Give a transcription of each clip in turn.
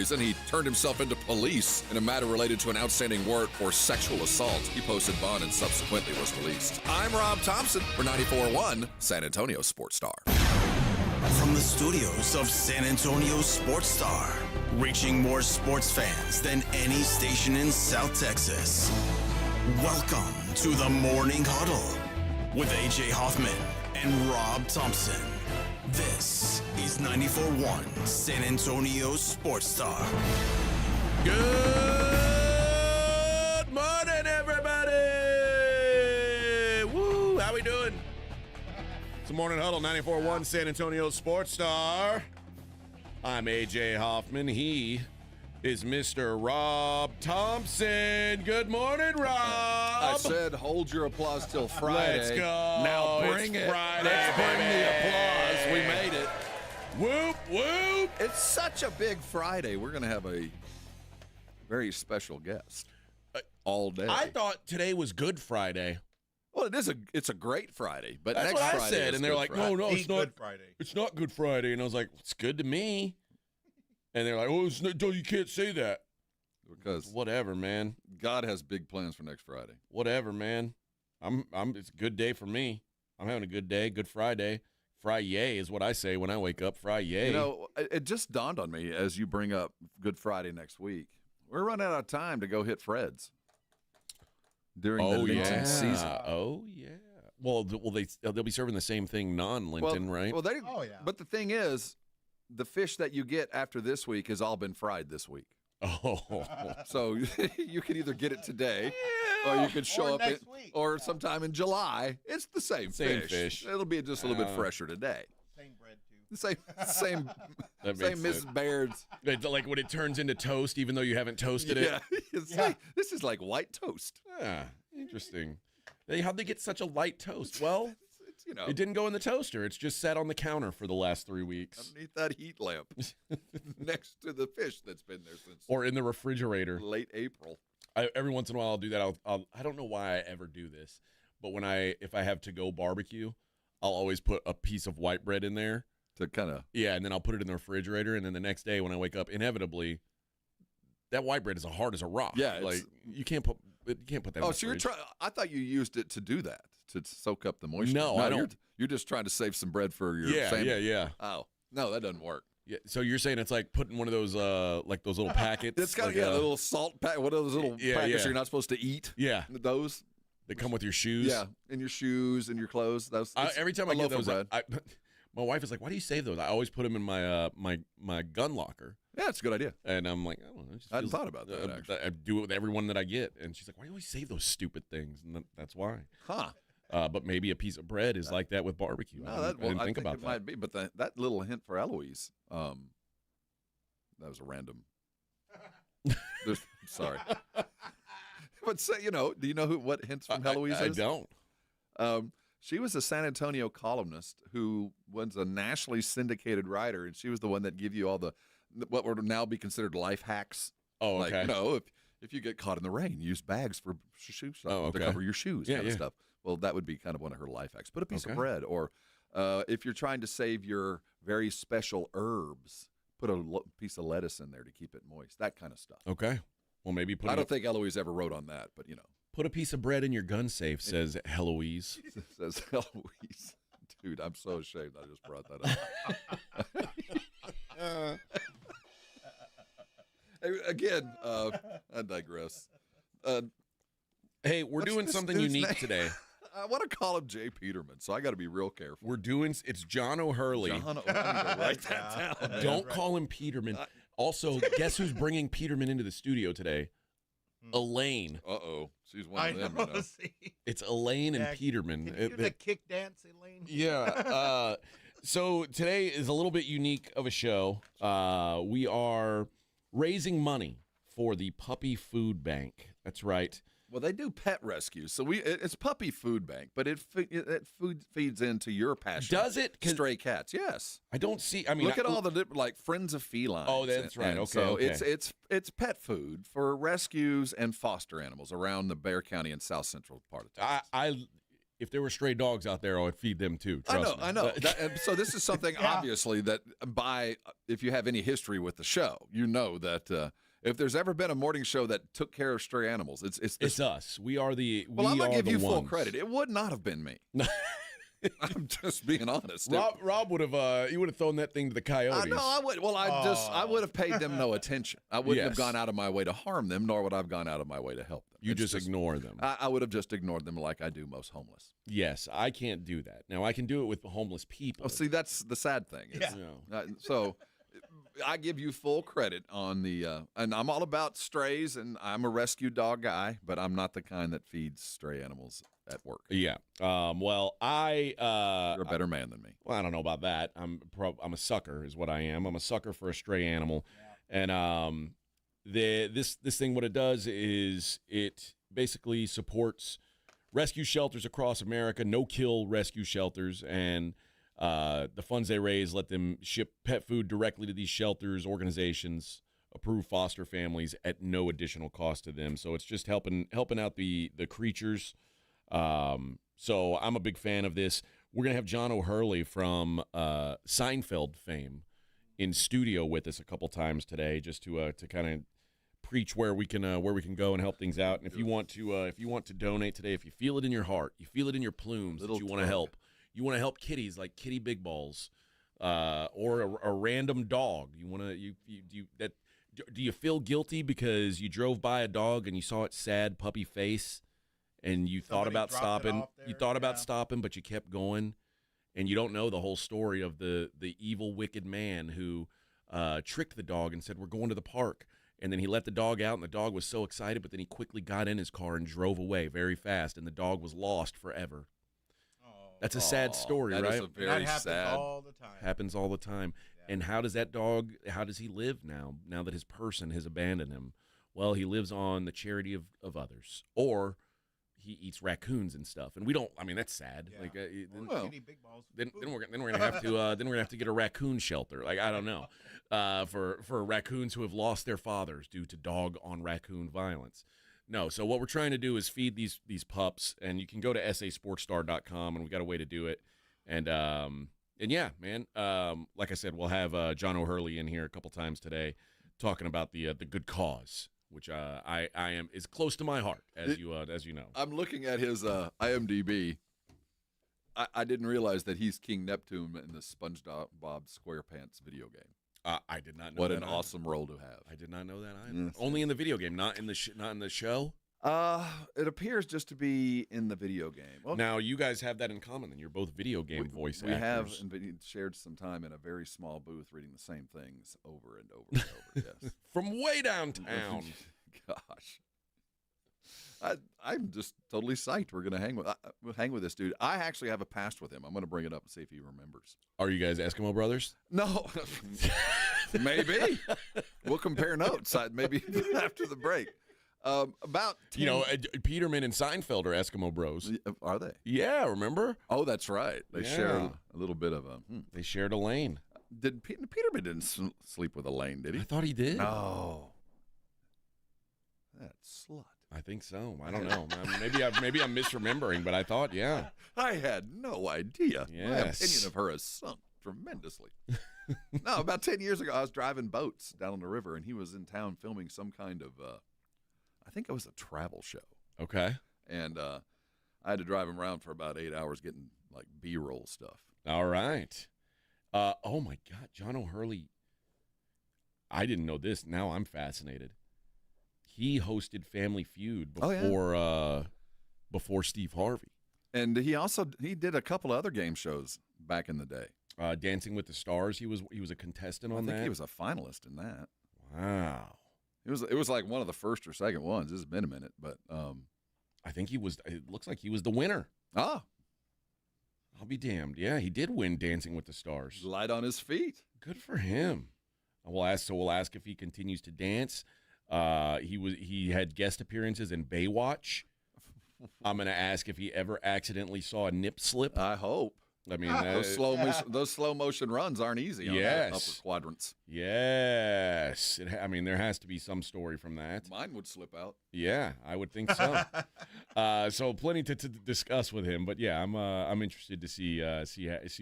reason, he turned himself into police in a matter related to an outstanding warrant for sexual assault. He posted bond and subsequently was released. I'm Rob Thompson for 94.1 San Antonio Sports Star. From the studios of San Antonio Sports Star, reaching more sports fans than any station in South Texas. Welcome to the Morning Huddle with AJ Hoffman and Rob Thompson. This is 94.1 San Antonio Sports Star. Good morning, everybody! Woo! How we doing? It's the Morning Huddle, 94.1 San Antonio Sports Star. I'm AJ Hoffman. He is Mr. Rob Thompson. Good morning, Rob. I said hold your applause till Friday. Let's go. Now bring It's it. Friday, Let's bring baby. the applause. We made it. Whoop, whoop. It's such a big Friday. We're going to have a very special guest all day. I thought today was Good Friday. Well, it's a great Friday, but That's next what I Friday said, is and they're Good like, Friday. no, it's not Good Friday. It's not Good Friday, and I was like, it's good to me. And they're like, oh, you can't say that. Because Whatever, man. God has big plans for next Friday. Whatever, man. It's a good day for me. I'm having a good day. Good Friday. Fry-yay is what I say when I wake up. Fry-yay. You know, it just dawned on me as you bring up Good Friday next week. We're running out of time to go hit Fred's during the Lenten season. Oh, yeah. Well, they'll be serving the same thing non-Lenten, right? Well, Oh, yeah. But the thing is, the fish that you get after this week has all been fried this week. Oh. So you can either get it today, or you could show Or up next week. or sometime in July. It's the same fish. It'll be just a little bit fresher today. Same bread, too. The same That same makes Mrs. Baird's. Like when it turns into toast, even though you haven't toasted it. Yeah, this is like white toast. Yeah, interesting. How'd they get such a light toast? Well, It's, you know, it didn't go in the toaster. It's just sat on the counter for the last 3 weeks. underneath that heat lamp next to the fish that's been there since Or in the refrigerator. late April. Every once in a while I'll do that. I don't know why I ever do this, but if I have to-go barbecue, I'll always put a piece of white bread in there. To kind of Yeah, and then I'll put it in the refrigerator, and then the next day when I wake up, inevitably, that white bread is hard as a rock. Yeah, like you can't put that. in Oh, the so you're fridge. trying? I thought you used it to do that, to soak up the moisture. No, I don't. You're just trying to save some bread for your Yeah, family. yeah. Oh, no, that doesn't work. Yeah, so you're saying it's like putting one of those like those little packets. It's got like the little salt pack. What are those little Yeah, packets yeah. you're not supposed to eat? Yeah, Those. they come with your shoes. Yeah, in your shoes and your clothes. Those. Every time a I get loaf of those, bread. my wife is like, "Why do you save those?" I always put them in my my gun locker, Yeah, it's a good idea. and I'm like, I don't know. It just I hadn't feels- thought about that, actually. I do it with everyone that I get, and she's like, "Why do you always save those stupid things?" And that's why. Huh? But maybe a piece of bread is like that with barbecue. No, I didn't think about it that. might be. But that little hint for Eloise, that was a random. Sorry. But say, do you know what hints from Eloise I is? don't. She was a San Antonio columnist who was a nationally syndicated writer, and she was the one that gave you all the what would now be considered life hacks. Oh, Like, okay. if you get caught in the rain, use bags for shoe Oh, to okay. cover your shoes, Yeah, kind of yeah. stuff. Well, that would be kind of one of her life hacks. Put a piece Okay. of bread, or if you're trying to save your very special herbs, put a piece of lettuce in there to keep it moist. That kind of stuff. Okay. Well, maybe I don't think Eloise ever wrote on that, but put a piece of bread in your gun safe, says Heloise. says Eloise. Dude, I'm so ashamed I just brought that up. Again, I digress. Hey, we're What's doing this something dude's unique name? today. I want to call him Jay Peterman, so I got to be real careful. It's John O'Hurley. John, I need to write that down. man. Don't call him Peterman. Also, guess who's bringing Peterman into the studio today? Elaine. Uh-oh. She's one I of them, know. See? It's Elaine and Yeah, Peterman. Can you do the kick dance, Elaine? Yeah. So today is a little bit unique of a show. We are raising money for the Puppy Food Bank. That's right. Well, they do pet rescues, so it's puppy food bank, but it food feeds into your passion. Does it? 'Cause Stray cats, yes. I don't see. I mean, Look at all the like Friends of Felines. Oh, that's right. And Okay, so okay. it's pet food for rescues and foster animals around the Bexar County and South Central part of Texas. if there were stray dogs out there, I would feed them too. Trust me. I know. And so this is something obviously that if you have any history with the show, you know that if there's ever been a morning show that took care of stray animals, it's us. We are the. Well, I'm gonna give you full ones. credit. It would not have been me. I'm just being honest. Rob would have. He would have thrown that thing to the coyotes. No, I would. Well, I would have paid them no attention. I wouldn't have gone out of my way to harm them, nor would I have gone out of my way to help them. You just ignore them. I would have just ignored them like I do most homeless. Yes, I can't do that. Now I can do it with homeless people. Oh, see, that's the sad thing. So I give you full credit on the, and I'm all about strays, and I'm a rescue dog guy, but I'm not the kind that feeds stray animals at work. Yeah. Well, you're a better man than me. Well, I don't know about that. I'm a sucker, is what I am. I'm a sucker for a stray animal, and this thing, what it does is it basically supports rescue shelters across America, no-kill rescue shelters, and the funds they raise let them ship pet food directly to these shelters, organizations, approved foster families at no additional cost to them. So it's just helping out the creatures. So I'm a big fan of this. We're gonna have John O'Hurley from Seinfeld fame in studio with us a couple times today, just to kind of preach where we can go and help things out. And if you want to donate today, if you feel it in your heart, you feel it in your plumes that you want to help. You want to help kitties like Kitty Big Balls, or a random dog. Do you feel guilty because you drove by a dog and you saw its sad puppy face, and you thought about stopping? You thought about stopping, but you kept going, and you don't know the whole story of the evil, wicked man who tricked the dog and said, "We're going to the park." And then he let the dog out, and the dog was so excited, but then he quickly got in his car and drove away very fast, and the dog was lost forever. That's a sad story, right? That is a very sad. All the time. Happens all the time. Yeah. And how does he live now that his person has abandoned him? Well, he lives on the charity of others, or he eats raccoons and stuff. And we don't. I mean, that's sad. Yeah. Like, then we're gonna have to get a raccoon shelter. Like, I don't know, for raccoons who have lost their fathers due to dog on raccoon violence. No, so what we're trying to do is feed these pups, and you can go to sasportstar.com, and we got a way to do it. And yeah, man, like I said, we'll have John O'Hurley in here a couple times today talking about the good cause, which I am is close to my heart, as you know. I'm looking at his IMDb. I didn't realize that he's King Neptune in the SpongeBob SquarePants video game. I did not know. What an awesome role to have. I did not know that either. Yes. Only in the video game, not in the show. It appears just to be in the video game. Well, now you guys have that in common, then you're both video game voice actors. We have shared some time in a very small booth reading the same things over and over and over. Yes, from way downtown. Gosh, I'm just totally psyched. We're gonna hang with this dude. I actually have a past with him. I'm gonna bring it up and see if he remembers. Are you guys Eskimo brothers? No, maybe. We'll compare notes. Maybe after the break. About 10... Peterman and Seinfeld are Eskimo bros. Are they? Yeah, remember? Oh, that's right. They share a little bit of a. They shared a lane. Peterman didn't sleep with Elaine, did he? I thought he did. No. That slut. I think so. I don't know. Maybe I'm misremembering, but I thought, yeah. I had no idea. Yes. My opinion of her has sunk tremendously. No, about 10 years ago, I was driving boats down on the river, and he was in town filming some kind of, I think it was a travel show. Okay. And I had to drive him around for about 8 hours getting, like, B-roll stuff. All right. Oh, my God. John O'Hurley. I didn't know this. Now I'm fascinated. He hosted Family Feud before Steve Harvey. And he did a couple of other game shows back in the day. Dancing with the Stars, he was a contestant on that. I think he was a finalist in that. Wow. It was like one of the first or second ones. This has been a minute, but I think he was. It looks like he was the winner. Ah, I'll be damned. Yeah, he did win Dancing with the Stars. Light on his feet. Good for him. We'll ask if he continues to dance. He had guest appearances in Baywatch. I'm going to ask if he ever accidentally saw a nip slip. I hope. I mean, those slow motion runs aren't easy on the upper quadrants. Yes. There has to be some story from that. Mine would slip out. Yeah, I would think so. So plenty to discuss with him, but yeah, I'm interested to see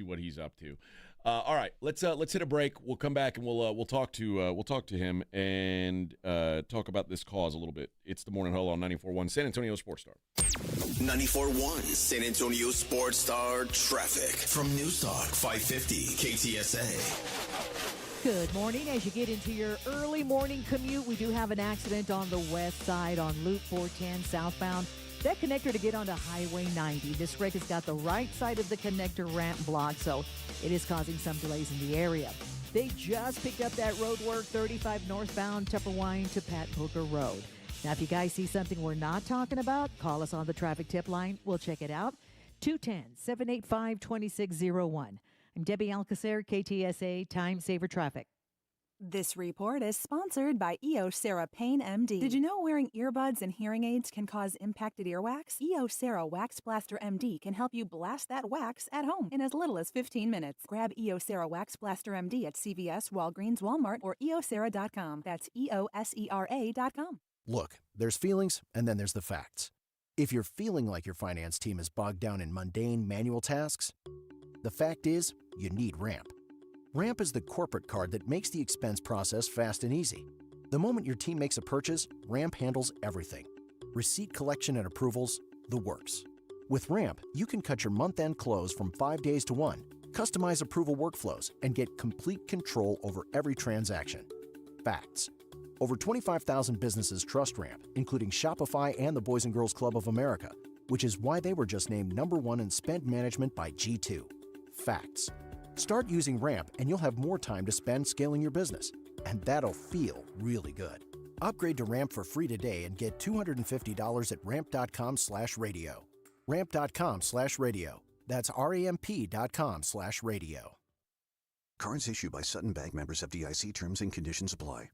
what he's up to. All right, let's hit a break. We'll come back and we'll talk to him and talk about this cause a little bit. It's the Morning Huddle on 94.1 San Antonio Sports Star. 94.1 San Antonio Sports Star traffic from Newstalk 550 KTSA. Good morning. As you get into your early morning commute, we do have an accident on the west side on Loop 410 southbound. That connector to get onto Highway 90. This wreck has got the right side of the connector ramp blocked, so it is causing some delays in the area. They just picked up that road work 35 northbound Tupperwine to Pat Booker Road. Now, if you guys see something we're not talking about, call us on the traffic tip line. We'll check it out. 210-785-2601. I'm Debbie Alcacer, KTSA Time Saver Traffic. This report is sponsored by Eosera Pain MD. Did you know wearing earbuds and hearing aids can cause impacted earwax? Eosera Wax Blaster MD can help you blast that wax at home in as little as 15 minutes. Grab Eosera Wax Blaster MD at CVS, Walgreens, Walmart, or eosera.com. That's EOSERA.com. Look, there's feelings, and then there's the facts. If you're feeling like your finance team is bogged down in mundane, manual tasks, the fact is, you need Ramp. Ramp is the corporate card that makes the expense process fast and easy. The moment your team makes a purchase, Ramp handles everything. Receipt collection and approvals, the works. With Ramp, you can cut your month-end close from 5 days to 1, customize approval workflows, and get complete control over every transaction. Facts. Over 25,000 businesses trust Ramp, including Shopify and the Boys and Girls Club of America, which is why they were just named #1 in spend management by G2. Facts. Start using Ramp and you'll have more time to spend scaling your business. And that'll feel really good. Upgrade to Ramp for free today and get $250 at ramp.com/radio. Ramp.com/radio. That's RAMP.com/radio. Cards issued by Sutton Bank, members FDIC. Terms and conditions apply.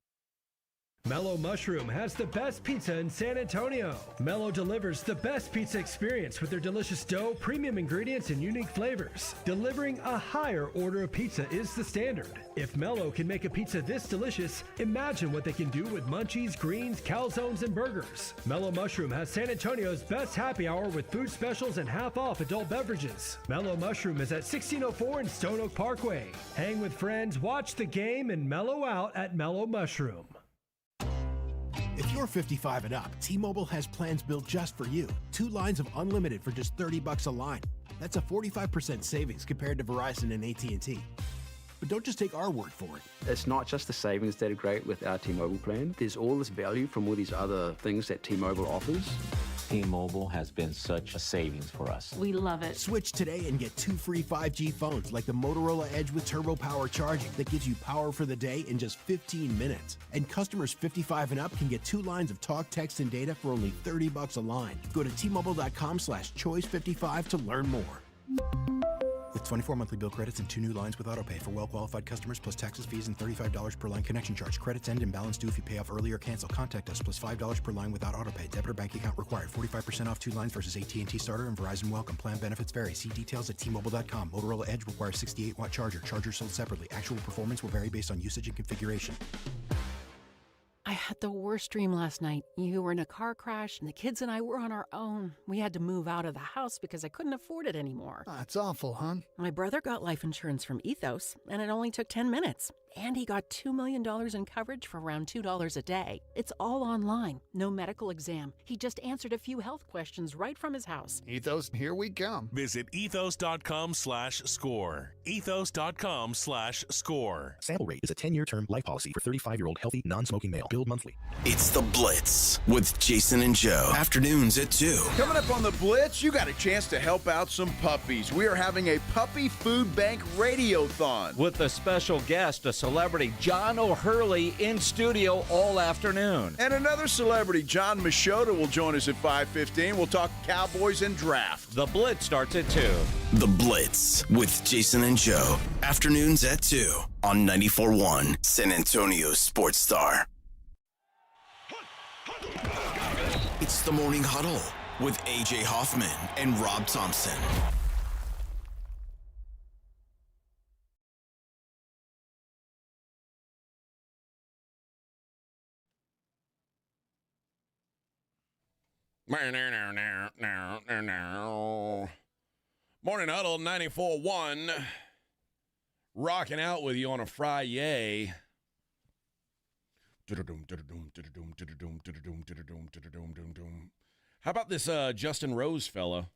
Mellow Mushroom has the best pizza in San Antonio. Mellow delivers the best pizza experience with their delicious dough, premium ingredients, and unique flavors. Delivering a higher order of pizza is the standard. If Mellow can make a pizza this delicious, imagine what they can do with munchies, greens, calzones, and burgers. Mellow Mushroom has San Antonio's best happy hour with food specials and half-off adult beverages. Mellow Mushroom is at 1604 in Stone Oak Parkway. Hang with friends, watch the game, and mellow out at Mellow Mushroom. If you're 55 and up, T-Mobile has plans built just for you. 2 lines of unlimited for just $30 a line. That's a 45% savings compared to Verizon and AT&T. But don't just take our word for it. It's not just the savings that are great with our T-Mobile plan. There's all this value from all these other things that T-Mobile offers. T-Mobile has been such a savings for us. We love it. Switch today and get 2 free 5G phones like the Motorola Edge with Turbo Power charging that gives you power for the day in just 15 minutes. And customers 55 and up can get 2 lines of talk, text, and data for only $30 a line. Go to T-Mobile.com/choice55 to learn more. With 24 monthly bill credits and 2 new lines with autopay for well-qualified customers plus taxes, fees, and $35 per line connection charge. Credits end and balance due if you pay off early or cancel. Contact us plus $5 per line without autopay. Debit or bank account required. 45% off 2 lines versus AT&T Starter and Verizon Welcome. Plan benefits vary. See details at T-Mobile.com. Motorola Edge requires 68-watt charger. Charger sold separately. Actual performance will vary based on usage and configuration. I had the worst dream last night. You were in a car crash, and the kids and I were on our own. We had to move out of the house because I couldn't afford it anymore. That's awful, hon. My brother got life insurance from Ethos, and it only took 10 minutes. And he got $2 million in coverage for around $2 a day. It's all online, no medical exam. He just answered a few health questions right from his house. Ethos, here we come. Visit ethos.com/score. Ethos.com/score. Sample rate is a 10-year term life policy for 35-year-old healthy, non-smoking male. Billed monthly. It's the Blitz with Jason and Joe. Afternoons at 2. Coming up on the Blitz, you got a chance to help out some puppies. We are having a puppy food bank radiothon with a special guest, a celebrity, John O'Hurley, in studio all afternoon. And another celebrity, John Machota, will join us at 5:15. We'll talk Cowboys and draft. The Blitz starts at 2. The Blitz with Jason and Joe. Afternoons at 2 on 94.1 San Antonio Sports Star. It's the Morning Huddle with A.J. Hoffman and Rob Thompson. Morning Huddle 94.1. Rocking out with you on a Friday. How about this Justin Rose fella?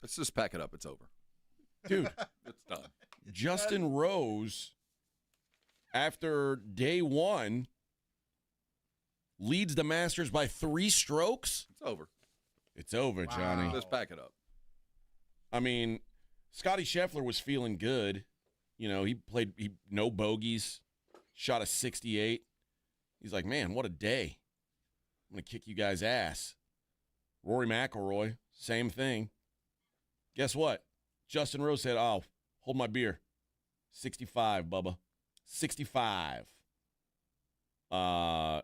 Let's just pack it up. It's over. Dude. It's done. Justin Rose, after day one, leads the Masters by 3 strokes. It's over. It's over, wow. Johnny. Let's pack it up. I mean, Scotty Scheffler was feeling good. You know, he no bogeys, shot a 68. He's like, man, what a day. I'm going to kick you guys' ass. Rory McIlroy, same thing. Guess what? Justin Rose said, oh, hold my beer. 65, Bubba. 65. So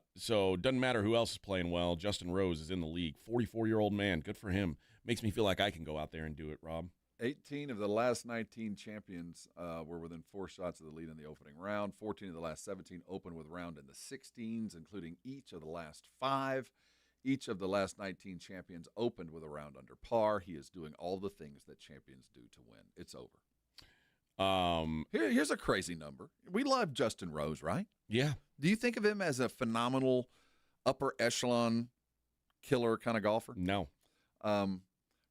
it doesn't matter who else is playing well. Justin Rose is in the league. 44-year-old man. Good for him. Makes me feel like I can go out there and do it, Rob. 18 of the last 19 champions were within 4 shots of the lead in the opening round. 14 of the last 17 opened with round in the 16s, including each of the last 5. Each of the last 19 champions opened with a round under par. He is doing all the things that champions do to win. It's over. Here's a crazy number. We love Justin Rose, right? Yeah. Do you think of him as a phenomenal upper echelon killer kind of golfer? No.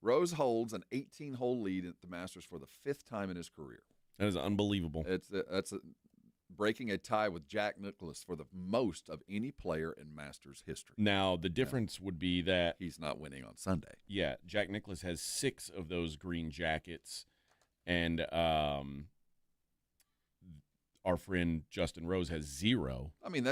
Rose holds an 18-hole lead at the Masters for the 5th time in his career. That is unbelievable. That's breaking a tie with Jack Nicklaus for the most of any player in Masters history. Now, the difference would be that he's not winning on Sunday. Yeah, Jack Nicklaus has 6 of those green jackets, and our friend Justin Rose has 0. I mean,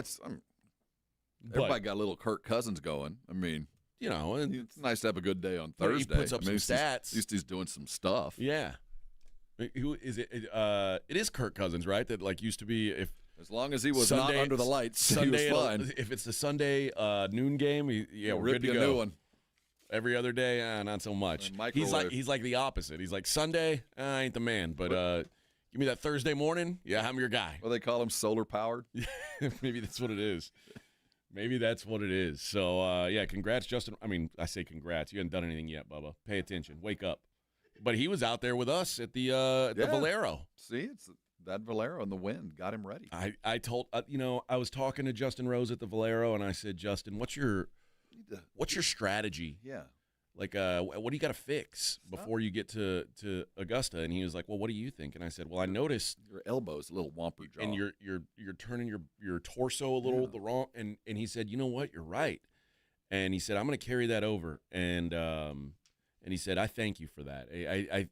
everybody got a little Kirk Cousins going. I mean, you know, it's nice to have a good day on Thursday. He puts up some stats. At least he's doing some stuff. Yeah. Who is it? It is Kirk Cousins, right? That like used to be as long as he was Sunday, not under the lights, Sunday, he was fine. If it's the Sunday noon game, we're good to go. New one. Every other day, not so much. He's like the opposite. He's like Sunday, I ain't the man, but give me that Thursday morning, yeah, I'm your guy. Well, they call him solar powered. Maybe that's what it is. Maybe that's what it is. So yeah, congrats, Justin. I mean, I say congrats. You haven't done anything yet, Bubba. Pay attention. Wake up. But he was out there with us at the Valero. See, it's that Valero and the wind got him ready. I told I was talking to Justin Rose at the Valero, and I said, Justin, what's your strategy? Yeah, like what do you got to fix before you get to Augusta? And he was like, well, what do you think? And I said, well, I noticed your elbow's a little womper jaw, and you're turning your torso a little the wrong. And he said, you know what, you're right. And he said, I'm going to carry that over. And he said, I thank you for that.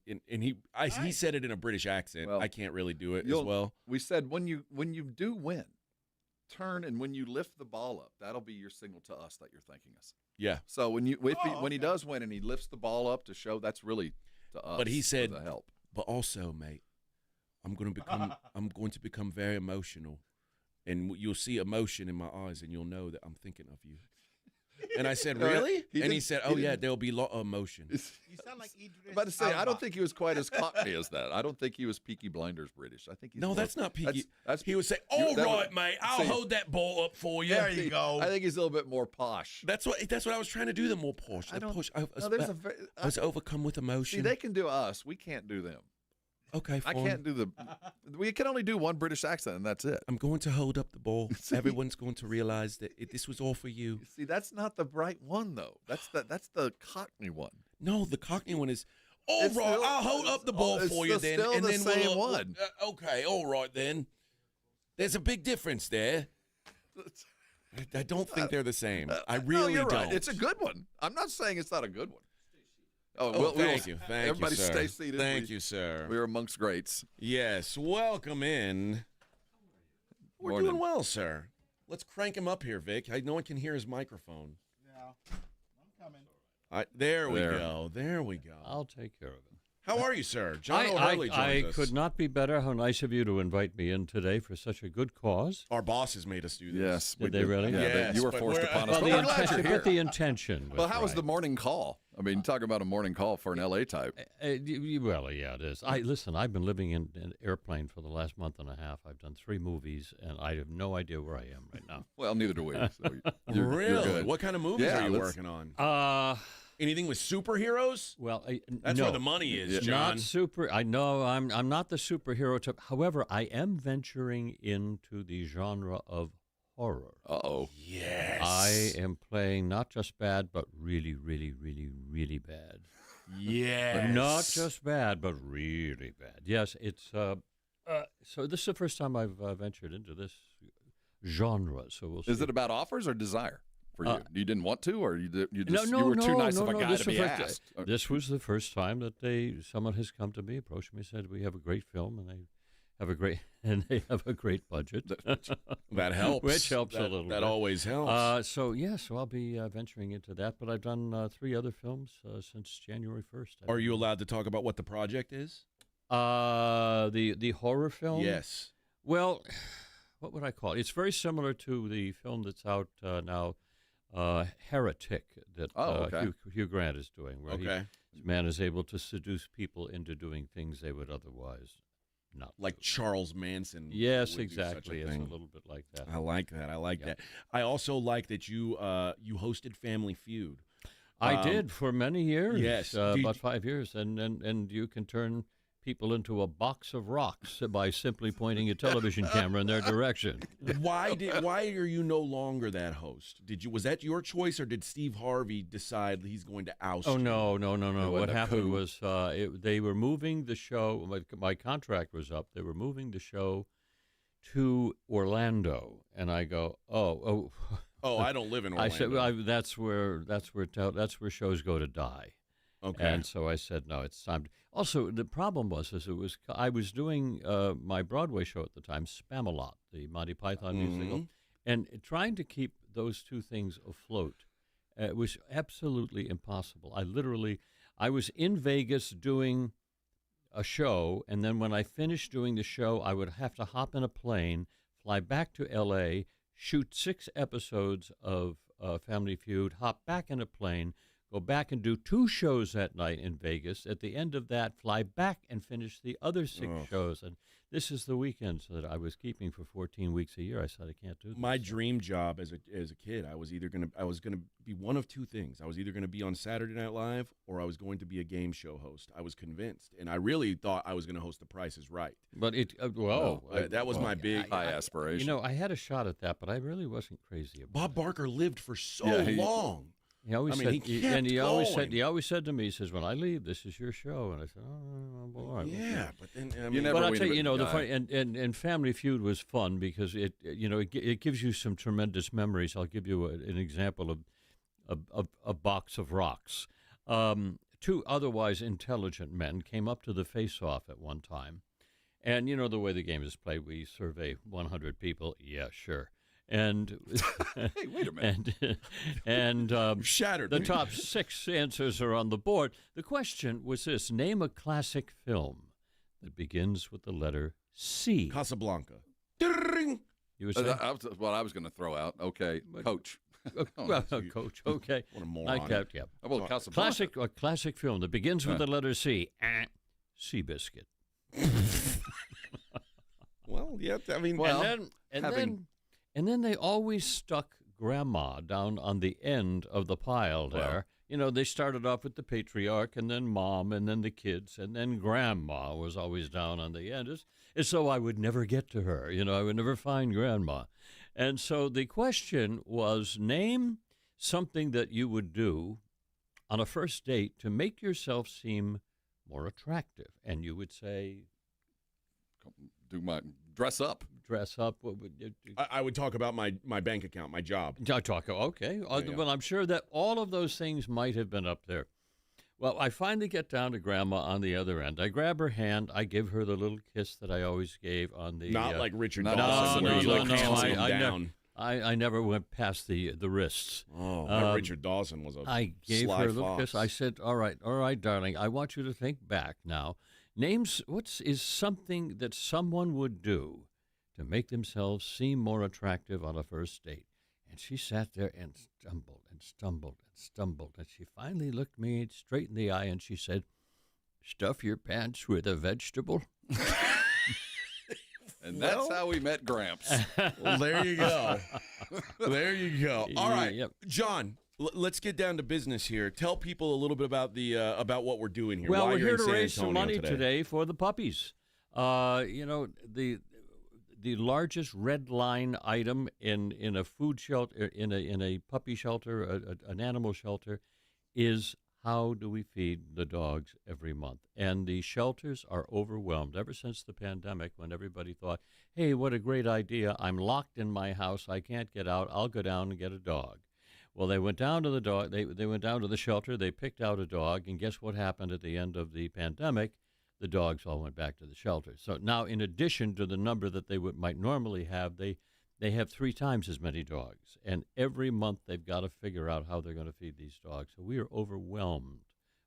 He said it in a British accent. Well, I can't really do it as well. We said when you do win, turn, and when you lift the ball up, that'll be your signal to us that you're thanking us. Yeah. So when he does win and he lifts the ball up to show, that's really to us. But he said, the help. But also, mate, I'm going to become very emotional, and you'll see emotion in my eyes, and you'll know that I'm thinking of you. And I said, really? He said, oh, yeah, there'll be a lot of emotion. You sound like Idris. I'm about to say, I don't think he was quite as cockney as that. I don't think he was Peaky Blinders British. I think he's that's not Peaky. He would say, all right, mate, I'll hold that ball up for you. There you go. I think he's a little bit more posh. That's what I was trying to do, the more posh. I was overcome with emotion. See, they can do us. We can't do them. Okay, fine. I can't do we can only do one British accent, and that's it. I'm going to hold up the ball. Everyone's going to realize that this was all for you. See, that's not the right one, though. That's the Cockney one. No, the Cockney one is, all right, I'll hold up the ball for you then. Still the same one. Okay, all right then. There's a big difference there. I don't think they're the same. I really don't. Right. It's a good one. I'm not saying it's not a good one. Thank you. Everybody you, sir. Stay seated. Thank you, sir. We're amongst greats. Yes, welcome in. We're doing well, sir. Let's crank him up here, Vic. No one can hear his microphone. Yeah, I'm coming. There we go. There we go. I'll take care of it. How are you, sir? John O'Hurley joins I us. could not be better. How nice of you to invite me in today for such a good cause. Our bosses made us do this. Yes. Did they really? Yeah, Yes, you were but forced we're- upon us. Well, But we're glad you're here. but the intention was Well, how was right. the morning call? I mean, talk about a morning call for an LA type. Well, yeah, it is. Listen, I've been living in an airplane for the last month and a half. I've done 3 movies, and I have no idea where I am right now. Well, neither do we. So Really? You're good. What kind of movies Yeah, are you let's- working on? Anything with superheroes? Well, That's no. where the money is, Yeah. John. Not super. I know I'm not the superhero type. However, I am venturing into the genre of horror. Uh-oh. Yes. I am playing not just bad, but really, really, really, really bad. Yes. But not just bad, but really bad. Yes, it's so this is the first time I've ventured into this genre. So we'll see. Is it about offers or desire for you? You didn't want to, or you No, you were too nice of a guy this to be was asked? This was the first time that someone has come to me, approached me, said we have a great film, and they have a great budget. That helps. Which helps a little. That bit. always helps. So I'll be venturing into that. But I've done 3 other films since January 1st. Are you allowed to talk about what the project is? The horror film? Yes. Well, what would I call it? It's very similar to the film that's out now, Heretic, that Hugh Grant is doing, where this man is able to seduce people into doing things they would otherwise not like do. Charles Manson. Yes, would do such exactly. a It's a thing. little bit like that. I like that. I like that. I also like that you hosted Family Feud. I did for many years. Yes. About 5 years, and you can turn people into a box of rocks by simply pointing a television camera in their direction. Why are you no longer that host? Was that your choice, or did Steve Harvey decide he's going to oust you? Oh no! What happened was they were moving the show. My contract was up. They were moving the show to Orlando, and I go, oh. I don't live in Orlando. I said, well, that's where shows go to die. Okay. And so I said, no, it's time. Also, the problem was I was doing my Broadway show at the time, Spamalot, the Monty Python musical, and trying to keep those 2 things afloat was absolutely impossible. I was in Vegas doing a show, and then when I finished doing the show, I would have to hop in a plane, fly back to L.A., shoot 6 episodes of Family Feud, hop back in a plane, go back and do 2 shows that night in Vegas. At the end of that, fly back and finish the other 6 shows. And this is the weekends that I was keeping for 14 weeks a year. I said, I can't do this. My dream job as a kid, I was gonna be one of 2 things. I was either gonna be on Saturday Night Live, or I was going to be a game show host. I was convinced, and I really thought I was gonna host The Price is Right. But that was my big high aspiration. I had a shot at that, but I really wasn't crazy about Bob Barker lived for so long. He always he always said to me, he says, when I leave, this is your show. And I said, oh, boy. Yeah, but then but I'll tell you, the funny, and Family Feud was fun because it gives you some tremendous memories. I'll give you an example of a box of rocks. 2 otherwise intelligent men came up to the face-off at one time, and the way the game is played, we survey 100 people. Yeah, sure. And hey, wait a minute. And shattered. The top 6 answers are on the board. The question was this: name a classic film that begins with the letter C. Casablanca. You were saying? I was going to throw out. Okay, Coach. Coach. Okay. What a moron. Yeah. Well, Casablanca. A classic film that begins with the letter C. Seabiscuit. Well, yeah. I mean, and then they always stuck Grandma down on the end of the pile there. They started off with the patriarch, and then Mom, and then the kids, and then Grandma was always down on the end. It's so I would never get to her. I would never find Grandma. And so the question was, name something that you would do on a first date to make yourself seem more attractive. And you would say, dress up. Dress up. What would you do? I would talk about my bank account, my job. Okay. Well, I'm sure that all of those things might have been up there. Well, I finally get down to Grandma on the other end. I grab her hand. I give her the little kiss that I always gave on the. Not like Richard No, Dawson. no. I never went past the wrists. Oh, Richard Dawson was a I gave sly her a look. fox. I said, all right, darling, I want you to think back now. Names, what is something that someone would do to make themselves seem more attractive on a first date? And she sat there and stumbled and stumbled and stumbled. And she finally looked me straight in the eye and she said, stuff your pants with a vegetable. And that's how we met Gramps. Well, there you go. There you go. All right, Yep. John, let's get down to business here. Tell people a little bit about the about what we're doing here. Well, why we're you're here in to San raise some Antonio money today. today for the puppies. The largest red line item in a food shelter, in a puppy shelter, an animal shelter, is how do we feed the dogs every month? And the shelters are overwhelmed ever since the pandemic, when everybody thought, hey, what a great idea. I'm locked in my house. I can't get out. I'll go down and get a dog. Well, they went down to the dog. They went down to the shelter. They picked out a dog. And guess what happened at the end of the pandemic? The dogs all went back to the shelter. So now, in addition to the number that they might normally have, they have 3 times as many dogs. And every month they've got to figure out how they're going to feed these dogs. So we are overwhelmed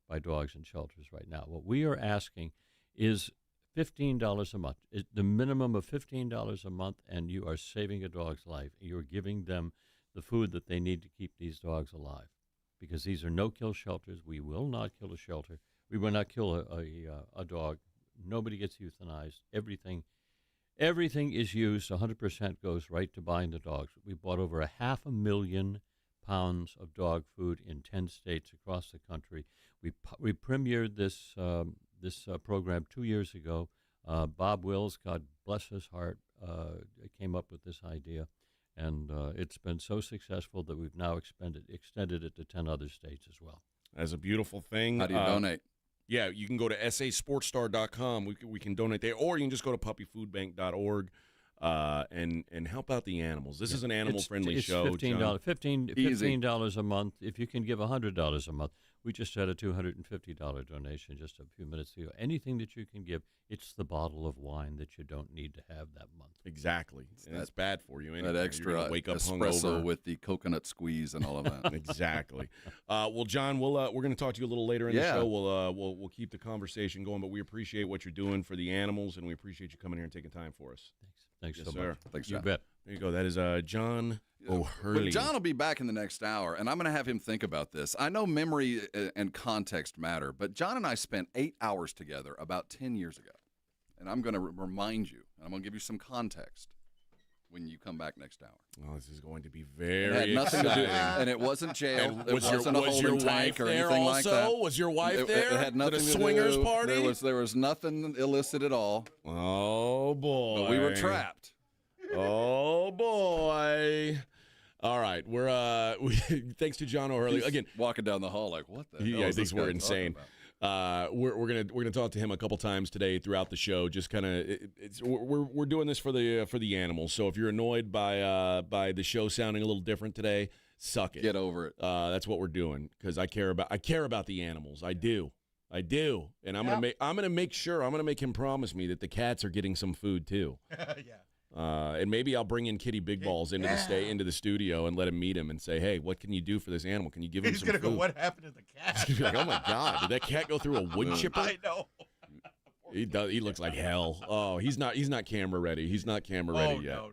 by dogs in shelters right now. What we are asking is $15 a month. The minimum of $15 a month, and you are saving a dog's life. You're giving them the food that they need to keep these dogs alive. Because these are no-kill shelters. We will not kill a shelter. We will not kill a dog. Nobody gets euthanized. Everything is used. 100% goes right to buying the dogs. We bought over 500,000 pounds of dog food in 10 states across the country. We premiered this program 2 years ago. Bob Wills, God bless his heart, came up with this idea. And it's been so successful that we've now extended it to 10 other states as well. That's a beautiful thing. How do you donate? Yeah, you can go to sasportstar.com. We can donate there, or you can just go to puppyfoodbank.org and help out the animals. This is an animal-friendly show. $15, $15 a month. If you can give $100 a month. We just had a $250 donation just a few minutes ago. Anything that you can give, it's the bottle of wine that you don't need to have that month. Exactly. And that's bad for you. Anyway. That extra wake up espresso hungover. with the coconut squeeze and all of that. Exactly. Well, John, we're going to talk to you a little later in the show. We'll keep the conversation going, but we appreciate what you're doing for the animals, and we appreciate you coming here and taking time for us. Thanks yes, so sir. much. Thanks, You John. bet. There you go. That is John O'Hurley. But John will be back in the next hour, and I'm going to have him think about this. I know memory and context matter, but John and I spent 8 hours together about 10 years ago. And I'm going to remind you, and I'm going to give you some context when you come back next hour. Oh, this is going to be very It had nothing to do, exciting. and it wasn't jail. And It wasn't a holding tank or anything like that. Was your wife there? It had nothing At a to swingers do. party? There was nothing illicit at all. Oh, boy. But we were trapped. Oh, boy. All right, we're thanks to John O'Hurley He's again. walking down the hall like, what the hell Yeah, I is think this we're guy insane. talking about? We're gonna talk to him a couple times today throughout the show. Just kind of, we're doing this for the animals. So if you're annoyed by the show sounding a little different today, suck it. Get over it. That's what we're doing because I care about the animals. I do, and I'm gonna make him promise me that the cats are getting some food too. Yeah. And maybe I'll bring in Kitty Big Balls into the studio and let him meet him and say, hey, what can you do for this animal? Can you give him some food? He's gonna go, what happened to the cat? He's gonna be like, oh my God, did that cat go through a wood chipper? I know. He does. He looks like hell. Oh, he's not camera ready. He's not camera ready yet. No.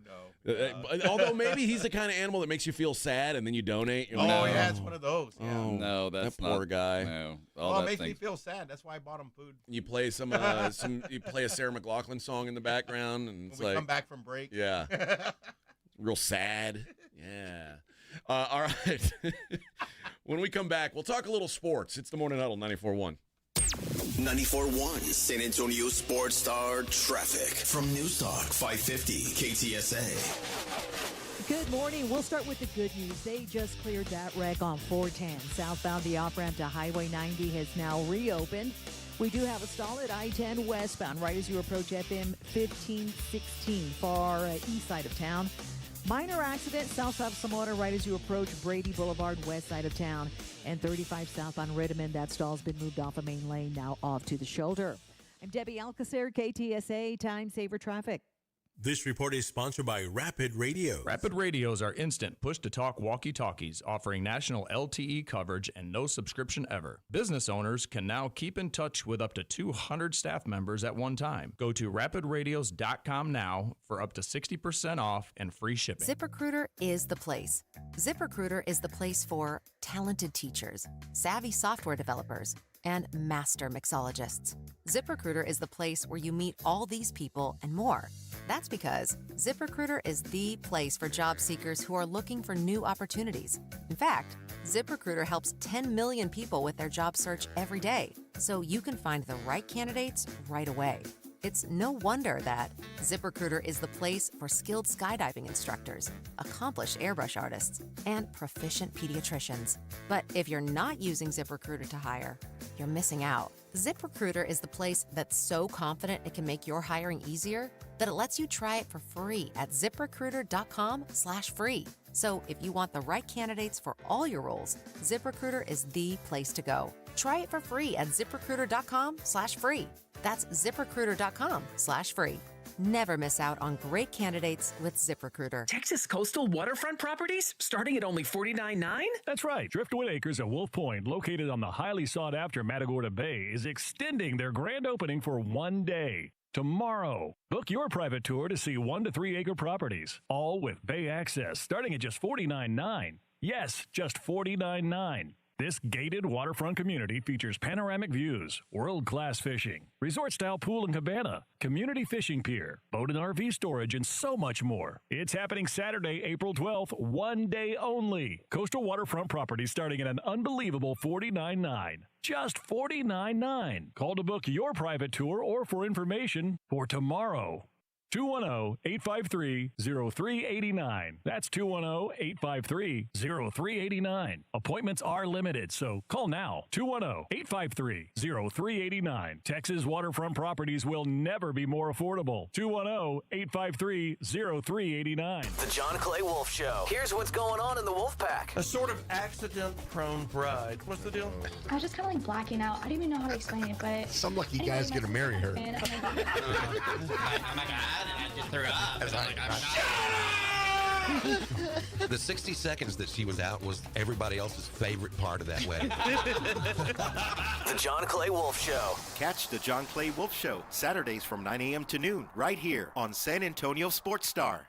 Although maybe he's the kind of animal that makes you feel sad and then you donate. You're like, Yeah, it's one of those. Yeah. Oh, No, that's that poor not, guy. No. Well, it makes me feel sad. That's why I bought him food. You play you play a Sarah McLachlan song in the background, and it's When we like come back from break. Yeah, real sad. Yeah. All right. When we come back, we'll talk a little sports. It's the Morning Huddle, 94.1. 94.1 San Antonio Sports Star Traffic from News Talk 550 KTSA. Good morning. We'll start with the good news. They just cleared that wreck on 410. Southbound, the off-ramp to Highway 90 has now reopened. We do have a stall at I-10 westbound right as you approach FM 1516, far east side of town. Minor accident south of Samora right as you approach Brady Boulevard, west side of town. And 35 southbound Redmond, that stall's been moved off of main lane, now off to the shoulder. I'm Debbie Alcacer, KTSA Time Saver Traffic. This report is sponsored by Rapid Radio. Rapid Radios are instant push-to-talk walkie-talkies offering national LTE coverage and no subscription ever. Business owners can now keep in touch with up to 200 staff members at one time. Go to rapidradios.com now for up to 60% off and free shipping. ZipRecruiter is the place. ZipRecruiter is the place for talented teachers, savvy software developers, and master mixologists. ZipRecruiter is the place where you meet all these people and more. That's because ZipRecruiter is the place for job seekers who are looking for new opportunities. In fact, ZipRecruiter helps 10 million people with their job search every day, so you can find the right candidates right away. It's no wonder that ZipRecruiter is the place for skilled skydiving instructors, accomplished airbrush artists, and proficient pediatricians. But if you're not using ZipRecruiter to hire, you're missing out. ZipRecruiter is the place that's so confident it can make your hiring easier that it lets you try it for free at ZipRecruiter.com/free. So if you want the right candidates for all your roles, ZipRecruiter is the place to go. Try it for free at ZipRecruiter.com/free. That's ZipRecruiter.com/free. Never miss out on great candidates with ZipRecruiter. Texas coastal waterfront properties starting at only $49.9? That's right. Driftwood Acres at Wolf Point, located on the highly sought-after Matagorda Bay, is extending their grand opening for one day. Tomorrow, book your private tour to see 1 to 3 acre properties, all with bay access, starting at just $49.9. Yes, just $49.9. This gated waterfront community features panoramic views, world-class fishing, resort-style pool and cabana, community fishing pier, boat and RV storage, and so much more. It's happening Saturday, April 12th, one day only. Coastal waterfront properties starting at an unbelievable $49.9. Just $49.9. Call to book your private tour or for information for tomorrow. 210-853-0389. That's 210-853-0389. Appointments are limited, so call now. 210-853-0389. Texas waterfront properties will never be more affordable. 210-853-0389. The John Clay Wolf Show. Here's what's going on in the Wolf Pack. A sort of accident-prone bride. What's the deal? I was just kind of like blacking out. I didn't even know how to explain it, but... Some lucky guy's going to marry her. And, oh my God. I just threw up. The 60 seconds that she was out was everybody else's favorite part of that wedding. The John Clay Wolf Show. Catch the John Clay Wolf Show Saturdays from 9 a.m. to noon right here on San Antonio Sports Star.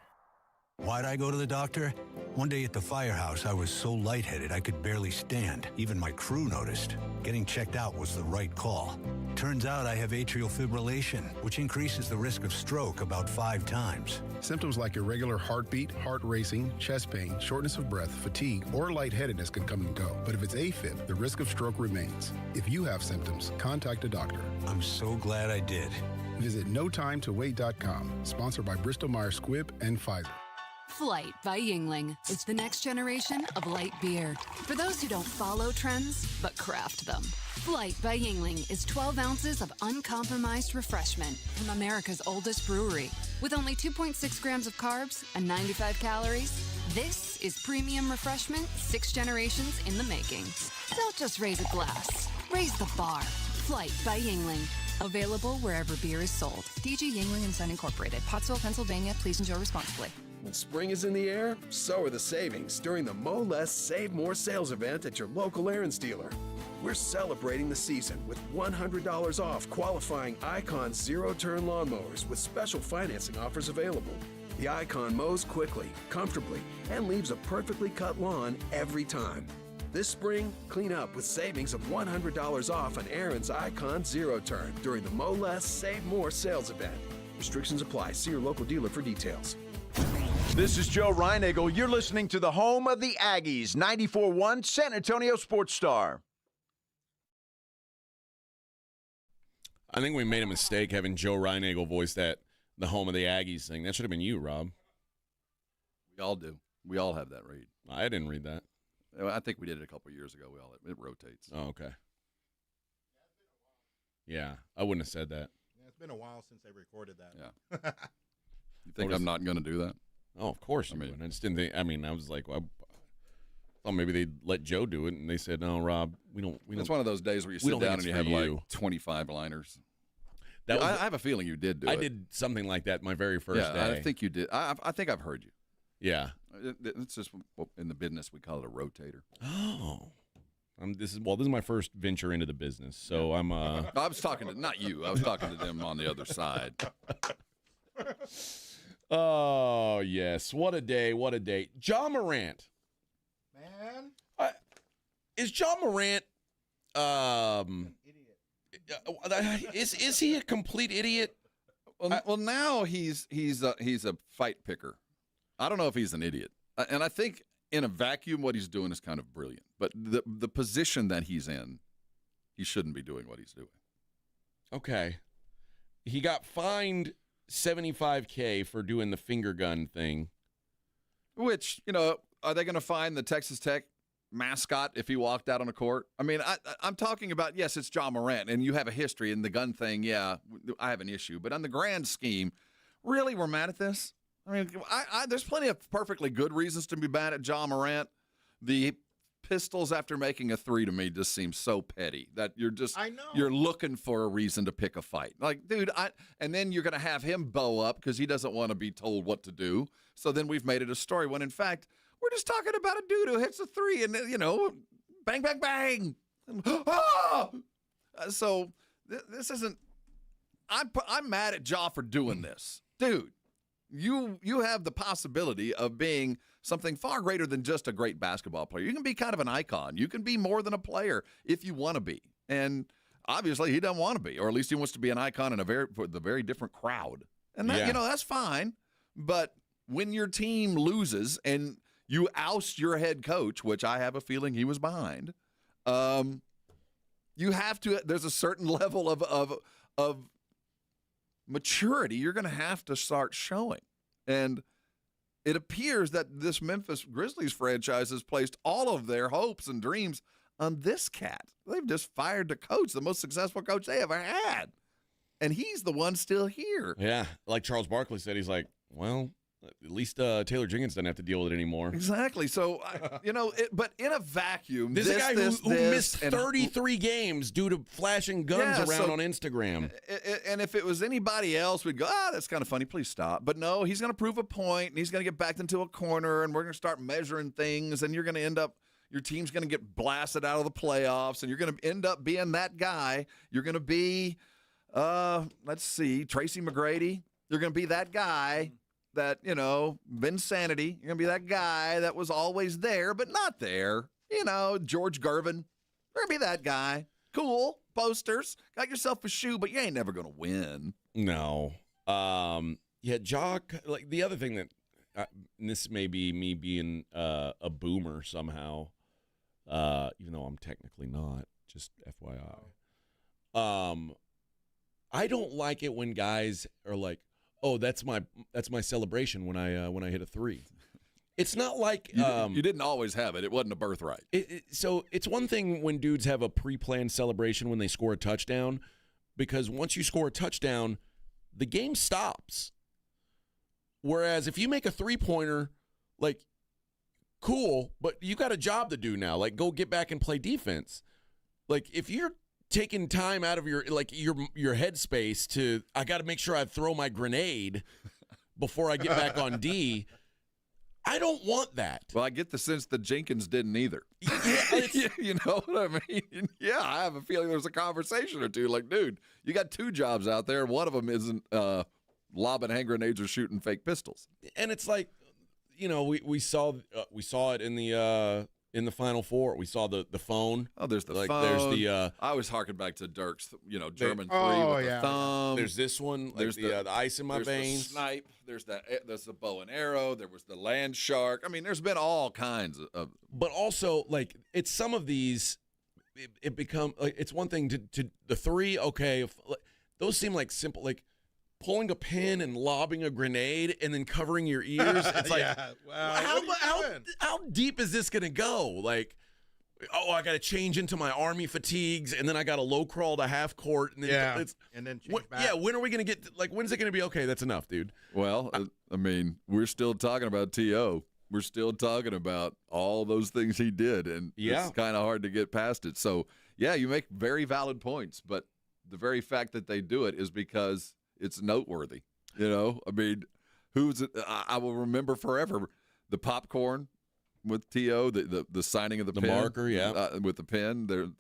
Why'd I go to the doctor? One day at the firehouse, I was so lightheaded I could barely stand. Even my crew noticed. Getting checked out was the right call. Turns out I have atrial fibrillation, which increases the risk of stroke about 5 times. Symptoms like irregular heartbeat, heart racing, chest pain, shortness of breath, fatigue, or lightheadedness can come and go. But if it's AFib, the risk of stroke remains. If you have symptoms, contact a doctor. I'm so glad I did. Visit NoTimeToWait.com, sponsored by Bristol-Myers Squibb and Pfizer. Flight by Yingling. It's the next generation of light beer. For those who don't follow trends, but craft them. Flight by Yingling is 12 ounces of uncompromised refreshment from America's oldest brewery. With only 2.6 grams of carbs and 95 calories, this is premium refreshment 6 generations in the making. Don't just raise a glass. Raise the bar. Flight by Yingling. Available wherever beer is sold. DG Yingling & Son Incorporated. Pottsville, Pennsylvania. Please enjoy responsibly. When spring is in the air, so are the savings during the Mow Less, Save More sales event at your local Aaron's dealer. We're celebrating the season with $100 off qualifying Icon zero-turn lawnmowers with special financing offers available. The Icon mows quickly, comfortably, and leaves a perfectly cut lawn every time. This spring, clean up with savings of $100 off on Aaron's Icon zero-turn during the Mow Less, Save More sales event. Restrictions apply. See your local dealer for details. This is Joe Reinagle. You're listening to the home of the Aggies, 94.1 San Antonio Sports Star. I think we made a mistake having Joe Reinagle voice that the home of the Aggies thing. That should have been you, Rob. We all do. We all have that read. I didn't read that. I think we did it a couple years ago. It rotates. Oh, okay. Yeah, I wouldn't have said that. Yeah, it's been a while since they recorded that. Yeah. You think I'm not going to do that? Oh, of course you would. I just didn't think. I mean, I was like, well, I thought maybe they'd let Joe do it, and they said, no, Rob, we don't. It's one of those days where you sit down and you have like 25 liners. I have a feeling you did do it. I did something like that my very first day. I think you did. I think I've heard you. Yeah. It's just in the business we call it a rotator. Oh. This is my first venture into the business, so I'm. I was talking to not you. I was talking to them on the other side. Oh yes, what a day! What a day! John Morant, Man, is John Morant? Is he a complete idiot? Well, now he's a fight picker. I don't know if he's an idiot, and I think. In a vacuum, what he's doing is kind of brilliant. But the position that he's in, he shouldn't be doing what he's doing. Okay. He got fined $75K for doing the finger gun thing. Which, are they going to fine the Texas Tech mascot if he walked out on a court? I mean, I'm talking about, yes, it's John Morant, and you have a history in the gun thing. Yeah, I have an issue. But on the grand scheme, really, we're mad at this? I mean, there's plenty of perfectly good reasons to be mad at John Morant. The pistols after making a three to me just seems so petty that you're looking for a reason to pick a fight. Like, dude, and then you're going to have him bow up because he doesn't want to be told what to do. So then we've made it a story when, in fact, we're just talking about a dude who hits a three and, bang, bang, bang. So this isn't – I'm mad at Ja for doing this. Dude. You have the possibility of being something far greater than just a great basketball player. You can be kind of an icon. You can be more than a player if you want to be. And obviously he doesn't want to be, or at least he wants to be an icon in for the very different crowd. And that, that's fine. But when your team loses and you oust your head coach, which I have a feeling he was behind, you have to. There's a certain level of maturity you're going to have to start showing. And it appears that this Memphis Grizzlies franchise has placed all of their hopes and dreams on this cat. They've just fired the coach, the most successful coach they ever had. And he's the one still here. Yeah, like Charles Barkley said, he's like, well, at least Taylor Jenkins doesn't have to deal with it anymore. Exactly. So, but in a vacuum, this is a guy who missed 33 games due to flashing guns around on Instagram. And if it was anybody else, we'd go, that's kind of funny. Please stop. But no, he's going to prove a point, and he's going to get backed into a corner, and we're going to start measuring things, and you're going to end up, your team's going to get blasted out of the playoffs, and you're going to end up being that guy. You're going to be, Tracy McGrady. You're going to be that guy that, Vinsanity, you're going to be that guy that was always there, but not there. George Gervin, you're going to be that guy. Cool, posters, got yourself a shoe, but you ain't never going to win. No. Jock, like the other thing that, this may be me being a boomer somehow, even though I'm technically not, just FYI. I don't like it when guys are like, oh, that's my celebration when I hit a three. It's not like you didn't always have it. It wasn't a birthright. So it's one thing when dudes have a pre-planned celebration when they score a touchdown, because once you score a touchdown, the game stops. Whereas if you make a three-pointer, like, cool, but you got a job to do now. Like, go get back and play defense. Like, if you're taking time out of your headspace to, I got to make sure I throw my grenade before I get back on D. I don't want that. Well, I get the sense that Jenkins didn't either. You know what I mean? Yeah, I have a feeling there's a conversation or two. Like, dude, you got two jobs out there. One of them isn't lobbing hand grenades or shooting fake pistols. And it's like, we saw it in the Final Four. We saw the phone. Oh, there's the phone. There's the. I always harken back to Dirk's, German three with the thumb. There's this one. There's the ice in my veins. The snipe. There's the bow and arrow. There was the land shark. I mean, there's been all kinds of. But also, like, it's some of these. It become like it's one thing to the three. Okay, those seem like simple, like pulling a pin and lobbing a grenade and then covering your ears. It's like, how deep is this going to go? Like, I got to change into my army fatigues, and then I got to low crawl to half court. And then change back. Yeah, when are we going to get, when's it going to be okay? That's enough, dude. Well, I mean, we're still talking about T.O. We're still talking about all those things he did, and it's kind of hard to get past it. So, yeah, you make very valid points, but the very fact that they do it is because it's noteworthy. I mean, I will remember forever the popcorn with T.O., the signing of the pen. Marker, yeah. With the pen.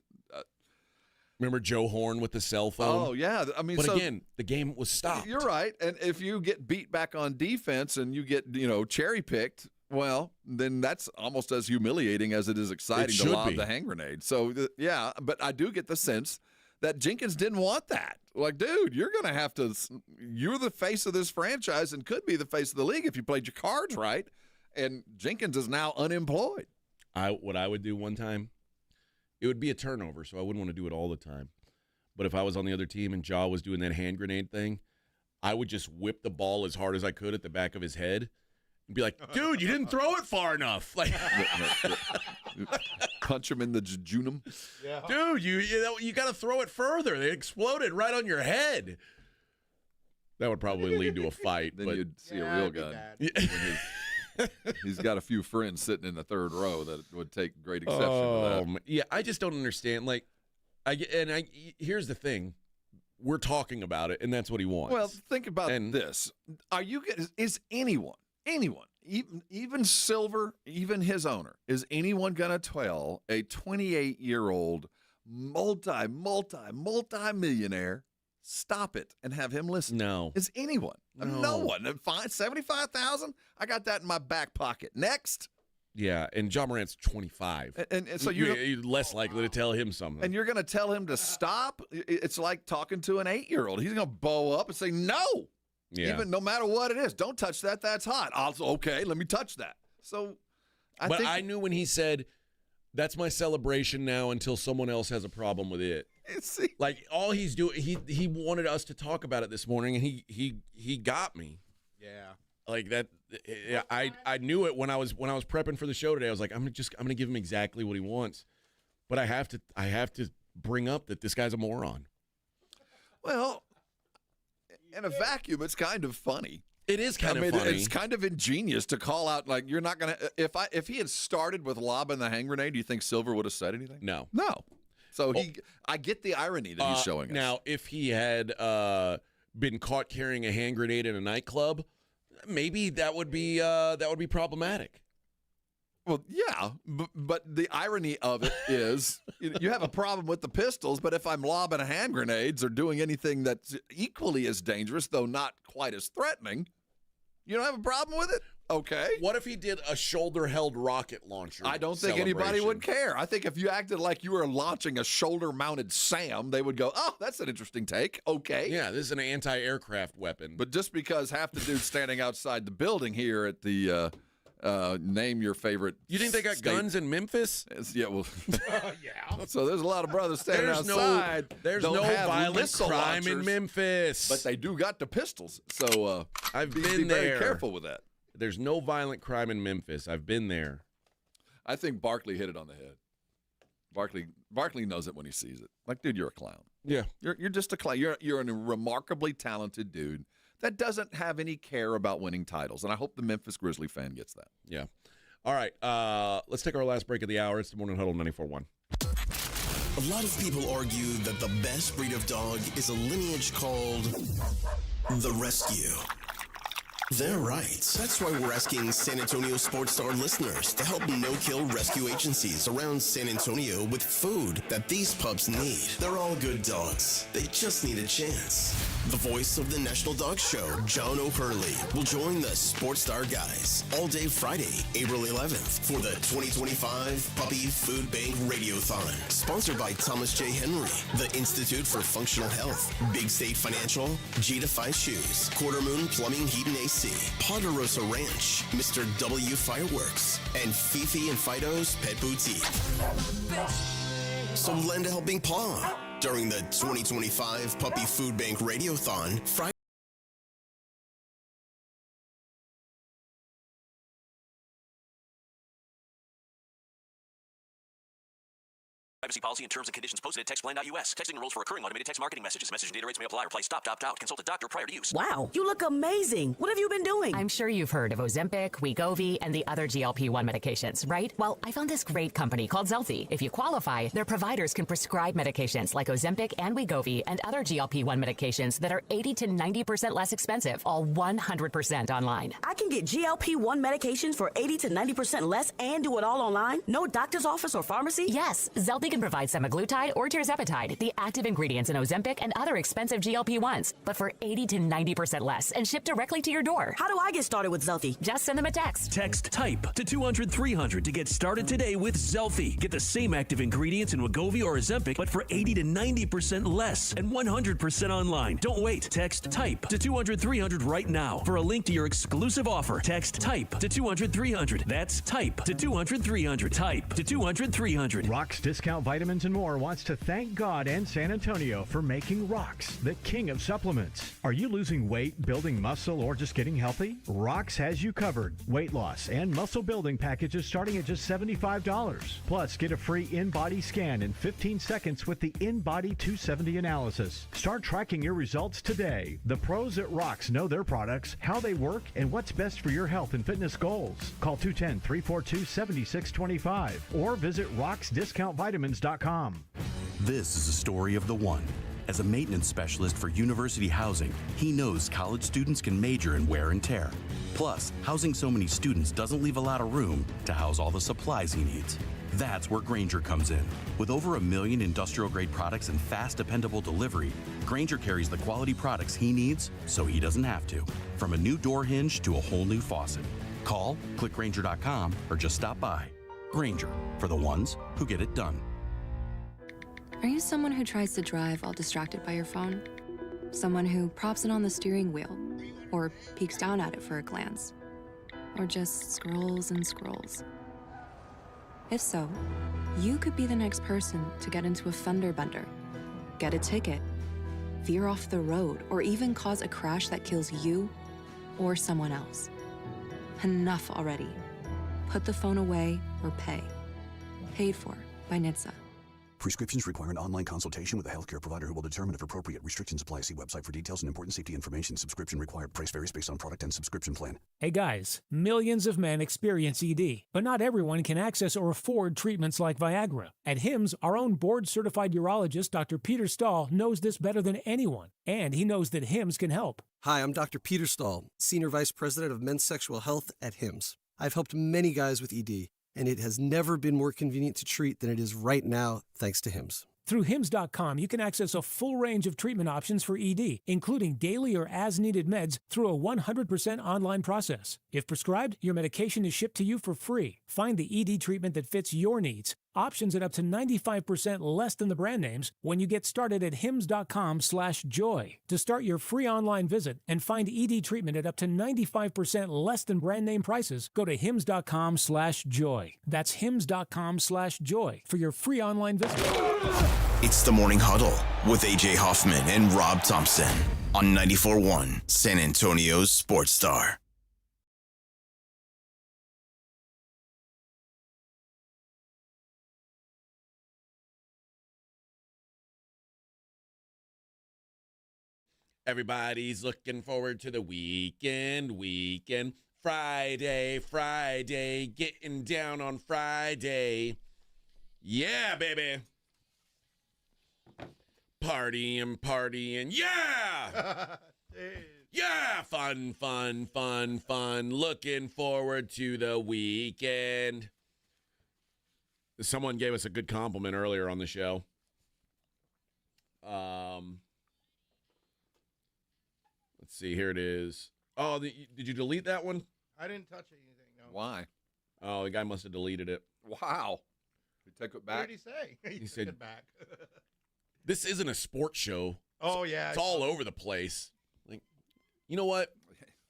Remember Joe Horn with the cell phone? Oh, yeah. I mean, but again, the game was stopped. You're right. And if you get beat back on defense and you get, cherry-picked, well, then that's almost as humiliating as it is exciting to lob the hand grenade. So, yeah, but I do get the sense that Jenkins didn't want that. Like, dude, you're going to have to – you're the face of this franchise and could be the face of the league if you played your cards right. And Jenkins is now unemployed. What I would do one time, it would be a turnover, so I wouldn't want to do it all the time. But if I was on the other team and Ja was doing that hand grenade thing, I would just whip the ball as hard as I could at the back of his head and be like, dude, you didn't throw it far enough. Like, punch him in the jejunum. Yeah. Dude, you got to throw it further. They exploded right on your head. That would probably lead to a fight. Then you'd see a real gun. He's got a few friends sitting in the third row that would take great exception to that. Yeah, I just don't understand. Like, here's the thing. We're talking about it, and that's what he wants. Well, think about this. Is anyone, even Silver, even his owner, is anyone going to tell a 28-year-old multi-millionaire stop it and have him listen? No. Is anyone? No one. Fine, $75,000? I got that in my back pocket. Next. Yeah, and John Morant's 25. And so you're less likely to tell him something. And you're going to tell him to stop? It's like talking to an 8-year-old. He's going to bow up and say, no. Yeah. Even no matter what it is. Don't touch that. That's hot. Okay, let me touch that. So I knew when he said, that's my celebration now until someone else has a problem with it. Like, all he's doing, he wanted us to talk about it this morning, and he got me. Yeah. Like that. I knew it when I was prepping for the show today. I was like, I'm gonna give him exactly what he wants, but I have to bring up that this guy's a moron. Well, in a vacuum, it's kind of funny. It is kind of funny. It's kind of ingenious to call out, like, you're not gonna. If he had started with lobbing the hand grenade, do you think Silver would have said anything? No. So I get the irony that he's showing us. Now, if he had been caught carrying a hand grenade in a nightclub, maybe that would be problematic. Well, yeah, but the irony of it is you have a problem with the pistols, but if I'm lobbing hand grenades or doing anything that's equally as dangerous, though not quite as threatening, you don't have a problem with it? Okay. What if he did a shoulder-held rocket launcher? I don't think anybody would care. I think if you acted like you were launching a shoulder-mounted SAM, they would go, oh, that's an interesting take. Okay. Yeah, this is an anti-aircraft weapon. But just because half the dudes standing outside the building here at the name your favorite You think they got guns in Memphis? Yeah, well. Yeah. So there's a lot of brothers standing outside. There's no violent crime in Memphis. But they do got the pistols. So I've be been there. very careful with that. There's no violent crime in Memphis. I've been there. I think Barkley hit it on the head. Barkley knows it when he sees it. Like, dude, you're a clown. Yeah. You're just a clown. You're a remarkably talented dude that doesn't have any care about winning titles. And I hope the Memphis Grizzly fan gets that. Yeah. All right. Let's take our last break of the hour. It's the Morning Huddle 94.1. A lot of people argue that the best breed of dog is a lineage called the Rescue. They're right. That's why we're asking San Antonio Sports Star listeners to help no-kill rescue agencies around San Antonio with food that these pups need. They're all good dogs. They just need a chance. The voice of the National Dog Show, John O'Hurley, will join the Sports Star guys all day Friday, April 11th for the 2025 Puppy Food Bank Radiothon. Sponsored by Thomas J. Henry, the Institute for Functional Health, Big State Financial, G2 Shoes, Quarter Moon Plumbing, Heat and AC, Ponderosa Ranch, Mr. W Fireworks, and Fifi and Fido's Pet Boutique. So lend a helping paw during the 2025 Puppy Food Bank Radiothon Friday. Privacy policy and terms and conditions posted at textplan.us. Texting enrolls for recurring automated text marketing messages. Message and data rates may apply. Reply stop, opt out. Consult a doctor prior to use. Wow, you look amazing. What have you been doing? I'm sure you've heard of Ozempic, Wegovy, and the other GLP-1 medications, right? Well, I found this great company called Zelfie. If you qualify, their providers can prescribe medications like Ozempic and Wegovy and other GLP-1 medications that are 80 to 90% less expensive, all 100% online. I can get GLP-1 medications for 80 to 90% less and do it all online? No doctor's office or pharmacy? Yes, Zelfie can provide semaglutide or tirzepatide, the active ingredients in Ozempic and other expensive GLP-1s, but for 80 to 90% less and shipped directly to your door. How do I get started with Zelfie? Just send them a text. Text TYPE to 200-300 to get started today with Zelfie. Get the same active ingredients in Wegovy or Ozempic, but for 80 to 90% less and 100% online. Don't wait. Text TYPE to 200-300 right now for a link to your exclusive offer. Text TYPE to 200-300. That's TYPE to 200-300. TYPE to 200-300. Rock's Discount Vitamins and More wants to thank God and San Antonio for making Rox the king of supplements. Are you losing weight, building muscle, or just getting healthy? Rox has you covered. Weight loss and muscle building packages starting at just $75. Plus, get a free in-body scan in 15 seconds with the In-Body 270 analysis. Start tracking your results today. The pros at Rox know their products, how they work, and what's best for your health and fitness goals. Call 210-342-7625 or visit roxdiscountvitamins.com. This is a story of the one. As a maintenance specialist for university housing, he knows college students can major in wear and tear. Plus, housing so many students doesn't leave a lot of room to house all the supplies he needs. That's where Grainger comes in. With over 1 million industrial-grade products and fast, dependable delivery, Grainger carries the quality products he needs so he doesn't have to. From a new door hinge to a whole new faucet. Call, click Grainger.com, or just stop by. Grainger, for the ones who get it done. Are you someone who tries to drive while distracted by your phone? Someone who props it on the steering wheel, or peeks down at it for a glance, or just scrolls and scrolls? If so, you could be the next person to get into a fender bender, get a ticket, veer off the road, or even cause a crash that kills you or someone else. Enough already. Put the phone away or pay. Paid for by NHTSA. Prescriptions require an online consultation with a healthcare provider who will determine if appropriate. Restrictions apply. See website for details and important safety information. Subscription required. Price varies based on product and subscription plan. Hey guys, millions of men experience ED, but not everyone can access or afford treatments like Viagra. At HIMSS, our own board-certified urologist, Dr. Peter Stahl, knows this better than anyone, and he knows that HIMSS can help. Hi, I'm Dr. Peter Stahl, Senior Vice President of Men's Sexual Health at HIMSS. I've helped many guys with ED, and it has never been more convenient to treat than it is right now, thanks to HIMSS. Through HIMSS.com, you can access a full range of treatment options for ED, including daily or as-needed meds through a 100% online process. If prescribed, your medication is shipped to you for free. Find the ED treatment that fits your needs. Options at up to 95% less than the brand names when you get started at hims.com/joy. To start your free online visit and find ED treatment at up to 95% less than brand name prices, go to hims.com/joy. That's hims.com/joy for your free online visit. It's the Morning Huddle with AJ Hoffman and Rob Thompson on 94.1 San Antonio's Sports Star. Everybody's looking forward to the weekend. Friday, getting down on Friday. Yeah, baby. Partying. Yeah! Yeah, fun. Looking forward to the weekend. Someone gave us a good compliment earlier on the show. Let's see, here it is. Oh, did you delete that one? I didn't touch anything, no. Why? Oh, the guy must have deleted it. Wow. Did he take it back? What did he say? He said, took it back. This isn't a sports show. Oh, yeah. It's all over the place. Like, you know what?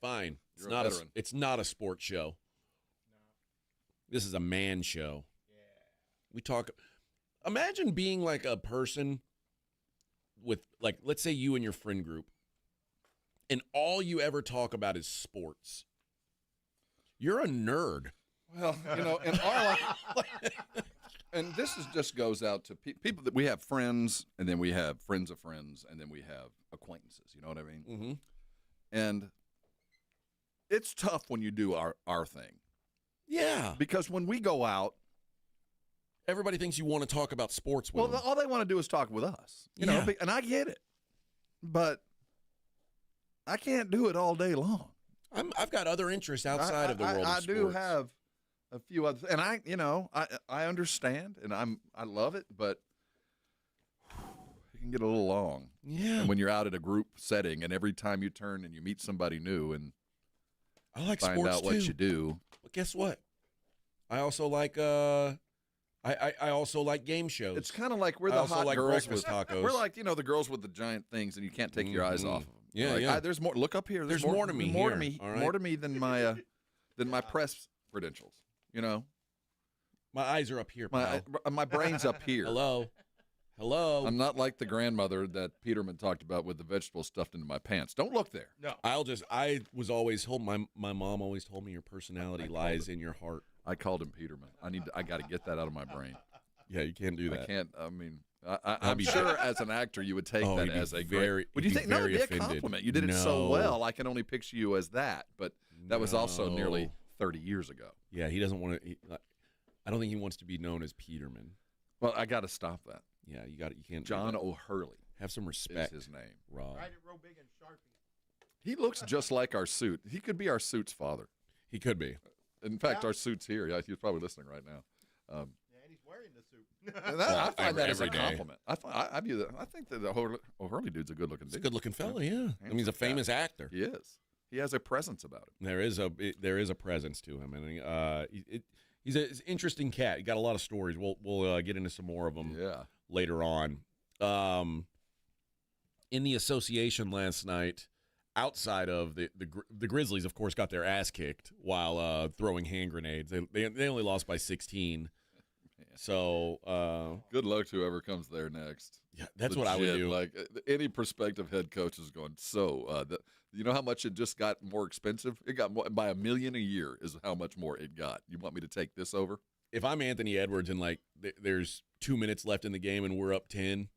Fine. It's not a sports show. No. This is a man show. Yeah. Imagine being like a person with, like, let's say you and your friend group, and all you ever talk about is sports. You're a nerd. Well, in our life, and this just goes out to people that we have friends, and then we have friends of friends, and then we have acquaintances. You know what I mean? Mm-hmm. And it's tough when you do our thing. Yeah. Because when we go out, everybody thinks you want to talk about sports with them. all they want to do is talk with us. You know, and I get it. But I can't do it all day long. I've got other interests outside of the world of sports. I do have a few other, and I understand, and I love it, but it can get a little long. Yeah. And when you're out at a group setting, and every time you turn and you meet somebody new, and I like find sports out what you do. But guess what? I also like I also like game shows. It's kind of like we're I the also hot like girls breakfast with tacos. We're like the girls with the giant things, and you can't take your eyes off of them. Yeah, like, yeah. There's more. Look up here. There's more to me More here, to me. all right? More to me than my press credentials. You know, my eyes are up here. My brain's up here. Hello. I'm not like the grandmother that Peterman talked about with the vegetables stuffed into my pants. Don't look there. No. I was always told my mom always told me your personality lies in your heart. I called him Peterman. I got to get that out of my brain. Yeah, you can't do that. I can't. I mean, I'm sure as an actor you would take that as a very. Would you think? No, it'd be a offended. compliment. You did it so well. I can only picture you as that. But that was also No. nearly 30 years ago. Yeah, he doesn't want to. I don't think he wants to be known as Peterman. Well, I got to stop that. Yeah, you got it. You can't. John do that. O'Hurley. Have some respect. Is his name. Rob. Write it real big in Sharpie. He looks just like our suit. He could be our suit's father. He could be. In fact, our suit's here. Yeah, he's probably listening right now. And he's wearing the suit. I find that as a every day. compliment. I view that. I think that the O'Hurley dude's a good-looking dude. He's a good-looking fella. Yeah, I mean, he's a famous actor. He is. He has a presence about him. There is a presence to him, and he's an interesting cat. He got a lot of stories. We'll get into some more of them. Later on. In the association last night, outside of the Grizzlies, of course, got their ass kicked while throwing hand grenades. They only lost by 16. So good luck to whoever comes there next. Yeah, that's what I would do. Like any prospective head coach is going. So you know how much it just got more expensive? It got more, by $1 million a year is how much more it got. You want me to take this over? If I'm Anthony Edwards and there's 2 minutes left in the game and we're up 10,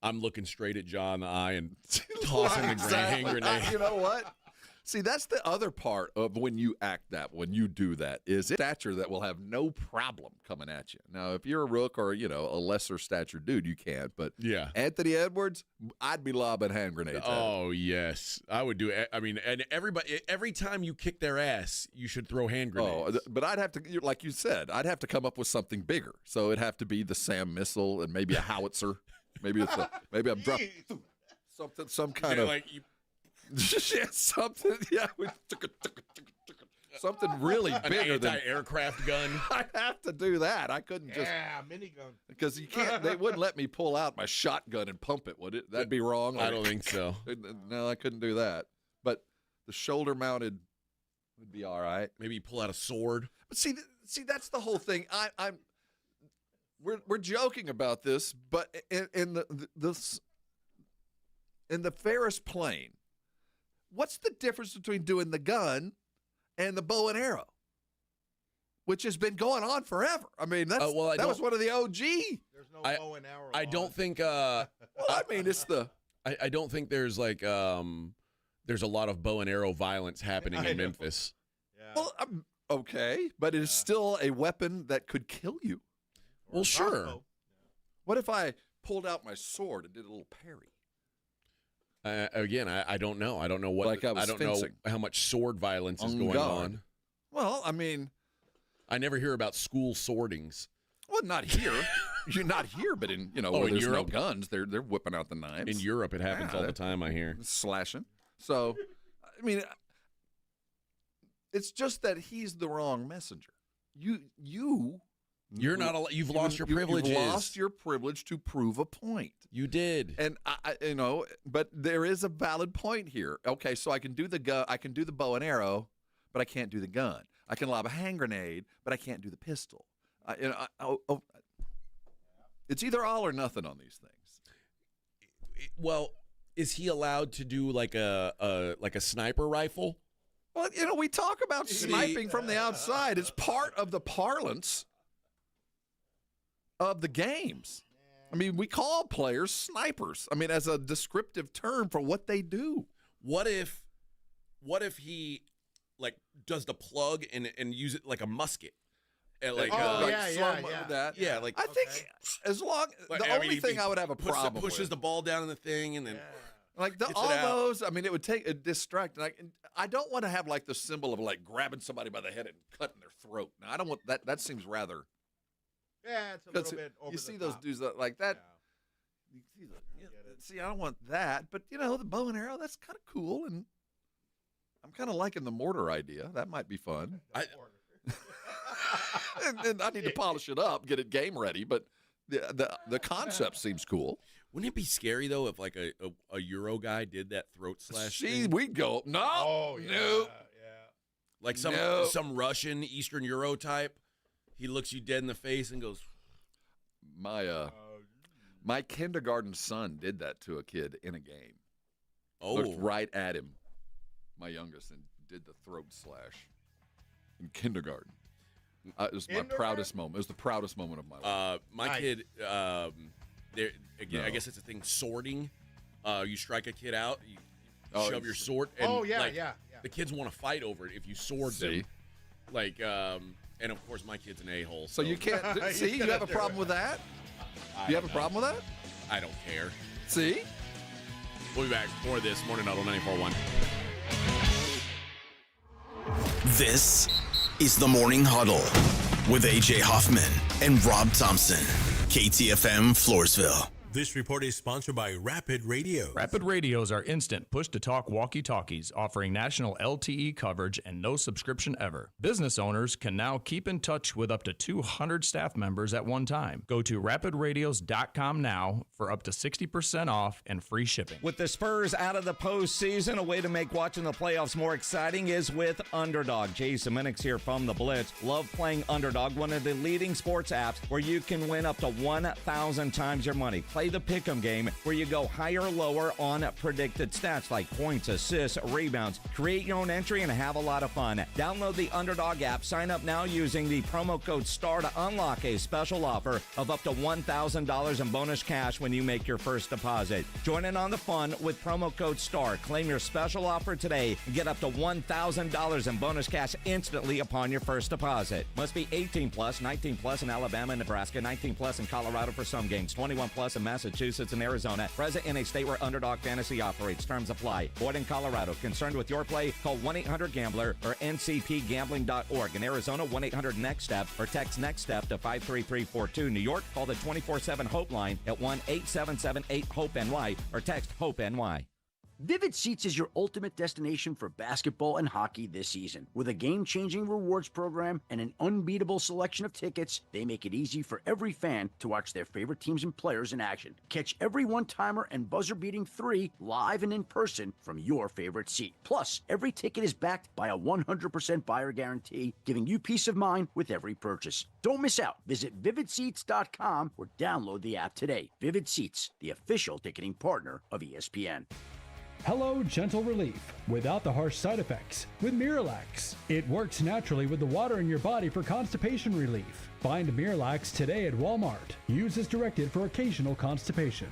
I'm looking straight at John in the eye and tossing the hand grenade. You know what? See, that's the other part of when you when you do that, is it stature that will have no problem coming at you. Now, if you're a rook or, a lesser stature dude, you can't. But yeah, Anthony Edwards, I'd be lobbing hand grenades. Oh, yes. I would do it. I mean, and every time you kick their ass, you should throw hand grenades. But I'd have to, like you said, I'd have to come up with something bigger. So it'd have to be the SAM missile and maybe a howitzer. Maybe a drop. Some kind of. Something really bigger than anti-aircraft gun. I'd have to do that. I couldn't just minigun, because you can't. They wouldn't let me pull out my shotgun and pump it, would it? That'd be wrong. I don't think so. No, I couldn't do that. But the shoulder-mounted would be all right. Maybe you pull out a sword. But see, that's the whole thing. We're joking about this, but in the fairest plane. What's the difference between doing the gun and the bow and arrow, which has been going on forever? I mean, that was one of the OG. There's no bow and arrow. I don't think. Well, I mean, it's the. I don't think there's there's a lot of bow and arrow violence happening in Memphis. Yeah. Well, okay, but it is still a weapon that could kill you. Well, sure. What if I pulled out my sword and did a little parry? Again, I don't know. I don't know what. I don't know how much sword violence is going on. Well, I mean, I never hear about school swordings. Well, not here. You're not here, but in where there's Europe, no guns, they're whipping out the knives. In Europe, it happens all the time. I hear slashing. So, I mean, it's just that he's the wrong messenger. You're not. You've lost your privileges. You've lost your privilege to prove a point. You did, and but there is a valid point here. Okay, so I can do the gun, I can do the bow and arrow, but I can't do the gun. I can lob a hand grenade, but I can't do the pistol. It's either all or nothing on these things. Well, is he allowed to do like a sniper rifle? Well, we talk about sniping from the outside. It's part of the parlance. of the games. I mean, we call players snipers. I mean, as a descriptive term for what they do. What if he like does the plug and use it like a musket? And like, that. Yeah, like I think as long the only thing I would have a problem pushes with, the ball down in the thing and then like all those. I mean, it would take a distract. I don't want to have like the symbol of like grabbing somebody by the head and cutting their throat. Now, I don't want that. That seems rather. Yeah, it's a little bit over you see the those top. dudes that like that. See, I don't want that, but the bow and arrow, that's kind of cool, and I'm kind of liking the mortar idea. That might be fun. and I need to polish it up, get it game ready, but the concept seems cool. Wouldn't it be scary though if like a Euro guy did that throat slash thing? We'd go no, like some Russian Eastern Euro type. He looks you dead in the face and goes. My kindergarten son did that to a kid in a game. Oh, looked right at him, my youngest, and did the throat slash in kindergarten. It was my proudest moment. It was the proudest moment of my life. My kid, there again. I guess it's a thing. Sorting. You strike a kid out. You shove your sword. And the kids want to fight over it if you sword them. Like, and of course, my kid's an a-hole. So you can't. See, you have a problem with that? You have a problem with that? I don't care. See? We'll be back. More of this. Morning Huddle 94.1. This is the Morning Huddle with A.J. Hoffman and Rob Thompson. KTFM Floresville. This report is sponsored by Rapid Radio. Rapid Radios are instant push-to-talk walkie-talkies offering national LTE coverage and no subscription ever. Business owners can now keep in touch with up to 200 staff members at one time. Go to rapidradios.com now for up to 60% off and free shipping. With the Spurs out of the postseason, a way to make watching the playoffs more exciting is with Underdog. Jason Minix here from the Blitz. Love playing Underdog, one of the leading sports apps where you can win up to 1,000 times your money. Play the Pick'em game where you go higher or lower on predicted stats like points, assists, rebounds. Create your own entry and have a lot of fun. Download the Underdog app. Sign up now using the promo code STAR to unlock a special offer of up to $1,000 in bonus cash when you make your first deposit. Join in on the fun with promo code STAR. Claim your special offer today and get up to $1,000 in bonus cash instantly upon your first deposit. Must be 18 plus, 19 plus in Alabama and Nebraska, 19 plus in Colorado for some games, 21 plus in Massachusetts and Arizona. Present in a state where Underdog Fantasy operates. Terms apply. Void in Colorado. Concerned with your play? Call 1-800-GAMBLER or ncpgambling.org. In Arizona, 1-800-NEXT-STEP or text NEXT STEP to 53342. New York, call the 24/7 Hope line at 1-877-8-HOPE-NY or text HOPE-NY. Vivid Seats is your ultimate destination for basketball and hockey this season. With a game-changing rewards program and an unbeatable selection of tickets, they make it easy for every fan to watch their favorite teams and players in action. Catch every one-timer and buzzer-beating 3 live and in person from your favorite seat. Plus, every ticket is backed by a 100% buyer guarantee, giving you peace of mind with every purchase. Don't miss out. Visit VividSeats.com or download the app today. Vivid Seats, the official ticketing partner of ESPN. Hello, gentle relief, without the harsh side effects, with Miralax. It works naturally with the water in your body for constipation relief. Find Miralax today at Walmart. Use as directed for occasional constipation.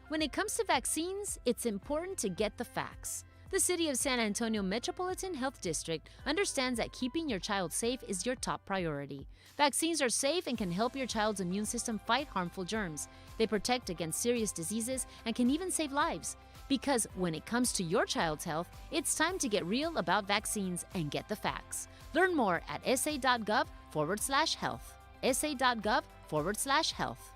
When it comes to vaccines, it's important to get the facts. The City of San Antonio Metropolitan Health District understands that keeping your child safe is your top priority. Vaccines are safe and can help your child's immune system fight harmful germs. They protect against serious diseases and can even save lives. Because when it comes to your child's health, it's time to get real about vaccines and get the facts. Learn more at sa.gov/health. sa.gov/health.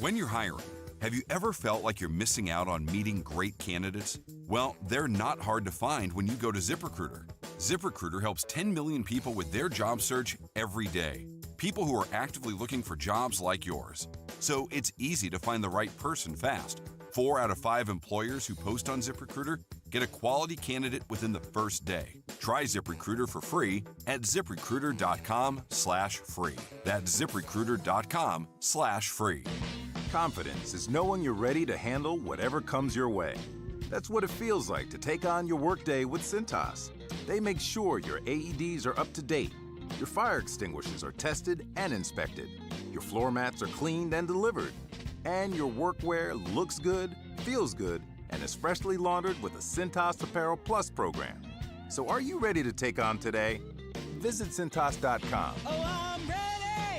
When you're hiring, have you ever felt like you're missing out on meeting great candidates? Well, they're not hard to find when you go to ZipRecruiter. ZipRecruiter helps 10 million people with their job search every day. People who are actively looking for jobs like yours. So it's easy to find the right person fast. 4 out of 5 employers who post on ZipRecruiter get a quality candidate within the first day. Try ZipRecruiter for free at ZipRecruiter.com/free. That's ZipRecruiter.com/free. Confidence is knowing you're ready to handle whatever comes your way. That's what it feels like to take on your workday with Cintas. They make sure your AEDs are up to date, Your fire extinguishers are tested and inspected. Your floor mats are cleaned and delivered. And your workwear looks good, feels good, and is freshly laundered with the Cintas Apparel Plus program. So are you ready to take on today? Visit Cintas.com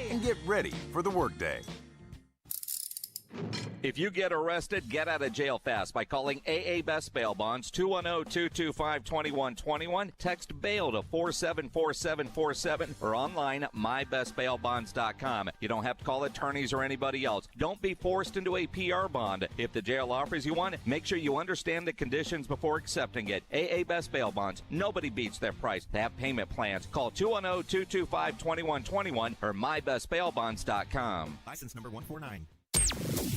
and get ready for the workday. If you get arrested, get out of jail fast by calling AA Best Bail Bonds, 210-225-2121. Text bail to 474747 or online mybestbailbonds.com. You don't have to call attorneys or anybody else. Don't be forced into a PR bond. If the jail offers you one, make sure you understand the conditions before accepting it. AA Best Bail Bonds. Nobody beats their price. They have payment plans. Call 210-225-2121 or mybestbailbonds.com. License number 149.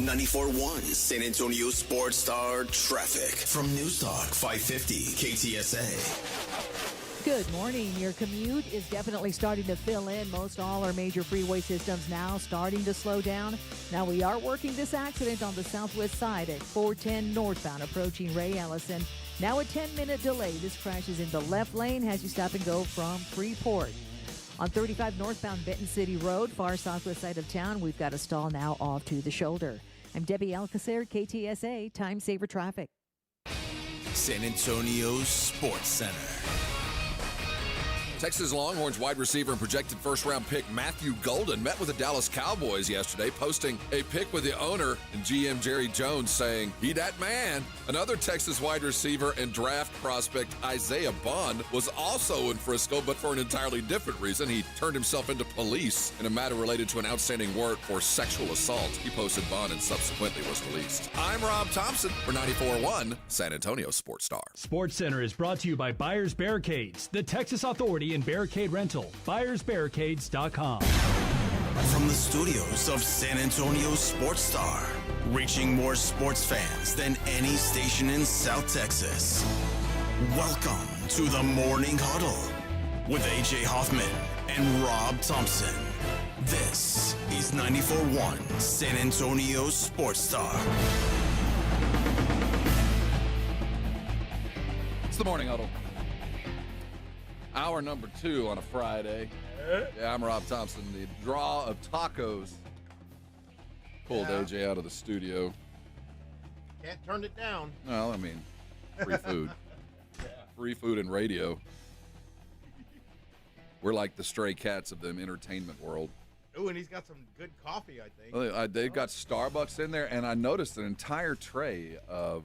94.1 San Antonio Sports Star Traffic from News Talk 550 KTSA. Good morning. Your commute is definitely starting to fill in. Most all our major freeway systems now starting to slow down. Now we are working this accident on the southwest side at 410 northbound approaching Ray Ellison. Now a 10-minute delay. This crash is in the left lane as you stop and go from Freeport. On 35 northbound Benton City Road, far southwest side of town, we've got a stall now off to the shoulder. I'm Debbie Alcacer, KTSA, Time Saver Traffic. San Antonio Sports Center. Texas Longhorns wide receiver and projected first-round pick Matthew Golden met with the Dallas Cowboys yesterday, posting a pic with the owner and GM Jerry Jones saying, "He that man." Another Texas wide receiver and draft prospect Isaiah Bond was also in Frisco, but for an entirely different reason. He turned himself into police in a matter related to an outstanding warrant for sexual assault. He posted bond and subsequently was released. I'm Rob Thompson for 94.1 San Antonio Sports Star. Sports Center is brought to you by Buyers Barricades, the Texas Authority in barricade rental. BuyersBarricades.com. From the studios of San Antonio Sports Star, reaching more sports fans than any station in South Texas. Welcome to the Morning Huddle with AJ Hoffman and Rob Thompson. This is 94.1 San Antonio Sports Star. It's the Morning Huddle. Hour number 2 on a Friday. Yeah, I'm Rob Thompson. The draw of tacos pulled AJ out of the studio. Can't turn it down. Well, I mean, free food. Free food and radio. We're like the stray cats of the entertainment world. Ooh, and he's got some good coffee, I think. Well, they've got Starbucks in there, and I noticed an entire tray of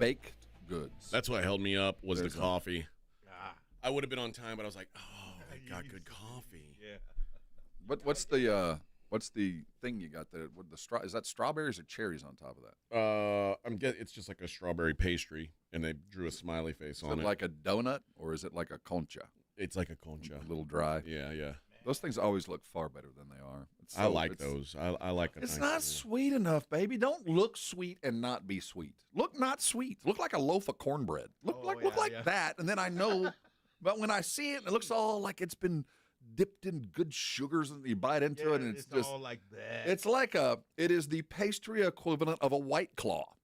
baked goods. That's what held me up was the coffee. I would have been on time, but I was like, "Oh, they got good coffee." Yeah. What's the thing you got there? What is that strawberries or cherries on top of that? It's just like a strawberry pastry, and they drew a smiley face on it. Is it like a donut or is it like a concha? It's like a concha. A little dry. Yeah. Those things always look far better than they are. I like those. I like it. It's not sweet enough, baby. Don't look sweet and not be sweet. Look not sweet. Look like a loaf of cornbread. Look like that, and then I know. But when I see it, it looks all like it's been dipped in good sugars, and you bite into it, and it's just all like that. It's like it is the pastry equivalent of a White Claw.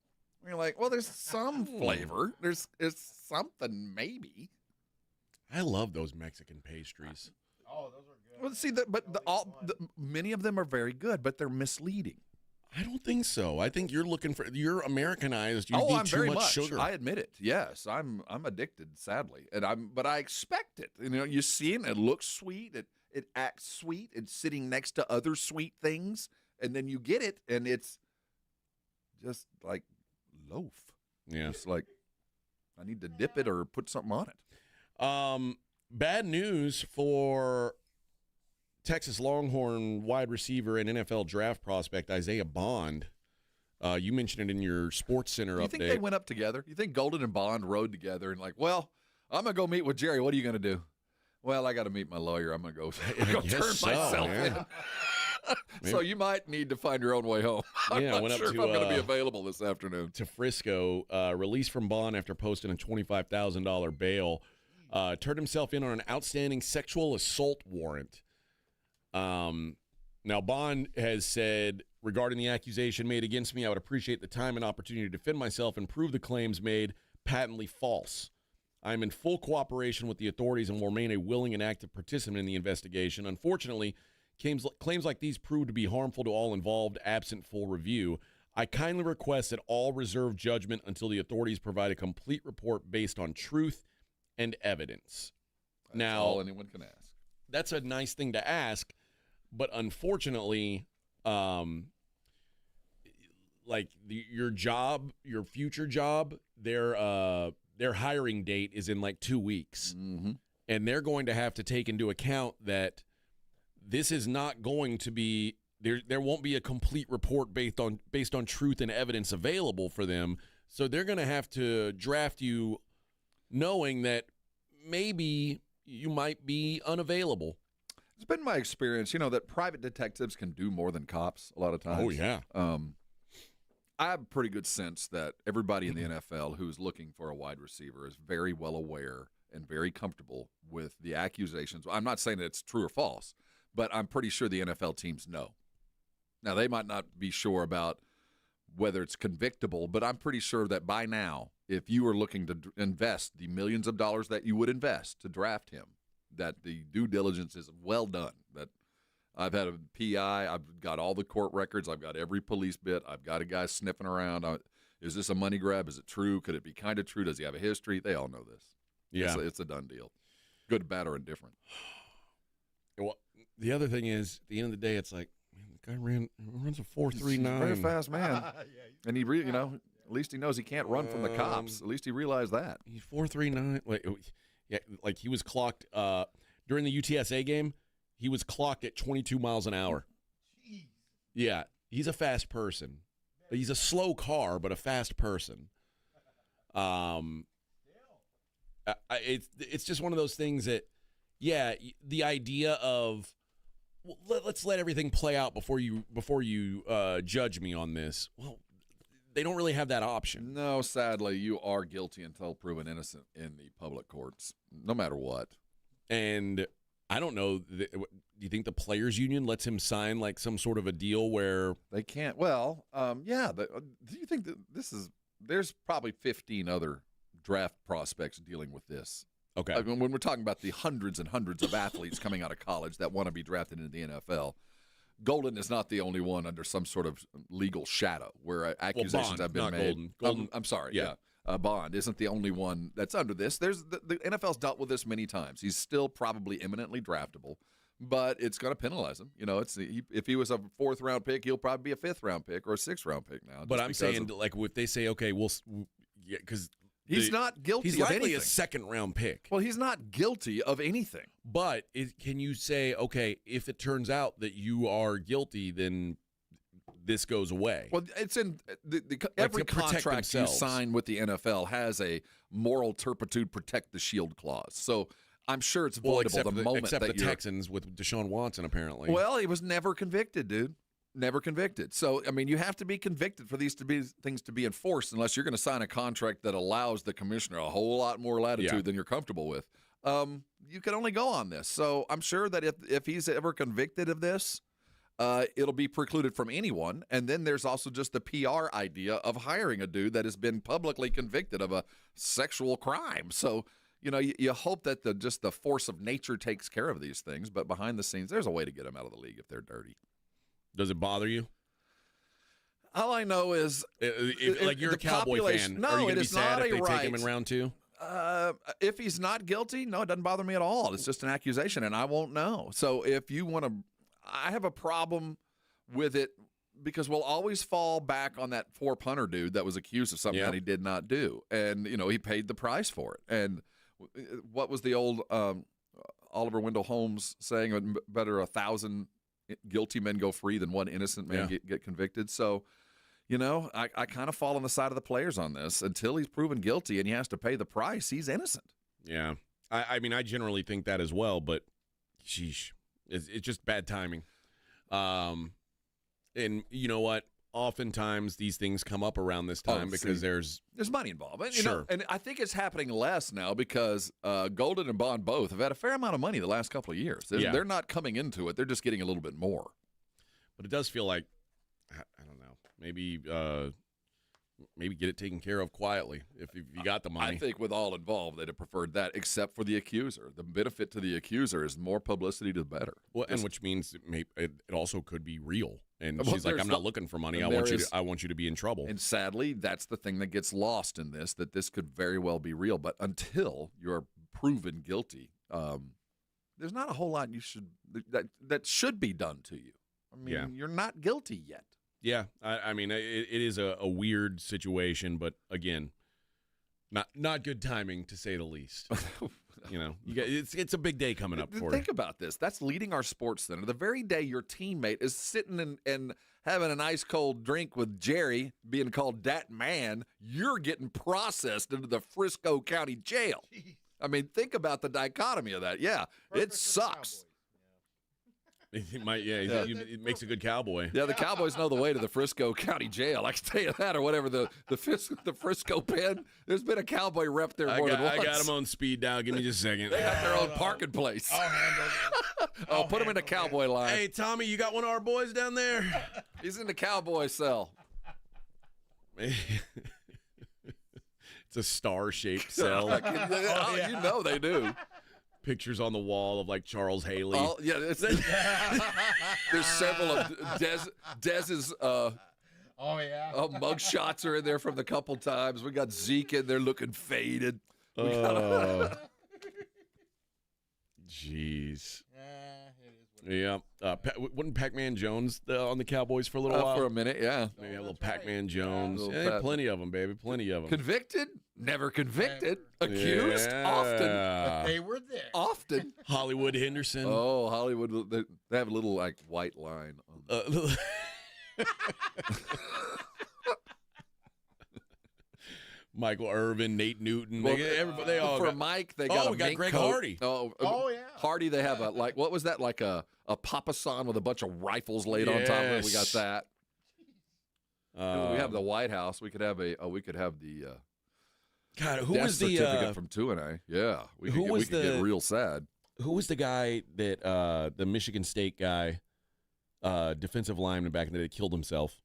You're like, well, there's some flavor. It's something maybe. I love those Mexican pastries. Oh, those are good. Well, see, many of them are very good, but they're misleading. I don't think so. I think you're you're Americanized. You I'm need too very much sugar. I admit it. Yes, I'm addicted, sadly, but I expect it. You see it, it looks sweet. It acts sweet. It's sitting next to other sweet things, and then you get it, and it's just like loaf. Yeah, it's like I need to dip it or put something on it. Bad news for Texas Longhorn wide receiver and NFL draft prospect Isaiah Bond. You mentioned it in your Sports Center update. You think they went up together? You think Golden and Bond rode together and like, well, I'm going to go meet with Jerry. What are you going to do? Well, I got to meet my lawyer. I'm going to go turn myself in. So you might need to find your own way home. I'm not sure if I'm going to be available this afternoon. To Frisco, released from bond after posting a $25,000 bail. Turned himself in on an outstanding sexual assault warrant. Now, Bond has said, regarding the accusation made against me, I would appreciate the time and opportunity to defend myself and prove the claims made patently false. I am in full cooperation with the authorities and will remain a willing and active participant in the investigation. Unfortunately, claims like these prove to be harmful to all involved, absent full review. I kindly request that all reserve judgment until the authorities provide a complete report based on truth and evidence. That's all anyone can ask. That's a nice thing to ask, but unfortunately, your job, your future job, their hiring date is in like 2 weeks, and they're going to have to take into account that this is not going to be there won't be a complete report based on truth and evidence available for them. So they're going to have to draft you knowing that maybe you might be unavailable. It's been my experience, that private detectives can do more than cops a lot of times. Oh, yeah. I have a pretty good sense that everybody in the NFL who's looking for a wide receiver is very well aware and very comfortable with the accusations. I'm not saying that it's true or false, but I'm pretty sure the NFL teams know. Now, they might not be sure about whether it's convictable, but I'm pretty sure that by now, if you are looking to invest the millions of dollars that you would invest to draft him, that the due diligence is well done. That I've had a PI, I've got all the court records, I've got every police bit, I've got a guy sniffing around. Is this a money grab? Is it true? Could it be kind of true? Does he have a history? They all know this. Yeah. It's a done deal. Good, bad, or indifferent. Well, the other thing is, at the end of the day, it's like, the guy runs a 4.39. Very fast man. And he at least he knows he can't run from the cops. At least he realized that. He's 4.39. Yeah, like he was clocked during the UTSA game. He was clocked at 22 miles an hour. Jeez. Yeah, he's a fast person. He's a slow car, but a fast person. It's just one of those things that, yeah, the idea of let's let everything play out before you judge me on this. Well, they don't really have that option. No, sadly, you are guilty until proven innocent in the public courts, no matter what. And I don't know. Do you think the players' union lets him sign like some sort of a deal where they can't? Well, yeah. Do you think that there's probably 15 other draft prospects dealing with this? Okay. I mean, when we're talking about the hundreds and hundreds of athletes coming out of college that want to be drafted into the NFL, Golden is not the only one under some sort of legal shadow where accusations have been made. Golden. I'm sorry. Yeah. Bond isn't the only one that's under this. There's the NFL's dealt with this many times. He's still probably imminently draftable, but it's going to penalize him. If he was a 4th round pick, he'll probably be a 5th round pick or a 6th round pick now. But I'm saying, like, if they say, okay, because he's not guilty. He's likely of anything. a 2nd round pick. Well, he's not guilty of anything. But can you say, okay, if it turns out that you are guilty, then this goes away? Well, it's in every contract you sign with the NFL has a moral turpitude, protect the shield clause. So I'm sure it's voidable the moment except that the Texans with Deshaun Watson, apparently. Well, he was never convicted, dude. Never convicted. So, I mean, you have to be convicted for these things to be enforced unless you're going to sign a contract that allows the commissioner a whole lot more latitude than you're comfortable with. You can only go on this. So I'm sure that if he's ever convicted of this, it'll be precluded from anyone. And then there's also just the PR idea of hiring a dude that has been publicly convicted of a sexual crime. So, you hope that the force of nature takes care of these things. But behind the scenes, there's a way to get them out of the league if they're dirty. Does it bother you? All I know is, if you're a Cowboy fan, are you going to be sad if they take him in round 2? If he's not guilty, no, it doesn't bother me at all. It's just an accusation, and I won't know. So if you want to, I have a problem with it because we'll always fall back on that 4-punter dude that was accused of something that he did not do, and he paid the price for it. And what was the old Oliver Wendell Holmes saying? Better 1,000 guilty men go free than one innocent man get convicted. So, I kind of fall on the side of the players on this. Until he's proven guilty and he has to pay the price, he's innocent. Yeah. I mean, I generally think that as well, but sheesh, it's just bad timing. And you know what? Oftentimes these things come up around this time because there's money involved. And, sure. And I think it's happening less now because Golden and Bond both have had a fair amount of money the last couple of years. They're not coming into it. They're just getting a little bit more. But it does feel like, I don't know, maybe maybe get it taken care of quietly if you got the money. I think with all involved, they'd have preferred that, except for the accuser. The benefit to the accuser is more publicity to the better. Well, and which means it also could be real. And she's like, I'm not looking for money. I want you to be in trouble. And sadly, that's the thing that gets lost in this, that this could very well be real. But until you're proven guilty, there's not a whole lot that should be done to you. I mean, you're not guilty yet. Yeah, I mean, it is a weird situation, but again, not good timing to say the least. It's a big day coming up for you. Think about this. That's leading our sports center. The very day your teammate is sitting and having an ice cold drink with Jerry, being called that man, you're getting processed into the Frisco County Jail. I mean, think about the dichotomy of that. Yeah, it sucks. It might, it makes a good cowboy. Yeah, the Cowboys know the way to the Frisco County Jail. I can tell you that, or whatever the Frisco pen. There's been a Cowboy rep there more than once. I got them on speed dial. Give me just a second. They got their own parking place. I'll put them in a Cowboy line. Hey, Tommy, you got one of our boys down there? He's in the Cowboy cell. It's a star-shaped cell. You know they do. Pictures on the wall of like Charles Haley. Oh, yeah, there's several of Dez's mug shots are in there from the couple times. We got Zeke in there looking faded. Jeez. Yeah. Wasn't Pac-Man Jones on the Cowboys for a little while? For a minute, yeah. Maybe a little Pac-Man Jones. Plenty of them, baby. Plenty of them. Convicted? Never convicted. Accused? Often. They were there. Often. Hollywood Henderson. Oh, Hollywood. They have a little, like, white line. Michael Irvin, Nate Newton. Well, they all for got, Mike, they got we got Greg coat. Hardy. Oh, yeah. Hardy, they have what was that? Like a papasan with a bunch of rifles laid on top of it. We got that. We have the White House. We could have the God, who death was the certificate from 2A? Yeah, we could get real sad. Who was the guy that the Michigan State guy, defensive lineman back in the day, killed himself?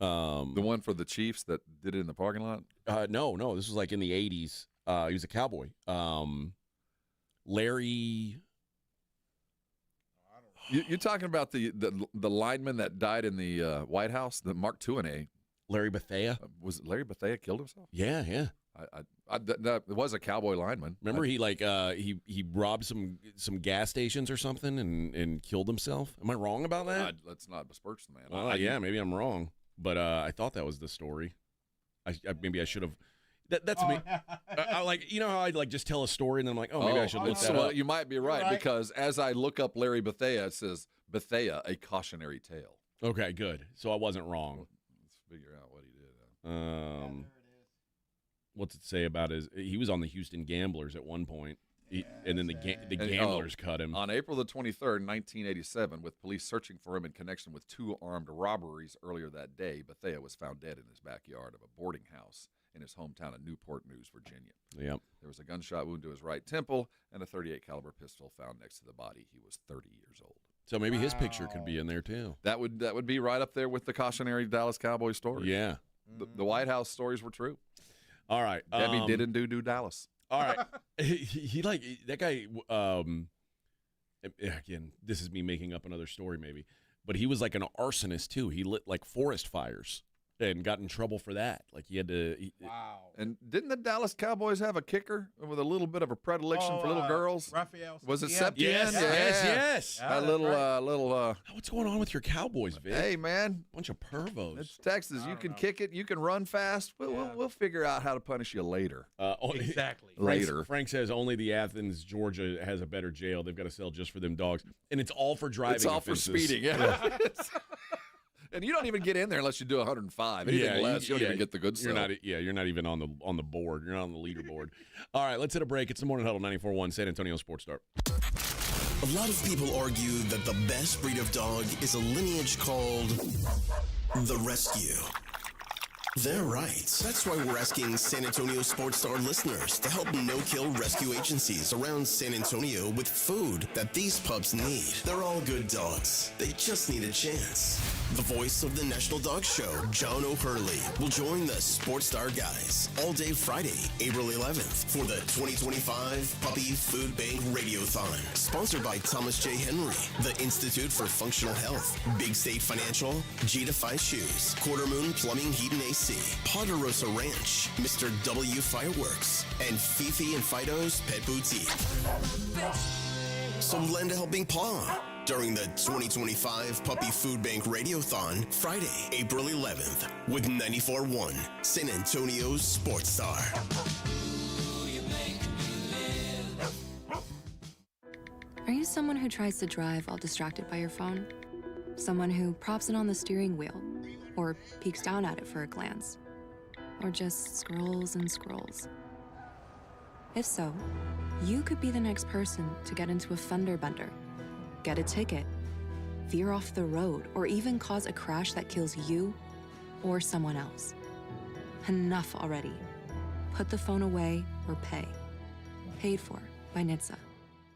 The one for the Chiefs that did it in the parking lot? No, this was like in the 80s. He was a Cowboy. Larry. You're talking about the lineman that died in the White House, the Mark 2A. Larry Bethea. Was Larry Bethea killed himself? Yeah. That was a Cowboy lineman. Remember, he robbed some gas stations or something and killed himself. Am I wrong about that? Let's not besmirch the man. Yeah, maybe I'm wrong, but I thought that was the story. Maybe I should have. That's me. I like, how I'd like just tell a story and then I'm like, maybe I should look that up. You might be right, because as I look up Larry Bethea, it says Bethea, a cautionary tale. Okay, good. So I wasn't wrong. Let's figure out what he did. What's it say about he was on the Houston Gamblers at one point, and then the Gamblers cut him. On April the 23rd, 1987, with police searching for him in connection with 2 armed robberies earlier that day, Bethea was found dead in his backyard of a boarding house in his hometown of Newport News, Virginia. Yep. There was a gunshot wound to his right temple and a .38 caliber pistol found next to the body. He was 30 years old. So maybe his picture could be in there too. That would be right up there with the cautionary Dallas Cowboys story. Yeah. The White House stories were true. All right. Debbie didn't do Dallas. All right. he like that guy. Again, this is me making up another story maybe, but he was like an arsonist too. He lit like forest fires and got in trouble for that. Like he had to. Wow. And didn't the Dallas Cowboys have a kicker with a little bit of a predilection for little girls? Raphael. Was it Septien? Yes. That little. What's going on with your Cowboys, Vic? Hey, man. Bunch of pervos. It's Texas. You can kick it. You can run fast. We'll figure out how to punish you later. Exactly. Later. Frank says only the Athens, Georgia has a better jail. They've got to sell just for them dogs. And it's all for driving It's all offenses. for speeding, yeah. And you don't even get in there unless you do 105. Anything less, you don't even get the good stuff. You're not even on the board. You're not on the leaderboard. All right, let's hit a break. It's the Morning Huddle 94.1 San Antonio Sports Star. A lot of people argue that the best breed of dog is a lineage called the Rescue. They're right. That's why we're asking San Antonio Sports Star listeners to help no-kill rescue agencies around San Antonio with food that these pups need. They're all good dogs. They just need a chance. The voice of the National Dog Show, John O'Hurley, will join the Sports Star guys all day Friday, April 11th for the 2025 Puppy Food Bank Radiothon. Sponsored by Thomas J. Henry, the Institute for Functional Health, Big State Financial, G2Fi Shoes, Quarter Moon Plumbing, Heat and AC, Ponderosa Ranch, Mr. W Fireworks, and Fifi and Fido's Pet Boutique. So lend a helping paw during the 2025 Puppy Food Bank Radiothon, Friday, April 11th, with 94.1 San Antonio's Sports Star. Are you someone who tries to drive while distracted by your phone? Someone who props it on the steering wheel or peeks down at it for a glance? Or just scrolls and scrolls? If so, you could be the next person to get into a fender bender, get a ticket, veer off the road, or even cause a crash that kills you or someone else. Enough already. Put the phone away or pay. Paid for by NHTSA.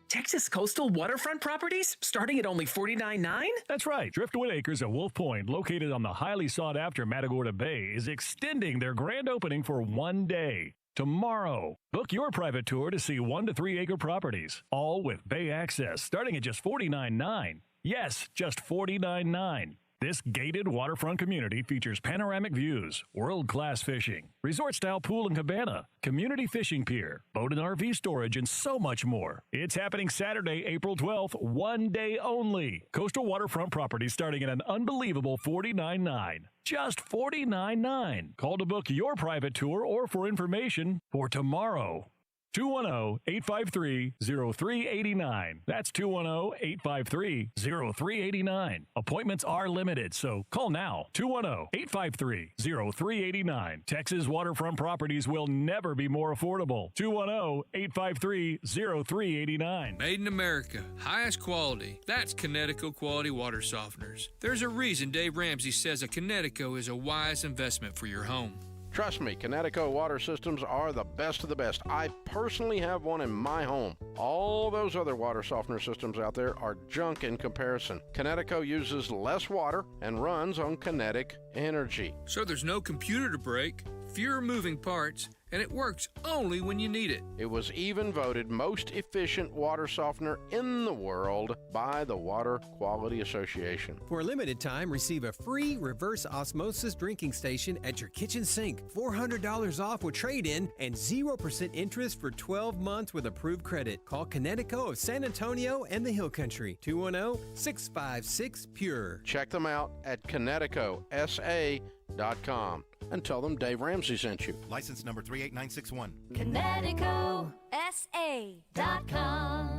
Texas coastal waterfront properties starting at only $49.9? That's right. Driftwood Acres at Wolf Point, located on the highly sought-after Matagorda Bay, is extending their grand opening for one day. Tomorrow, book your private tour to see 1 to 3 acre properties, all with bay access, starting at just $49.9. Yes, just $49.9. This gated waterfront community features panoramic views, world-class fishing, resort-style pool and cabana, community fishing pier, boat and RV storage, and so much more. It's happening Saturday, April 12th, one day only. Coastal waterfront properties starting at an unbelievable $49.9. Just $49.9. Call to book your private tour or for information for tomorrow. 210-853-0389. That's 210-853-0389. Appointments are limited, so call now. 210-853-0389. Texas waterfront properties will never be more affordable. 210-853-0389. Made in America. Highest quality. That's Connecticut Quality Water Softeners. There's a reason Dave Ramsey says a Connecticut is a wise investment for your home. Trust me, Connecticut water systems are the best of the best. I personally have one in my home. All those other water softener systems out there are junk in comparison. Connecticut uses less water and runs on kinetic energy. So there's no computer to break, fewer moving parts, and it works only when you need it. It was even voted most efficient water softener in the world by the Water Quality Association. For a limited time, receive a free reverse osmosis drinking station at your kitchen sink. $400 off with trade-in and 0% interest for 12 months with approved credit. Call Connecticut of San Antonio and the Hill Country. 210-656-PURE. Check them out at ConnecticutSA.com and tell them Dave Ramsey sent you. License number 38961. ConnecticutSA.com.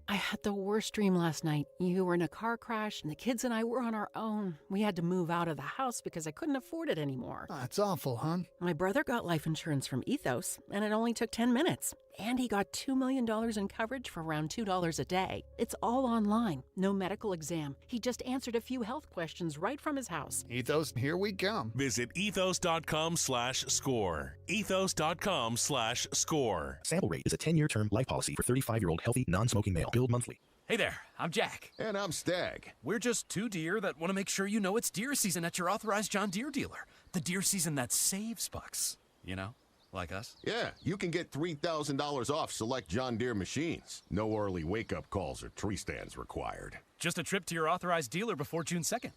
I had the worst dream last night. You were in a car crash, and the kids and I were on our own. We had to move out of the house because I couldn't afford it anymore. That's awful, hon. My brother got life insurance from Ethos, and it only took 10 minutes. And he got $2 million in coverage for around $2 a day. It's all online, no medical exam. He just answered a few health questions right from his house. Ethos, here we come. Visit ethos.com/score. Ethos.com/score. Sample Rate is a 10-year term life policy for 35-year-old healthy, non-smoking male. Billed monthly. Hey there, I'm Jack. And I'm Stag. We're just two deer that want to make sure you know it's deer season at your authorized John Deere dealer. The deer season that saves bucks. You know, like us. Yeah, you can get $3,000 off select John Deere machines. No early wake-up calls or tree stands required. Just a trip to your authorized dealer before June 2nd.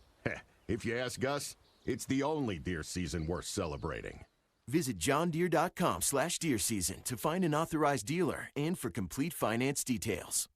If you ask us, it's the only deer season worth celebrating. Visit johndeere.com/deer season to find an authorized dealer and for complete finance details.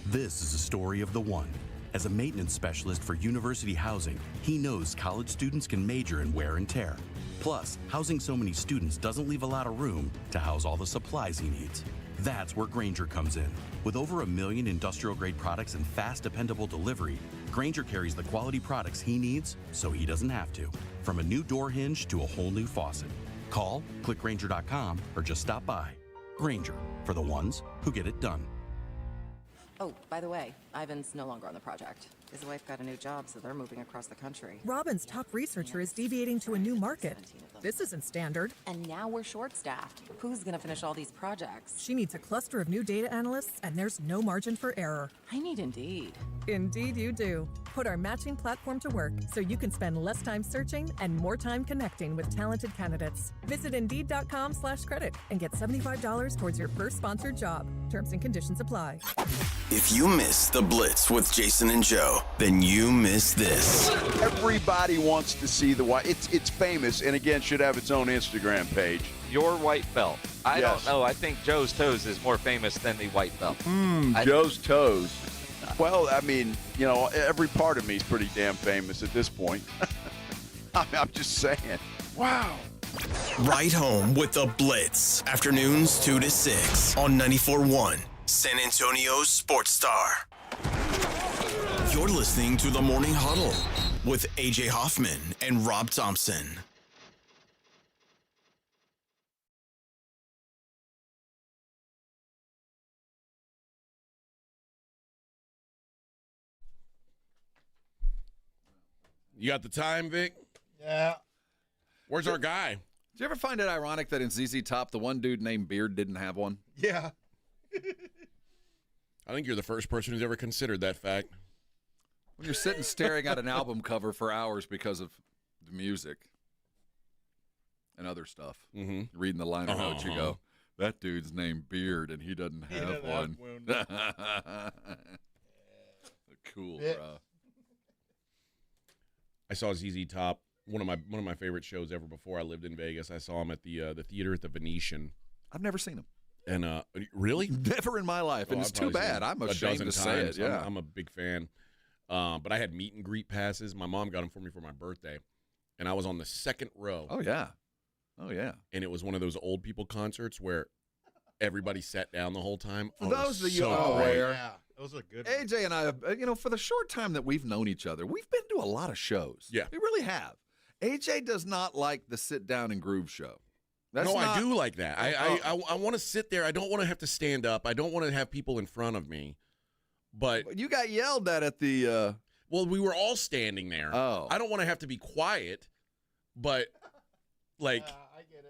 This is a story of the one. As a maintenance specialist for university housing, he knows college students can major in wear and tear. Plus, housing so many students doesn't leave a lot of room to house all the supplies he needs. That's where Grainger comes in. With over 1 million industrial-grade products and fast, dependable delivery, Grainger carries the quality products he needs so he doesn't have to. From a new door hinge to a whole new faucet. Call, click Grainger.com, or just stop by. Grainger, for the ones who get it done. Oh, by the way, Ivan's no longer on the project. His wife got a new job, so they're moving across the country. Robin's top researcher is deviating to a new market. This isn't standard. And now we're short-staffed. Who's going to finish all these projects? She needs a cluster of new data analysts, and there's no margin for error. I need Indeed. Indeed you do. Put our matching platform to work so you can spend less time searching and more time connecting with talented candidates. Visit Indeed.com/credit and get $75 towards your first sponsored job. Terms and conditions apply. If you miss the Blitz with Jason and Joe, then you miss this. Everybody wants to see the white. It's famous, and again, should have its own Instagram page. Your white belt. I Yes. don't know. I think Joe's Toes is more famous than the white belt. Joe's Toes. Well, I mean, you know, every part of me is pretty damn famous at this point. I'm just saying. Wow. Right home with the Blitz. Afternoons 2 to 6 on 94.1 San Antonio's Sports Star. You're listening to the Morning Huddle with AJ Hoffman and Rob Thompson. You got the time, Vic? Yeah. Where's our guy? Did you ever find it ironic that in ZZ Top, the one dude named Beard didn't have one? Yeah. I think you're the first person who's ever considered that fact. When you're sitting staring at an album cover for hours because of the music and other stuff, reading the liner notes, you go, that dude's named Beard and he doesn't have one. Cool, bro. I saw ZZ Top, one of my favorite shows ever before I lived in Vegas. I saw him at the theater at the Venetian. I've never seen him. And really? Never in my life. And it's too bad. I'm ashamed to say it. Yeah. I'm a big fan. But I had meet and greet passes. My mom got them for me for my birthday. And I was on the second row. Oh, yeah. Oh, yeah. And it was one of those old people concerts where everybody sat down the whole time. For those of you aware, yeah. Those are good. AJ and I, for the short time that we've known each other, we've been to a lot of shows. Yeah. We really have. AJ does not like the sit down and groove show. I do like that. I want to sit there. I don't want to have to stand up. I don't want to have people in front of me. But you got yelled at the. Well, we were all standing there. Oh. I don't want to have to be quiet, but like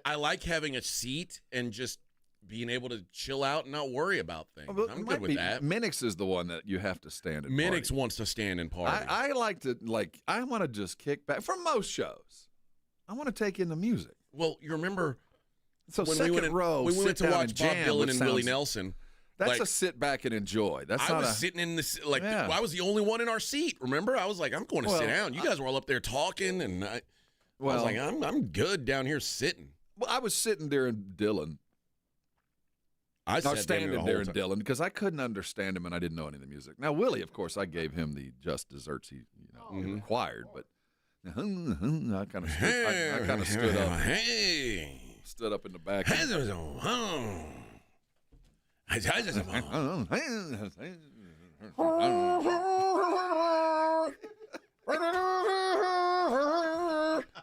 I like having a seat and just being able to chill out and not worry about things. I'm good with that. Minix is the one that you have to stand and Minix party. wants to stand and party. I like to I want to just kick back for most shows. I want to take in the music. Well, you remember. So when second we went row, we went to down watch and Bob jam, Dylan which and sounds, Willie Nelson. That's a sit back and enjoy. That's I not was sitting in this I was the only one in our seat. Remember, I was like, I'm going to sit down. You guys were all up there talking, and I was like, I'm good down here sitting. Well, I was sitting there in Dylan. I was sat standing the there whole in time. Dylan because I couldn't understand him and I didn't know any of the music. Now Willie, of course, I gave him the just desserts he required, but I kind of stood up. Hey. Stood up in the back.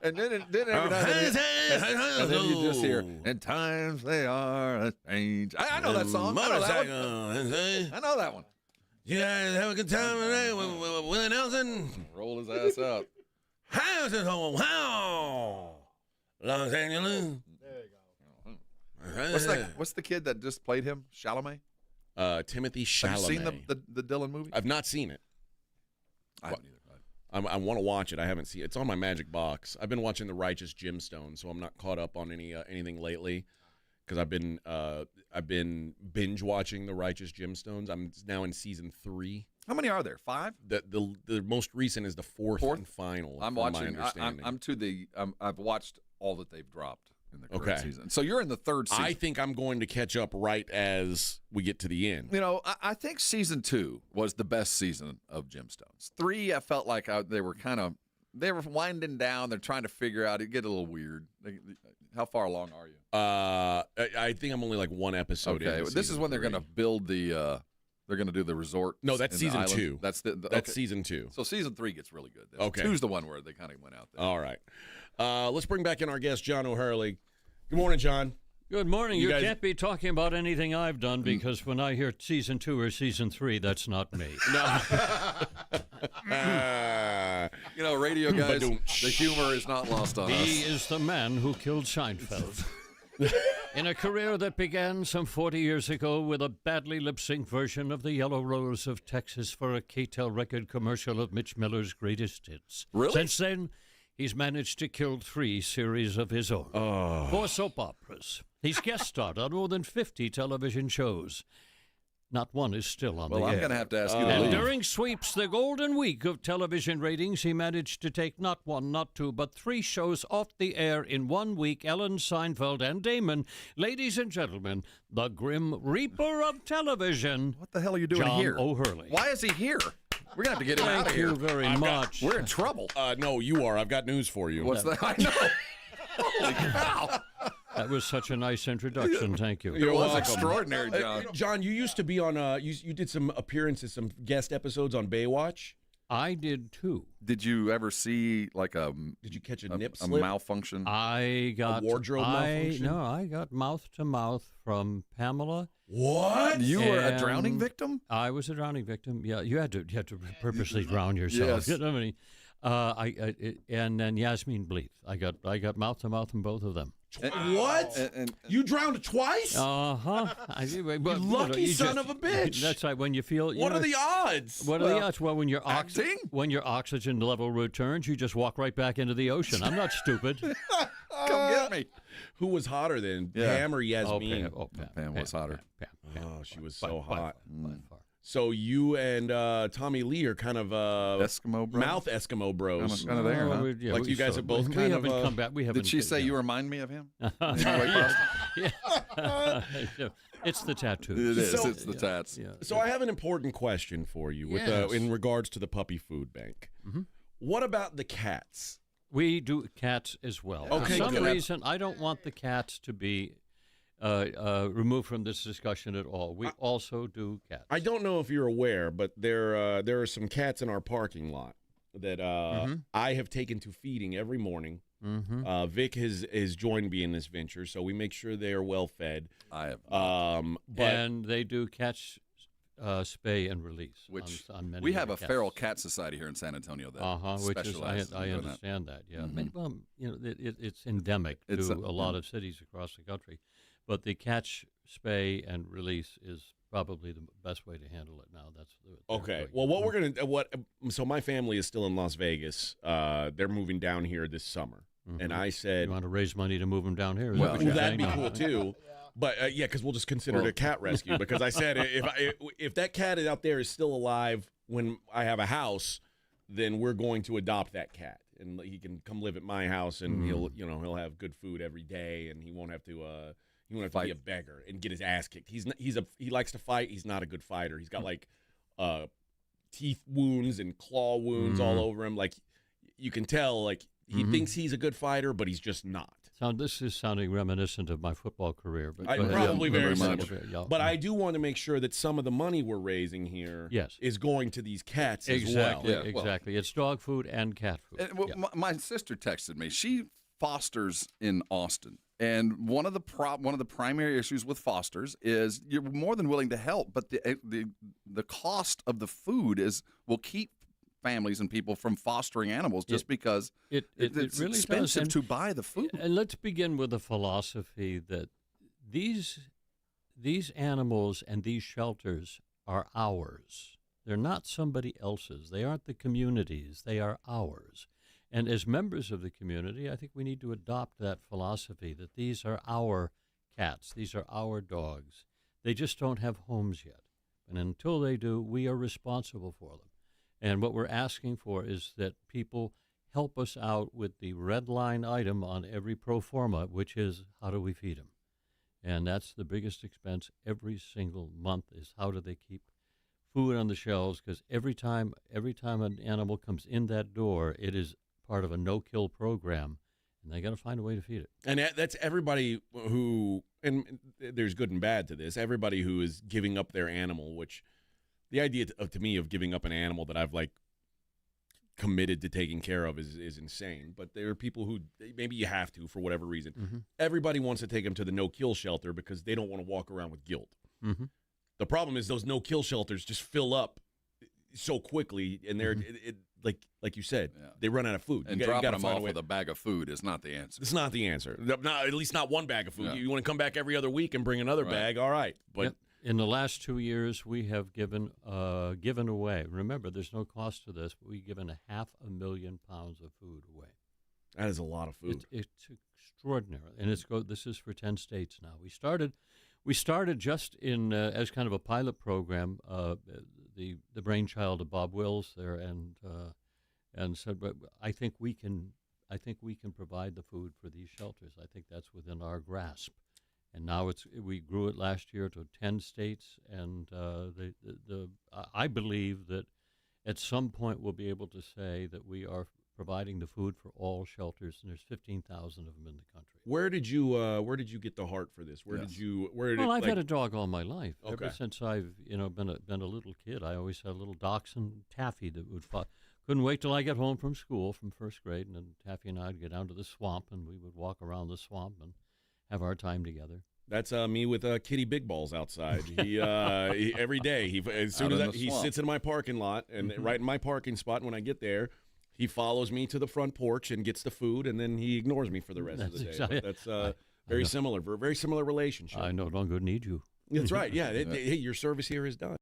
And then every now and then you just hear, "And times they are a change." I know that song. I know that one. I know that one. You guys have a good time today with Willie Nelson. Roll his ass out. Wow. Los Angeles. What's the kid that just played him? Chalamet? Timothy Chalamet. Have you seen the Dylan movie? I've not seen it. I haven't either. I want to watch it. I haven't seen it. It's on my magic box. I've been watching The Righteous Gemstones, so I'm not caught up on anything lately because I've been binge watching The Righteous Gemstones. I'm now in season 3. How many are there? 5? The most recent is the fourth and final. I'm from watching. My understanding. I've watched all that they've dropped in the current season. So you're in the 3rd season. I think I'm going to catch up right as we get to the end. I think season 2 was the best season of Gemstones. 3, I felt like they were winding down. They're trying to figure out. It get a little weird. How far along are you? I think I'm only like one episode. Okay, into this is when they're going to build the. They're going to do the resort. No, that's season 2. That's that's season 2. So season 3 gets really good. Okay, 2's the one where they kind of went out there. All right. Let's bring back in our guest, John O'Hurley. Good morning, John. Good morning. You guys... can't be talking about anything I've done because when I hear season 2 or season 3, that's not me. No. Radio guys, the humor is not lost on us. He is the man who killed Seinfeld. In a career that began some 40 years ago with a badly lip-synced version of the Yellow Rose of Texas for a K-Tel record commercial of Mitch Miller's greatest hits. Really? Since then, he's managed to kill 3 series of his own. 4 soap operas. He's guest starred on more than 50 television shows. Not one is still on the air. Well, I'm going to have to ask you to And leave. during sweeps, the golden week of television ratings, he managed to take not 1, not 2, but 3 shows off the air in 1 week. Ellen, Seinfeld, and Damon. Ladies and gentlemen, the Grim Reaper of television. What the hell are you doing John here? O'Hurley. Why is he here? We're going to have to get him out of here. Thank you very much. We're in trouble. No, you are. I've got news for you. What's that? I know. Holy cow. That was such a nice introduction. Thank you. It was extraordinary, John. John, you used to be on, you did some appearances, some guest episodes on Baywatch. I did too. Did you ever see like a? Did you catch a nip a slip? malfunction? I got a wardrobe malfunction. No, I got mouth to mouth from Pamela. What? You were a drowning victim? I was a drowning victim. Yeah, you had to purposely drown yourself. Yes. You know what I mean? And then Yasmin Bleeth. I got mouth to mouth from both of them. What? And you drowned twice? You lucky son of a bitch. That's right. When you feel. What are the odds? What are the odds? Well, when your oxygen level returns, you just walk right back into the ocean. I'm not stupid. Come get me. Who was hotter than Pam or Yasmin? Pam was hotter. Pam, she was so hot. By far. So you and Tommy Lee are kind of Eskimo bros? mouth Eskimo bros. Kind of there, huh? Like you guys have both kind of. Come back. We haven't. Did she say you remind me of him? It's the tattoos. It is. It's the tats. Yeah. So I have an important question for you with in regards to the puppy food bank. Mm-hmm. What about the cats? We do cats as well. Okay, For some good. reason, I don't want the cats to be removed from this discussion at all. We also do cats. I don't know if you're aware, but there are some cats in our parking lot that I have taken to feeding every morning. Mm-hmm. Vic has joined me in this venture, so we make sure they are well fed. I have. And they do catch, spay, and release. Which on many we have a cats. feral cat society here in San Antonio that Which is specializes I in doing understand that. Yeah, Mhm. Well, it's endemic to a lot of cities across the country, but the catch, spay, and release is probably the best way to handle it now. That's okay. Well, what we're gonna so my family is still in Las Vegas. They're moving down here this summer, and I said, you want to raise money to move them down here? Is well, that what you're that'd be saying? cool too. But yeah, because we'll just consider it a cat rescue. Because I said if that cat out there is still alive when I have a house, then we're going to adopt that cat, and he can come live at my house, and he'll have good food every day, and he won't have to be a beggar and get his ass kicked. He likes to fight. He's not a good fighter. He's got like teeth wounds and claw wounds all over him. Like you can tell, like he thinks he's a good fighter, but he's just not. So this is sounding reminiscent of my football career, but go ahead. Probably very much. similar. Yeah. But I do want to make sure that some of the money we're raising here is going to these cats as well. Exactly. It's dog food and cat food. And, my sister texted me. She fosters in Austin, and one of the primary issues with fosters is you're more than willing to help, but the cost of the food will keep families and people from fostering animals just because it's really expensive does. to buy the food. And let's begin with the philosophy that these animals and these shelters are ours. They're not somebody else's. They aren't the community's. They are ours. And as members of the community, I think we need to adopt that philosophy that these are our cats. These are our dogs. They just don't have homes yet. And until they do, we are responsible for them. And what we're asking for is that people help us out with the red line item on every pro forma, which is how do we feed them? And that's the biggest expense every single month is how do they keep food on the shelves? Because every time an animal comes in that door, it is part of a no-kill program, and they got to find a way to feed it. And that's everybody who, and there's good and bad to this, everybody who is giving up their animal, which the idea to me of giving up an animal that I've like committed to taking care of is insane. But there are people who maybe you have to for whatever reason. Mm-hmm. Everybody wants to take them to the no-kill shelter because they don't want to walk around with guilt. Mm-hmm. The problem is those no-kill shelters just fill up so quickly, and they're like you said, they run out of food. And dropping them off with a bag of food is not the answer. It's not the answer. Not, at least not one bag of food. Yeah. You want to come back every other week and bring another bag, all right. But in the last 2 years, we have given away. Remember, there's no cost to this, but we've given 500,000 pounds of food away. That is a lot of food. It's extraordinary, and this is for 10 states now. We started just in as kind of a pilot program. The brainchild of Bob Wills there, and said, but I think we can provide the food for these shelters. I think that's within our grasp. And now we grew it last year to 10 states, and I believe that at some point we'll be able to say that we are providing the food for all shelters, and there's 15,000 of them in the country. Where did you get the heart for this? Well, I've had a dog all my life. Okay. Ever since I've been a little kid, I always had a little dachshund, Taffy, that would couldn't wait till I get home from school from first grade, and then Taffy and I'd get down to the swamp, and we would walk around the swamp and have our time together. That's me with Kitty Big Balls outside. He every day as soon as he sits in my parking lot and right in my parking spot. When I get there, he follows me to the front porch and gets the food, and then he ignores me for the rest of the day. Exactly. But that's very similar. Very similar relationship. I no longer need you. That's right. Yeah. Hey, your service here is done.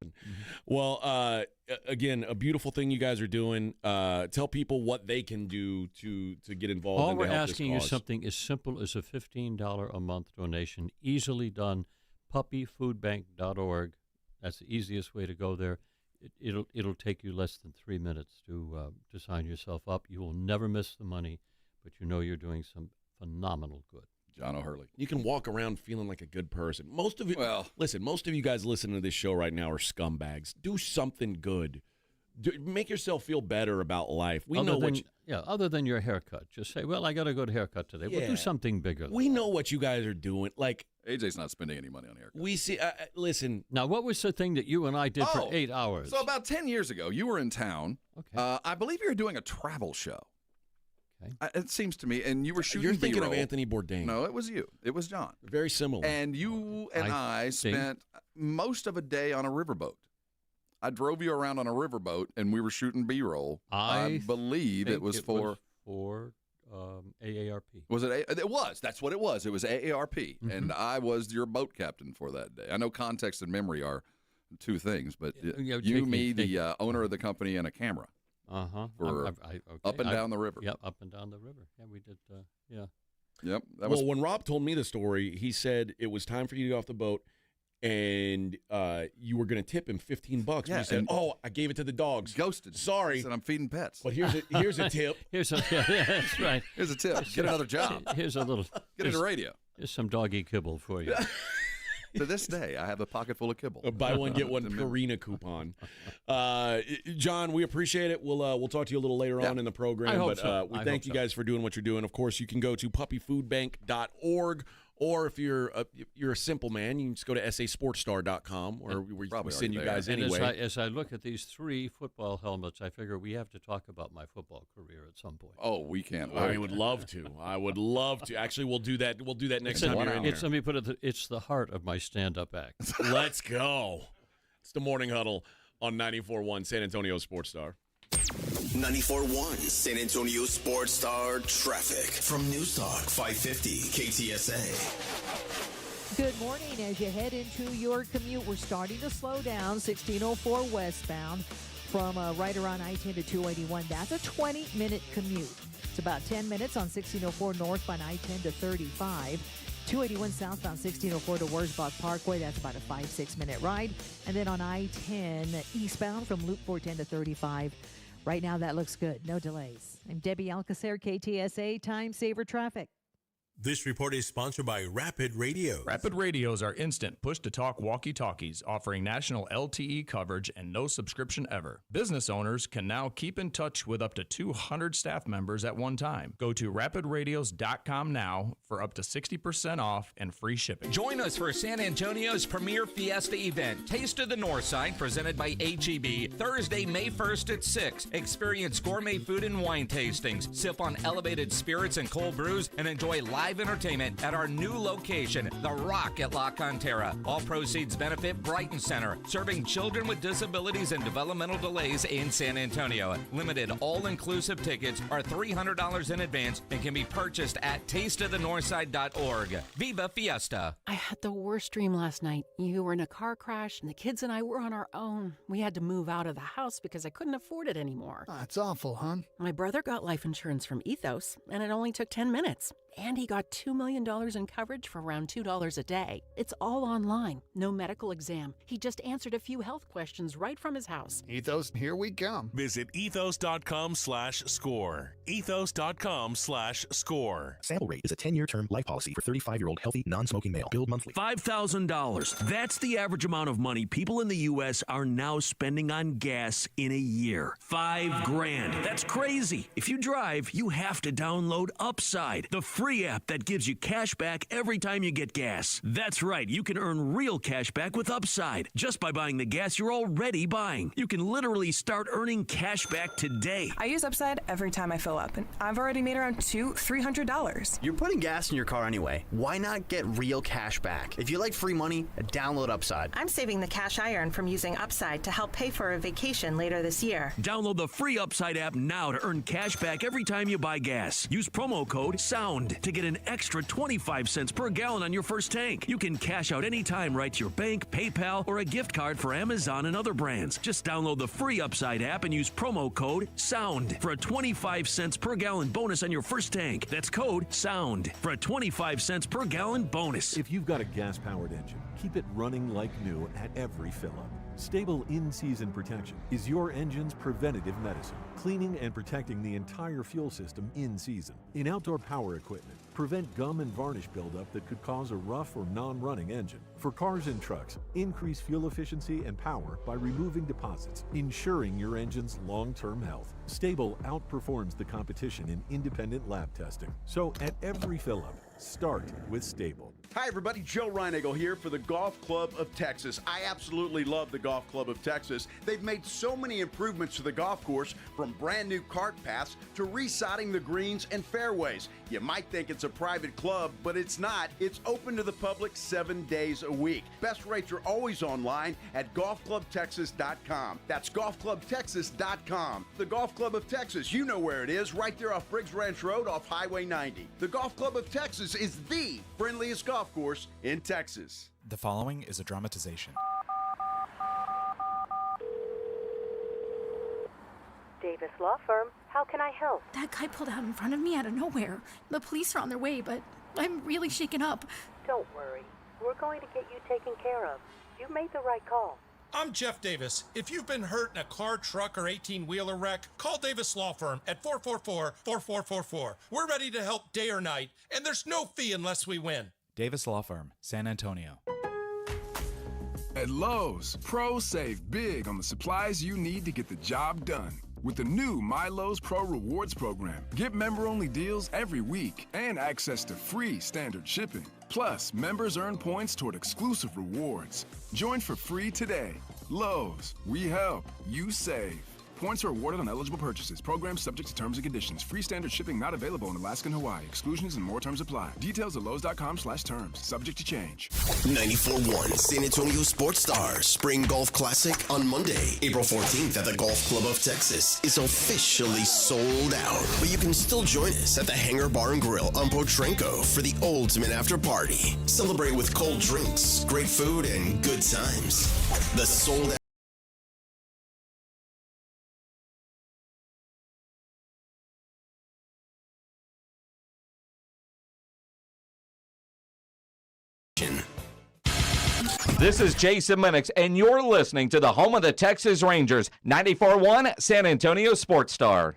Well, again, a beautiful thing you guys are doing. Tell people what they can do to get involved. All we're asking is something as simple as a $15 a month donation, easily done. Puppyfoodbank.org. That's the easiest way to go there. It'll take you less than 3 minutes to sign yourself up. You will never miss the money, but you're doing some phenomenal good. John O'Hurley. You can walk around feeling like a good person. Most of you guys listening to this show right now are scumbags. Do something good. Make yourself feel better about life. Other than your haircut. Just say, well, I got a good haircut today. Yeah. We'll do something bigger. We know what you guys are doing. Like AJ's not spending any money on haircuts. We see. Listen. Now, what was the thing that you and I did for 8 hours? So about 10 years ago, you were in town. Okay. I believe you were doing a travel show. Okay. It seems to me, and you were shooting. You're thinking B-roll. of Anthony Bourdain. No, it was you. It was John. Very similar. And you and I spent most of a day on a riverboat. I drove you around on a riverboat, and we were shooting B-roll. I believe it was for AARP. Was it? It was. That's what it was. It was AARP, and I was your boat captain for that day. I know context and memory are two things, but the owner of the company, and a camera. For up and down the river. Yep, up and down the river. Yeah, we did. Yep. When Rob told me the story, he said it was time for you to get off the boat, and you were going to tip him $15. Yeah, he said, I gave it to the dogs. Ghosted. Sorry. He said, I'm feeding pets. But here's a tip. That's right. Here's a tip. Get another job. Here's a little. Get into radio. Here's some doggy kibble for you. To this day, I have a pocket full of kibble. A buy one, get one Purina coupon. John, we appreciate it. We'll talk to you a little later on in the program. I hope so. We thank you guys for doing what you're doing. Of course, you can go to puppyfoodbank.org, or if you're a simple man, you can just go to sasportstar.com, or we send you guys anyway. As I look at these 3 football helmets, I figure we have to talk about my football career at some point. Oh, we can't. I would love to. Actually, we'll do that. We'll do that next time you're in here. Let me put it. It's the heart of my stand-up act. Let's go. It's the Morning Huddle on 94.1 San Antonio Sports Star. 94.1 San Antonio Sports Star traffic from News Talk 550 KTSA. Good morning. As you head into your commute, we're starting to slow down. 1604 westbound from right around I-10 to 281. That's a 20-minute commute. It's about 10 minutes on 1604 northbound I-10 to 35. 281 southbound 1604 to Wurzbach Parkway. That's about a 5-6 minute ride. And then on I-10 eastbound from Loop 410 to 35. Right now, that looks good. No delays. I'm Debbie Alcacer, KTSA Time Saver Traffic. This report is sponsored by Rapid Radio. Rapid Radios are instant push-to-talk walkie-talkies offering national LTE coverage and no subscription ever. Business owners can now keep in touch with up to 200 staff members at one time. Go to rapidradios.com now for up to 60% off and free shipping. Join us for San Antonio's premier Fiesta event, Taste of the Northside, presented by H-E-B, Thursday, May 1st at 6. Experience gourmet food and wine tastings, sip on elevated spirits and cold brews, and enjoy live live entertainment at our new location, The Rock at La Cantera. All proceeds benefit Brighton Center, serving children with disabilities and developmental delays in San Antonio. Limited all-inclusive tickets are $300 in advance and can be purchased at tasteofthenorthside.org. Viva Fiesta! I had the worst dream last night. You were in a car crash, and the kids and I were on our own. We had to move out of the house because I couldn't afford it anymore. That's awful, hon. My brother got life insurance from Ethos, and it only took 10 minutes. And he got $2 million in coverage for around $2 a day. It's all online, no medical exam. He just answered a few health questions right from his house. Ethos, here we come. Visit ethos.com/score. Ethos.com/score. Sample rate is a 10-year term life policy for 35-year-old healthy, non-smoking male. Billed monthly. $5,000. That's the average amount of money people in the U.S. are now spending on gas in a year. $5,000. That's crazy. If you drive, you have to download Upside, the free app that gives you cash back every time you get gas. That's right. You can earn real cash back with Upside just by buying the gas you're already buying. You can literally start earning cash back today. I use Upside every time I fill up, and I've already made around $200-$300. You're putting gas in your car anyway. Why not get real cash back? If you like free money, download Upside. I'm saving the cash I earn from using Upside to help pay for a vacation later this year. Download the free Upside app now to earn cash back every time you buy gas. Use promo code SOUND to get an extra 25 cents per gallon on your first tank. You can cash out anytime right to your bank, PayPal, or a gift card for Amazon and other brands. Just download the free Upside app and use promo code SOUND for a 25 cents per gallon bonus on your first tank. That's code SOUND for a 25 cents per gallon bonus. If you've got a gas-powered engine, keep it running like new at every fill-up. Stable in-season protection is your engine's preventative medicine, cleaning and protecting the entire fuel system in season. In outdoor power equipment, prevent gum and varnish buildup that could cause a rough or non-running engine. For cars and trucks, increase fuel efficiency and power by removing deposits, ensuring your engine's long-term health. Stable outperforms the competition in independent lab testing. So at every fill-up, start with Stable. Hi, everybody. Joe Reinagle here for the Golf Club of Texas. I absolutely love the Golf Club of Texas. They've made so many improvements to the golf course, from brand new cart paths to resodding the greens and fairways. You might think it's a private club, but it's not. It's open to the public 7 days a week. Best rates are always online at golfclubtexas.com. That's golfclubtexas.com. The Golf Club of Texas, you know where it is, right there off Briggs Ranch Road off Highway 90. The Golf Club of Texas is the friendliest golf course in Texas. The following is a dramatization. Davis Law Firm, how can I help? That guy pulled out in front of me out of nowhere. The police are on their way, but I'm really shaken up. Don't worry. We're going to get you taken care of. You made the right call. I'm Jeff Davis. If you've been hurt in a car, truck, or 18-wheeler wreck, call Davis Law Firm at 444-4444. We're ready to help day or night, and there's no fee unless we win. Davis Law Firm, San Antonio. At Lowe's, pros save big on the supplies you need to get the job done. With the new My Lowe's Pro Rewards program, get member-only deals every week and access to free standard shipping. Plus, members earn points toward exclusive rewards. Join for free today. Lowe's, we help, you save. Points are awarded on eligible purchases. Program subject to terms and conditions. Free standard shipping not available in Alaska and Hawaii. Exclusions and more terms apply. Details at lowes.com/terms. Subject to change. 94.1 San Antonio Sports Stars Spring Golf Classic on Monday, April 14th at the Golf Club of Texas is officially sold out. But you can still join us at the Hangar Bar and Grill on Potranco for the ultimate after party. Celebrate with cold drinks, great food, and good times. The sold out This is Jason Minix, and you're listening to the home of the Texas Rangers, 94.1 San Antonio Sports Star.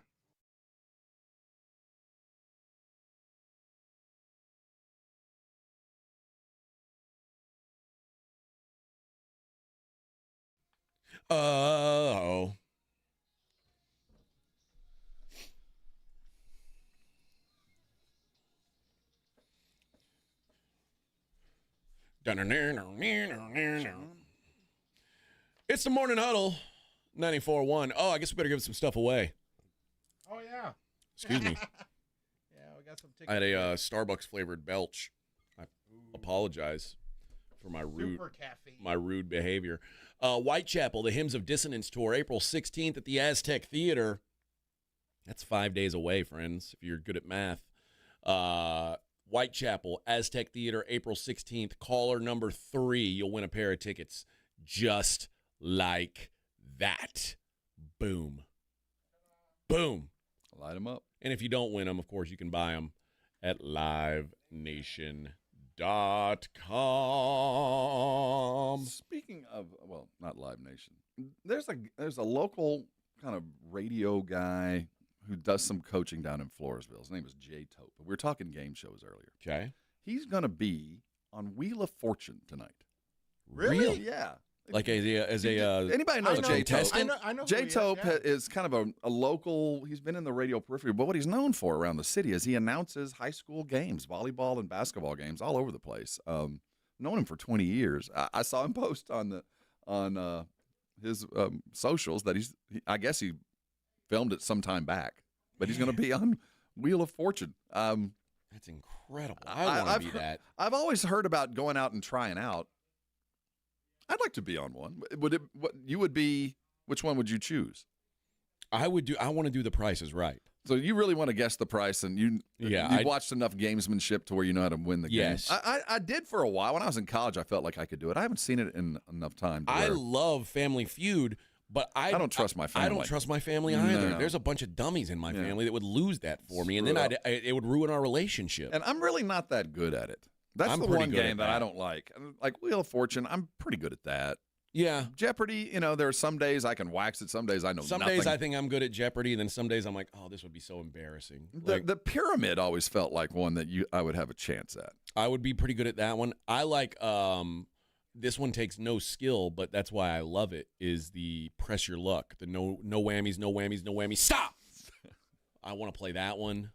Uh-oh. It's the Morning Huddle, 94.1. Oh, I guess we better give some stuff away. Oh, yeah. Excuse me. Yeah, we got some tickets. I had a Starbucks flavored belch. I apologize for my rude behavior. Whitechapel, the Hymns of Dissonance Tour, April 16th at the Aztec Theater. That's 5 days away, friends, if you're good at math. Whitechapel, Aztec Theater, April 16th. Caller number 3, you'll win a pair of tickets just like that. Boom. Boom. Light them up. And if you don't win them, of course, you can buy them at livenation.com. Speaking of, well, not Live Nation, there's a local kind of radio guy who does some coaching down in Floresville. His name is Jay Tope. We were talking game shows earlier. Okay. He's going to be on Wheel of Fortune tonight. Really? Yeah. Like anybody knows Jay Tope? I know Jay Tope is kind of a local. He's been in the radio periphery, but what he's known for around the city is he announces high school games, volleyball and basketball games, all over the place. Known him for 20 years. I saw him post on his socials that I guess he filmed it some time back, but he's going to be on Wheel of Fortune. That's incredible. I want to be that. I've always heard about going out and trying out. I'd like to be on one. Which one would you choose? I want to do The Price is Right. So you really want to guess the price, and you've watched enough gamesmanship to where you know how to win the game. Yes. I did for a while. When I was in college, I felt like I could do it. I haven't seen it in enough time. I love Family Feud, but I don't trust my family. I don't trust my family either. No. There's a bunch of dummies in my family that would lose that for me, and then it would ruin our relationship. And I'm really not that good at it. That's the one game that I don't like. Like Wheel of Fortune, I'm pretty good at that. Yeah. Jeopardy, there are some days I can wax it. Some days I know Some nothing. days I think I'm good at Jeopardy, and then some days I'm like, oh, this would be so embarrassing. The pyramid always felt like one that I would have a chance at. I would be pretty good at that one. I like this one takes no skill, but that's why I love it, is the Press Your Luck. The no whammies, no whammies, no whammies. Stop! I want to play that one.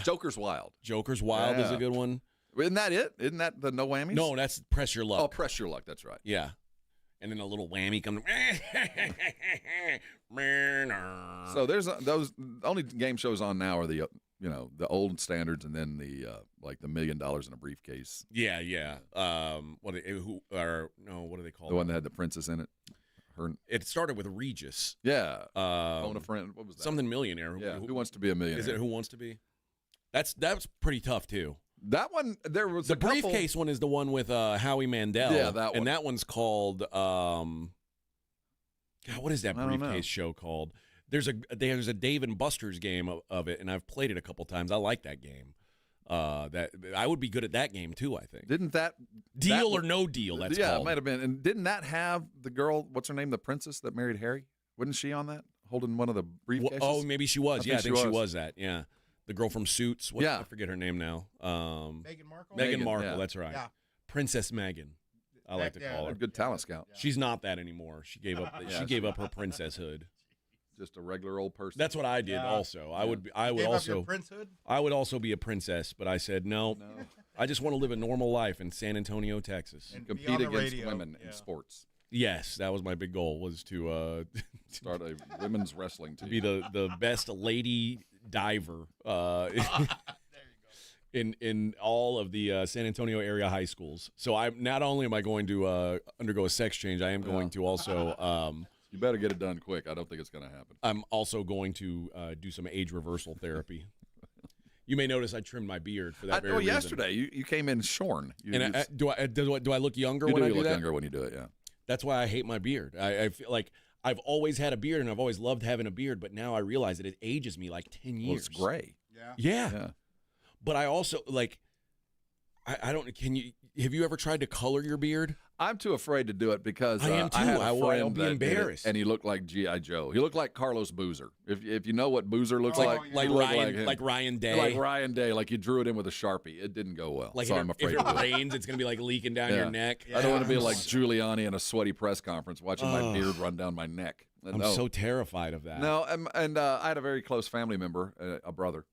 Joker's Wild. Joker's Wild is a good one. Isn't that it? Isn't that the no whammies? No, that's Press Your Luck. Oh, Press Your Luck. That's right. Yeah. And then a little whammy comes. So there's those only game shows on now are the the old standards, and then the like the $1 million in a briefcase. Yeah. What do they call the one that had the princess in it? It started with Regis. Yeah. Phone a friend. What was that? Something millionaire. Yeah. Who wants to be a millionaire? Is it Who Wants to Be? That's pretty tough too. That one, there was the briefcase one is the one with Howie Mandel. Yeah, that one. And that one's called God, what is that briefcase show called? There's a Dave and Buster's game of it, and I've played it a couple times. I like that game. That I would be good at that game too, I think. Didn't that Deal or No Deal? That's yeah, called. it might have been. And didn't that have the girl? What's her name? The princess that married Harry? Wasn't she on that, holding one of the briefcases? Oh, maybe she was. I think she was that. Yeah. The girl from Suits. Yeah. I forget her name now. Meghan Markle? Meghan Markle, yeah. That's right. Yeah. Princess Meghan, I like to call her. Good talent scout. She's not that anymore. She gave up. She gave up her princesshood. Just a regular old person. That's what I did. Also, I would Gave also. up your princehood? I would also be a princess, but I said no. I just want to live a normal life in San Antonio, Texas, And compete be on the against radio. women in sports. Yes, that was my big goal, was to Start a women's wrestling team. be the best lady diver in all of the San Antonio area high schools. So I'm not only am I going to undergo a sex change, I am going to also. You better get it done quick. I don't think it's going to happen. I'm also going to do some age reversal therapy. You may notice I trimmed my beard for that very reason. Yesterday you came in shorn. Do I look younger you when I do look that? younger when you do it, yeah. That's why I hate my beard. I feel like I've always had a beard, and I've always loved having a beard, but now I realize that it ages me like 10 years. Well, it's gray. Yeah. But I also, like, I don't, have you ever tried to color your beard? I'm too afraid to do it because I am too. I had a I'll friend be that did it, embarrassed. and he looked like G.I. Joe. He looked like Carlos Boozer. If you know what Boozer looks like, like he looked Ryan, him. like Ryan Day. Like Ryan Day, like you drew it in with a Sharpie. It didn't go well. Like so if I'm it afraid to do it. rains, it's going to be like leaking down your neck. I don't want to be like Giuliani in a sweaty press conference watching my beard run down my neck. I'm so terrified of that. No, and I had a very close family member, a brother,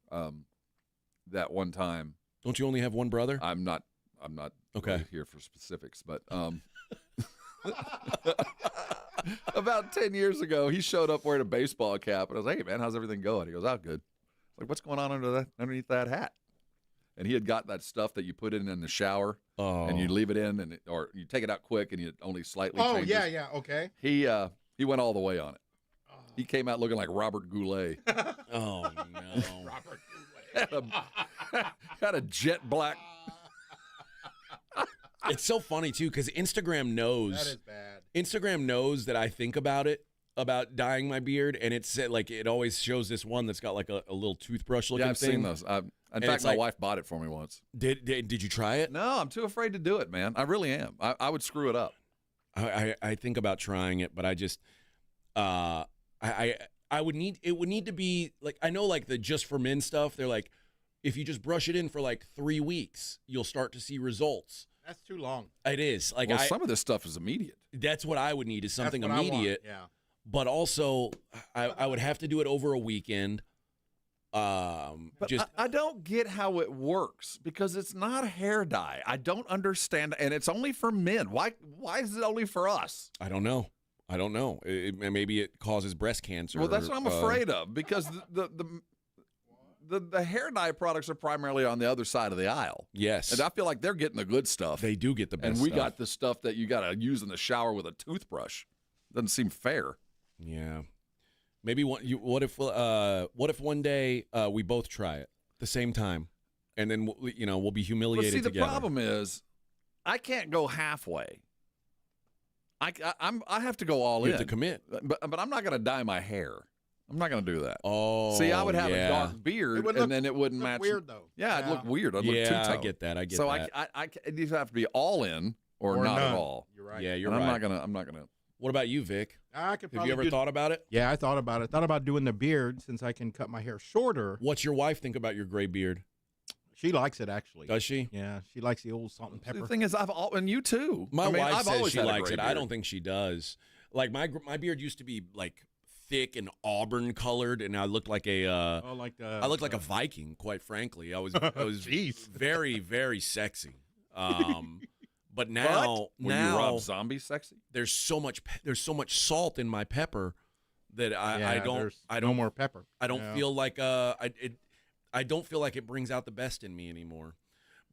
that one time. Don't you only have one brother? I'm not okay really here for specifics, but about 10 years ago, he showed up wearing a baseball cap, and I was like, "Hey, man, how's everything going?" He goes, "Oh, good." Like, what's going on underneath that hat? And he had got that stuff that you put in the shower, and you leave it in, or you take it out quick, and you only slightly changes. Yeah, okay. He went all the way on it. He came out looking like Robert Goulet. Oh, no. Robert Goulet. Had a jet black. It's so funny, too, because Instagram knows. That is bad. Instagram knows that I think about it, about dyeing my beard, and it's like it always shows this one that's got like a little toothbrush looking I've thing. seen those. In fact, my wife bought it for me once. Did you try it? No, I'm too afraid to do it, man. I really am. I would screw it up. I think about trying it, but I just it would need to be like, I know like the Just for Men stuff, they're like, if you just brush it in for like 3 weeks, you'll start to see results. That's too long. It is. Like, well, some of this stuff is immediate. That's what I would need, is something That's what immediate. I want. Yeah. But also, I would have to do it over a weekend. But I don't get how it works, because it's not a hair dye. I don't understand, and it's only for men. Why is it only for us? I don't know. Maybe it causes breast cancer. Well, that's what I'm afraid of, because the hair dye products are primarily on the other side of the aisle. Yes. And I feel like they're getting the good stuff. They do get the best stuff. And we stuff. got the stuff that you got to use in the shower with a toothbrush. Doesn't seem fair. Yeah. Maybe what if one day we both try it at the same time, and then we'll be humiliated together. together. The problem is, I can't go halfway. I have to go all in. You have to commit. But I'm not going to dye my hair. I'm not going to do that. Oh, see, I would have yeah. a dark beard, and then it wouldn't match. Weird though. Yeah, it'd look weird. I'd look two-tone. I get that. So I either have to be all in or not none. at all. You're right. Yeah, you're and right. I'm not gonna. What about you, Vic? I could Have you ever thought about it? Yeah, I thought about it. Thought about doing the beard, since I can cut my hair shorter. What's your wife think about your gray beard? She likes it, actually. Does she? Yeah, she likes the old salt and pepper. The thing is, and you too. My wife I've says always she had a likes gray it. I beard. don't think she does. Like my beard used to be like thick and auburn colored, and I looked like I looked like a Viking. Quite frankly, I was very, very sexy. But now, Were you Rob Zombie sexy? There's so much salt in my pepper that I don't no more pepper. I don't feel like I don't feel like it brings out the best in me anymore.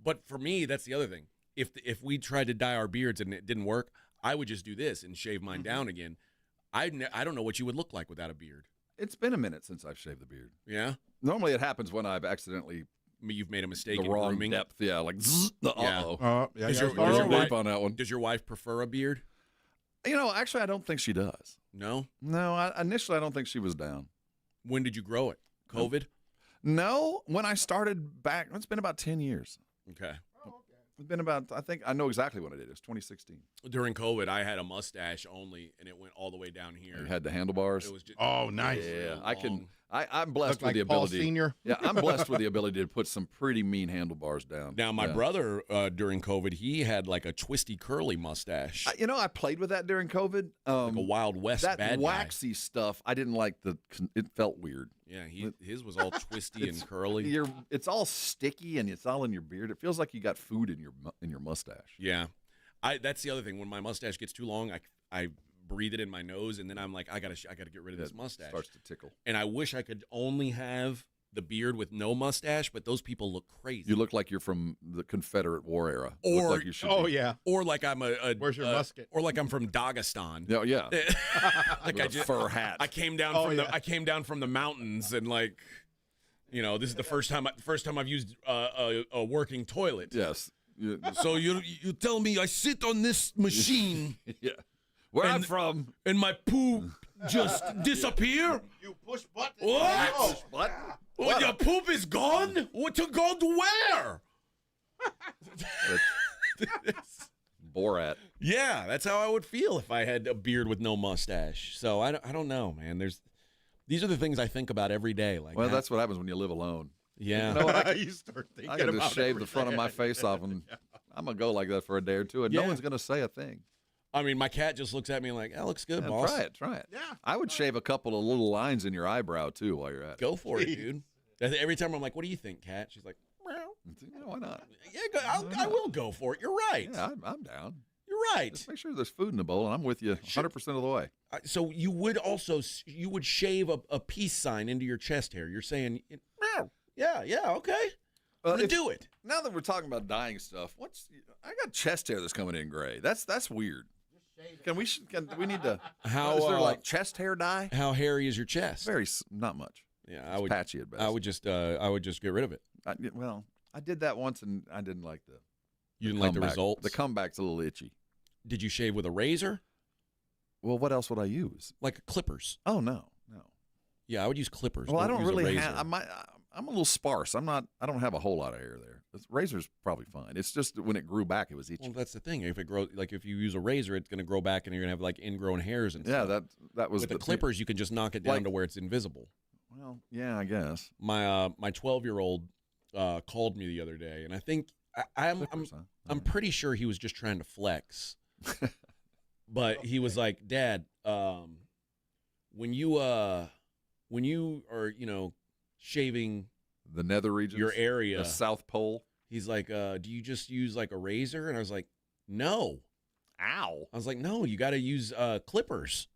But for me, that's the other thing. If we tried to dye our beards and it didn't work, I would just do this and shave mine down again. I don't know what you would look like without a beard. It's been a minute since I've shaved the beard. Yeah. Normally, it happens when I've accidentally. You've made a mistake the in wrong grooming. depth. Yeah, like Yeah, Does your wife on that one? Does your wife prefer a beard? Actually, I don't think she does. No. No, initially, I don't think she was down. When did you grow it? COVID? No, when I started back, it's been about 10 years. Okay. It's been about, I think, I know exactly when it is. It was 2016. During COVID, I had a mustache only, and it went all the way down here. You had the handlebars? It was just, nice. Yeah, I'm blessed with like the Paul ability. Senior? Yeah, I'm blessed with the ability to put some pretty mean handlebars down. Now, my brother, during COVID, he had like a twisty, curly mustache. I played with that during COVID. Like a Wild West that bad waxy stuff, I didn't like it felt weird. Yeah, his was all twisty and curly. It's all sticky and it's all in your beard. It feels like you got food in your mustache. Yeah, that's the other thing. When my mustache gets too long, I breathe it in my nose, and then I'm like, I gotta get rid of this mustache. Starts to tickle. And I wish I could only have the beard with no mustache, but those people look crazy. You look like you're from the Confederate War era. Or look like you should be. Yeah. Or like I'm where's your musket? Or like I'm from Dagestan. Yeah. Like with a fur hat. I came down I came down from the mountains, and like, this is the first time I've used a working toilet. Yes. So you tell me I sit on this machine. Yeah. Where I'm from. And my poo just disappear? You push button. What? Oh, what? Well, your poop is gone? What to go to where? Borat. Yeah, that's how I would feel if I had a beard with no mustache. So I don't know, man. These are the things I think about every day. Like, that's what happens when you live alone. Yeah. You know what? You start thinking I can about just shave the every front of my day. face off, and I'm gonna go like that for a day or two, and no one's gonna say a thing. I mean, my cat just looks at me like, that looks good, boss. Try it. Yeah. I would shave a couple of little lines in your eyebrow too while you're at it. Go for it, dude. Every time I'm like, what do you think, cat? She's like, well, why not? Yeah, I will go for it. You're right. Yeah, I'm down. You're right. Just make sure there's food in the bowl, and I'm with you 100% of the way. So you would shave a peace sign into your chest hair. You're saying, Yeah, okay. Do it. Now that we're talking about dyeing stuff, I got chest hair that's coming in gray. That's weird. Can we need to? Is there like chest hair dye? How hairy is your chest? Not much. Yeah, I would patchy at best. I would just get rid of it. I did that once and I didn't like the. You didn't like the results? The comeback's a little itchy. Did you shave with a razor? Well, what else would I use? Like clippers. Oh no. Yeah, I would use clippers. Well, I don't use a really razor. have. I'm a little sparse. I don't have a whole lot of hair there. The razor's probably fine. It's just when it grew back, it was itchy. Well, that's the thing. If it grows, like if you use a razor, it's going to grow back, and you're going to have like ingrown hairs and stuff. Yeah, that was with the clippers. You can just knock it down to where it's invisible. Well, yeah, I guess. My 12-year-old called me the other day, and I think I'm pretty sure he was just trying to flex. But he was like, "Dad, when you are shaving the nether regions, your area, the South Pole," he's like, "Do you just use like a razor?" And I was like, "No." Ow. I was like, "No, you got to use clippers."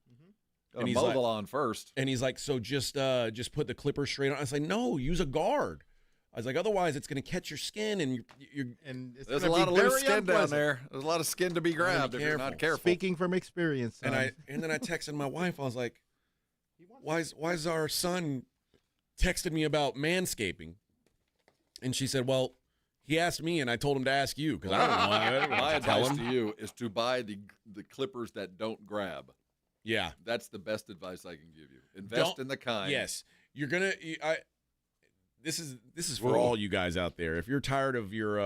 And he's mow the lawn first. And he's like, "So just put the clippers straight on." I was like, "No, use a guard." I was like, "Otherwise, it's going to catch your skin, and there's a lot of loose skin down there. There's a lot of skin to be grabbed if you're not careful." Speaking from experience, son. And then I texted my wife. I was like, "Why's our son texted me about manscaping?" And she said, "Well, he asked me, and I told him to ask you because I don't know." My advice to you is to buy the clippers that don't grab. Yeah, that's the best advice I can give you. Invest in the kind. Yes, you're gonna. This is for all you guys out there. If you're tired of your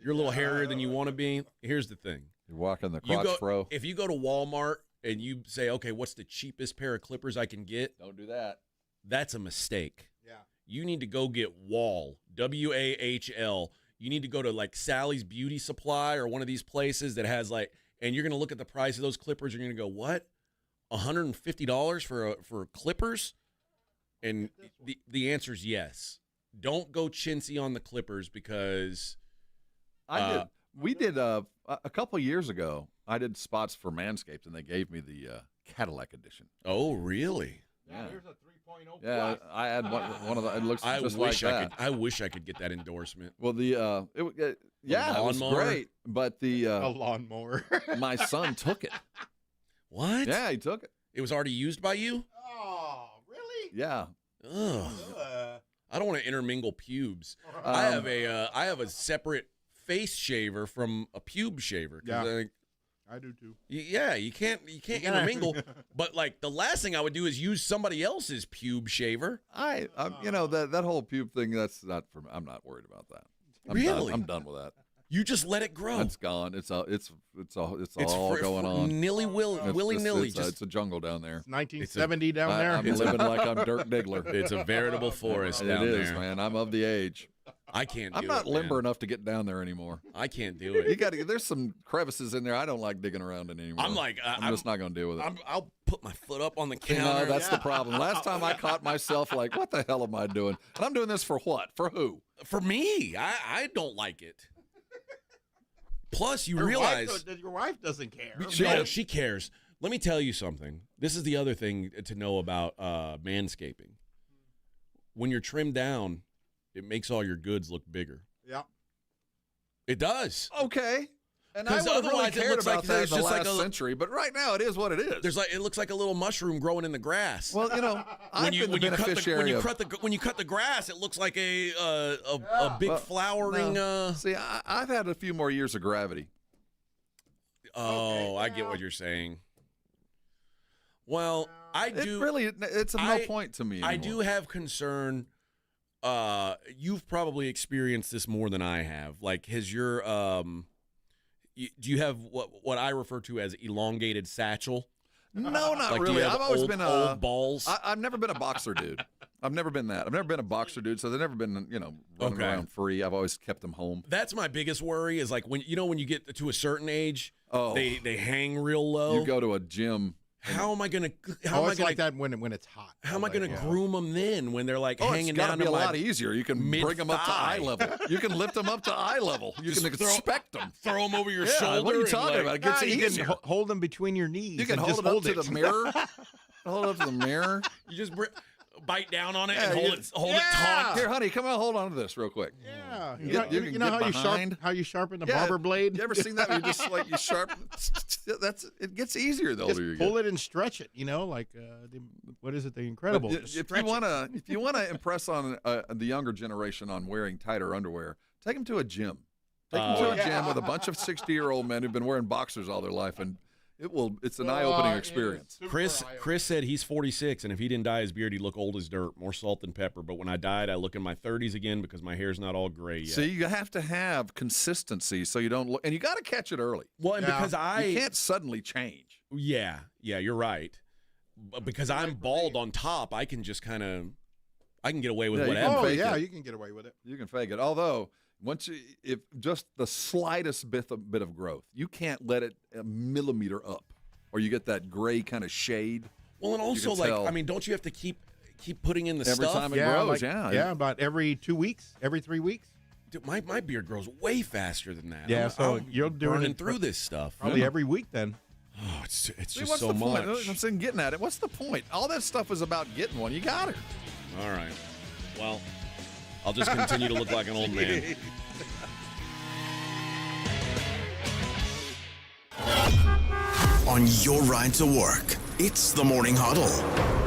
little hairier than you want to be, here's the thing. You're walking the crotch fro. If you go to Walmart and you say, "Okay, what's the cheapest pair of clippers I can get?" Don't do that. That's a mistake. Yeah. You need to go get Wahl, WAHL. You need to go to like Sally's Beauty Supply or one of these places that has like, and you're gonna look at the price of those clippers. And you're gonna go, "What? $150 for clippers?" And the answer is yes. Don't go chintzy on the clippers because we did a couple years ago. I did spots for Manscaped, and they gave me the Cadillac edition. Oh, really? Yeah. Here's a 3.0. Yeah, I had one of the. It looks just like that. I wish I could get that endorsement. Well, it was great, but a lawnmower. My son took it. What? Yeah, he took it. It was already used by you? Oh, really? Yeah. Ugh. I don't want to intermingle pubes. I have a separate face shaver from a pube shaver. Yeah, I do too. Yeah, you can't intermingle. But like the last thing I would do is use somebody else's pube shaver. That whole pube thing. That's not for me. I'm not worried about that. Really? I'm done with that. You just let it grow. It's gone. It's all going on. Willy-nilly. It's a jungle down there. It's 1970 down there. I'm living like I'm Dirk Diggler. It's a veritable forest down there. It is, man. I'm of the age. I can't do it. I'm not limber enough to get down there anymore. I can't do it. There's some crevices in there I don't like digging around in anymore. I'm just not going to deal with it. I'll put my foot up on the counter. No, that's the problem. Last time I caught myself like, what the hell am I doing? And I'm doing this for what? For who? For me. I don't like it. Plus, you realize your wife doesn't care. She cares. Let me tell you something. This is the other thing to know about manscaping. When you're trimmed down, it makes all your goods look bigger. Yeah. It does. Okay. And I would have really cared about that in the last century, but right now it is what it is. It looks like a little mushroom growing in the grass. Well, I've been the beneficiary when you cut the grass, it looks like a big flowering. See, I've had a few more years of gravity. Oh, I get what you're saying. Well, it's no point to me anymore. I do have concern. You've probably experienced this more than I have. Like, has your do you have what I refer to as elongated satchel? No, not like, really. I've always been old balls. I've never been a boxer dude. I've never been that. I've never been a boxer dude, so they've never been, running around free. I've always kept them home. That's my biggest worry is like when you get to a certain age, they hang real low. You go to a gym. How am I gonna? It's like that when it's hot. How am I gonna groom them then when they're like hanging down? It's gotta be a lot easier. You can bring them up to eye level. You can lift them up to eye level. You can expect them. Throw them over your shoulder. What are you talking about? It gets easier. You can hold them between your knees. You can hold it up to the mirror. Hold it up to the mirror. You just bite down on it and hold it taut. Here, honey, come on, hold on to this real quick. Yeah. You know how you sharpen the barber blade? You ever seen that? You just like you sharpen. It gets easier the older you get. Pull it and stretch it. Like what is it? The Incredible. If you wanna impress on the younger generation on wearing tighter underwear, take them to a gym. Take them to a gym with a bunch of 60-year-old men who've been wearing boxers all their life, and it's an eye-opening experience. Chris said he's 46, and if he didn't dye his beard, he'd look old as dirt, more salt than pepper. But when I dyed, I look in my 30s again because my hair's not all gray yet. See, you have to have consistency so you don't look, and you got to catch it early. Well, and because you can't suddenly change. Yeah, you're right. But because I'm bald on top, I can just I can get away with whatever. You can get away with it. You can fake it. Although, if just the slightest bit of growth, you can't let it a millimeter up, or you get that gray kind of shade. Well, and also, don't you have to keep putting in the every stuff? time it grows? About every 2 weeks, every 3 weeks. Dude, my beard grows way faster than that. Yeah, so you're burning through this stuff probably every week then. Oh, it's just what's so the much. Point? I'm saying getting at it. What's the point? All that stuff is about getting one. You got it. All right. Well, I'll just continue to look like an old man. On your ride to work, it's the Morning Huddle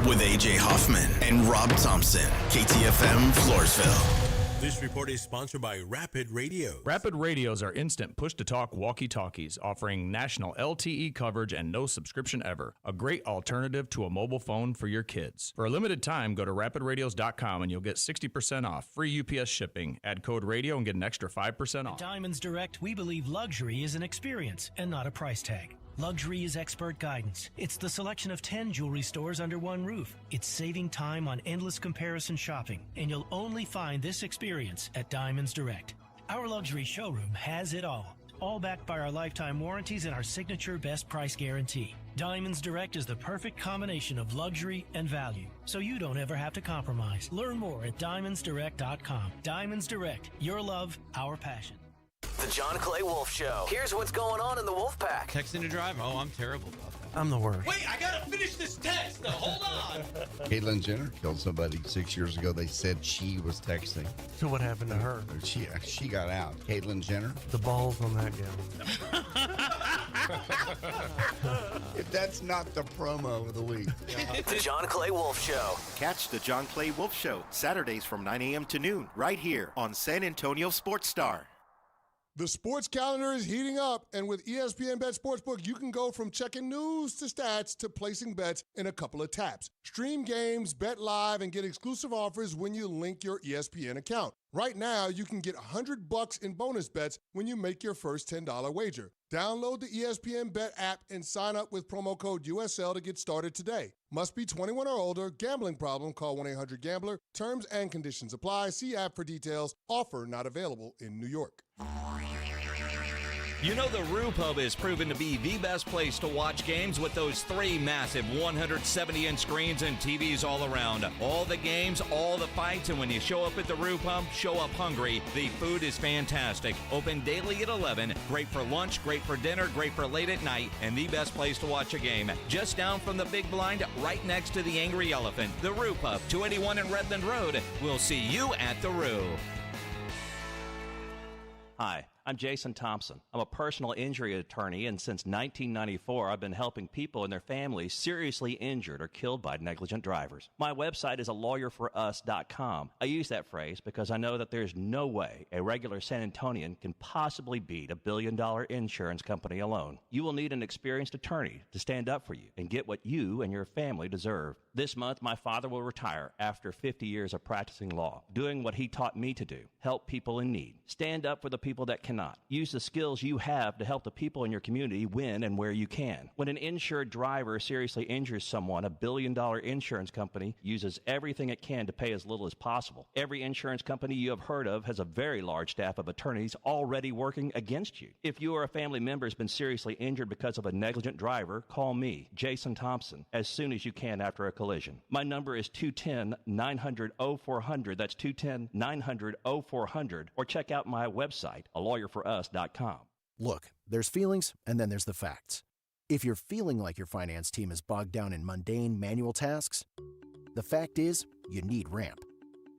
with A.J. Hoffman and Rob Thompson, KTFM Floresville. This report is sponsored by Rapid Radio. Rapid Radios are instant push-to-talk walkie-talkies offering national LTE coverage and no subscription ever. A great alternative to a mobile phone for your kids. For a limited time, go to rapidradios.com and you'll get 60% off. Free UPS shipping. Add code radio and get an extra 5% off. At Diamonds Direct, we believe luxury is an experience and not a price tag. Luxury is expert guidance. It's the selection of 10 jewelry stores under one roof. It's saving time on endless comparison shopping, and you'll only find this experience at Diamonds Direct. Our luxury showroom has it all backed by our lifetime warranties and our signature best price guarantee. Diamonds Direct is the perfect combination of luxury and value, so you don't ever have to compromise. Learn more at diamondsdirect.com. Diamonds Direct, your love, our passion. The John Clay Wolf Show. Here's what's going on in the Wolf Pack. Texting to drive? Oh, I'm terrible about that. I'm the worst. Wait, I gotta finish this text. No, hold on. Caitlyn Jenner killed somebody 6 years ago. They said she was texting. So what happened to her? She got out. Caitlyn Jenner. The balls on that gal. If that's not the promo of the week. The John Clay Wolf Show. Catch the John Clay Wolf Show Saturdays from 9 a.m. to noon right here on San Antonio Sports Star. The sports calendar is heating up, and with ESPN Bet Sportsbook, you can go from checking news to stats to placing bets in a couple of taps. Stream games, bet live, and get exclusive offers when you link your ESPN account. Right now, you can get $100 in bonus bets when you make your first $10 wager. Download the ESPN Bet app and sign up with promo code USL to get started today. Must be 21 or older. Gambling problem? Call 1-800-GAMBLER. Terms and conditions apply. See app for details. Offer not available in New York. You know the Roo Pub is proven to be the best place to watch games with those 3 massive 170-inch screens and TVs all around. All the games, all the fights, and when you show up at the Roo Pub, show up hungry. The food is fantastic. Open daily at 11. Great for lunch, great for dinner, great for late at night, and the best place to watch a game. Just down from the big blind, right next to the Angry Elephant. The Roo Pub, 281 in Redland Road. We'll see you at the Roo. Hi, I'm Jason Thompson. I'm a personal injury attorney, and since 1994, I've been helping people and their families seriously injured or killed by negligent drivers. My website is alawyer4us.com. I use that phrase because I know that there's no way a regular San Antonian can possibly beat a billion-dollar insurance company alone. You will need an experienced attorney to stand up for you and get what you and your family deserve. This month, my father will retire after 50 years of practicing law, doing what he taught me to do, help people in need. Stand up for the people that cannot. Use the skills you have to help the people in your community when and where you can. When an insured driver seriously injures someone, a billion-dollar insurance company uses everything it can to pay as little as possible. Every insurance company you have heard of has a very large staff of attorneys already working against you. If you or a family member has been seriously injured because of a negligent driver, call me, Jason Thompson, as soon as you can after a collision. My number is 210-900-0400. That's 210-900-0400. Or check out my website, alawyer4us.com. Look, there's feelings, and then there's the facts. If you're feeling like your finance team is bogged down in mundane manual tasks, the fact is, you need Ramp.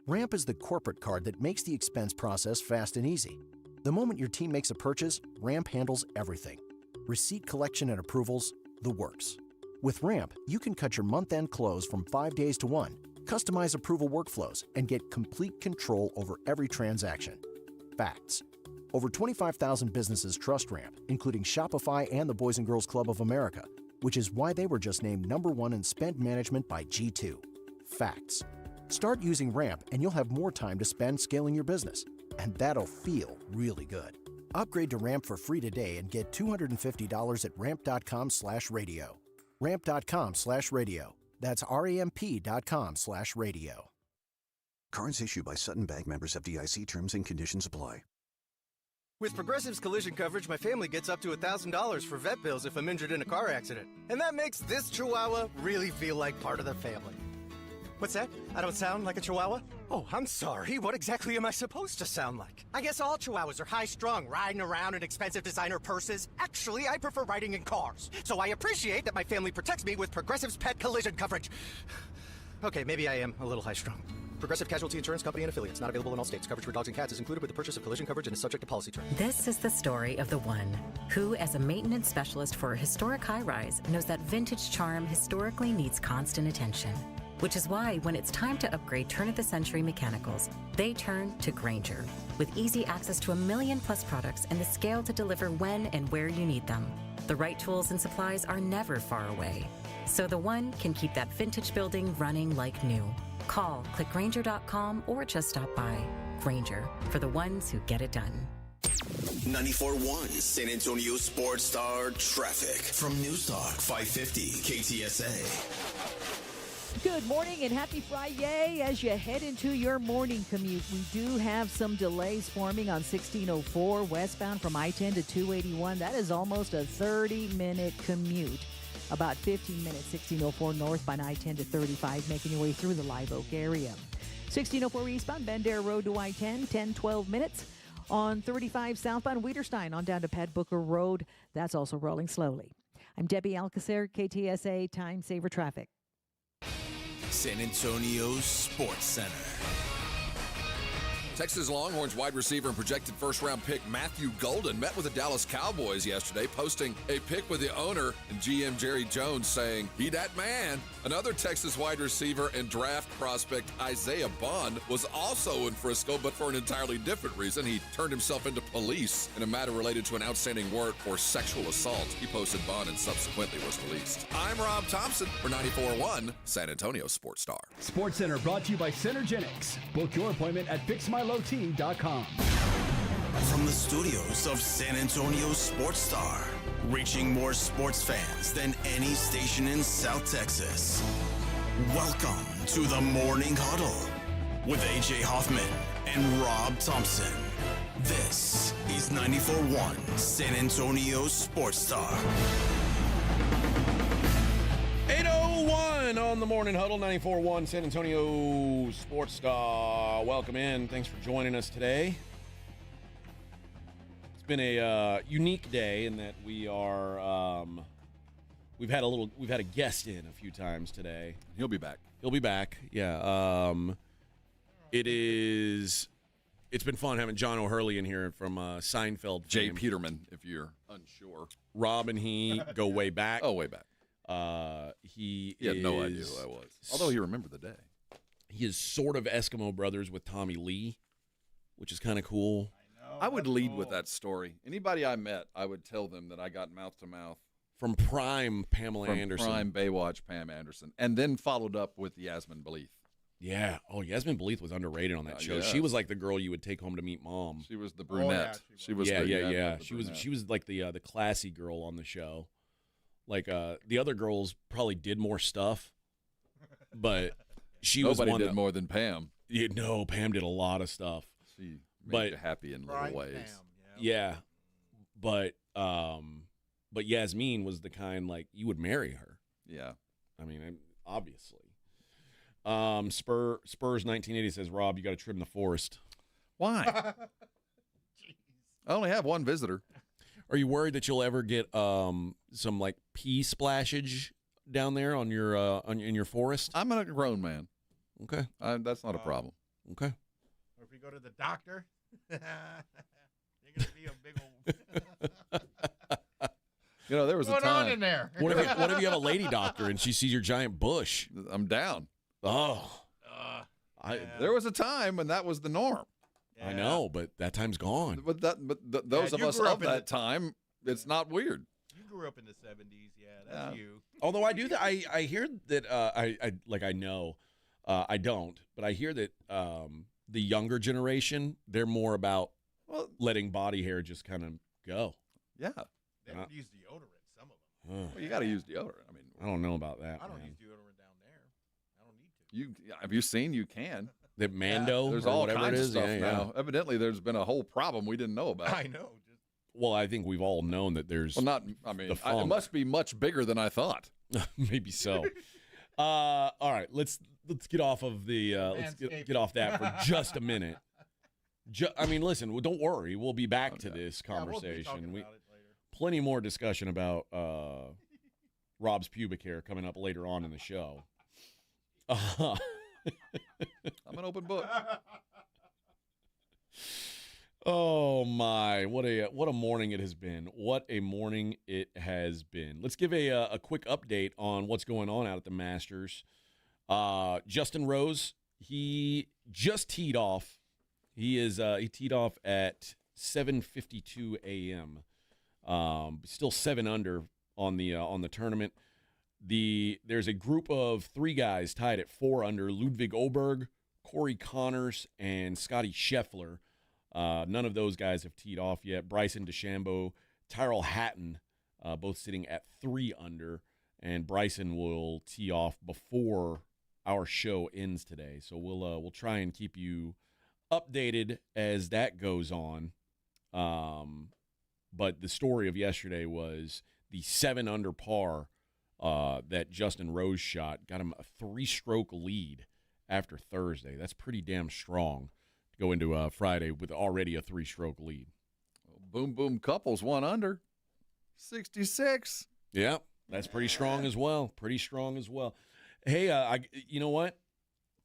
Ramp is the corporate card that makes the expense process fast and easy. The moment your team makes a purchase, Ramp handles everything. Receipt collection and approvals, the works. With Ramp, you can cut your month-end close from 5 days to 1, customize approval workflows, and get complete control over every transaction. Facts. Over 25,000 businesses trust Ramp, including Shopify and the Boys and Girls Club of America, which is why they were just named #1 in spend management by G2. Facts. Start using Ramp and you'll have more time to spend scaling your business. And that'll feel really good. Upgrade to Ramp for free today and get $250 at ramp.com/radio. Ramp.com/radio. That's RAMP.com/radio. Cards issued by Sutton Bank, members of FDIC. Terms and conditions apply. With Progressive's collision coverage, my family gets up to $1,000 for vet bills if I'm injured in a car accident. And that makes this Chihuahua really feel like part of the family. What's that? I don't sound like a Chihuahua? Oh, I'm sorry. What exactly am I supposed to sound like? I guess all Chihuahuas are high-strung, riding around in expensive designer purses. Actually, I prefer riding in cars. So I appreciate that my family protects me with Progressive's pet collision coverage. Okay, maybe I am a little high-strung. Progressive Casualty Insurance Company and Affiliates. Not available in all states. Coverage for dogs and cats is included with the purchase of collision coverage and is subject to policy terms. This is the story of the one who, as a maintenance specialist for a historic high-rise, knows that vintage charm historically needs constant attention. Which is why when it's time to upgrade turn-of-the-century mechanicals, they turn to Grainger. With easy access to 1 million-plus products and the scale to deliver when and where you need them. The right tools and supplies are never far away. So the one can keep that vintage building running like new. Call, click Grainger.com, or just stop by. Grainger, for the ones who get it done. 94.1 San Antonio Sports Star Traffic from News Talk 550 KTSA. Good morning and happy Friday as you head into your morning commute. We do have some delays forming on 1604 westbound from I-10 to 281. That is almost a 30-minute commute. About 15 minutes, 1604 northbound I-10 to 35, making your way through the Live Oak area. 1604 eastbound Bend Air Road to I-10, 10-12 minutes. On 35 southbound Weiderstein on down to Pat Booker Road. That's also rolling slowly. I'm Debbie Alcacer, KTSA Time Saver Traffic. San Antonio Sports Center. Texas Longhorns wide receiver and projected first-round pick Matthew Golden met with the Dallas Cowboys yesterday, posting a pic with the owner and GM Jerry Jones saying, "He that man." Another Texas wide receiver and draft prospect Isaiah Bond was also in Frisco, but for an entirely different reason. He turned himself into police in a matter related to an outstanding warrant for sexual assault. He posted bond and subsequently was released. I'm Rob Thompson for 94.1 San Antonio Sports Star. Sports Center brought to you by Centergenics. Book your appointment at fixmylowt.com. From the studios of San Antonio Sports Star, reaching more sports fans than any station in South Texas. Welcome to the Morning Huddle with AJ Hoffman and Rob Thompson. This is 94.1 San Antonio Sports Star. 8:01 on the Morning Huddle, 94.1 San Antonio Sports Star. Welcome in. Thanks for joining us today. It's been a unique day in that we are we've had a guest in a few times today. He'll be back. Yeah. It's been fun having John O'Hurley in here from Seinfeld Jay fame. Peterman, if you're unsure. Rob and he go way back. Oh, way back. He had no idea who I was. Although he remembered the day. He is sort of Eskimo brothers with Tommy Lee, which is kind of cool. I would lead with that story. Anybody I met, I would tell them that I got mouth-to-mouth. From prime Pamela Anderson. Prime Baywatch Pam Anderson. And then followed up with Yasmin Beleith. Yeah. Oh, Yasmin Beleith was underrated on that show. Yeah. She was like the girl you would take home to meet mom. She was the brunette. She was yeah. She was like the classy girl on the show. Like the other girls probably did more stuff, but Nobody did more than Pam. No, Pam did a lot of stuff. She made you happy in little ways. Pam, yeah. But Yasmin was the kind like you would marry her. Yeah. I mean, obviously. Spurs 1980 says, Rob, you got to trim the forest. Why? I only have one visitor. Are you worried that you'll ever get some like pee splashage down there on your in your forest? I'm a grown man. Okay. That's not a problem. Okay. Or if you go to the doctor, you're going to be a big old... There was What's a time. on in there? What if you have a lady doctor and she sees your giant bush? I'm down. Oh. There was a time when that was the norm. I know, but that time's gone. But those of us of that time, it's not weird. You grew up in the 70s, that's you. Although I do that, I hear that I know, I don't, but I hear that the younger generation, they're more about letting body hair just kind of go. Yeah. They don't use deodorant, some of them. Well, you got to use deodorant. I mean, I don't know about that. I don't man. use deodorant down there. I don't need to. Have you seen? You can. That Mando, There's or all whatever kinds it of is. stuff yeah, now. Evidently, there's been a whole problem we didn't know about. I know. Well, I think we've all known that there's. Well, not. I mean, the it funk. must be much bigger than I thought. Maybe so. All right, let's get off of the let's get off that for just a minute. I mean, listen, don't worry, we'll be back to this conversation. We'll be about it later. Plenty more discussion about Rob's pubic hair coming up later on in the show. I'm an open book. Oh my! What a morning it has been. What a morning it has been. Let's give a quick update on what's going on out at the Masters. Justin Rose, he just teed off. He teed off at 7:52 a.m. Still 7 under on the tournament. There's a group of 3 guys tied at 4 under: Ludwig Oberg, Corey Connors, and Scotty Scheffler. None of those guys have teed off yet. Bryson DeChambeau, Tyrrell Hatton, both sitting at 3 under, and Bryson will tee off before our show ends today. So we'll try and keep you updated as that goes on. But the story of yesterday was the 7 under par that Justin Rose shot got him a 3-stroke lead after Thursday. That's pretty damn strong. Go into Friday with already a 3-stroke lead. Boom Boom Couples 1 under, 66. Yeah, that's pretty strong as well. Pretty strong as well. Hey, you know what?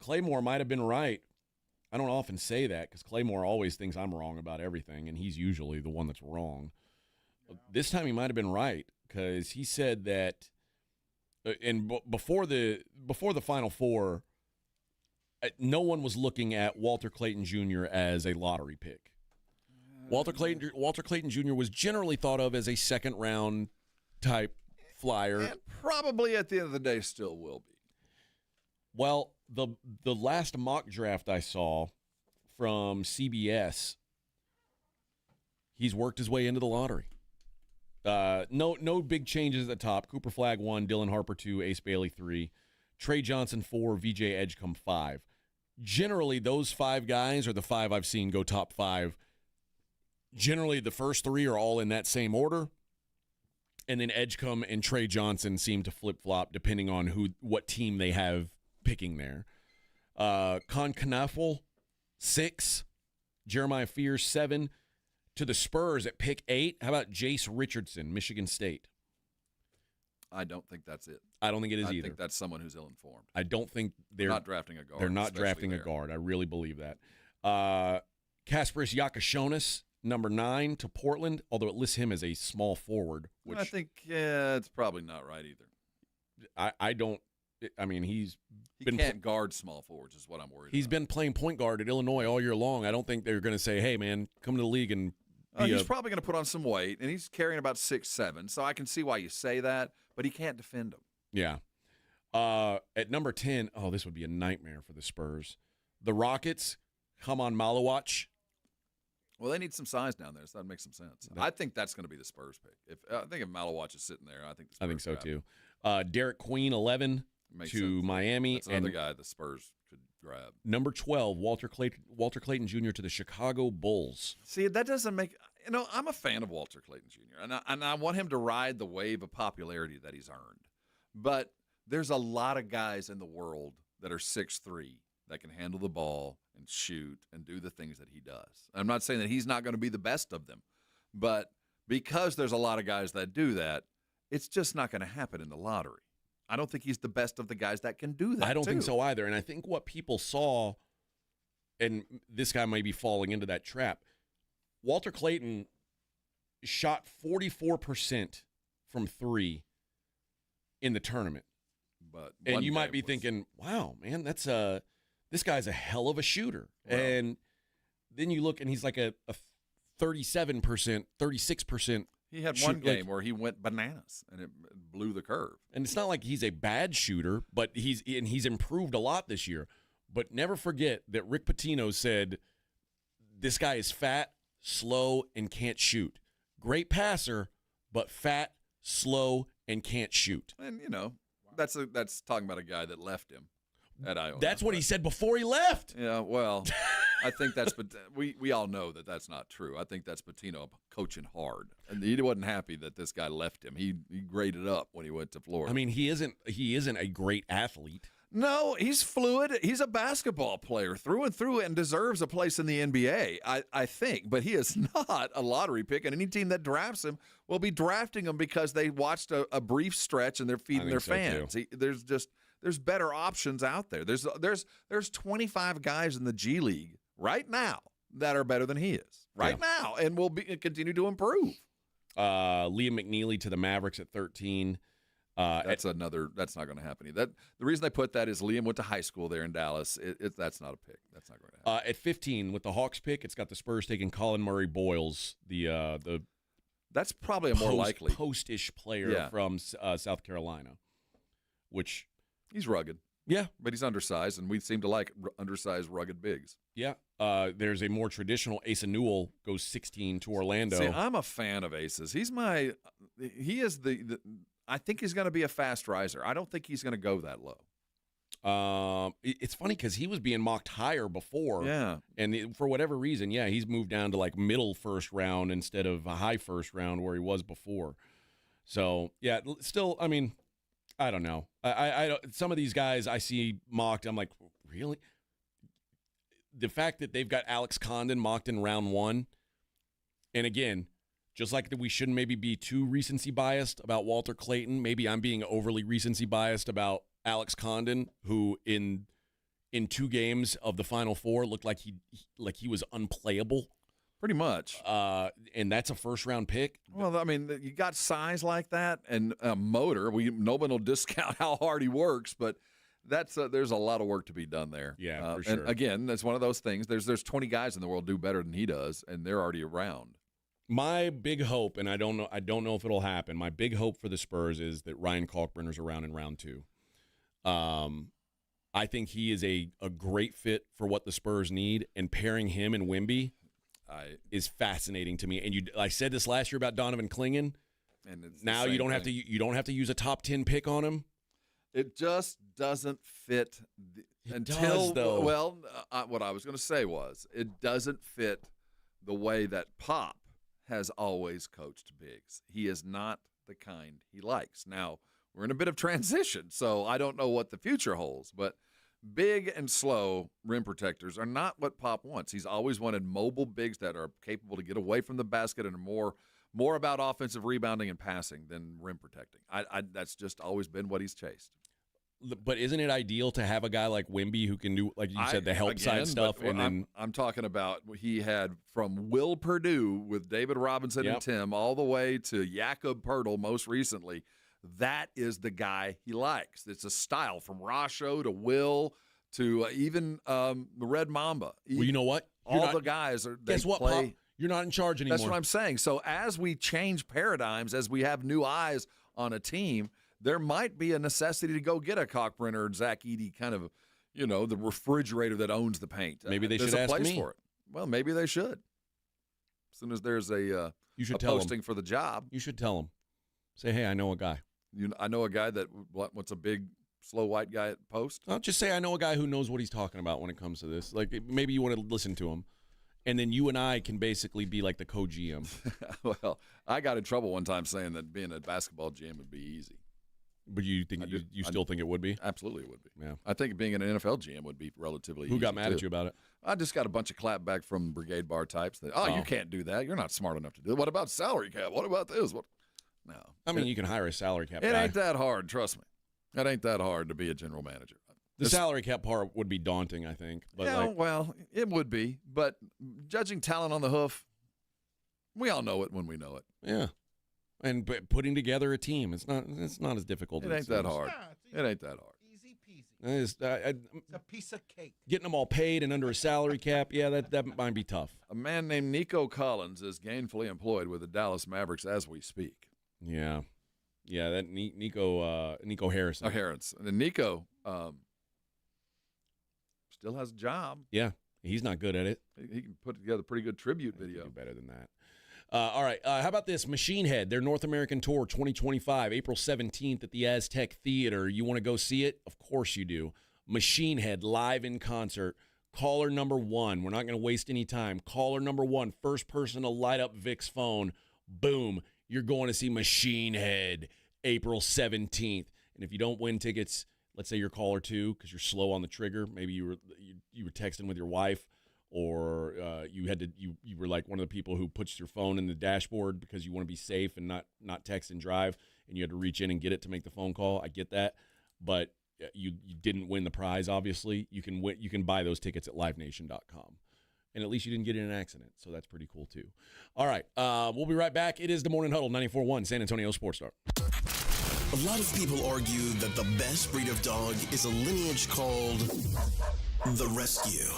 Claymore might have been right. I don't often say that because Claymore always thinks I'm wrong about everything, and he's usually the one that's wrong. This time he might have been right because he said that, and before the Final Four, no one was looking at Walter Clayton Jr. as a lottery pick. Walter Clayton Jr. was generally thought of as a second-round type flyer. And probably at the end of the day still will be. Well, the last mock draft I saw from CBS, he's worked his way into the lottery. No big changes at the top. Cooper Flagg 1, Dylan Harper 2, Ace Bailey 3, Trey Johnson 4, VJ Edgecombe 5. Generally, those 5 guys are the 5 I've seen go top 5. Generally, the first 3 are all in that same order. And then Edgecombe and Trey Johnson seem to flip-flop depending on what team they have picking there. Con Knaffel, 6. Jeremiah Fears, 7. To the Spurs at pick 8, how about Jace Richardson, Michigan State? I don't think that's it. I don't think it is either. I think that's someone who's ill-informed. I don't think they're not drafting a guard. They're not drafting a guard. I really believe that. Kasparis Yakashonis, number 9 to Portland, although it lists him as a small forward. Which I think it's probably not right either. I don't. I mean, he can't guard small forwards is what I'm worried about. He's been playing point guard at Illinois all year long. I don't think they're going to say, hey, man, come to the league and he's probably going to put on some weight, and he's carrying about 6'7", so I can see why you say that, but he can't defend him. Yeah. At number 10, this would be a nightmare for the Spurs. The Rockets, Haman Malawach. Well, they need some size down there, so that makes some sense. I think that's going to be the Spurs pick. I think if Malawach is sitting there, I think the Spurs I think so, grab him. too. Derek Queen, 11 to Miami. That's another guy the Spurs could grab. Number 12, Walter Clayton Jr. to the Chicago Bulls. See, that doesn't make – I'm a fan of Walter Clayton Jr., and I want him to ride the wave of popularity that he's earned. But there's a lot of guys in the world that are 6'3", that can handle the ball and shoot and do the things that he does. I'm not saying that he's not going to be the best of them, but because there's a lot of guys that do that, it's just not going to happen in the lottery. I don't think he's the best of the guys that can do that. I don't think so either. And I think what people saw, and this guy may be falling into that trap, Walter Clayton shot 44% from 3 in the tournament. And you might be thinking, wow, man, that's this guy's a hell of a shooter. Wow. And then you look, and he's like a 37%, 36%. He had one game where he went bananas, and it blew the curve. And it's not like he's a bad shooter, but he's improved a lot this year. But never forget that Rick Pitino said, this guy is fat, slow, and can't shoot. Great passer, but fat, slow, and can't shoot. And, that's talking about a guy that left him at Iowa. That's what he said before he left. Yeah, well, I think that's we all know that that's not true. I think that's Pitino coaching hard, and he wasn't happy that this guy left him. He graded up when he went to Florida. I mean, he isn't a great athlete. No, he's fluid. He's a basketball player through and through and deserves a place in the NBA, I think. But he is not a lottery pick, and any team that drafts him will be drafting him because they watched a brief stretch and they're feeding their fans. There's better options out there. There's 25 guys in the G League right now that are better than he is now, and will continue to improve. Liam McNeely to the Mavericks at 13. That's not going to happen. The reason I put that is Liam went to high school there in Dallas. That's not a pick. That's not going to happen. At 15 with the Hawks pick, it's got the Spurs taking Colin Murray Boyles, the that's probably a more likely post-ish player from South Carolina, which he's rugged. Yeah, but he's undersized, and we seem to like undersized, rugged bigs. Yeah. There's a more traditional Asa Newell goes 16 to Orlando. See, I'm a fan of Aces. He is the I think he's going to be a fast riser. I don't think he's going to go that low. It's funny because he was being mocked higher before. Yeah. And for whatever reason, he's moved down to like middle first round instead of a high first round where he was before. So, yeah, still, I mean, I don't know. I don't, some of these guys I see mocked, I'm like, really? The fact that they've got Alex Condon mocked in round 1, and again, just like that we shouldn't maybe be too recency biased about Walter Clayton, maybe I'm being overly recency biased about Alex Condon, who in 2 games of the Final Four looked like he was unplayable. Pretty much. And that's a first-round pick. Well, I mean, you got size like that and a motor. No one will discount how hard he works, but there's a lot of work to be done there. Yeah, for sure. And again, that's one of those things. There's 20 guys in the world do better than he does, and they're already around. My big hope, and I don't know if it'll happen, my big hope for the Spurs is that Ryan Kalkbrenner's around in round 2. I think he is a great fit for what the Spurs need, and pairing him and Wemby is fascinating to me. And I said this last year about Donovan Clingan, and now you don't have to use a top 10 pick on him. It just doesn't fit. What I was going to say was it doesn't fit the way that Pop has always coached bigs. He is not the kind he likes. Now, we're in a bit of transition, so I don't know what the future holds, but big and slow rim protectors are not what Pop wants. He's always wanted mobile bigs that are capable to get away from the basket and are more about offensive rebounding and passing than rim protecting. That's just always been what he's chased. But isn't it ideal to have a guy like Wemby who can do, like you said, the help side stuff? And I'm talking about he had from Will Perdue with David Robinson and Tim all the way to Jakob Poeltl most recently. That is the guy he likes. It's a style from Rasho to Will to even the Red Mamba. Well, you know what? The guys are. Guess what, Pop? You're not in charge anymore. That's what I'm saying. So as we change paradigms, as we have new eyes on a team, there might be a necessity to go get a Kalkbrenner and Zach Edey kind of, the refrigerator that owns the paint. Maybe they should ask place me for it. Well, maybe they should. As soon as there's a posting for the job. You should tell them. Say, hey, I know a guy. I know a guy that what's a big, slow white guy at post? I'll just say I know a guy who knows what he's talking about when it comes to this. Like, maybe you want to listen to him. And then you and I can basically be like the co-GM. Well, I got in trouble one time saying that being a basketball GM would be easy. But you think you still think it would be? Absolutely it would be. Yeah. I think being an NFL GM would be relatively easy. Who got mad at you about it? I just got a bunch of clapback from Brigade Bar types that, you can't do that. You're not smart enough to do it. What about salary cap? What about this? No. I mean, you can hire a salary cap It guy. ain't that hard, trust me. That ain't that hard to be a general manager. The salary cap part would be daunting, I think. But yeah, well, it would be. But judging talent on the hoof, we all know it when we know it. Yeah. And putting together a team, it's not as difficult. It ain't that hard. It ain't that hard. Easy peasy. It's a piece of cake. Getting them all paid and under a salary cap, yeah, that might be tough. A man named Nico Collins is gainfully employed with the Dallas Mavericks as we speak. Yeah. Yeah, that Nico Harrison. And then Nico still has a job. Yeah, he's not good at it. He can put together a pretty good tribute video. Do better than that. All right, how about this? Machine Head, their North American Tour 2025, April 17th at the Aztec Theater. You want to go see it? Of course you do. Machine Head live in concert. Caller number 1. We're not going to waste any time. Caller number 1, first person to light up Vic's phone. Boom. You're going to see Machine Head April 17th. And if you don't win tickets, let's say you're caller 2 because you're slow on the trigger. Maybe you were texting with your wife, or you were like one of the people who puts your phone in the dashboard because you want to be safe and not text and drive, and you had to reach in and get it to make the phone call. I get that, but you didn't win the prize. Obviously, you can buy those tickets at livenation.com. And at least you didn't get in an accident, so that's pretty cool, too. All right, we'll be right back. It is the Morning Huddle, 94.1 San Antonio Sports Star. A lot of people argue that the best breed of dog is a lineage called the Rescue.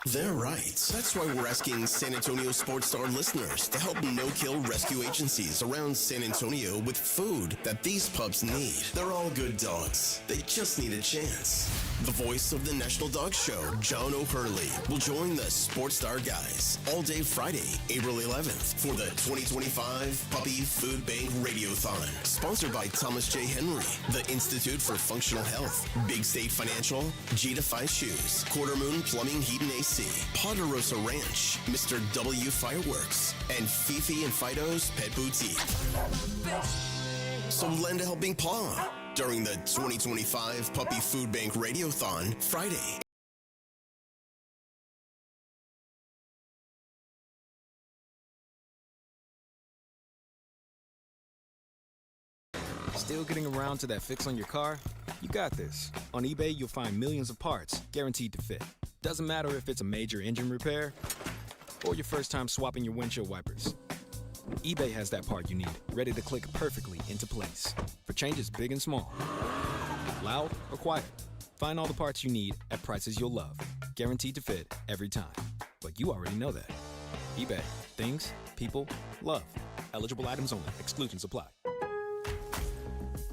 They're right. That's why we're asking San Antonio Sports Star listeners to help no-kill rescue agencies around San Antonio with food that these pups need. They're all good dogs. They just need a chance. The voice of the National Dog Show, John O'Hurley, will join the Sports Star guys all day Friday, April 11th for the 2025 Puppy Food Bank Radiothon. Sponsored by Thomas J. Henry, the Institute for Functional Health, Big State Financial, G2 Shoes, Quarter Moon Plumbing, Heat and AC, Ponderosa Ranch, Mr. W Fireworks, and Fifi and Fido's Pet Boutique. So lend a helping paw during the 2025 Puppy Food Bank Radiothon Friday. Still getting around to that fix on your car? You got this. On eBay, you'll find millions of parts guaranteed to fit. Doesn't matter if it's a major engine repair or your first time swapping your windshield wipers. eBay has that part you need, ready to click perfectly into place for changes big and small. Loud or quiet, find all the parts you need at prices you'll love. Guaranteed to fit every time. But you already know that. eBay. Things, people, love. Eligible items only. Exclusions apply.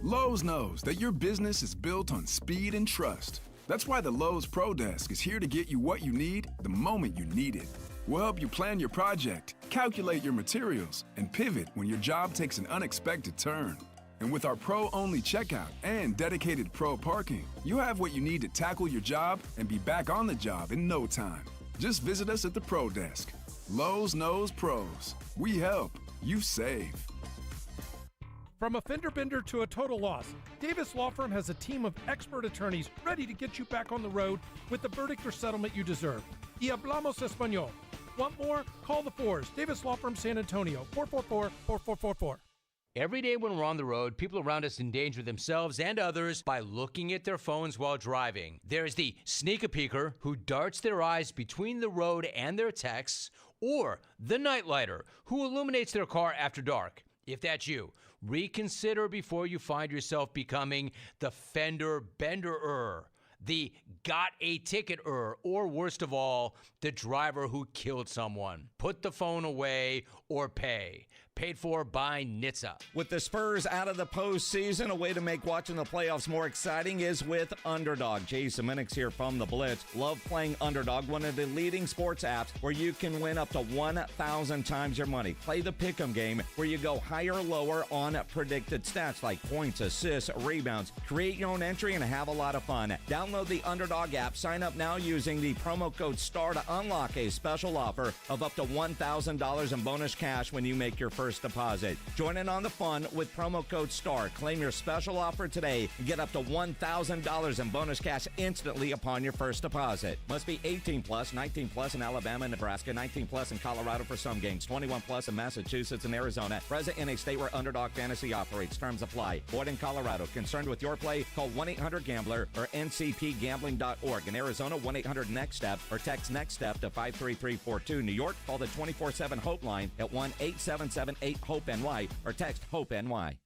Lowe's knows that your business is built on speed and trust. That's why the Lowe's Pro Desk is here to get you what you need the moment you need it. We'll help you plan your project, calculate your materials, and pivot when your job takes an unexpected turn. And with our pro-only checkout and dedicated pro parking, you have what you need to tackle your job and be back on the job in no time. Just visit us at the Pro Desk. Lowe's knows pros. We help. You save. From a fender bender to a total loss, Davis Law Firm has a team of expert attorneys ready to get you back on the road with the verdict or settlement you deserve. Y hablamos español. Want more? Call the Fours. Davis Law Firm, San Antonio, 444-4444. Every day when we're on the road, people around us endanger themselves and others by looking at their phones while driving. There's the sneak-a-peeker who darts their eyes between the road and their texts, or the nightlighter who illuminates their car after dark. If that's you, reconsider before you find yourself becoming the fender bender-er, the got a ticket-er, or worst of all, the driver who killed someone. Put the phone away or pay. Paid for by NHTSA. With the Spurs out of the postseason, a way to make watching the playoffs more exciting is with Underdog. Jason Minix here from the Blitz. Love playing Underdog, one of the leading sports apps where you can win up to 1,000 times your money. Play the pick'em game where you go higher or lower on predicted stats like points, assists, rebounds. Create your own entry and have a lot of fun. Download the Underdog app. Sign up now using the promo code STAR to unlock a special offer of up to $1,000 in bonus cash when you make your first first deposit. Join in on the fun with promo code STAR. Claim your special offer today and get up to $1,000 in bonus cash instantly upon your first deposit. Must be 18 plus, 19 plus in Alabama and Nebraska, 19 plus in Colorado for some games, 21 plus in Massachusetts and Arizona. Present in a state where Underdog Fantasy operates. Terms apply. Void in Colorado. Concerned with your play? Call 1-800-GAMBLER or ncpgambling.org. In Arizona, 1-800-NEXT-STEP or text NEXT-STEP to 53342. New York, call the 24/7 Hope line at 1-877-8-HOPE-NY or text HOPE-NY.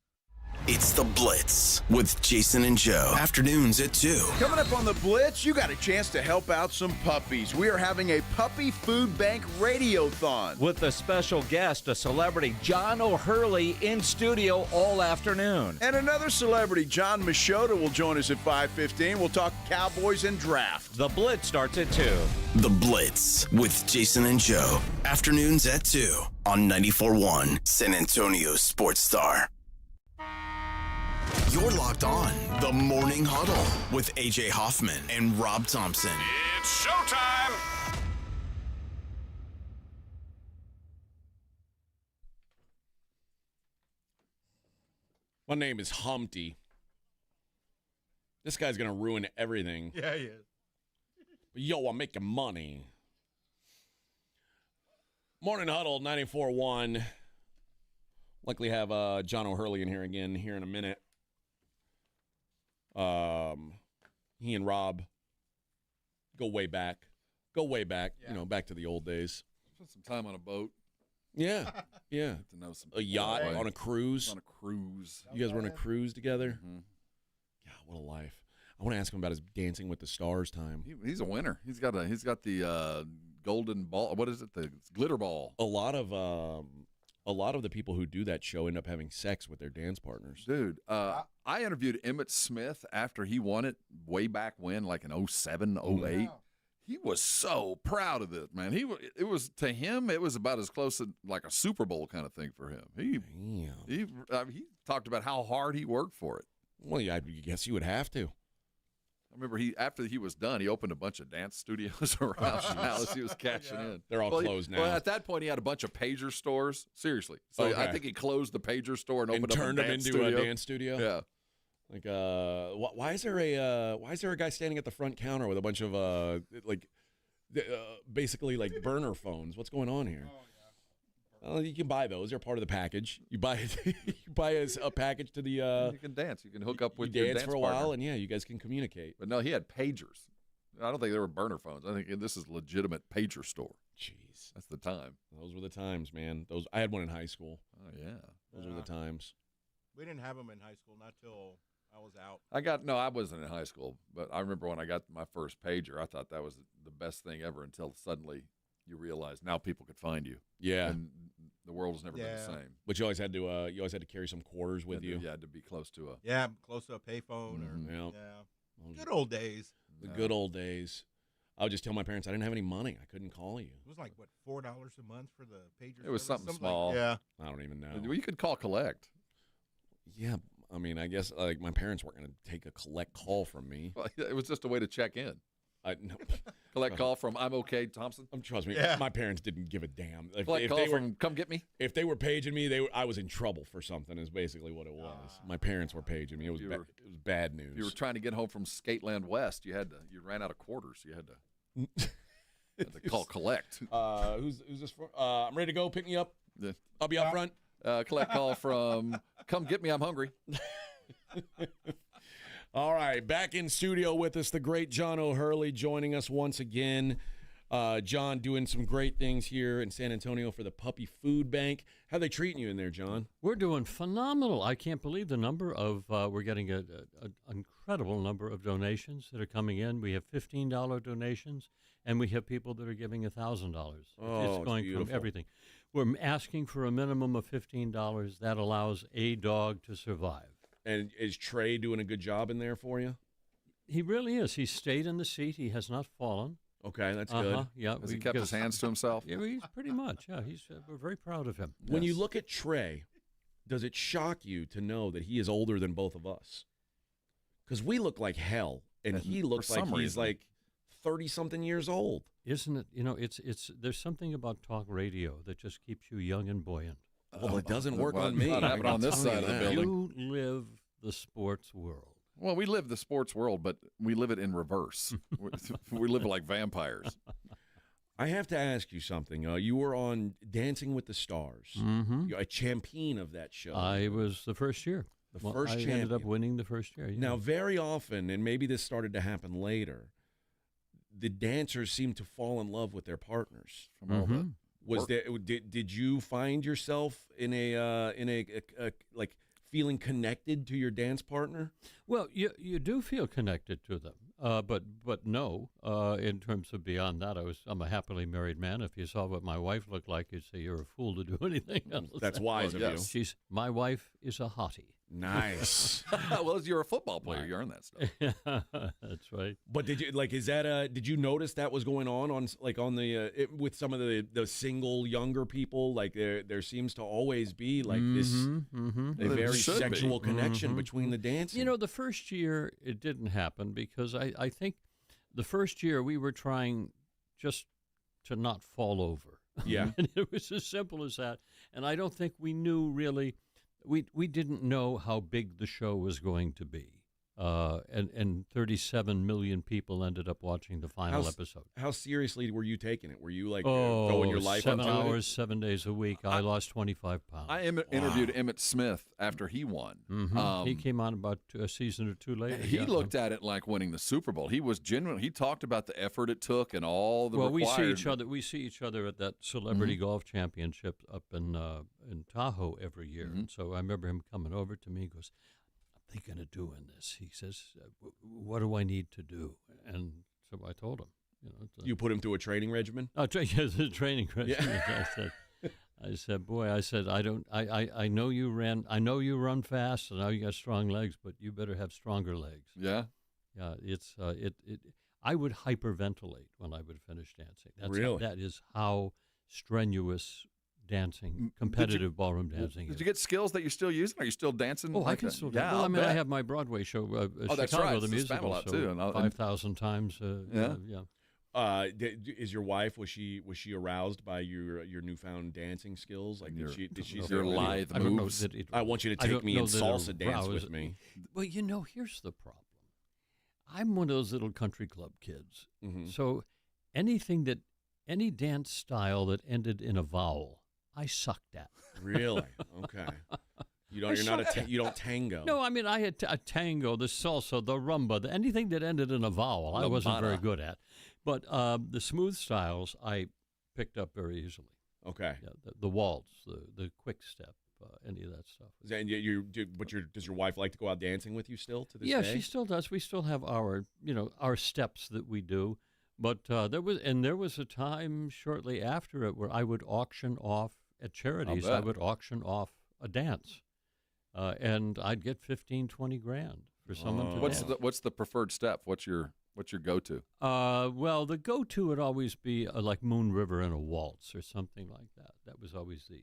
It's The Blitz with Jason and Joe. Afternoons at 2. Coming up on The Blitz, you got a chance to help out some puppies. We are having a Puppy Food Bank Radiothon. With a special guest, a celebrity, John O'Hurley, in studio all afternoon. And another celebrity, John Machota, will join us at 5:15. We'll talk Cowboys and draft. The Blitz starts at 2. The Blitz with Jason and Joe. Afternoons at 2 on 94.1 San Antonio Sports Star. You're locked on The Morning Huddle with AJ Hoffman and Rob Thompson. It's showtime! My name is Humpty. This guy's going to ruin everything. Yeah, he is. But yo, I'm making money. Morning Huddle, 94.1. Likely have John O'Hurley in here again here in a minute. He and Rob go way back. Yeah. Back to the old days. Spent some time on a boat. Yeah. To know some a yacht on a cruise. On a cruise. You guys were on a cruise together? Mm-hmm. God, what a life. I want to ask him about his Dancing with the Stars time. He's a winner. He's got the golden ball. What is it? The glitter ball. A lot of the people who do that show end up having sex with their dance partners. Dude, I interviewed Emmett Smith after he won it way back when, like in 07, 08. Wow. He was so proud of this, man. It was to him, it was about as close to like a Super Bowl kind of thing for him. He talked about how hard he worked for it. Well, yeah, I guess you would have to. I remember after he was done, he opened a bunch of dance studios around Dallas. He was cashing in. They're all closed now. Well, at that point, he had a bunch of pager stores. Seriously. So I think he closed the pager store and opened turned up a them into studio. a dance studio. Yeah. Like, why is there a guy standing at the front counter with a bunch of basically like burner phones? What's going on here? Well, you can buy those. They're part of the package. You buy a package to the. You can dance. You can hook up with your dance for a partner. while, and you guys can communicate. But no, he had pagers. I don't think they were burner phones. I think this is a legitimate pager store. Jeez, that's the time. Those were the times, man. I had one in high school. Oh yeah, those were the times. We didn't have them in high school, not till I was out. I wasn't in high school, but I remember when I got my first pager, I thought that was the best thing ever until suddenly you realize now people could find you. Yeah. And the world has never been the same. But you always had to carry some quarters with you. You had to be close to a close to a payphone or good old days. The good old days. I would just tell my parents I didn't have any money. I couldn't call you. It was like what, $4 a month for the pager? It was something small. Like, I don't even know. Well, you could call collect. Yeah, I mean, I guess like my parents weren't going to take a collect call from me. Well, it was just a way to check in. No. Collect call from I'm okay, Thompson. Trust me, my parents didn't give a damn. Collect call from come get me. If they were paging me, I was in trouble for something. Is basically what it was. My parents were paging me. It was bad news. You were trying to get home from Skateland West. You ran out of quarters. You had to call collect. Who's this for? I'm ready to go. Pick me up. I'll be up front. Collect call from come get me. I'm hungry. All right, back in studio with us, the great John O'Hurley joining us once again. John doing some great things here in San Antonio for the Puppy Food Bank. How are they treating you in there, John? We're doing phenomenal. I can't believe the number of, we're getting an incredible number of donations that are coming in. We have $15 donations, and we have people that are giving $1,000. It's going from everything. We're asking for a minimum of $15. That allows a dog to survive. And is Trey doing a good job in there for you? He really is. He stayed in the seat. He has not fallen. Okay, that's good. Yeah, has he kept his hands to himself? Yeah, he's pretty much. Yeah, we're very proud of him. When you look at Trey, does it shock you to know that he is older than both of us? Because we look like hell, and he looks like he's like 30-something years old. Isn't it? It's there's something about talk radio that just keeps you young and buoyant. Well, it doesn't work on me. Not happening on this side of the building. You live the sports world. Well, we live the sports world, but we live it in reverse. We live like vampires. I have to ask you something. You were on Dancing with the Stars. Mm-hmm. You're a champion of that show. I was the first year. First I champion. ended up winning the first year. Yeah. Now, very often, and maybe this started to happen later, the dancers seem to fall in love with their partners. From all the Was there? Did you find yourself in a like feeling connected to your dance partner? Well, you do feel connected to them, but no. In terms of beyond that, I'm a happily married man. If you saw what my wife looked like, you'd say you're a fool to do anything else. That's wise of you. My wife is a hottie. Nice. Well, you're a football player. You earn that stuff. That's right. But did you did you notice that was going on with some of the single younger people? Like there seems to always be like this a very sexual connection between the dancing. You know, the first year it didn't happen because I think the first year we were trying just to not fall over. Yeah. And it was as simple as that. And I don't think we knew really. We didn't know how big the show was going to be, and 37 million people ended up watching the final episode. How seriously were you taking it? Were you like throwing your life 7 into hours, 7 days a week? I lost 25 pounds. I interviewed Emmitt Smith after he won. Mm-hmm. He came on about a season or two later. He looked at it like winning the Super Bowl. He was genuine. He talked about the effort it took and all the we see each other. We see each other at that celebrity golf championship up in Tahoe every year. And so I remember him coming over to me. He goes, "I'm thinking of doing this." He says, "What do I need to do?" And so I told him. You put him through a training regimen? A training regimen. Yeah. I said, boy, I know you run fast, and I know you got strong legs, but you better have stronger legs. Yeah. Yeah, I would hyperventilate when I would finish dancing. Really? That is how strenuous dancing, competitive ballroom dancing is. Did you get skills that you're still using? Are you still dancing? I can still dance. Well, I have my Broadway show, Chicago, that's right. the musical, Spamalot, too. And 5,000 times. Yeah. Is your wife, was she aroused by your newfound dancing skills? Like did she your lithe moves? I want you to take me and salsa dance with me. Well, here's the problem. I'm one of those little country club kids. Mm-hmm. So any dance style that ended in a vowel, I sucked at. Really? Okay. You don't tango. No, I mean I had a tango, the salsa, the rumba, anything that ended in a vowel, I wasn't very good at. But the smooth styles I picked up very easily. Okay. Yeah, the waltz, the quick step, any of that stuff. Does your wife like to go out dancing with you still to this day? Yeah, she still does. We still have our steps that we do. But there was a time shortly after it where I would auction off at charities. I would auction off a dance, and I'd get 15, 20 grand for someone to dance. What's the preferred step? What's your go-to? Well, the go-to would always be like Moon River in a waltz or something like that. That was always the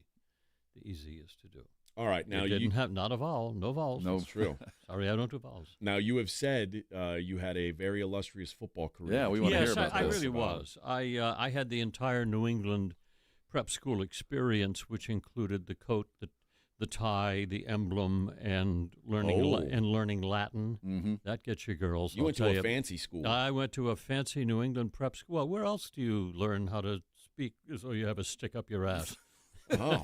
easiest to do. All right, now it didn't have not a vowel, no vowels. No, it's true. Sorry, I don't do vowels. Now you have said you had a very illustrious football career. Yeah, we want to hear about this. this. I really was. I had the entire New England prep school experience, which included the coat, the tie, the emblem, and learning Latin. Mm-hmm. That gets you girls. You went to a fancy school. I went to a fancy New England prep school. Well, where else do you learn how to speak so you have a stick up your ass? Oh,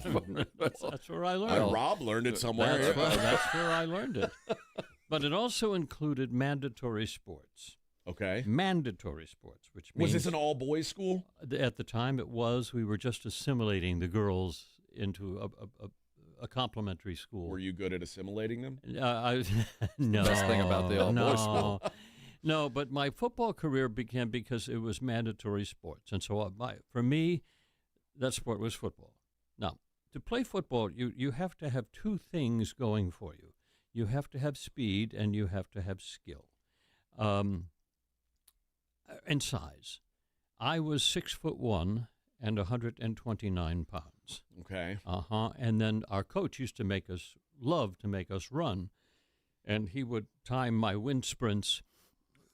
that's where I learned. Rob learned it somewhere. That's where I learned it. But it also included mandatory sports. Okay. Mandatory sports, which means... Was this an all-boys school? At the time it was. We were just assimilating the girls into a complementary school. Were you good at assimilating them? No. Best thing about the all-boys school. No, but my football career began because it was mandatory sports. And so for me, that sport was football. Now, to play football, you have to have two things going for you. You have to have speed and you have to have skill. And size. I was 6'1" and 129 pounds. Okay. And then our coach used to love to make us run, and he would time my wind sprints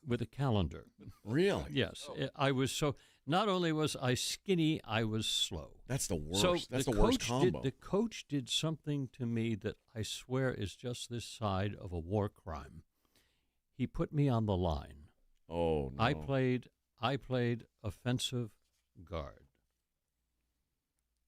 with a calendar. Really? Yes. I was so. Not only was I skinny, I was slow. That's the worst. So That's the worst combo. The coach did something to me that I swear is just this side of a war crime. He put me on the line. Oh, no. I played offensive guard.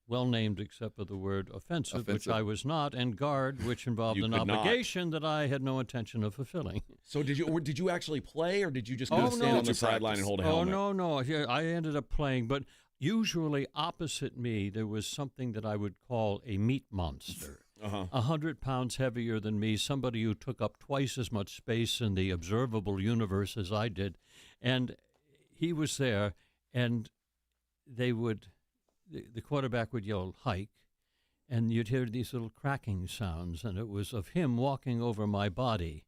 Well named except for the word offensive, which I was not, and guard, which involved an obligation that I had no intention of fulfilling. So did you actually play, or did you just stand on the sideline and hold a helmet? No. I ended up playing, but usually opposite me there was something that I would call a meat monster. 100 pounds heavier than me, somebody who took up twice as much space in the observable universe as I did. And he was there, and they would... The quarterback would yell, hike, and you'd hear these little cracking sounds, and it was of him walking over my body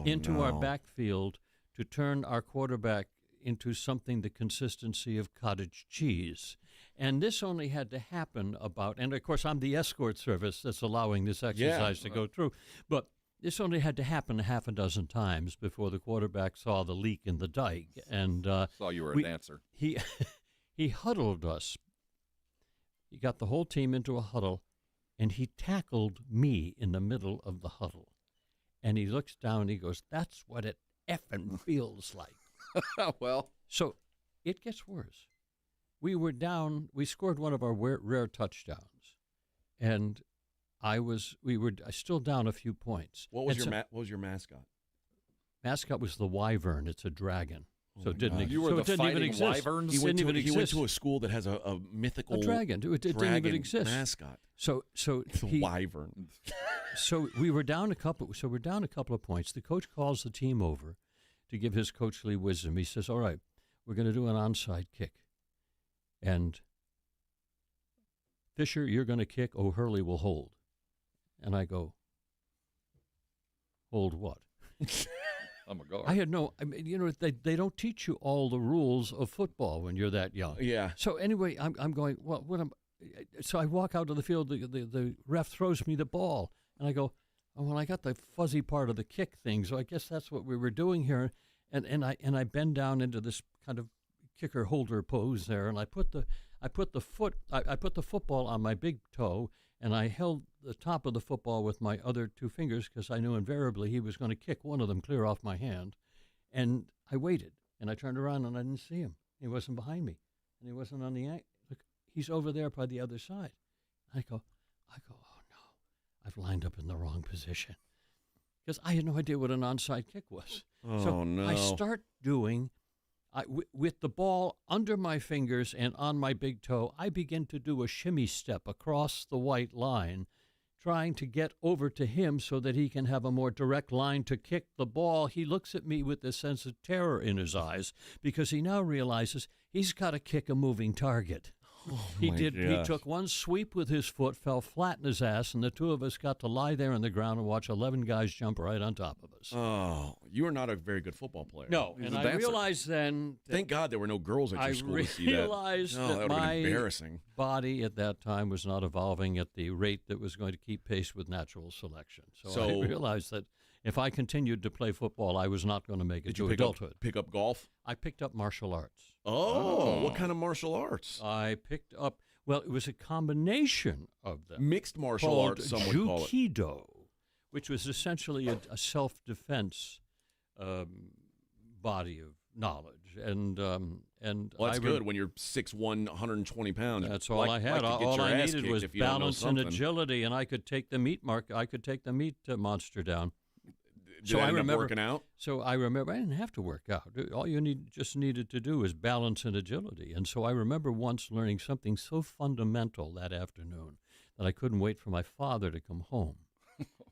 into our backfield to turn our quarterback into something the consistency of cottage cheese. And this only had to happen and of course I'm the escort service that's allowing this exercise to go through, but this only had to happen a half a dozen times before the quarterback saw the leak in the dike. And saw you were a dancer. He huddled us. He got the whole team into a huddle, and he tackled me in the middle of the huddle. And he looks down and he goes, "That's what it effing feels like." Well. So it gets worse. We were down. We scored one of our rare touchdowns, and we were still down a few points. What was your mascot? Mascot was the wyvern. It's a dragon. So it didn't exist. You were the didn't fighting even exist. wyverns? He went to a school that has a mythical dragon. It didn't even exist. Mascot. So wyvern. So we're down a couple of points. The coach calls the team over to give his coachly wisdom. He says, "All right, we're going to do an onside kick, and Fisher, you're going to kick. O'Hurley will hold." And I go, "Hold what?" I'm a guard. I had they don't teach you all the rules of football when you're that young. Yeah. So anyway, I'm going, well, so I walk out to the field, the ref throws me the ball, and I go, oh, well, I got the fuzzy part of the kick thing, so I guess that's what we were doing here. And I bend down into this kind of kicker holder pose there, and I put the football on my big toe, and I held the top of the football with my other two fingers because I knew invariably he was going to kick one of them clear off my hand. And I waited, and I turned around, and I didn't see him. He wasn't behind me, and he wasn't on the look. He's over there by the other side. I go, oh, no, I've lined up in the wrong position because I had no idea what an onside kick was. Oh, no. I start doing... with the ball under my fingers and on my big toe, I begin to do a shimmy step across the white line, trying to get over to him so that he can have a more direct line to kick the ball. He looks at me with this sense of terror in his eyes because he now realizes he's got to kick a moving target. He took one sweep with his foot, fell flat in his ass, and the two of us got to lie there on the ground and watch 11 guys jump right on top of us. Oh, you are not a very good football player. No, and I realized then... Thank God there were no girls at your school to see that. I realized that my embarrassing. Body at that time was not evolving at the rate that was going to keep pace with natural selection. So I realized that if I continued to play football, I was not going to make it to adulthood. Pick up golf? I picked up martial arts. Oh, what kind of martial arts? I picked up, well, it was a combination of them. Mixed martial arts, some would call it. Jukido, which was essentially a self-defense body of knowledge. And well, that's good when you're 6'1", 120 pounds. That's all I had. All I needed was balance and agility, and I could take the meat monster down. Did I remember working out? So I remember I didn't have to work out. All you just needed to do was balance and agility. And so I remember once learning something so fundamental that afternoon that I couldn't wait for my father to come home.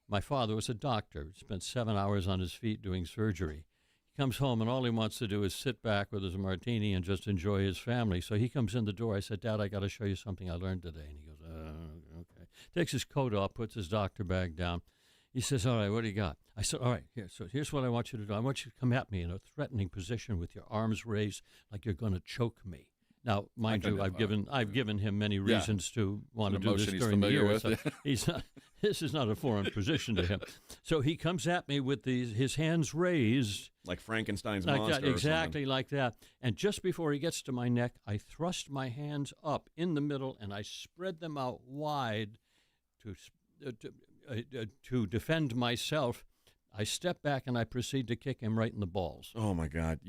My father was a doctor. He spent 7 hours on his feet doing surgery. He comes home, and all he wants to do is sit back with his martini and just enjoy his family. So he comes in the door. I said, "Dad, I got to show you something I learned today." And he goes, okay. Takes his coat off, puts his doctor bag down. He says, "All right, what do you got?" I said, "All right, here's what I want you to do. I want you to come at me in a threatening position with your arms raised like you're going to choke me. Now, mind you, I've given him many reasons to want to do this during the year. So he's not, this is not a foreign position to him. So he comes at me with his hands raised. Like Frankenstein's like monster. That, exactly like that. And just before he gets to my neck, I thrust my hands up in the middle and I spread them out wide to defend myself. I step back and I proceed to kick him right in the balls. Oh, my God.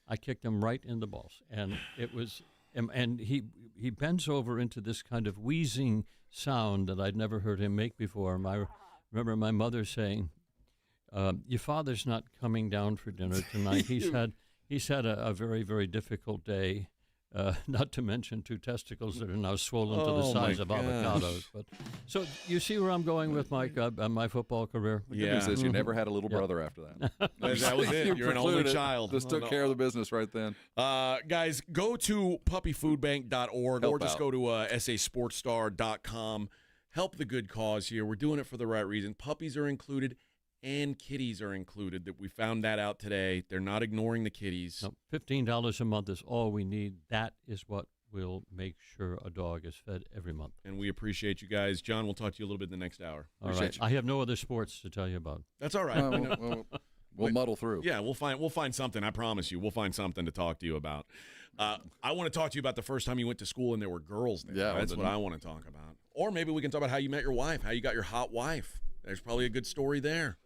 I kicked him right in the balls, and it was, and he bends over into this kind of wheezing sound that I'd never heard him make before. I remember my mother saying, "Your father's not coming down for dinner tonight. He's had a very, very difficult day. Not to mention 2 testicles that are now swollen to the size of avocados." But so you see where I'm going with my football career. The good news is you never had a little brother after that. That was it. You're an only child. Just took care of the business right then. Guys, go to puppyfoodbank.org or just go to sasportstar.com. Help the good cause here. We're doing it for the right reason. Puppies are included and kitties are included. That we found that out today. They're not ignoring the kitties. No, $15 a month is all we need. That is what will make sure a dog is fed every month. And we appreciate you guys. John, we'll talk to you a little bit in the next hour. All right. I have no other sports to tell you about. That's all right. We'll muddle through. Yeah, we'll find something. I promise you. We'll find something to talk to you about. I want to talk to you about the first time you went to school and there were girls there. Yeah, that's what I want to talk about. Or maybe we can talk about how you met your wife, how you got your hot wife. There's probably a good story there.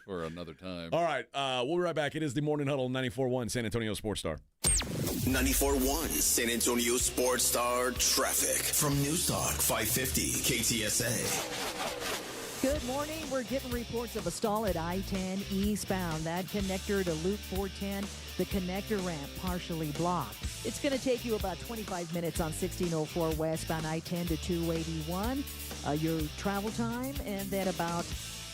For another time. All right, we'll be right back. It is the Morning Huddle, 94.1 San Antonio Sports Star. 94.1 San Antonio Sports Star traffic from News Talk 550 KTSA. Good morning. We're getting reports of a stall at I-10 eastbound. That connector to Loop 410, the connector ramp partially blocked. It's going to take you about 25 minutes on 1604 westbound I-10 to 281. Your travel time, and then about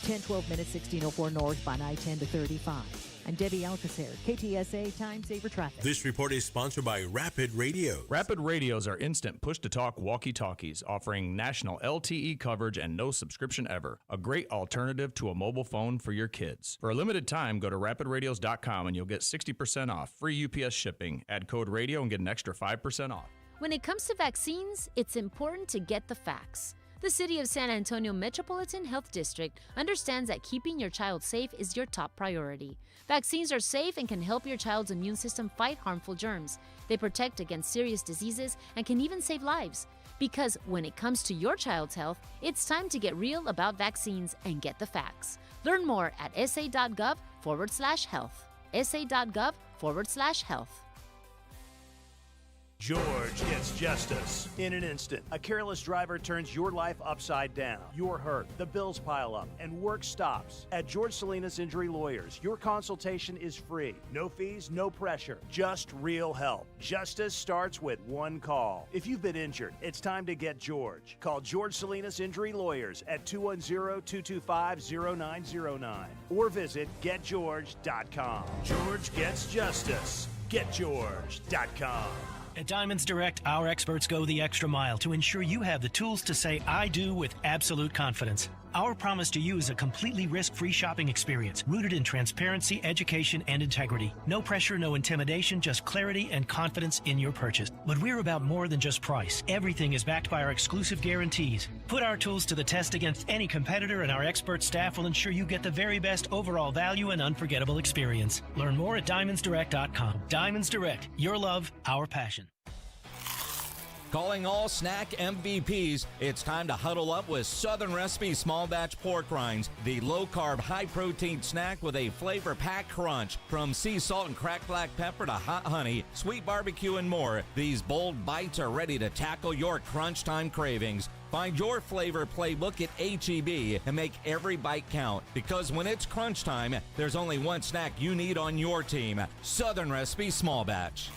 10-12 minutes 1604 northbound I-10 to 35. I'm Debbie Alcacer, KTSA Time Saver Traffic. This report is sponsored by Rapid Radio. Rapid Radios are instant push-to-talk walkie-talkies offering national LTE coverage and no subscription ever. A great alternative to a mobile phone for your kids. For a limited time, go to rapidradios.com and you'll get 60% off, free UPS shipping. Add code radio and get an extra 5% off. When it comes to vaccines, it's important to get the facts. The City of San Antonio Metropolitan Health District understands that keeping your child safe is your top priority. Vaccines are safe and can help your child's immune system fight harmful germs. They protect against serious diseases and can even save lives. Because when it comes to your child's health, it's time to get real about vaccines and get the facts. Learn more at sa.gov/health. sa.gov/health. George gets justice in an instant. A careless driver turns your life upside down. You're hurt, the bills pile up, and work stops. At George Salinas Injury Lawyers, your consultation is free. No fees, no pressure, just real help. Justice starts with one call. If you've been injured, it's time to get George. Call George Salinas Injury Lawyers at 210-225-0909 or visit getgeorge.com. George gets justice. Getgeorge.com. At Diamonds Direct, our experts go the extra mile to ensure you have the tools to say I do with absolute confidence. Our promise to you is a completely risk-free shopping experience rooted in transparency, education, and integrity. No pressure, no intimidation, just clarity and confidence in your purchase. But we're about more than just price. Everything is backed by our exclusive guarantees. Put our tools to the test against any competitor, and our expert staff will ensure you get the very best overall value and unforgettable experience. Learn more at diamondsdirect.com. Diamonds Direct, your love, our passion. Calling all snack MVPs, it's time to huddle up with Southern Recipe Small Batch Pork Rinds, the low-carb, high-protein snack with a flavor-packed crunch. From sea salt and cracked black pepper to hot honey, sweet barbecue, and more, these bold bites are ready to tackle your crunch time cravings. Find your flavor playbook at H-E-B and make every bite count. Because when it's crunch time, there's only one snack you need on your team, Southern Recipe Small Batch.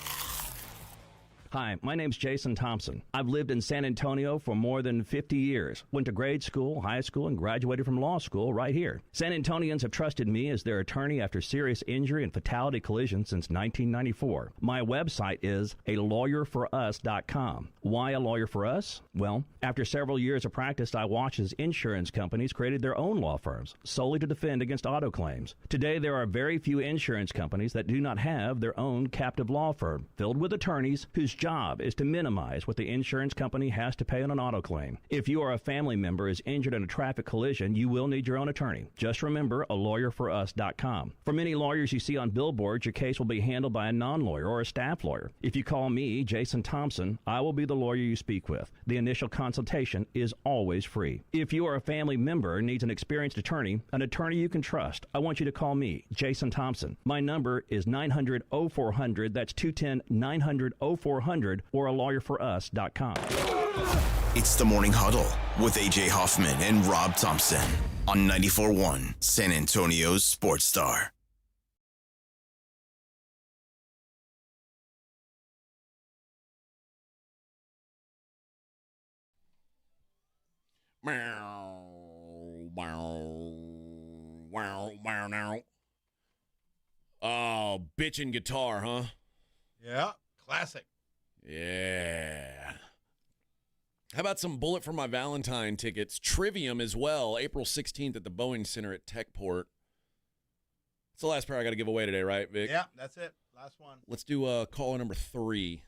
Hi, my name's Jason Thompson. I've lived in San Antonio for more than 50 years. Went to grade school, high school, and graduated from law school right here. San Antonians have trusted me as their attorney after serious injury and fatality collision since 1994. My website is alawyerforus.com. Why a lawyer for us? Well, after several years of practice, I watched as insurance companies created their own law firms solely to defend against auto claims. Today, there are very few insurance companies that do not have their own captive law firm filled with attorneys whose job is to minimize what the insurance company has to pay on an auto claim. If you or a family member is injured in a traffic collision, you will need your own attorney. Just remember alawyerforus.com. For many lawyers you see on billboards, your case will be handled by a non-lawyer or a staff lawyer. If you call me, Jason Thompson, I will be the lawyer you speak with. The initial consultation is always free. If you or a family member needs an experienced attorney you can trust, I want you to call me, Jason Thompson. My number is 900-0400. That's 210-900-0400 or alawyerforus.com. It's the Morning Huddle with A.J. Hoffman and Rob Thompson on 94.1 San Antonio's Sports Star. Oh, bitchin' guitar, huh? Yeah, classic. Yeah. How about some Bullet for My Valentine tickets? Trivium as well, April 16th at the Boeing Center at Techport. It's the last pair I got to give away today, right, Vic? Yeah, that's it. Last one. Let's do caller number 3.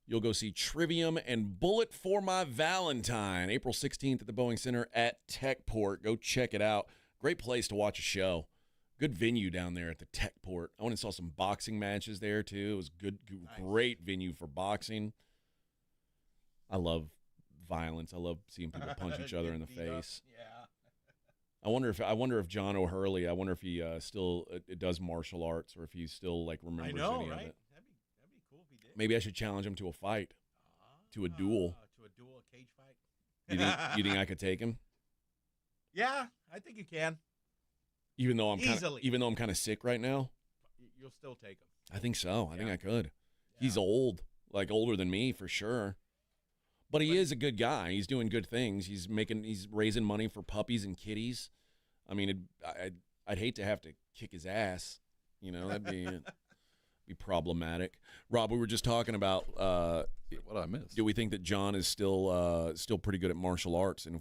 You'll go see Trivium and Bullet for My Valentine, April 16th at the Boeing Center at Techport. Go check it out. Great place to watch a show. Good venue down there at the Techport. I went and saw some boxing matches there, too. It was good, nice. Great venue for boxing. I love violence. I love seeing people punch each other in the face. Yeah. I wonder if John O'Hurley, I wonder if he still does martial arts or if he still like remembers any of it. That'd be cool if he did. Maybe I should challenge him to a fight, to a duel. A cage fight. You think I could take him? Yeah, I think you can. Even though I'm kind of sick right now, you'll still take him. I think so. I think I could. Yeah. He's old, like older than me for sure. But he is a good guy. He's doing good things. He's raising money for puppies and kitties. I mean, I'd hate to have to kick his ass. You know, that'd be problematic. Rob, we were just talking about what I missed. Do we think that John is still pretty good at martial arts? And do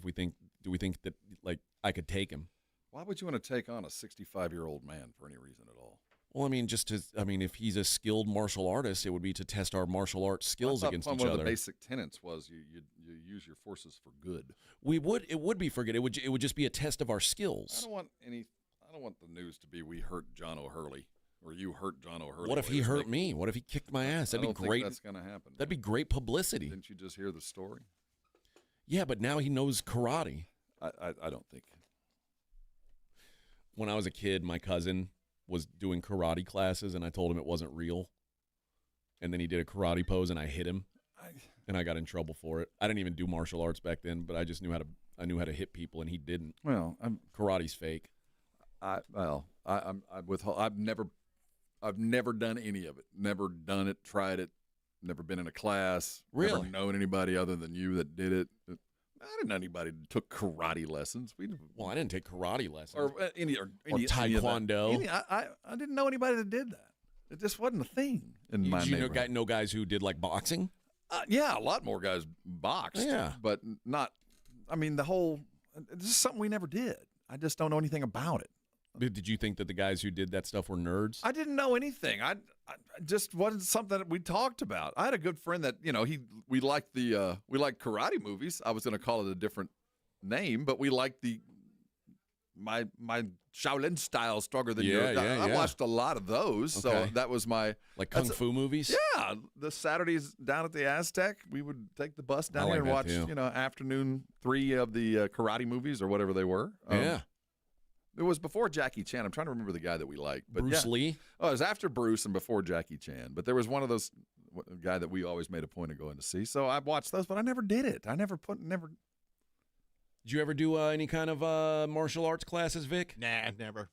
we think that like I could take him? Why would you want to take on a 65-year-old man for any reason at all? Well, I mean, if he's a skilled martial artist, it would be to test our martial arts skills against each other. One of the basic tenets was you use your forces for good. It would be for good. It would just be a test of our skills. I don't want the news to be we hurt John O'Hurley or you hurt John O'Hurley. What if he hurt me? What if he kicked my ass? That'd be great. That's going to happen. That'd be great publicity. Didn't you just hear the story? Yeah, but now he knows karate. I don't think. When I was a kid, my cousin was doing karate classes, and I told him it wasn't real. And then he did a karate pose, and I hit him, and I got in trouble for it. I didn't even do martial arts back then, but I just knew how to hit people, and he didn't. Well, karate's fake. I've never done any of it. Never done it. Tried it. Never been in a class. Really? Never known anybody other than you that did it. I didn't know anybody that took karate lessons. I didn't take karate lessons. Or taekwondo. I didn't know anybody that did that. It just wasn't a thing in my neighborhood. Did you know guys who did, like, boxing? Yeah, a lot more guys boxed. Yeah. But not – I mean, this is something we never did. I just don't know anything about it. Did you think that the guys who did that stuff were nerds? I didn't know anything. I just wasn't something that we talked about. I had a good friend that we liked karate movies. I was going to call it a different name, but we liked my Shaolin style stronger than yours. I watched a lot of those, okay. So that was my kung fu movies. Yeah, the Saturdays down at the Aztec, we would take the bus down here and watch afternoon 3 of the karate movies or whatever they were. Yeah. It was before Jackie Chan. I'm trying to remember the guy that we liked. But Bruce Lee? Oh, it was after Bruce and before Jackie Chan. But there was one of those guy that we always made a point of going to see. So I watched those, but I never did it. Did you ever do any kind of martial arts classes, Vic? Nah, never.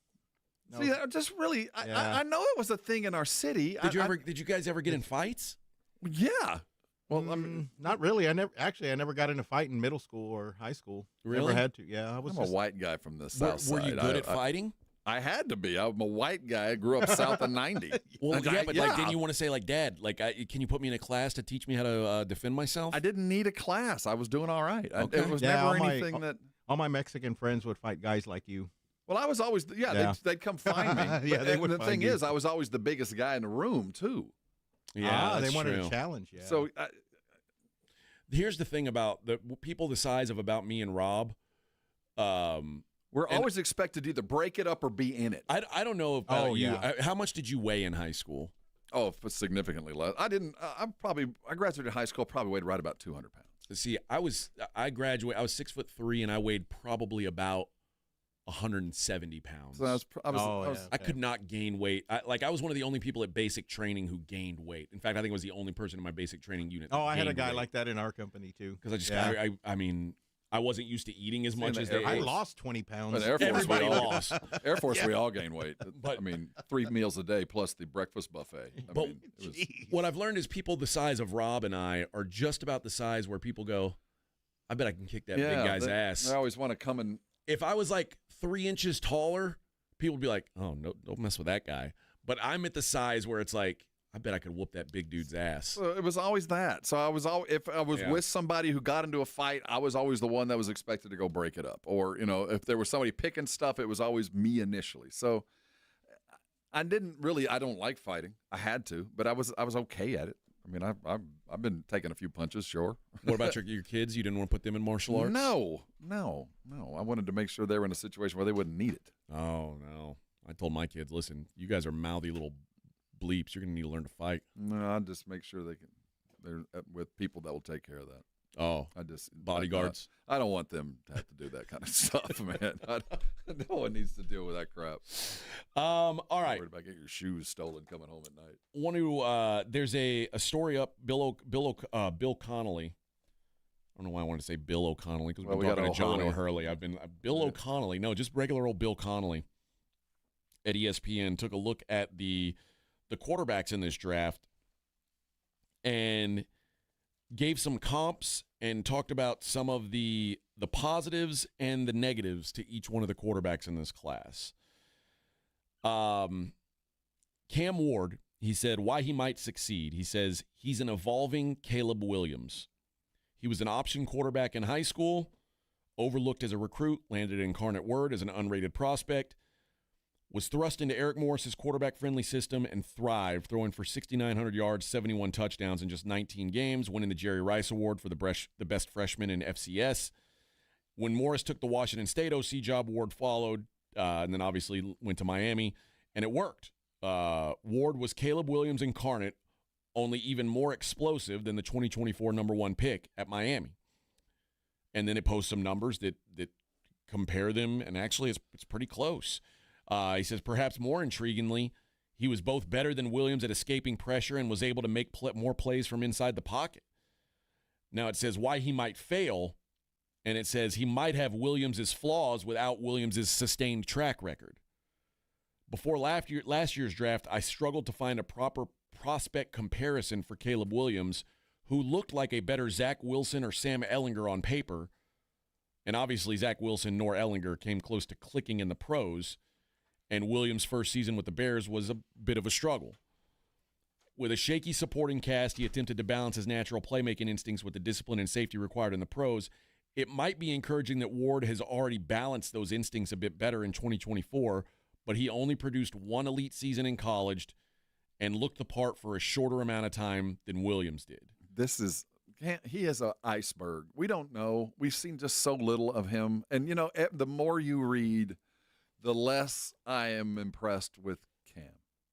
No. See, I just really, I know it was a thing in our city. Did you guys ever get in fights? Yeah. Well, not really. I never got in a fight in middle school or high school. Really? Never had to. Yeah, I'm a white guy from the south side. Were you good at fighting? I had to be. I'm a white guy. I grew up south of 90. Well, yeah, but like, didn't you want to say, like, Dad, like, can you put me in a class to teach me how to defend myself? I didn't need a class. I was doing all right. Okay. It was never anything that. All my Mexican friends would fight guys like you. Well, I was always, they'd come find me. Yeah, they would the find thing you. is, I was always the biggest guy in the room, too. Yeah, they that's wanted true. a challenge. Yeah. So here's the thing about the people the size of about me and Rob. We're always expected to either break it up or be in it. I don't know about you. How much did you weigh in high school? Oh, significantly less. I didn't. I graduated high school. Probably weighed right about 200 pounds. See, I graduated. I was 6'3", and I weighed probably about 170 pounds. So I could not gain weight. I was one of the only people at basic training who gained weight. In fact, I think I was the only person in my basic training unit. Oh, I had a gained guy weight. like that in our company too. Because I mean, I wasn't used to eating as much as they. I lost 20 pounds. Air Force, Everybody lost. Air Force, we all gain weight. But I mean, 3 meals a day plus the breakfast buffet. What I've learned is people the size of Rob and I are just about the size where people go, I bet I can kick that big guy's ass. They always want to come and. If I was like 3 inches taller, people would be like, oh, no, don't mess with that guy. But I'm at the size where it's like, I bet I could whoop that big dude's ass. So it was always that. So if I was with somebody who got into a fight, I was always the one that was expected to go break it up. Or, if there was somebody picking stuff, it was always me initially. So I don't like fighting. I had to, but I was okay at it. I mean, I've been taking a few punches, sure. What about your kids? You didn't want to put them in martial arts? No. I wanted to make sure they were in a situation where they wouldn't need it. Oh, no. I told my kids, listen, you guys are mouthy little bleeps. You're going to need to learn to fight. No, I just make sure they're with people that will take care of that. Oh, bodyguards. I don't want them to have to do that kind of stuff, man. No one needs to deal with that crap. All right. I'm worried about getting your shoes stolen coming home at night. Want to? There's a story up. Bill Connolly. I don't know why I wanted to say Bill O'Connolly because we're talking to John O'Hurley. Bill O'Connolly. No, just regular old Bill Connolly at ESPN took a look at the quarterbacks in this draft and gave some comps and talked about some of the positives and the negatives to each one of the quarterbacks in this class. Cam Ward, he said why he might succeed. He says he's an evolving Caleb Williams. He was an option quarterback in high school, overlooked as a recruit, landed at Incarnate Word as an unrated prospect, was thrust into Eric Morris's quarterback-friendly system and thrived, throwing for 6,900 yards, 71 touchdowns in just 19 games, winning the Jerry Rice Award for the best freshman in FCS. When Morris took the Washington State OC job, Ward followed, and then obviously went to Miami, and it worked. Ward was Caleb Williams incarnate, only even more explosive than the 2024 number 1 pick at Miami. And then it posts some numbers that compare them, and actually it's pretty close. He says, perhaps more intriguingly, he was both better than Williams at escaping pressure and was able to make more plays from inside the pocket. Now it says why he might fail, and it says he might have Williams' flaws without Williams' sustained track record. Before last year's draft, I struggled to find a proper prospect comparison for Caleb Williams, who looked like a better Zach Wilson or Sam Ehlinger on paper, and obviously Zach Wilson nor Ehlinger came close to clicking in the pros. And Williams' first season with the Bears was a bit of a struggle. With a shaky supporting cast, he attempted to balance his natural playmaking instincts with the discipline and safety required in the pros. It might be encouraging that Ward has already balanced those instincts a bit better in 2024, but he only produced one elite season in college and looked the part for a shorter amount of time than Williams did. He is an iceberg. We don't know. We've seen just so little of him. And, the more you read, the less I am impressed with Cam.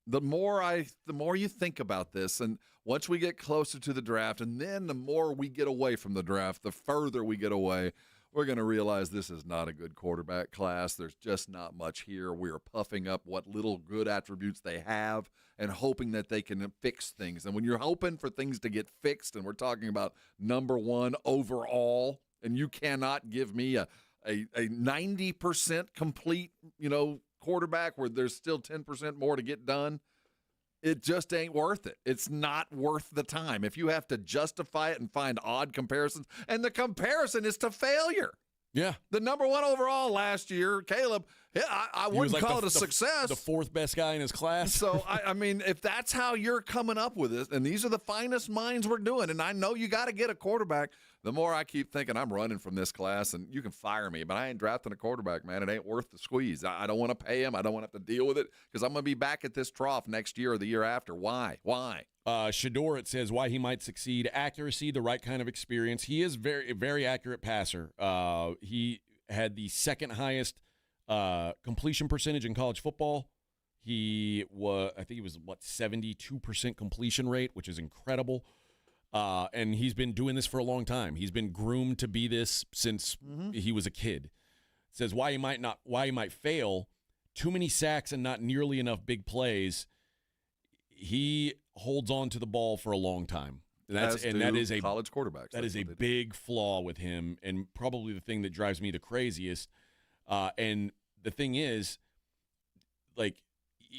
The more you think about this, and once we get closer to the draft, and then the more we get away from the draft, the further we get away, we're going to realize this is not a good quarterback class. There's just not much here. We're puffing up what little good attributes they have and hoping that they can fix things. And when you're hoping for things to get fixed, and we're talking about number 1 overall, and you cannot give me a 90% complete, quarterback where there's still 10% more to get done, it just ain't worth it. It's not worth the time. If you have to justify it and find odd comparisons, and the comparison is to failure. Yeah. The number 1 overall last year, Caleb, I wouldn't call it a success. The 4th best guy in his class. So, I mean, if that's how you're coming up with it, and these are the finest minds we're doing, and I know you got to get a quarterback, the more I keep thinking I'm running from this class, and you can fire me, but I ain't drafting a quarterback, man. It ain't worth the squeeze. I don't want to pay him. I don't want to have to deal with it because I'm going to be back at this trough next year or the year after. Why? Shador, it says why he might succeed. Accuracy, the right kind of experience. He is very, very accurate passer. He had the second highest completion percentage in college football. I think he was 72% completion rate, which is incredible. And he's been doing this for a long time. He's been groomed to be this since he was a kid. It says why he might fail. Too many sacks and not nearly enough big plays. He holds on to the ball for a long time. That is a college quarterbacks. That is a big flaw with him, and probably the thing that drives me the craziest. And the thing is, like,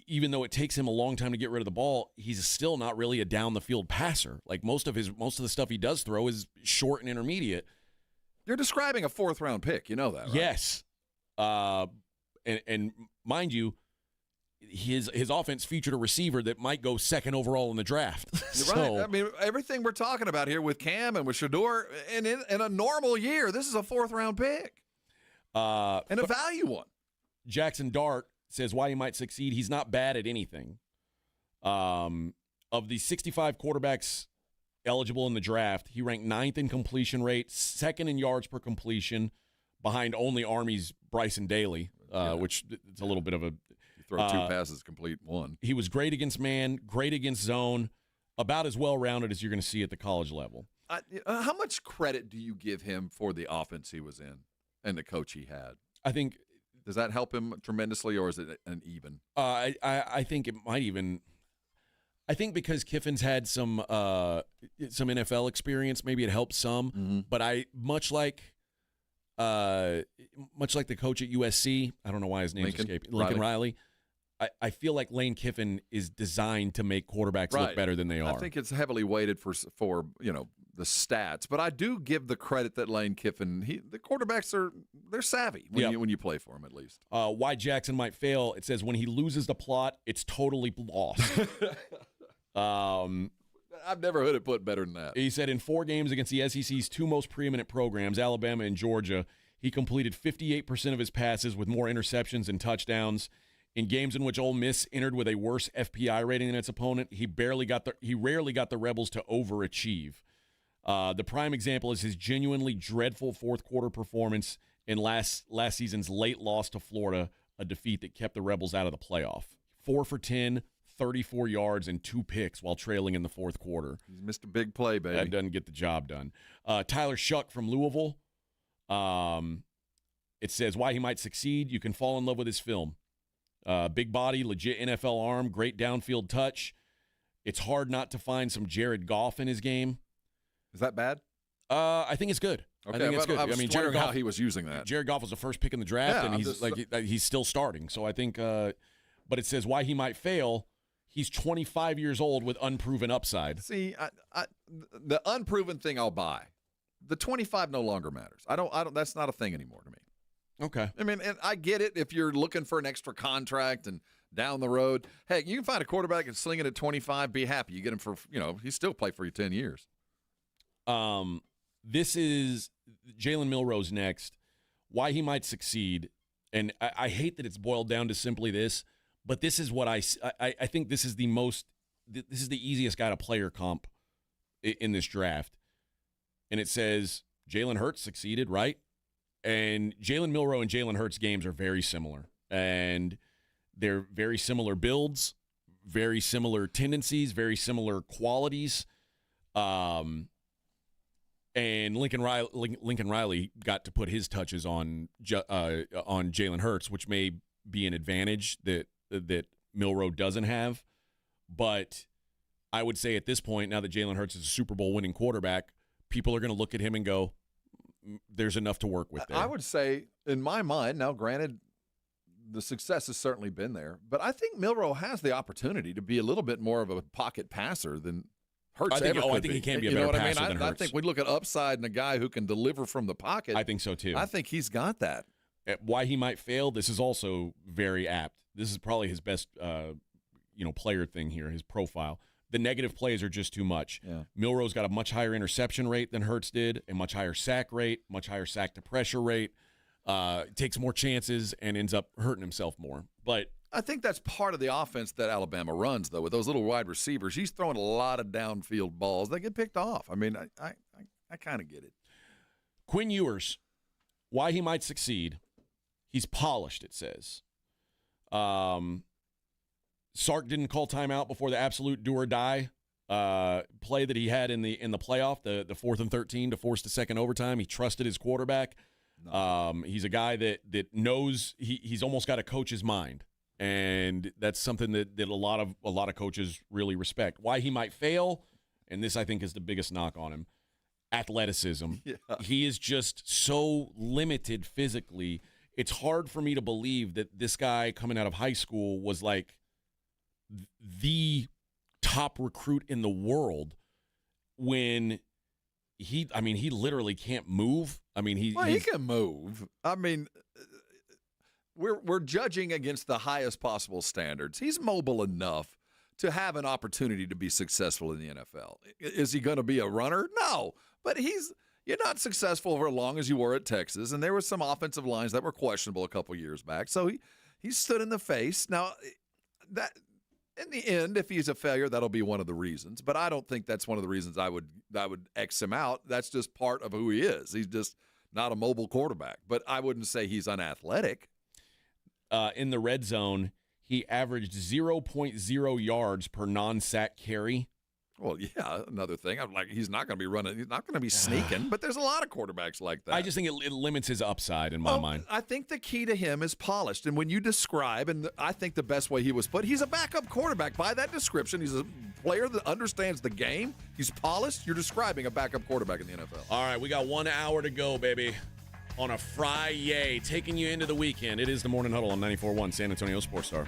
even though it takes him a long time to get rid of the ball, he's still not really a down the field passer. Like most of the stuff he does throw is short and intermediate. You're describing a 4th round pick. You know that, right? Yes. And mind you, his offense featured a receiver that might go 2nd overall in the draft. You're right. I mean, everything we're talking about here with Cam and with Shador, and in a normal year, this is a 4th round pick. And a value one. Jackson Dart says why he might succeed. He's not bad at anything. Of the 65 quarterbacks eligible in the draft, he ranked 9th in completion rate, 2nd in yards per completion, behind only Army's Bryson Daly, which it's a little bit of a... You throw 2 passes, complete 1. He was great against man, great against zone, about as well-rounded as you're going to see at the college level. How much credit do you give him for the offense he was in and the coach he had? I think... Does that help him tremendously, or is it an even? I think it might even. I think because Kiffin's had some NFL experience, maybe it helps some. Mm-hmm. But much like the coach at USC, I don't know why his name's escaping, Lincoln Riley. I feel like Lane Kiffin is designed to make quarterbacks look better than they are. I think it's heavily weighted for the stats, but I do give the credit that Lane Kiffin, the quarterbacks they're savvy when you play for him, at least. Why Jackson might fail, it says when he loses the plot, it's totally lost. I've never heard it put better than that. He said in 4 games against the SEC's 2 most preeminent programs, Alabama and Georgia, he completed 58% of his passes with more interceptions and touchdowns. In games in which Ole Miss entered with a worse FPI rating than its opponent, he rarely got the Rebels to overachieve. The prime example is his genuinely dreadful 4th quarter performance in last season's late loss to Florida, a defeat that kept the Rebels out of the playoff. 4 for 10, 34 yards, and 2 picks while trailing in the 4th quarter. He's missed a big play, baby. That doesn't get the job done. Tyler Shuck from Louisville. It says why he might succeed. You can fall in love with his film. Big body, legit NFL arm, great downfield touch. It's hard not to find some Jared Goff in his game. Is that bad? I think it's good. Okay, I think it's good. I mean, Jared Goff, how he was using that. Jared Goff was the first pick in the draft, and he's still starting. So I think, but it says why he might fail. He's 25 years old with unproven upside. See, the unproven thing I'll buy. The 25 no longer matters. I don't. That's not a thing anymore to me. Okay. I mean, and I get it if you're looking for an extra contract and down the road. Hey, you can find a quarterback and sling it at 25. Be happy. You get him for he still play for you 10 years. This is Jalen Milroe's next. Why he might succeed, and I hate that it's boiled down to simply this, but this is what I think this is the easiest guy to player comp in this draft. And it says Jalen Hurts succeeded, right? And Jalen Milroe and Jalen Hurts games are very similar. And they're very similar builds, very similar tendencies, very similar qualities. And Lincoln Riley got to put his touches on Jalen Hurts, which may be an advantage that Milroe doesn't have. But I would say at this point, now that Jalen Hurts is a Super Bowl winning quarterback, people are going to look at him and go, there's enough to work with there. I would say, in my mind, now granted, the success has certainly been there. But I think Milroe has the opportunity to be a little bit more of a pocket passer than Hurts ever could I think be. he can be a you better know what passer I mean? than Hurts. I think we look at upside in a guy who can deliver from the pocket. I think so, too. I think he's got that. Why he might fail, this is also very apt. This is probably his best player thing here, his profile. The negative plays are just too much. Yeah. Milroe's got a much higher interception rate than Hurts did, a much higher sack rate, much higher sack to pressure rate, takes more chances, and ends up hurting himself more. But I think that's part of the offense that Alabama runs, though, with those little wide receivers. He's throwing a lot of downfield balls. They get picked off. I mean, I kind of get it. Quinn Ewers, why he might succeed, he's polished, it says. Sark didn't call timeout before the absolute do-or-die play that he had in the playoff, the 4th and 13 to force the second overtime. He trusted his quarterback. He's a guy that knows he's almost got a coach's mind, and that's something that a lot of coaches really respect. Why he might fail, and this I think is the biggest knock on him, athleticism. Yeah. He is just so limited physically. It's hard for me to believe that this guy coming out of high school was like the top recruit in the world when he literally can't move. I mean, he can move. I mean, we're judging against the highest possible standards. He's mobile enough to have an opportunity to be successful in the NFL. Is he going to be a runner? No, but you're not successful for as long as you were at Texas, and there were some offensive lines that were questionable a couple years back. So he stood in the face. Now, that in the end, if he's a failure, that'll be one of the reasons. But I don't think that's one of the reasons I would X him out. That's just part of who he is. He's just not a mobile quarterback. But I wouldn't say he's unathletic. In the red zone, he averaged 0.0 yards per non-sack carry. Well, yeah, another thing. I'm like, he's not going to be running. He's not going to be sneaking. But there's a lot of quarterbacks like that. I just think it limits his upside in my mind. I think the key to him is polished. And when you describe, and I think the best way he was put, he's a backup quarterback. By that description, he's a player that understands the game. He's polished. You're describing a backup quarterback in the NFL. All right, we got 1 hour to go, baby, on a Friday, taking you into the weekend. It is the Morning Huddle on 94.1 San Antonio Sports Star.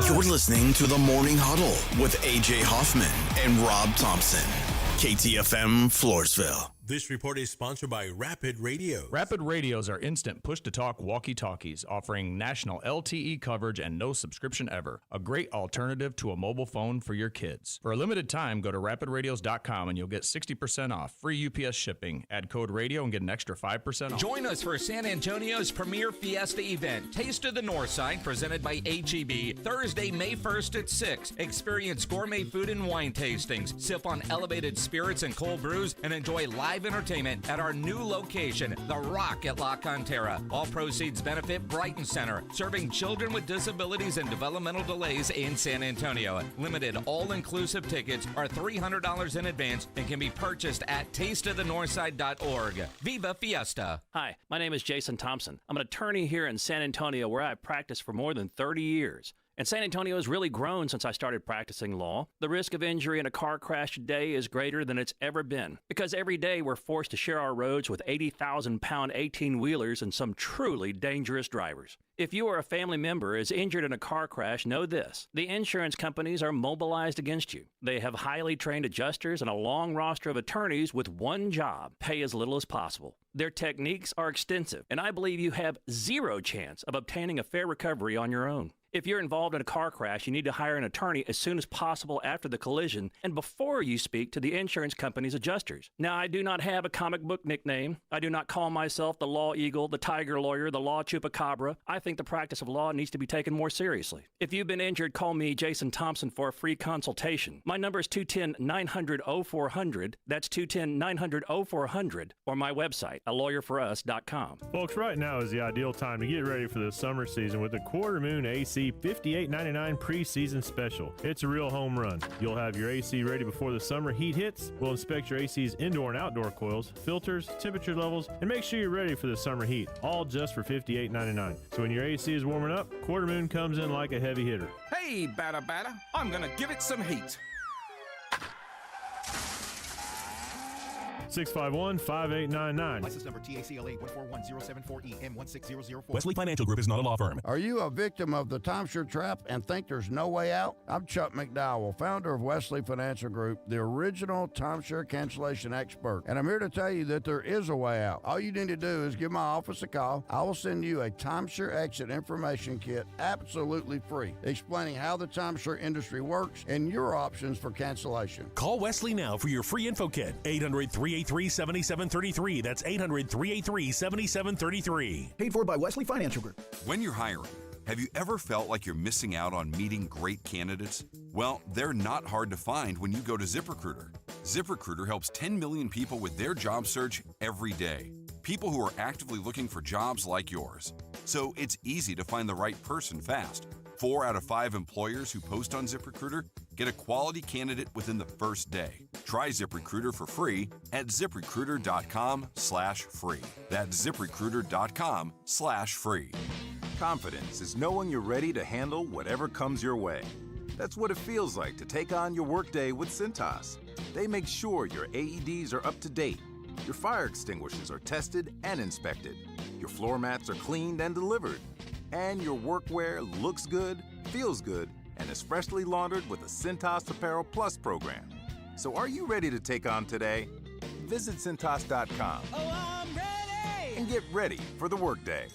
You're listening to the Morning Huddle with A.J. Hoffman and Rob Thompson. KTFM Floresville. This report is sponsored by Rapid Radio. Rapid Radios are instant push-to-talk walkie-talkies offering national LTE coverage and no subscription ever. A great alternative to a mobile phone for your kids. For a limited time, go to rapidradios.com and you'll get 60% off. Free UPS shipping. Add code radio and get an extra 5% off. Join us for San Antonio's premier Fiesta event, Taste of the Northside, presented by HEB, Thursday, May 1st at 6. Experience gourmet food and wine tastings, sip on elevated spirits and cold brews, and enjoy live entertainment at our new location, The Rock at La Cantera. All proceeds benefit Brighton Center, serving children with disabilities and developmental delays in San Antonio. Limited all-inclusive tickets are $300 in advance and can be purchased at tasteofthenorthside.org. Viva Fiesta! Hi, my name is Jason Thompson. I'm an attorney here in San Antonio where I've practiced for more than 30 years. And San Antonio has really grown since I started practicing law. The risk of injury in a car crash today is greater than it's ever been, because every day we're forced to share our roads with 80,000-pound 18-wheelers and some truly dangerous drivers. If you or a family member is injured in a car crash, know this: the insurance companies are mobilized against you. They have highly trained adjusters and a long roster of attorneys with one job: pay as little as possible. Their techniques are extensive, and I believe you have zero chance of obtaining a fair recovery on your own. If you're involved in a car crash, you need to hire an attorney as soon as possible after the collision and before you speak to the insurance company's adjusters. Now, I do not have a comic book nickname. I do not call myself the Law Eagle, the Tiger Lawyer, the Law Chupacabra. I think the practice of law needs to be taken more seriously. If you've been injured, call me, Jason Thompson, for a free consultation. My number is 210-900-0400. That's 210-900-0400. Or my website, alawyerforus.com. Folks, right now is the ideal time to get ready for the summer season with the quarter moon AC AC $58.99 preseason special. It's a real home run. You'll have your AC ready before the summer heat hits. We'll inspect your AC's indoor and outdoor coils, filters, temperature levels, and make sure you're ready for the summer heat, all just for $58.99. So when your AC is warming up, Quarter Moon comes in like a heavy hitter. Hey, batter, I'm gonna give it some heat. 651-5899. License number TACLA 141074EM16004. Wesley Financial Group is not a law firm. Are you a victim of the timeshare trap and think there's no way out? I'm Chuck McDowell, founder of Wesley Financial Group, the original timeshare cancellation expert. And I'm here to tell you that there is a way out. All you need to do is give my office a call. I will send you a timeshare exit information kit absolutely free, explaining how the timeshare industry works and your options for cancellation. Call Wesley now for your free info kit. 800-383-7733. That's 800-383-7733. Paid for by Wesley Financial Group. When you're hiring, have you ever felt like you're missing out on meeting great candidates? Well, they're not hard to find when you go to ZipRecruiter. ZipRecruiter helps 10 million people with their job search every day. People who are actively looking for jobs like yours. So it's easy to find the right person fast. 4 out of 5 employers who post on ZipRecruiter get a quality candidate within the first day. Try ZipRecruiter for free at ZipRecruiter.com/free. That's ZipRecruiter.com/free. Confidence is knowing you're ready to handle whatever comes your way. That's what it feels like to take on your workday with Cintas. They make sure your AEDs are up to date, your fire extinguishers are tested and inspected, your floor mats are cleaned and delivered, and your workwear looks good, feels good, and is freshly laundered with the Cintas Apparel Plus program. So are you ready to take on today? Visit Cintas.com and get ready for the workday.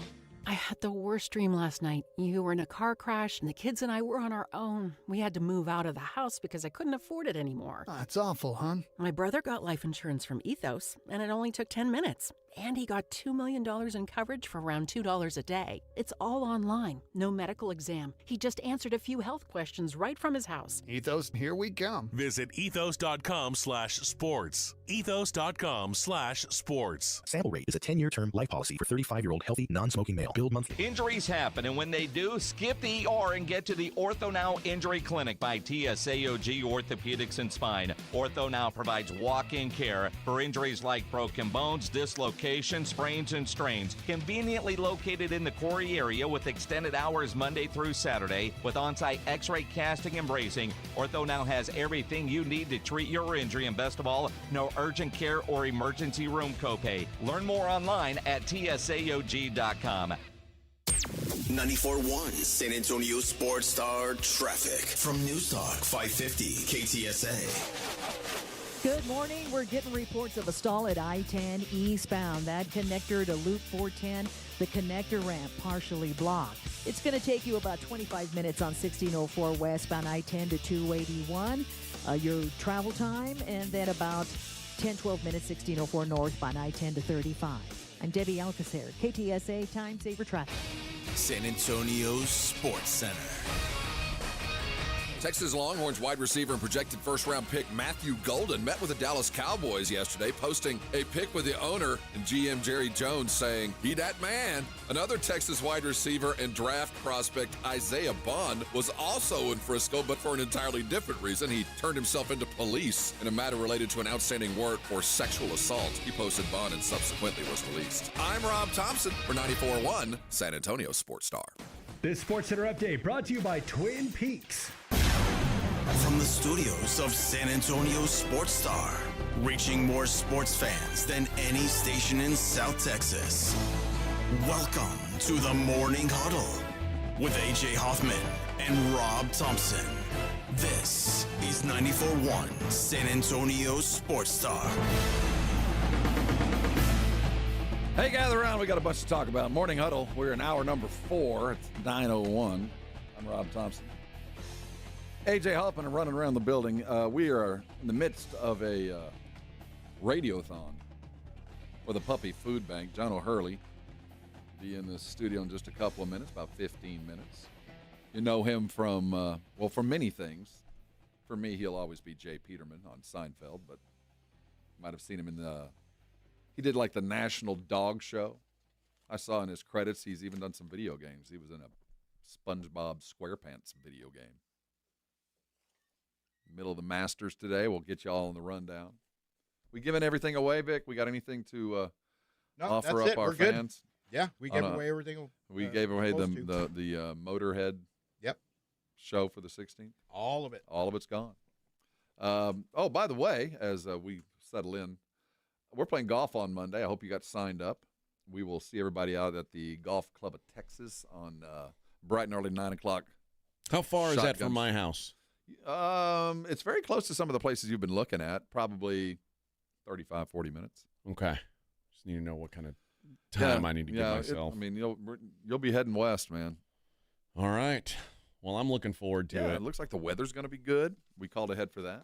I had the worst dream last night. You were in a car crash, and the kids and I were on our own. We had to move out of the house because I couldn't afford it anymore. That's awful, hon. My brother got life insurance from Ethos, and it only took 10 minutes. And he got $2 million in coverage for around $2 a day. It's all online, no medical exam. He just answered a few health questions right from his house. Ethos, here we come. Visit ethos.com/sports. Ethos.com/sports. Sample rate is a 10-year term life policy for 35-year-old healthy, non-smoking male. Billed monthly. Injuries happen, and when they do, skip the ER and get to the Ortho Now Injury Clinic by TSAOG Orthopedics and Spine. Ortho Now provides walk-in care for injuries like broken bones, dislocations, sprains, and strains. Conveniently located in the Quarry area with extended hours Monday through Saturday with on-site x-ray casting and bracing, Ortho Now has everything you need to treat your injury, and best of all, no urgent care or emergency room copay. Learn more online at tsaog.com. 94.1 San Antonio Sports Star Traffic from News Talk 550 KTSA. Good morning. We're getting reports of a stall at I-10 eastbound. That connector to Loop 410, the connector ramp partially blocked. It's going to take you about 25 minutes on 1604 westbound I-10 to 281, your travel time, and then about 10-12 minutes 1604 northbound I-10 to 35. I'm Debbie Alcacer, KTSA Time Saver Traffic. San Antonio Sports Center. Texas Longhorns wide receiver and projected first-round pick Matthew Golden met with the Dallas Cowboys yesterday, posting a pic with the owner and GM Jerry Jones saying, "He that man." Another Texas wide receiver and draft prospect Isaiah Bond was also in Frisco, but for an entirely different reason. He turned himself into police in a matter related to an outstanding warrant for sexual assault. He posted bond and subsequently was released. I'm Rob Thompson for 94.1 San Antonio Sports Star. This Sports Center update brought to you by Twin Peaks. From the studios of San Antonio Sports Star, reaching more sports fans than any station in South Texas. Welcome to the Morning Huddle with AJ Hoffman and Rob Thompson. This is 94.1 San Antonio Sports Star. Hey, gather around. We got a bunch to talk about. Morning Huddle. We're in hour number 4. It's 9:01. I'm Rob Thompson. AJ Hoffman and running around the building. We are in the midst of a radiothon for the Puppy Food Bank. John O'Hurley will be in the studio in just a couple of minutes, about 15 minutes. You know him from, from many things. For me, he'll always be Jay Peterman on Seinfeld, but you might have seen him in he did like the National Dog Show. I saw in his credits he's even done some video games. He was in a SpongeBob SquarePants video game. Middle of the Masters today. We'll get you all on the rundown. We giving everything away, Vic? We got anything to offer that's up it. our We're good. fans? Yeah, we gave away everything. We gave away the Motorhead show for the 16th. All of it. All of it's gone. Oh, by the way, as we settle in, we're playing golf on Monday. I hope you got signed up. We will see everybody out at the Golf Club of Texas on bright and early 9 o'clock. How far is that from my house? It's very close to some of the places you've been looking at, probably 35, 40 minutes. Okay. Just need to know what kind of time I need to give myself. You'll be heading west, man. All right. Well, I'm looking forward to it. It looks like the weather's going to be good. We called ahead for that.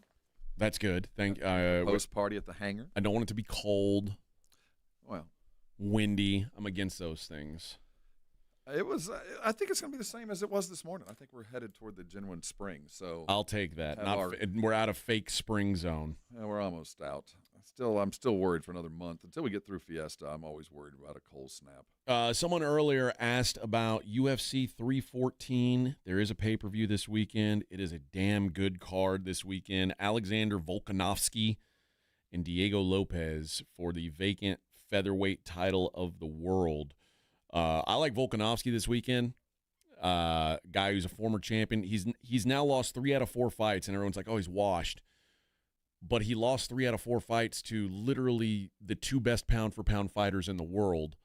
That's good. Post party at the hangar. I don't want it to be cold. Well, windy. I'm against those things. It was. I think it's going to be the same as it was this morning. I think we're headed toward the genuine spring. So I'll take that. We're out of fake spring zone. Yeah, we're almost out. I'm still worried for another month until we get through Fiesta. I'm always worried about a cold snap. Someone earlier asked about UFC 314. There is a pay-per-view this weekend. It is a damn good card this weekend. Alexander Volkanovski and Diego Lopez for the vacant featherweight title of the world. I like Volkanovski this weekend. Guy who's a former champion. He's now lost 3 out of 4 fights, and everyone's like, oh, he's washed. But he lost 3 out of 4 fights to literally the 2 best pound-for-pound fighters in the world.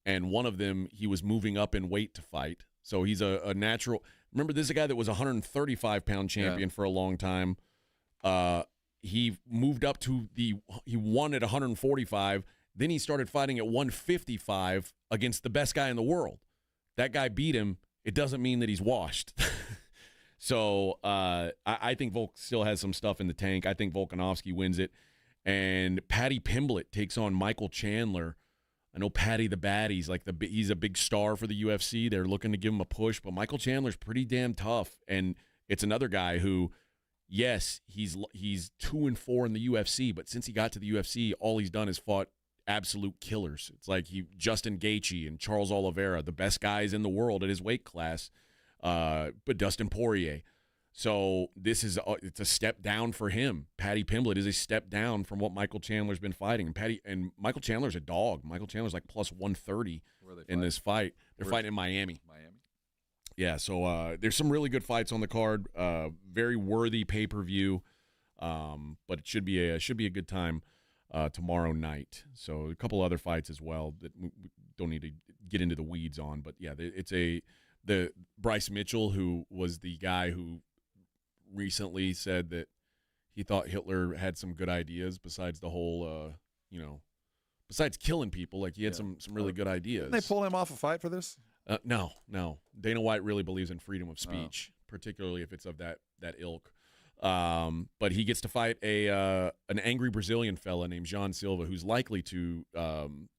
And one of them, he was moving up in weight to fight. So he's a natural. Remember, this is a guy that was a 135-pound champion for a long time. He moved up to he won at 145. Then he started fighting at 155 against the best guy in the world. That guy beat him. It doesn't mean that he's washed. So I think Volk still has some stuff in the tank. I think Volkanovski wins it. And Paddy Pimblett takes on Michael Chandler. I know Paddy the Baddie's he's a big star for the UFC. They're looking to give him a push, but Michael Chandler's pretty damn tough. And it's another guy who, yes, he's 2-4 in the UFC, but since he got to the UFC, all he's done is fought absolute killers. It's like Justin Gaethje and Charles Oliveira, the best guys in the world at his weight class. But Dustin Poirier. So it's a step down for him. Paddy Pimblett is a step down from what Michael Chandler's been fighting. And Michael Chandler's a dog. Michael Chandler's like plus 130 in this fight. They're fighting in Miami. Yeah, so there's some really good fights on the card. Very worthy pay-per-view. But it should be a good time tomorrow night. So a couple other fights as well that we don't need to get into the weeds on. But yeah, it's the Bryce Mitchell, who was the guy who recently said that he thought Hitler had some good ideas besides the whole, besides killing people. Like he had some really good ideas. Didn't they pull him off a fight for this? No. Dana White really believes in freedom of speech, particularly if it's of that ilk. But he gets to fight an angry Brazilian fella named João Silva, who's likely to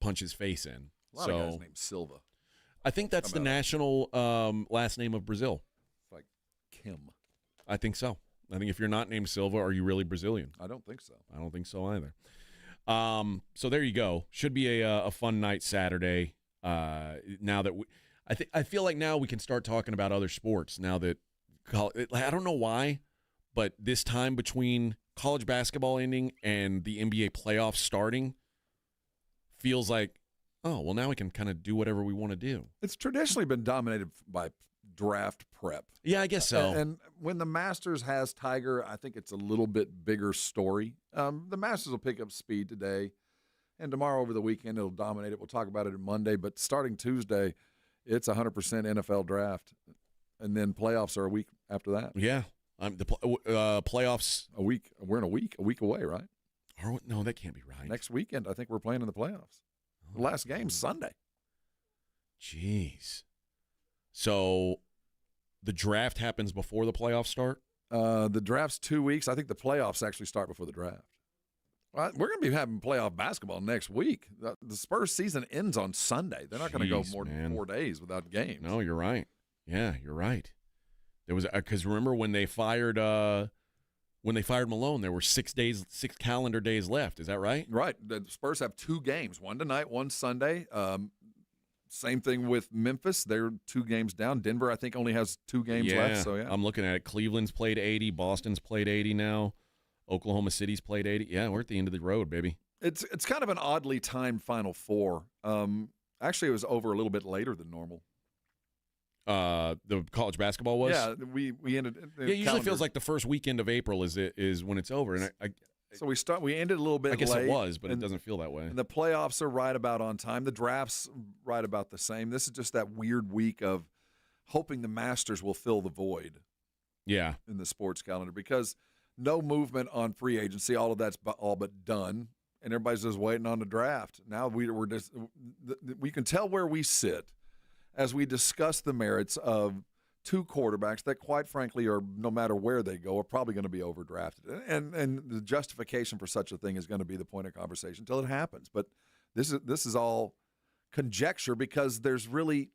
punch his face in. A lot of guys named Silva. I think that's the national last name of Brazil. It's like Kim. I think so. I think if you're not named Silva, are you really Brazilian? I don't think so. I don't think so either. So there you go. Should be a fun night Saturday. Now that I feel like now we can start talking about other sports. Now that I don't know why, but this time between college basketball ending and the NBA playoffs starting feels like, oh, well, now we can kind of do whatever we want to do. It's traditionally been dominated by draft prep. Yeah, I guess so. And when the Masters has Tiger, I think it's a little bit bigger story. The Masters will pick up speed today, and tomorrow over the weekend it'll dominate it. We'll talk about it on Monday, but starting Tuesday, it's 100% NFL draft, and then playoffs are a week after that. Yeah, the playoffs a week. We're in a week away, right? No, that can't be right. Next weekend, I think we're playing in the playoffs. The last game's Sunday. Jeez. So the draft happens before the playoffs start? The draft's 2 weeks. I think the playoffs actually start before the draft. Well, we're going to be having playoff basketball next week. The Spurs season ends on Sunday. They're not going to go more than 4 days without games. No, you're right. Yeah, you're right. There was because remember when they fired Malone, there were 6 calendar days left. Is that right? Right. The Spurs have 2 games, one tonight, one Sunday. Same thing with Memphis. They're 2 games down. Denver, I think, only has 2 games left. So, yeah. I'm looking at it. Cleveland's played 80. Boston's played 80 now. Oklahoma City's played 80. Yeah, we're at the end of the road, baby. It's kind of an oddly timed Final Four. Actually, it was over a little bit later than normal. The college basketball was? Yeah, we ended. Yeah, it usually feels like the first weekend of April is when it's over, and so we ended a little bit. I guess late, it was, but it doesn't feel that way. And the playoffs are right about on time. The draft's right about the same. This is just that weird week of hoping the Masters will fill the void. Yeah, in the sports calendar, because no movement on free agency. All of that's all but done, and everybody's just waiting on the draft. Now we can tell where we sit as we discuss the merits of 2 quarterbacks that, quite frankly, are, no matter where they go, are probably going to be overdrafted. And the justification for such a thing is going to be the point of conversation until it happens. But this is all conjecture, because there's really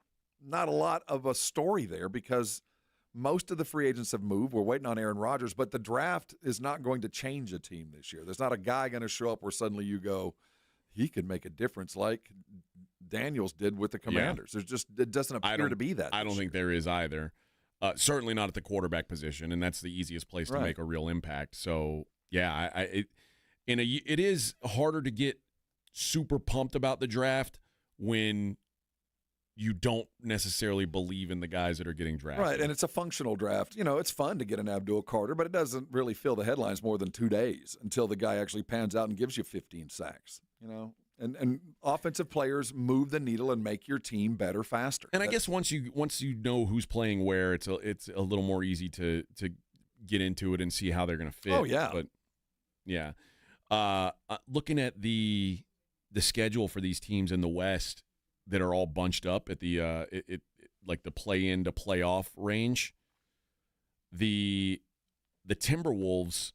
not a lot of a story there, because most of the free agents have moved. We're waiting on Aaron Rodgers, but the draft is not going to change a team this year. There's not a guy going to show up where suddenly you go, he could make a difference like Daniels did with the Commanders. Yeah. It doesn't appear to be that. I don't think there is either. Certainly not at the quarterback position, and that's the easiest place to make a real impact. So, yeah, it is harder to get super pumped about the draft when you don't necessarily believe in the guys that are getting drafted. Right, and it's a functional draft. You know, it's fun to get an Abdul Carter, but it doesn't really fill the headlines more than 2 days until the guy actually pans out and gives you 15 sacks, you know. And offensive players move the needle and make your team better faster. And I guess once you know who's playing where, it's a little more easy to get into it and see how they're going to fit. Oh, yeah. But, yeah. Looking at the schedule for these teams in the West that are all bunched up at the like the play-in to playoff range, the Timberwolves,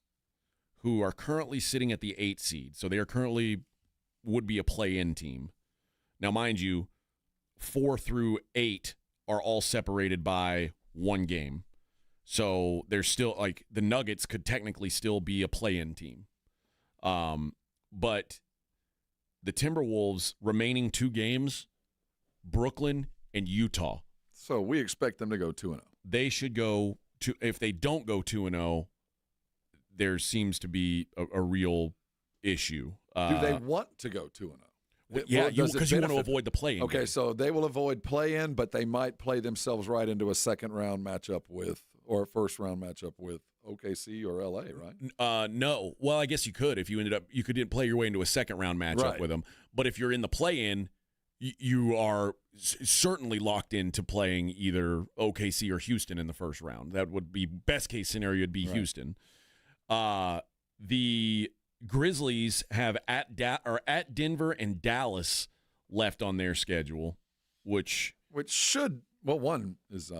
who are currently sitting at the 8 seed, so they are currently would be a play-in team. Now, mind you, 4 through 8 are all separated by 1 game. So there's still, like, the Nuggets could technically still be a play-in team. But the Timberwolves remaining 2 games, Brooklyn and Utah. So we expect them to go 2-0. They should go to, if they don't go 2-0, there seems to be a real issue. Do they want to go 2-0? Yeah, because you want to avoid the play-in. Okay, game. so they will avoid play-in, but they might play themselves right into a second-round matchup with, or a first-round matchup with OKC or LA, right? No. Well, I guess you could if you could play your way into a second-round matchup with them. But if you're in the play-in, you are certainly locked into playing either OKC or Houston in the first round. That would be best-case scenario. Would be Houston. The Grizzlies have at Denver and Dallas left on their schedule, which should, well, one is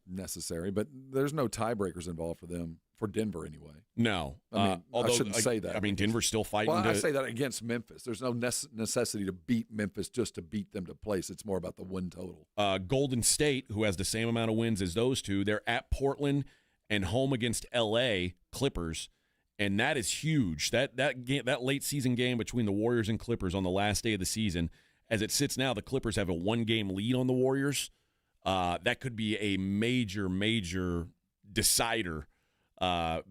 necessary, but there's no tiebreakers involved for them, for Denver anyway. No. Although I shouldn't say that. I mean, Denver's still fighting. Well, I say that against Memphis. There's no necessity to beat Memphis just to beat them to place. It's more about the win total. Golden State, who has the same amount of wins as those two, they're at Portland and home against L.A. Clippers. And that is huge. That late season game between the Warriors and Clippers on the last day of the season, as it sits now, the Clippers have a 1-game lead on the Warriors. That could be a major, major decider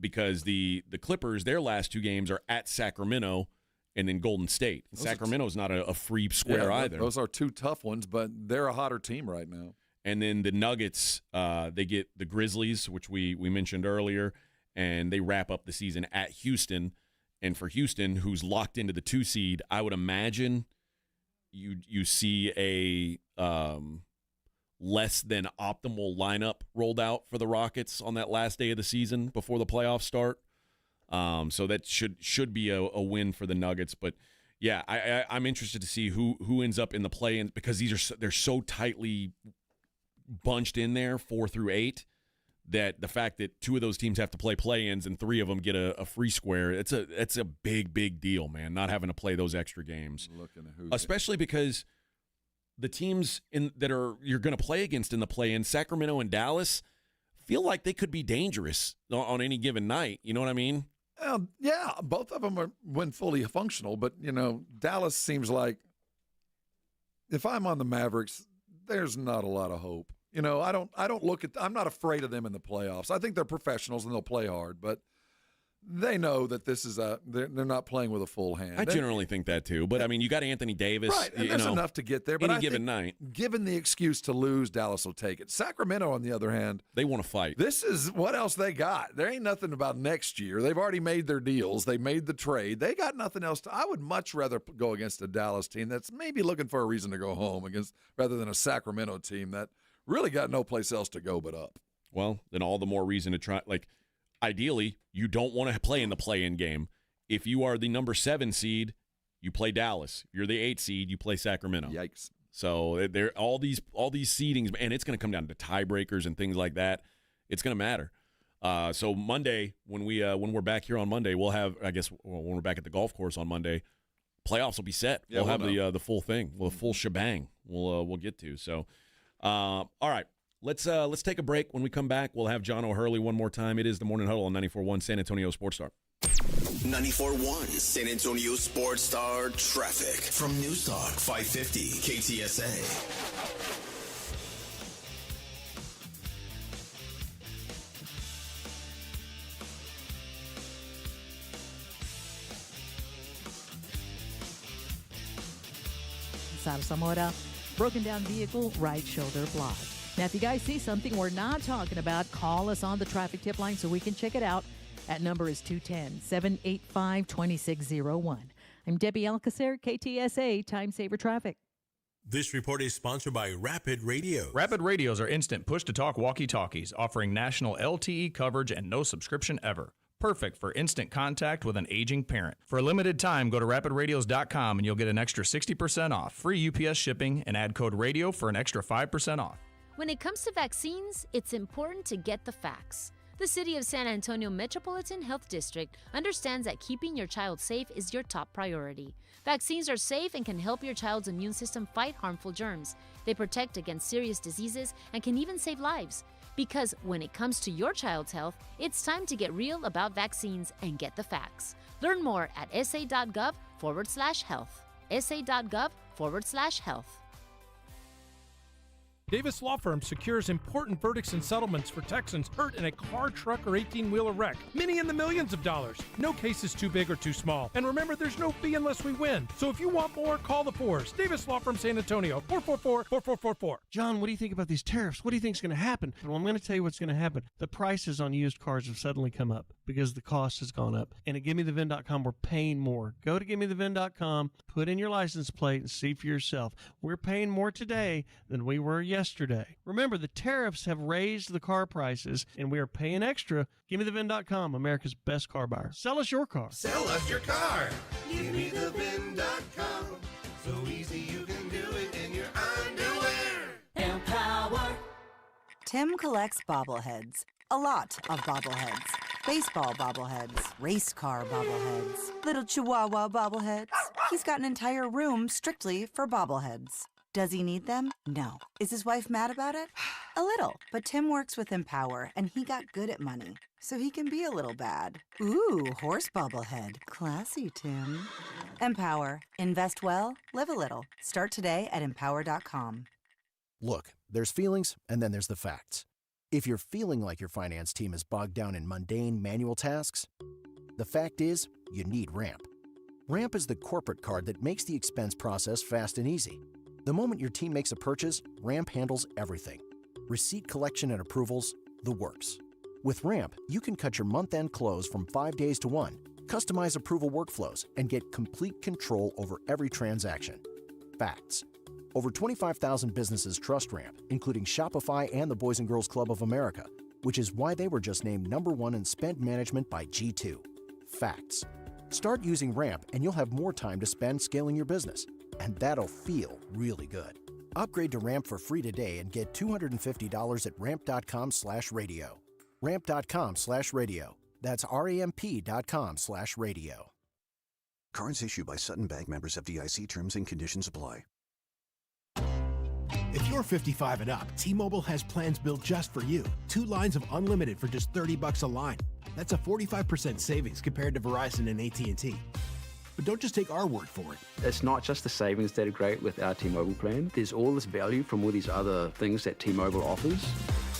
because the Clippers, their last 2 games are at Sacramento and then Golden State. Sacramento's not a free square either. Those are 2 tough ones, but they're a hotter team right now. And then the Nuggets, they get the Grizzlies, which we mentioned earlier, and they wrap up the season at Houston. And for Houston, who's locked into the 2 seed, I would imagine you see a less than optimal lineup rolled out for the Rockets on that last day of the season before the playoffs start. So that should be a win for the Nuggets. But yeah, I'm interested to see who ends up in the play-in, because they're so tightly bunched in there 4 through 8. That the fact that 2 of those teams have to play play-ins and 3 of them get a free square, it's a big deal, man, not having to play those extra games. Especially because the teams you're going to play against in the play-in, Sacramento and Dallas, feel like they could be dangerous on any given night. You know what I mean? Yeah, both of them are when fully functional, but, Dallas seems like if I'm on the Mavericks, there's not a lot of hope. You know, I don't look at. I'm not afraid of them in the playoffs. I think they're professionals and they'll play hard, but they know that this is they're not playing with a full hand. I generally think that too, but I mean, you got Anthony Davis. Right, and there's enough to get there. But any given night, given the excuse to lose, Dallas will take it. Sacramento, on the other hand, they want to fight. This is what else they got. There ain't nothing about next year. They've already made their deals. They made the trade. They got nothing else. I would much rather go against a Dallas team that's maybe looking for a reason to go home against, rather than a Sacramento team that really got no place else to go but up. Well, then all the more reason to try. Like, ideally, you don't want to play in the play-in game. If you are the number 7 seed, you play Dallas. You're the 8 seed, you play Sacramento. Yikes! So there all these seedings, and it's going to come down to tiebreakers and things like that. It's going to matter. So Monday, when we're back here on Monday, we'll have, I guess, when we're back at the golf course on Monday, playoffs will be set. Yeah, we'll have the full thing, the full shebang. We'll get to. So, all right. Let's take a break. When we come back, we'll have John O'Hurley one more time. It is the Morning Huddle on 94.1 San Antonio Sports Star. 94.1 San Antonio Sports Star traffic from News Talk 550 KTSA. Out of Zamora, broken down vehicle, right shoulder blocked. Now, if you guys see something we're not talking about, call us on the traffic tip line so we can check it out. That number is 210-785-2601. I'm Debbie Alcacer, KTSA Time Saver Traffic. This report is sponsored by Rapid Radio. Rapid Radios are instant push-to-talk walkie-talkies offering national LTE coverage and no subscription ever. Perfect for instant contact with an aging parent. For a limited time, go to rapidradios.com and you'll get an extra 60% off, free UPS shipping, and add code RADIO for an extra 5% off. When it comes to vaccines, it's important to get the facts. The City of San Antonio Metropolitan Health District understands that keeping your child safe is your top priority. Vaccines are safe and can help your child's immune system fight harmful germs. They protect against serious diseases and can even save lives. Because when it comes to your child's health, it's time to get real about vaccines and get the facts. Learn more at sa.gov/health. sa.gov/health. Davis Law Firm secures important verdicts and settlements for Texans hurt in a car, truck, or 18-wheeler wreck. Many in the millions of dollars. No case is too big or too small. And remember, there's no fee unless we win. So if you want more, call the Fours. Davis Law Firm San Antonio, 444-4444. John, what do you think about these tariffs? What do you think is going to happen? Well, I'm going to tell you what's going to happen. The prices on used cars have suddenly come up because the cost has gone up. And at GiveMeTheVin.com, we're paying more. Go to GiveMeTheVin.com, put in your license plate, and see for yourself. We're paying more today than we were yesterday. Remember, the tariffs have raised the car prices, and we are paying extra. GiveMeTheVin.com, America's best car buyer. Sell us your car. Sell us your car. GiveMeTheVin.com. So easy you can do it in your underwear. Empower. Tim collects bobbleheads. A lot of bobbleheads. Baseball bobbleheads. Race car bobbleheads. Little Chihuahua bobbleheads. He's got an entire room strictly for bobbleheads. Does he need them? No. Is his wife mad about it? A little. But Tim works with Empower, and he got good at money, so he can be a little bad. Ooh, horse bobblehead. Classy, Tim. Empower. Invest well, live a little. Start today at empower.com. Look, there's feelings, and then there's the facts. If you're feeling like your finance team is bogged down in mundane manual tasks, the fact is, you need Ramp. Ramp is the corporate card that makes the expense process fast and easy. The moment your team makes a purchase, Ramp handles everything. Receipt collection and approvals, the works. With Ramp, you can cut your month-end close from 5 days to 1, customize approval workflows, and get complete control over every transaction. Facts. Over 25,000 businesses trust Ramp, including Shopify and the Boys and Girls Club of America, which is why they were just named #1 in spend management by G2. Facts. Start using Ramp and you'll have more time to spend scaling your business. And that'll feel really good. Upgrade to Ramp for free today and get $250 at ramp.com/radio. Ramp.com/radio. That's RAMP.com/radio. Cards issued by Sutton Bank, members FDIC. Terms and conditions apply. If you're 55 and up, T-Mobile has plans built just for you. 2 lines of unlimited for just $30 a line. That's a 45% savings compared to Verizon and AT&T. But don't just take our word for it. It's not just the savings that are great with our T-Mobile plan. There's all this value from all these other things that T-Mobile offers.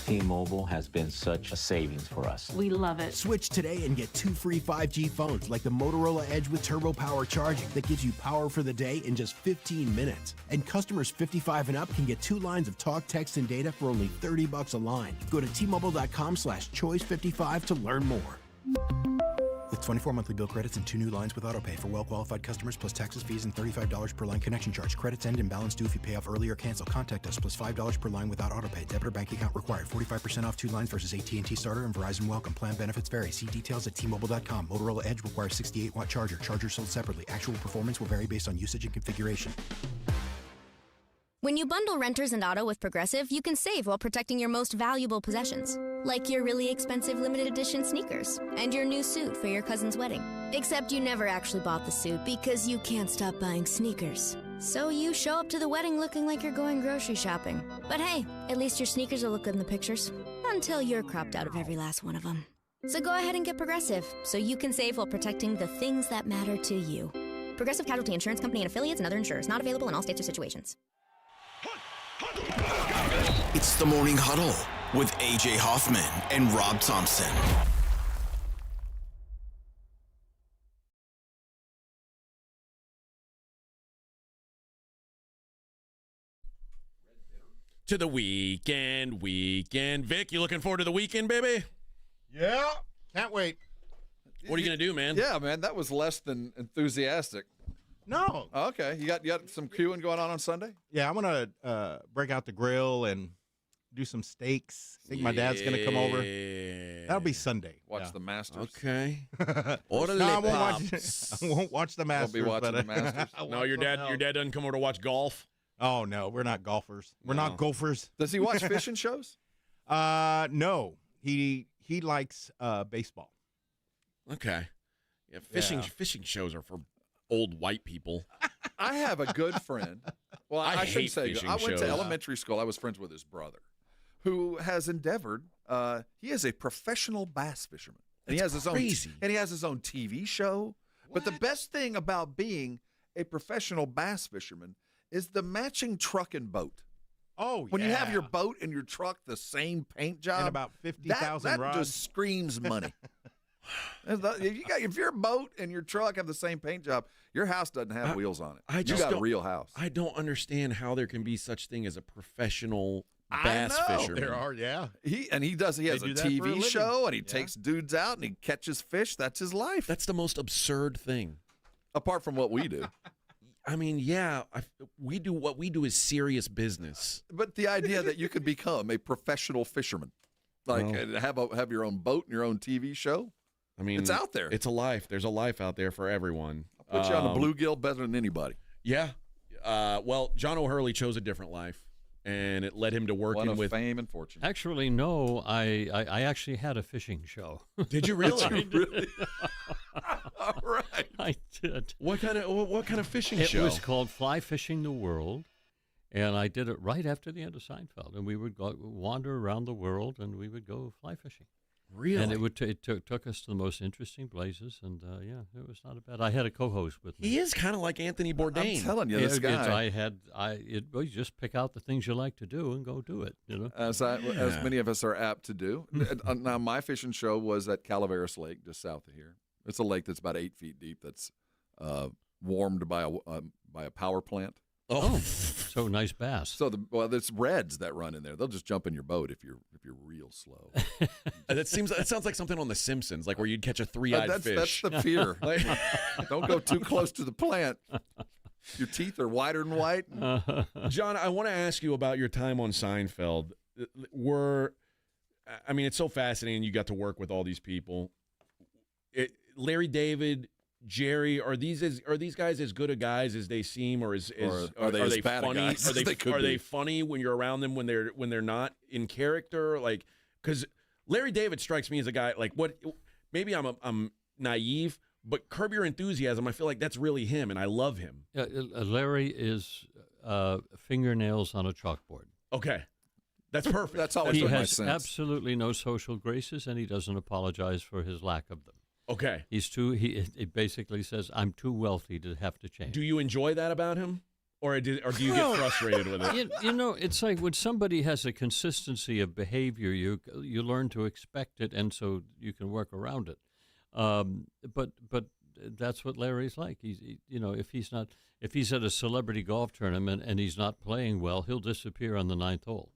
T-Mobile has been such a savings for us. We love it. Switch today and get 2 free 5G phones like the Motorola Edge with Turbo Power charging that gives you power for the day in just 15 minutes. And customers 55 and up can get 2 lines of talk, text, and data for only $30 a line. Go to T-Mobile.com/choice55 to learn more. With 24 monthly bill credits and 2 new lines with autopay for well-qualified customers plus taxes, fees, and $35 per line connection charge. Credits end and balance due if you pay off early or cancel. Contact us plus $5 per line without autopay. Debit or bank account required. 45% off 2 lines versus AT&T Starter and Verizon Welcome. Plan benefits vary. See details at T-Mobile.com. Motorola Edge requires 68-watt charger. Charger sold separately. Actual performance will vary based on usage and configuration. When you bundle renters and auto with Progressive, you can save while protecting your most valuable possessions, like your really expensive limited edition sneakers and your new suit for your cousin's wedding. Except you never actually bought the suit because you can't stop buying sneakers. So you show up to the wedding looking like you're going grocery shopping. But hey, at least your sneakers will look good in the pictures, until you're cropped out of every last one of them. So go ahead and get Progressive, so you can save while protecting the things that matter to you. Progressive Casualty Insurance Company and affiliates and other insurers. Not available in all states or situations. It's the Morning Huddle with AJ Hoffman and Rob Thompson. To the weekend. Vic, you looking forward to the weekend, baby? Yeah, can't wait. What are you going to do, man? Yeah, man, that was less than enthusiastic. No. Okay, you got some queuing going on Sunday? Yeah, I'm going to break out the grill and do some steaks. I think my dad's going to come over. That'll be Sunday. Watch the Masters. Okay. No, I won't watch the Masters. Won't be watching the Masters? No, your dad doesn't come over to watch golf? Oh, no, we're not golfers. We're not golfers. Does he watch fishing shows? No. He likes baseball. Okay. Yeah, fishing shows are for old white people. I have a good friend. Well, I shouldn't say good. I went to elementary school. I was friends with his brother, who has endeavored. He is a professional bass fisherman. And he has his crazy. And he has his own TV show. What? But the best thing about being a professional bass fisherman is the matching truck and boat. Oh, yeah. When you have your boat and your truck the same paint job, and about 50,000 that rods. just screams money. If your boat and your truck have the same paint job, your house doesn't have wheels on it. You got a real house. I don't understand how there can be such thing as a professional bass fisherman. There are, yeah. He has a TV show, and he takes dudes out and he catches fish. That's his life. That's the most absurd thing. Apart from what we do. I mean, yeah, we do what we do is serious business. But the idea that you could become a professional fisherman, have your own boat and your own TV show. I mean, it's out there. It's a life. There's a life out there for everyone. I'll put you on the bluegill better than anybody. Yeah. Well, John O'Hurley chose a different life, and it led him to working with fame and fortune. Actually, no. I actually had a fishing show. Did you really? I did. All right. I did. What kind of fishing show? It was called Fly Fishing the World, and I did it right after the end of Seinfeld. And we would wander around the world, and we would go fly fishing. Really? And it took us to the most interesting places, and it was not bad. I had a co-host with me. He is kind of like Anthony Bourdain. I'm telling you, this guy. You just pick out the things you like to do and go do it. You know, as many of us are apt to do. Now, my fishing show was at Calaveras Lake, just south of here. It's a lake that's about 8 feet deep. That's warmed by a power plant. Oh, so nice bass. So it's reds that run in there. They'll just jump in your boat if you're real slow. That sounds like something on The Simpsons, like where you'd catch a three-eyed fish. That's the fear. Don't go too close to the plant. Your teeth are whiter than white. John, I want to ask you about your time on Seinfeld. It's so fascinating. You got to work with all these people. Larry David, Jerry, are these guys as good a guys as they seem, or are they bad funny? Guys Are they funny when you're around them when they're not in character? Like, because Larry David strikes me as a guy like what? Maybe I'm naive, but Curb Your Enthusiasm, I feel like that's really him, and I love him. Larry is fingernails on a chalkboard. Okay, that's perfect. That's always he my has sense. Absolutely no social graces, and he doesn't apologize for his lack of them. Okay. He's too. It basically says, "I'm too wealthy to have to change." Do you enjoy that about him, or do you get frustrated with it? You know, it's like when somebody has a consistency of behavior, you learn to expect it, and so you can work around it. But that's what Larry's like. If he's at a celebrity golf tournament and he's not playing well, he'll disappear on the 9th hole.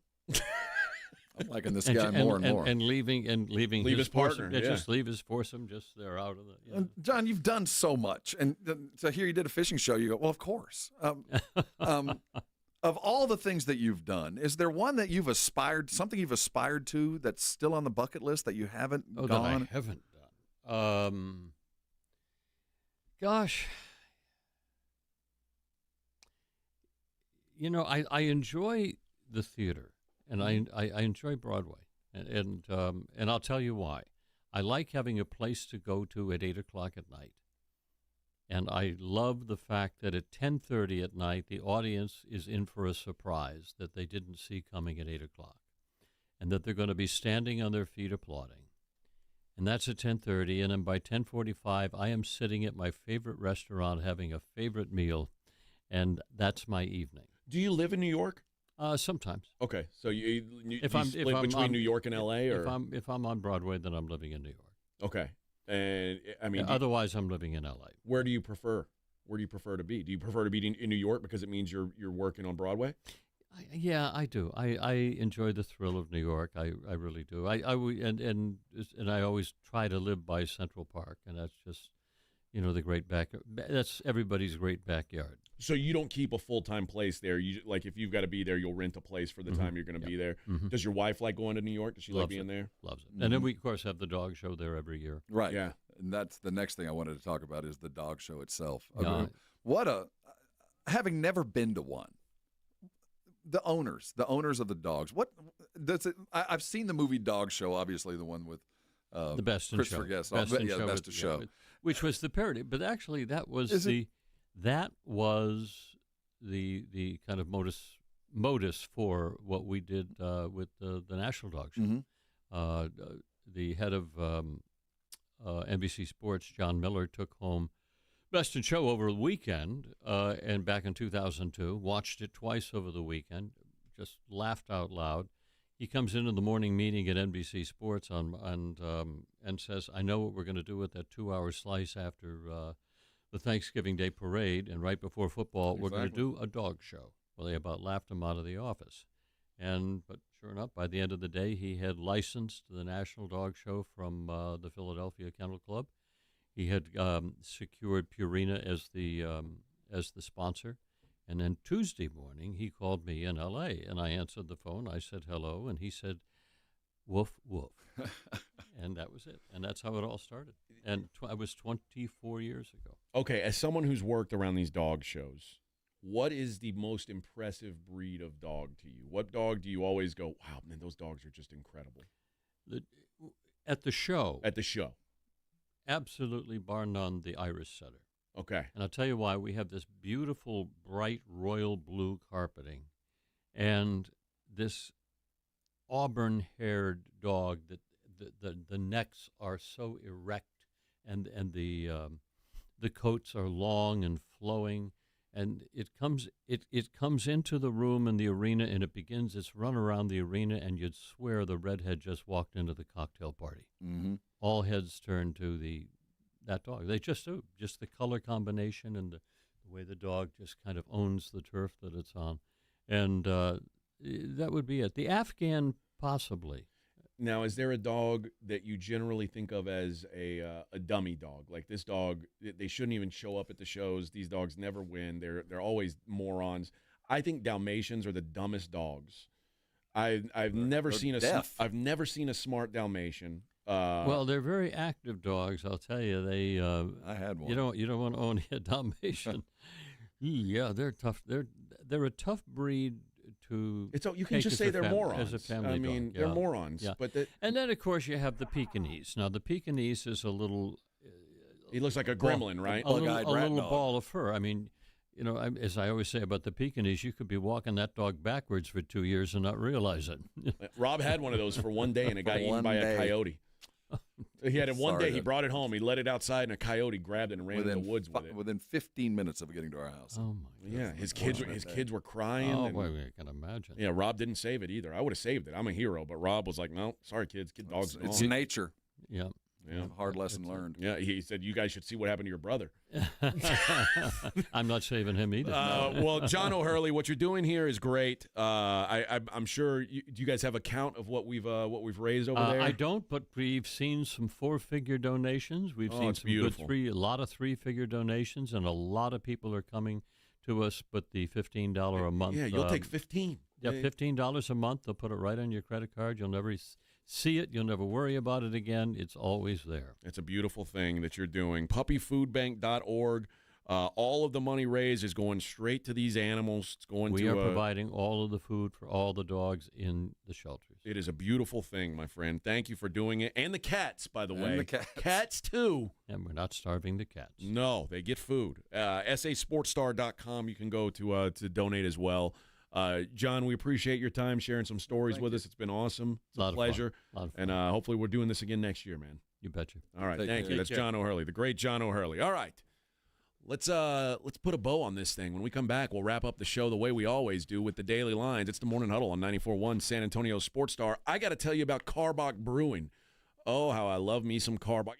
I'm liking this guy more and more. And leaving his partner. Just leave his foursome. Just they're out of the. And John, you've done so much, and to hear you did a fishing show, you go, well, of course. Of all the things that you've done, is there one that something you've aspired to that's still on the bucket list that you haven't gone? That I haven't done. Gosh. I enjoy the theater, and I enjoy Broadway, and I'll tell you why. I like having a place to go to at 8 o'clock at night, and I love the fact that at 10:30 at night the audience is in for a surprise that they didn't see coming at 8 o'clock, and that they're going to be standing on their feet applauding. And that's at 10:30, and then by 10:45, I am sitting at my favorite restaurant having a favorite meal, and that's my evening. Do you live in New York? Sometimes. Okay, so you split between New York and L.A. or if I'm on Broadway, then I'm living in New York. Okay, and I mean, otherwise I'm living in L.A. Where do you prefer? Where do you prefer to be? Do you prefer to be in New York because it means you're working on Broadway? Yeah, I do. I enjoy the thrill of New York. I really do. And I always try to live by Central Park, and that's just, the great that's everybody's great backyard. So you don't keep a full-time place there. You if you've got to be there, you'll rent a place for the time you're going to be there. Mm-hmm. Does your wife like going to New York? Does she like being there? Loves it. Mm-hmm. And then we of course have the dog show there every year. Right. Yeah. And that's the next thing I wanted to talk about is the dog show itself. Yeah. Having never been to one. The owners of the dogs. What does it? I've seen the movie Dog Show, obviously the one with the Best in Christopher Show. Guest, Best in Show, which was the parody. But actually, that was the kind of modus for what we did with the National Dog Show. Mm-hmm. The head of NBC Sports, John Miller, took home Best in Show over the weekend, and back in 2002, watched it twice over the weekend, just laughed out loud. He comes into the morning meeting at NBC Sports and says, I know what we're going to do with that 2-hour slice after the Thanksgiving Day parade, and right before football, we're going to do a dog show. Well, they about laughed him out of the office. But sure enough, by the end of the day, he had licensed the National Dog Show from the Philadelphia Kennel Club. He had secured Purina as the sponsor, and then Tuesday morning he called me in L.A. and I answered the phone. I said hello, and he said, "Woof woof," and that was it. And that's how it all started. And I was 24 years ago. Okay, as someone who's worked around these dog shows, what is the most impressive breed of dog to you? What dog do you always go, "Wow, man, those dogs are just incredible"? At the show. At the show. Absolutely, bar none, the Irish Setter. Okay. And I'll tell you why. We have this beautiful, bright, royal blue carpeting and this auburn-haired dog that the necks are so erect and the coats are long and flowing. And it comes into the room in the arena, and it begins its run around the arena, and you'd swear the redhead just walked into the cocktail party. Mm-hmm. All heads turn to that dog. They just do. Just the color combination and the way the dog just kind of owns the turf that it's on. And that would be it. The Afghan, possibly. Now, is there a dog that you generally think of as a dummy dog? Like this dog, they shouldn't even show up at the shows. These dogs never win. They're always morons. I think Dalmatians are the dumbest dogs. I've never seen a smart Dalmatian. Well, they're very active dogs. I'll tell you. I had one. You don't want to own a Dalmatian. Yeah, they're tough. They're a tough breed. You can just say they're morons. As a family dog. They're morons. Yeah. But and then, of course, you have the Pekingese. Now, the Pekingese is a little... he looks like a gremlin, right? A little ball of fur. I mean, as I always say about the Pekingese, you could be walking that dog backwards for 2 years and not realize it. Rob had one of those for one day, and it got eaten by a coyote. He had it one day. He brought it home. He let it outside, and a coyote grabbed it and ran into the woods with it. Within 15 minutes of getting to our house. Oh, my God. Yeah, his kids were crying. Oh, boy, I can imagine. Yeah, Rob didn't save it either. I would have saved it. I'm a hero. But Rob was like, no, sorry, kids. Kid dogs. It's nature. Yeah. Yeah. Hard lesson learned. Yeah, he said, you guys should see what happened to your brother. I'm not saving him either. Well, John O'Hurley, what you're doing here is great. I'm sure. Do you guys have a count of what we've raised over there? I don't, but we've seen some 4-figure donations. We've seen some beautiful. a lot of 3-figure donations, and a lot of people are coming to us. But the $15 a month. Yeah, you'll take 15. Yeah, $15 a month. They'll put it right on your credit card. You'll never see it. You'll never worry about it again. It's always there. It's a beautiful thing that you're doing. Puppyfoodbank.org. All of the money raised is going straight to these animals. It's going We are providing all of the food for all the dogs in the shelters. It is a beautiful thing, my friend. Thank you for doing it. And the cats, by the way. And the cats. Cats, too. And we're not starving the cats. No, they get food. sasportstar.com. You can go to donate as well. John, we appreciate your time sharing some stories with us. It's been awesome. It's a pleasure. And hopefully we're doing this again next year, man. You betcha. All right, thank you. That's John O'Hurley, the great John O'Hurley. All right. Let's put a bow on this thing. When we come back, we'll wrap up the show the way we always do with the Daily Lines. It's the Morning Huddle on 94.1 San Antonio Sports Star. I got to tell you about Karbach Brewing. Oh, how I love me some Karbach.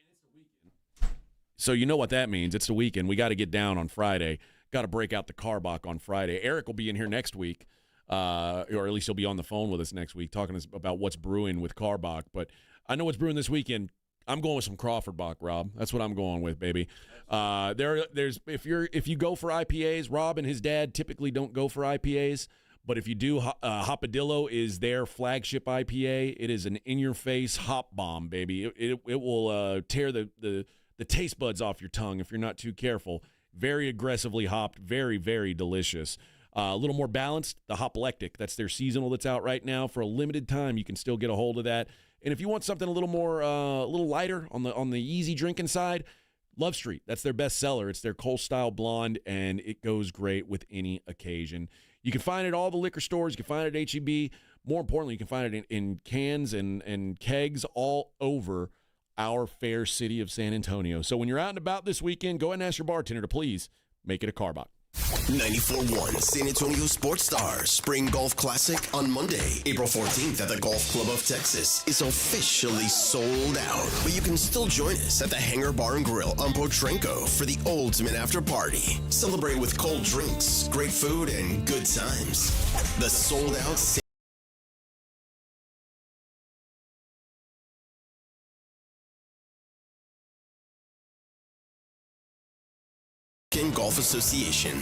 So you know what that means. It's the weekend. We got to get down on Friday. Got to break out the Karbach on Friday. Eric will be in here next week, or at least he'll be on the phone with us next week talking about what's brewing with Karbach. But I know what's brewing this weekend. I'm going with some Crawford Bach, Rob. That's what I'm going with, baby. There's if you go for IPAs, Rob and his dad typically don't go for IPAs. But if you do, Hopadillo is their flagship IPA. It is an in-your-face hop bomb, baby. It will tear the taste buds off your tongue if you're not too careful. Very aggressively hopped, very, very delicious. A little more balanced, the Hoplectic. That's their seasonal that's out right now. For a limited time, you can still get a hold of that. And if you want something a little more, a little lighter on the easy drinking side, Love Street. That's their best seller. It's their Cold Style Blonde, and it goes great with any occasion. You can find it at all the liquor stores. You can find it at H-E-B. More importantly, you can find it in cans and kegs all over our fair city of San Antonio. So when you're out and about this weekend, go ahead and ask your bartender to please make it a Karbach. 94.1 San Antonio Sports Star Spring Golf Classic on Monday, April 14th at the Golf Club of Texas is officially sold out. But you can still join us at the Hangar Bar and Grill on Potranco for the ultimate after party. Celebrate with cold drinks, great food, and good times. The sold out Golf Association.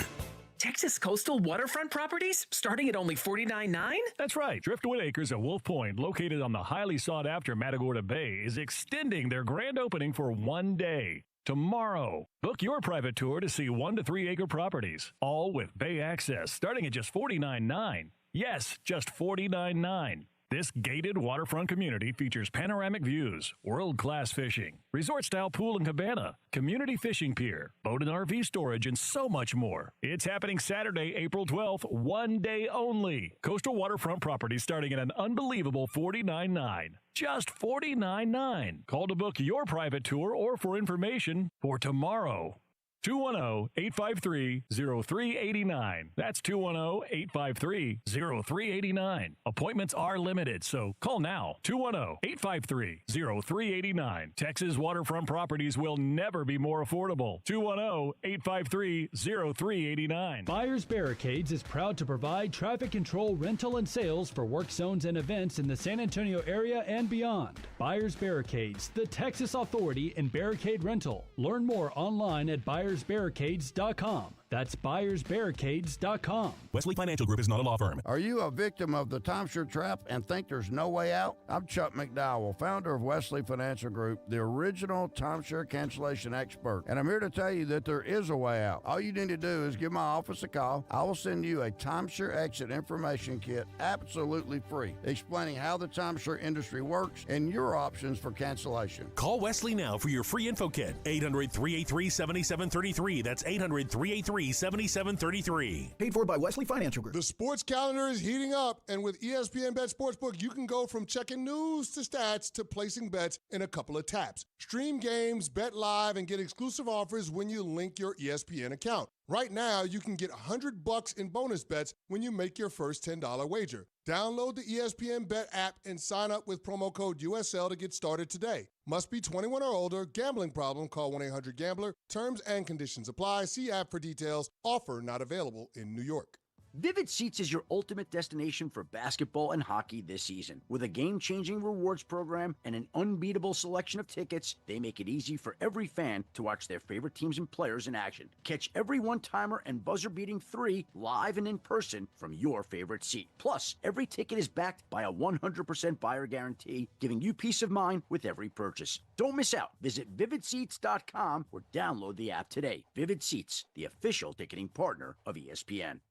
Texas coastal waterfront properties starting at only $49.9? That's right. Driftwood Acres at Wolf Point, located on the highly sought-after Matagorda Bay, is extending their grand opening for one day. Tomorrow, book your private tour to see 1 to 3 acre properties, all with bay access starting at just $49.9. Yes, just $49.9. This gated waterfront community features panoramic views, world-class fishing, resort-style pool and cabana, community fishing pier, boat and RV storage, and so much more. It's happening Saturday, April 12th, one day only. Coastal waterfront properties starting at an unbelievable $49.9. Just $49.9. Call to book your private tour or for information for tomorrow. 210-853-0389. That's 210-853-0389. Appointments are limited, so call now. 210-853-0389. Texas waterfront properties will never be more affordable. 210-853-0389. Buyers Barricades is proud to provide traffic control, rental, and sales for work zones and events in the San Antonio area and beyond. Buyers Barricades, the Texas authority in barricade rental. Learn more online at buyersbarricades.com. That's buyersbarricades.com. Wesley Financial Group is not a law firm. Are you a victim of the timeshare trap and think there's no way out? I'm Chuck McDowell, founder of Wesley Financial Group, the original timeshare cancellation expert. And I'm here to tell you that there is a way out. All you need to do is give my office a call. I will send you a timeshare exit information kit absolutely free, explaining how the timeshare industry works and your options for cancellation. Call Wesley now for your free info kit. 800-383-7733. That's 800-383-7733. 888-843-7733. Paid for by Wesley Financial Group. The sports calendar is heating up, and with ESPN Bet Sportsbook, you can go from checking news to stats to placing bets in a couple of taps. Stream games, bet live, and get exclusive offers when you link your ESPN account. Right now, you can get $100 in bonus bets when you make your first $10 wager. Download the ESPN Bet app and sign up with promo code USL to get started today. Must be 21 or older. Gambling problem? Call 1-800-GAMBLER. Terms and conditions apply. See app for details. Offer not available in New York. Vivid Seats is your ultimate destination for basketball and hockey this season. With a game-changing rewards program and an unbeatable selection of tickets, they make it easy for every fan to watch their favorite teams and players in action. Catch every one-timer and buzzer-beating 3 live and in person from your favorite seat. Plus, every ticket is backed by a 100% buyer guarantee, giving you peace of mind with every purchase. Don't miss out. Visit VividSeats.com or download the app today. Vivid Seats, the official ticketing partner of ESPN.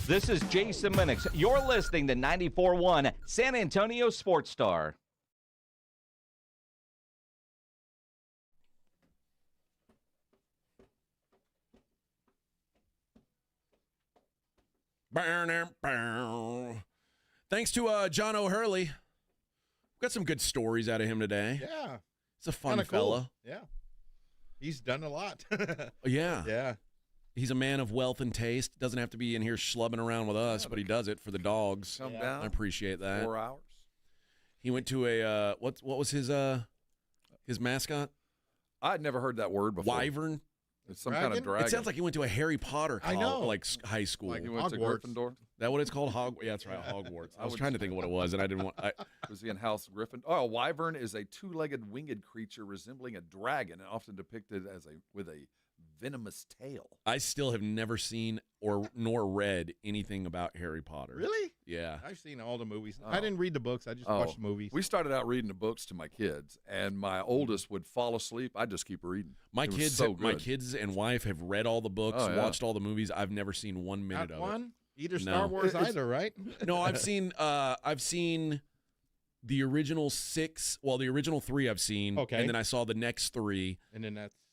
This is Jason Minix. You're listening to 94.1 San Antonio Sports Star. Thanks to John O'Hurley. We've got some good stories out of him today. Yeah. He's a fun Kinda fella. cool. Yeah. He's done a lot. Yeah. Yeah. He's a man of wealth and taste. Doesn't have to be in here schlubbing around with us, but he does it for the dogs. Come down. I appreciate that. 4 hours. He went to a what was his mascot? I'd never heard that word before. Wyvern. It's some kind of dragon. It sounds like he went to a Harry Potter high school. Like he went to Gryffindor. Is that what it's called? Yeah, that's right, Hogwarts. I was trying to think of what it was, and I didn't want. Was he in House Gryffindor? Oh, a wyvern is a two-legged winged creature resembling a dragon, and often depicted as with a venomous tail. I still have never seen nor read anything about Harry Potter. Really? Yeah. I've seen all the movies. I didn't read the books. I just watched the movies. We started out reading the books to my kids, and my oldest would fall asleep. I'd just keep reading. My kids and wife have read all the books, watched all the movies. I've never seen 1 minute of it. Either Star Wars either, right? No, I've seen the original 6. Well, the original 3 I've seen. Okay. And then I saw the next 3.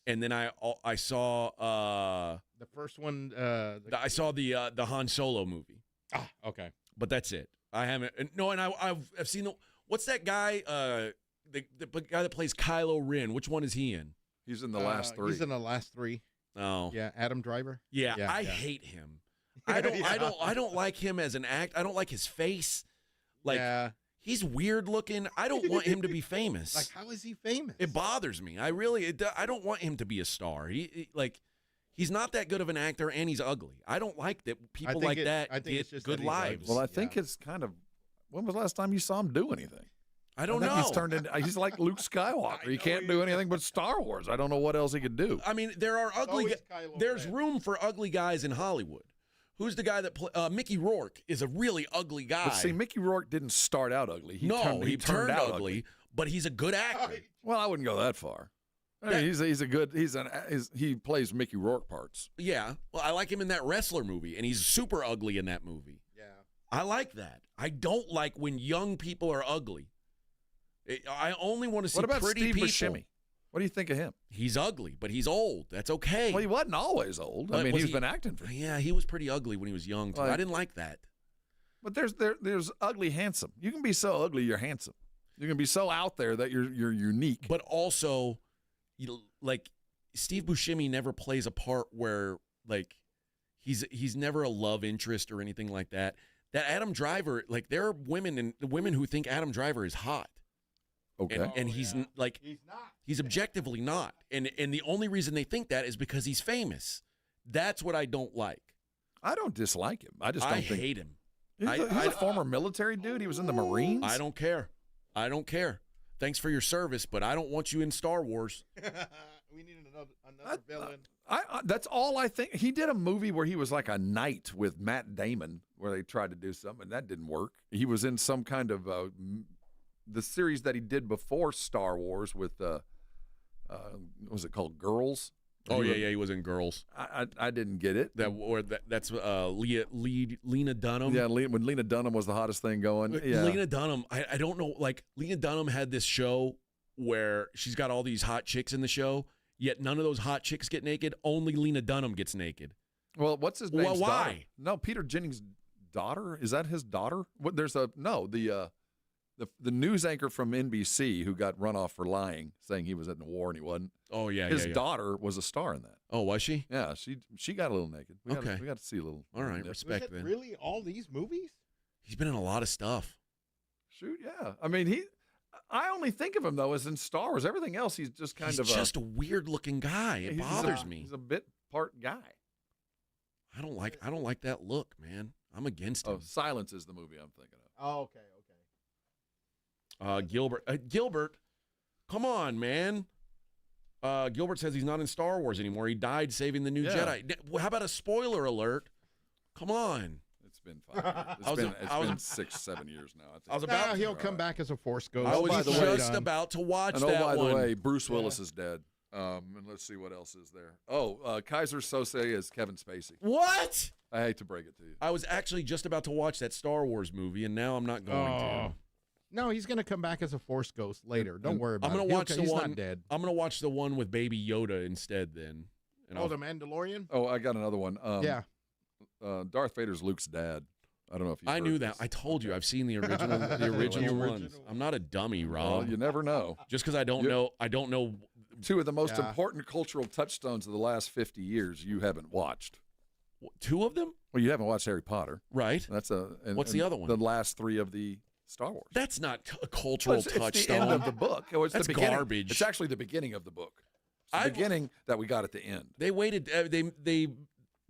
And then I saw the first one. I saw the Han Solo movie. Ah, okay. But that's it. I haven't. No, and I've seen what's that guy? The guy that plays Kylo Ren. Which one is he in? He's in the last 3. He's in the last 3. Oh, yeah, Adam Driver. Yeah, I hate him. I don't like him as an act. I don't like his face. He's weird looking. I don't want him to be famous. Like, how is he famous? It bothers me. I don't want him to be a star. He's not that good of an actor, and he's ugly. I don't like that people like that get good lives. Well, I think it's kind of. When was the last time you saw him do anything? I don't know. He's turned into. He's like Luke Skywalker. He can't do anything but Star Wars. I don't know what else he could do. I mean, there are ugly. There's room for ugly guys in Hollywood. Who's the guy that Mickey Rourke is a really ugly guy. But see, Mickey Rourke didn't start out ugly. He turned out ugly, but he's a good actor. Well, I wouldn't go that far. I mean, he plays Mickey Rourke parts. Yeah. Well, I like him in that wrestler movie, and he's super ugly in that movie. Yeah. I like that. I don't like when young people are ugly. I only want to see pretty Steve people. Buscemi? What do you think of him? He's ugly, but he's old. That's okay. Well, he wasn't always old. I mean, he's been acting for. Yeah, he was pretty ugly when he was young too. I didn't like that. But there's ugly handsome. You can be so ugly you're handsome. You can be so out there that you're unique. But also, like Steve Buscemi never plays a part where like he's never a love interest or anything like that. That Adam Driver, like there are women who think Adam Driver is hot. Okay. And he's like he's objectively not. And the only reason they think that is because he's famous. That's what I don't like. I don't dislike him. I just don't think hate him. He's a former military dude. He was in the Marines. I don't care. Thanks for your service, but I don't want you in Star Wars. We need another villain. That's all I think. He did a movie where he was like a knight with Matt Damon, where they tried to do something, and that didn't work. He was in some kind of the series that he did before Star Wars with what was it called, Girls? Oh yeah, he was in Girls. I didn't get it. That's Lena Dunham. Yeah, when Lena Dunham was the hottest thing going. Yeah. Lena Dunham, I don't know. Like Lena Dunham had this show where she's got all these hot chicks in the show. yet none of those hot chicks get naked. Only Lena Dunham gets naked. Well, what's his name? Why? No, Peter Jennings' daughter. Is that his daughter? What? The news anchor from NBC who got run off for lying, saying he was in the war and he wasn't. Oh yeah, his daughter was a star in that. Oh, was she? Yeah, she got a little naked. We Okay. got to see a little. All right, nip. respect Was it then. really all these movies? He's been in a lot of stuff. Shoot, yeah. I mean, I only think of him though as in Star Wars. Everything else, he's just kind of just a weird-looking guy. It bothers me. He's a bit part guy. I don't like that look, man. I'm against him. Oh, Silence is the movie I'm thinking of. Oh, okay. Gilbert, come on, man. Gilbert says he's not in Star Wars anymore. He died saving the new Jedi. How about a spoiler alert? Come on. It's been 5 years. It's been 6-7 years now. I was about. He'll come back as a Force ghost. I was just about to watch and that by one. the way, Bruce Willis is dead. And let's see what else is there. Kaiser Sose is Kevin Spacey. What? I hate to break it to you. I was actually just about to watch that Star Wars movie, and now I'm not going to. No, he's going to come back as a Force ghost later. Don't worry about it. I'm going to watch the He's one. not dead. I'm going to watch the one with Baby Yoda instead. Then. And The Mandalorian. Oh, I got another one. Yeah. Darth Vader's Luke's dad. I don't know if you. I knew that. I told you. I've seen the original. The original ones. I'm not a dummy, Rob. Well, you never know. Just because I don't know. I don't know. Two of the most important cultural touchstones of the last 50 years you haven't watched. Two of them? Well, you haven't watched Harry Potter. Right. What's the other one? The last three of the Star Wars. That's not a cultural touchstone. It's the end of the book. It's That's the beginning. garbage. It's actually the beginning of the book. It's the beginning that we got at the end. They waited.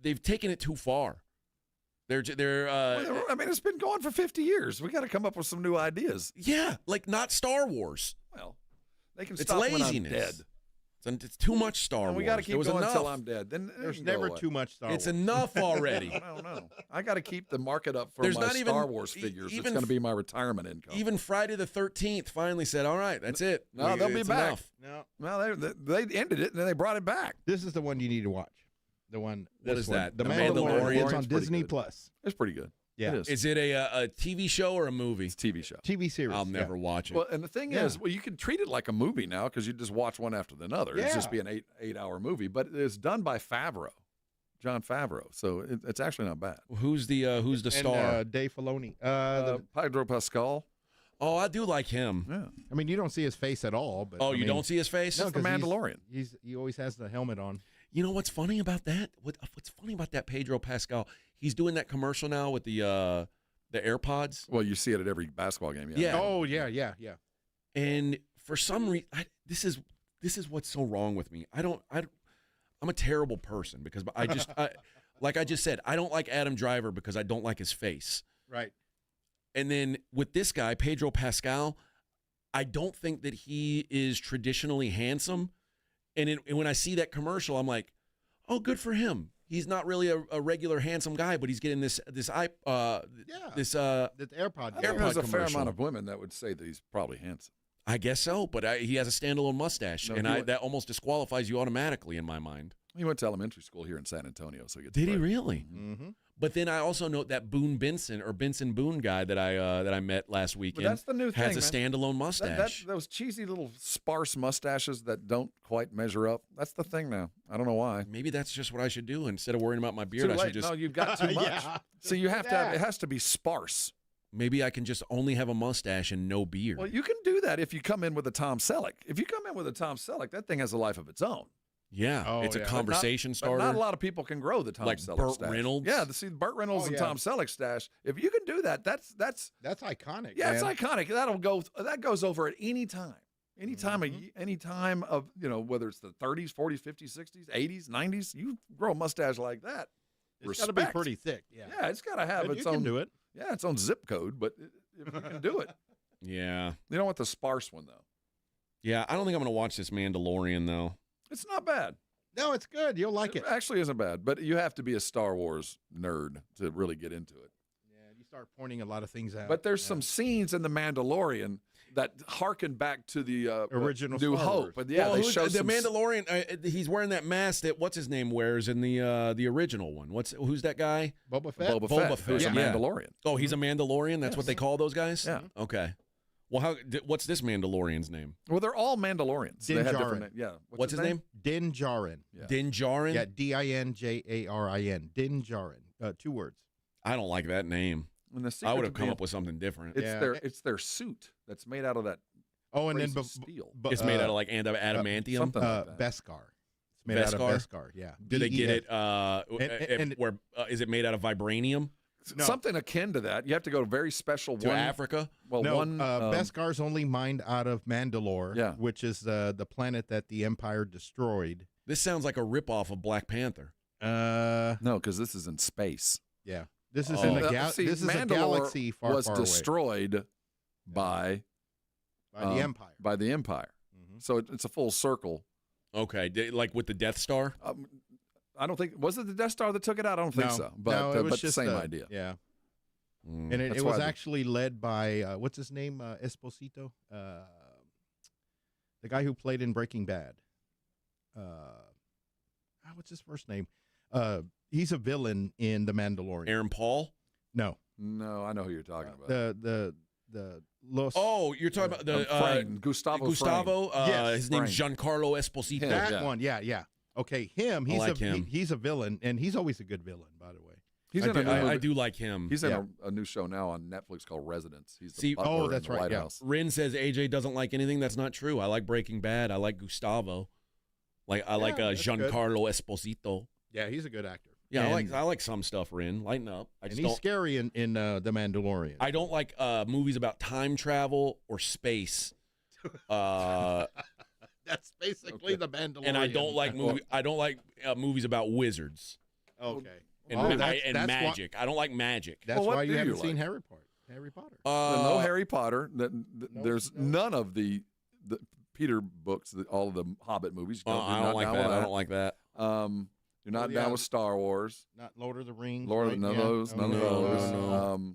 They've taken it too far. I mean, it's been going for 50 years. We got to come up with some new ideas. Yeah, like not Star Wars. Well, they can It's stop when I'm laziness. dead. It's too much Star Wars. We got to keep There was going enough. until I'm dead. Then There's it can go never away. too much Star Wars. It's enough already. I don't know. I got to keep the market up for There's my not even- Star Wars figures. It's even going to be my retirement income. Even Friday the 13th finally said, "All right, that's it. No, they'll be It's back. enough." No. Well, they ended it and then they brought it back. This is the one you need to watch. The one. What this is one. that? The The Mandalorian. It's Mandalorian's on pretty Disney good. Plus. It's pretty good. Yeah. It is. Is it a TV show or a movie? It's a TV show. TV series. I'll never watch it. Well, and the thing is, you can treat it like a movie now because you just watch one after another. It's just be an eight-hour movie, but it's done by Jon Favreau, so it's actually not bad. Who's the star? Dave Filoni. Pedro Pascal. Oh, I do like him. Yeah. I mean, you don't see his face at all. But Oh, you don't see his face? No, It's the 'cause Mandalorian. He always has the helmet on. You know what's funny about that? What's funny about that Pedro Pascal? He's doing that commercial now with the AirPods. Well, you see it at every basketball game. Yeah. Oh yeah. And for some reason, this is what's so wrong with me. I'm a terrible person because like I just said, I don't like Adam Driver because I don't like his face. Right. And then with this guy, Pedro Pascal, I don't think that he is traditionally handsome. And when I see that commercial, I'm like, oh, good for him. He's not really a regular handsome guy, but he's getting this AirPod There's There's a fair amount of women that would say that he's probably handsome. I guess so, but he has a standalone mustache, No, and he that almost disqualifies you automatically in my mind. He went to elementary school here in San Antonio, so he gets Did he credit. really? Mm-hmm. But then I also note that Boone Benson or Benson Boone guy that I met last weekend that's the new has thing, a standalone mustache. Those cheesy little sparse mustaches that don't quite measure up. That's the thing now. I don't know why. Maybe that's just what I should do instead of worrying about my beard. Too I late. should just No, you've got too much. So you have to have. It has to be sparse. maybe I can just only have a mustache and no beard. Well, you can do that if you come in with a Tom Selleck. If you come in with a Tom Selleck, that thing has a life of its own. Yeah, it's a conversation starter. But not a lot of people can grow the Tom like Selleck Burt stash. Reynolds. Yeah, see Burt Reynolds and Tom Selleck stash. If you can do that, that's iconic. Yeah, man. it's iconic. That goes over at any time. Any time of whether it's the 30s, 40s, 50s, 60s, 80s, 90s, you grow a mustache like that. It's got to be pretty thick. Yeah, yeah, it's got to have And its you own. can do it. Yeah, its own zip code, but if you can do it, Yeah. you don't want the sparse one though. Yeah, I don't think I'm going to watch this Mandalorian though. It's not bad. No, it's good. You'll like it. Actually isn't bad, but you have to be a Star Wars nerd to really get into it. Yeah, you start pointing a lot of things out. But there's some scenes in The Mandalorian that harken back to the Original New Star Hope. Wars. But yeah, Well, they show the some Mandalorian. He's wearing that mask that what's his name wears in the original one. Who's that guy? Boba Fett. Boba Fett, who's a Mandalorian. Oh, he's a Mandalorian. That's what they call those guys. Yeah. Okay. Well, what's this Mandalorian's name? Well, they're all Mandalorians. Din They have Djarin. different yeah. What's his name? Din Djarin. Yeah. Din Djarin? Yeah, Dinjarin. Din Djarin. 2 words. I don't like that name. And the I would have secret to come being- up with something different. It's their suit that's made out of that. Oh, and then crazy steel. It's made out of like adamantium. something like that. Beskar. It's made out of Beskar. Yeah. Do they get it? And- Where is it made out of vibranium? No. Something akin to that. You have to go to very special To Africa? Well, no, one Beskar's only mined out of Mandalore, Yeah. which is the planet that the Empire destroyed. This sounds like a ripoff of Black Panther. no, because this is in space. Yeah. This is in a See, this is a Mandalore galaxy far, was far away. destroyed by By the Empire. By the Empire. So it's a full circle. Okay, like with the Death Star. I don't think was it the Death Star that took it out. I don't think No. so. But No, it was but just the same idea. Yeah. Mm. And That's it was why actually led by what's his name? Esposito, the guy who played in Breaking Bad. What's his first name? He's a villain in The Mandalorian. Aaron Paul? No, I know who you're talking about. the Los. Oh, you're talking about the Frayne, Gustavo. Gustavo. Yes, his name's Frayne. Giancarlo Esposito. That one. Yeah. Okay, him. He's like him. He's a villain, and he's always a good villain, by the way. He's in a new I movie. do like him. He's in a new show now on Netflix called Residence. He's the See- butler that's in the right, White yeah. House. Rin says AJ doesn't like anything. That's not true. I like Breaking Bad. I like Gustavo. I like that's good. Giancarlo Esposito. Yeah, he's a good actor. Yeah, And- I like some stuff. Rin, lighten up. I And just he's don't. scary in The Mandalorian. I don't like movies about time travel or space. That's basically The Mandalorian. And I don't like movies about wizards Okay. and, Oh, ma- that's and why- magic. I don't like magic. That's what why do you you haven't like? seen Harry Potter. No Harry Potter. There's none of the Peter books. All of the Hobbit movies. I don't like that. I don't like that. You're not yeah. down with Star Wars. Not Lord of the Rings. Lord right? of none of Yeah. those. None of No, those. no.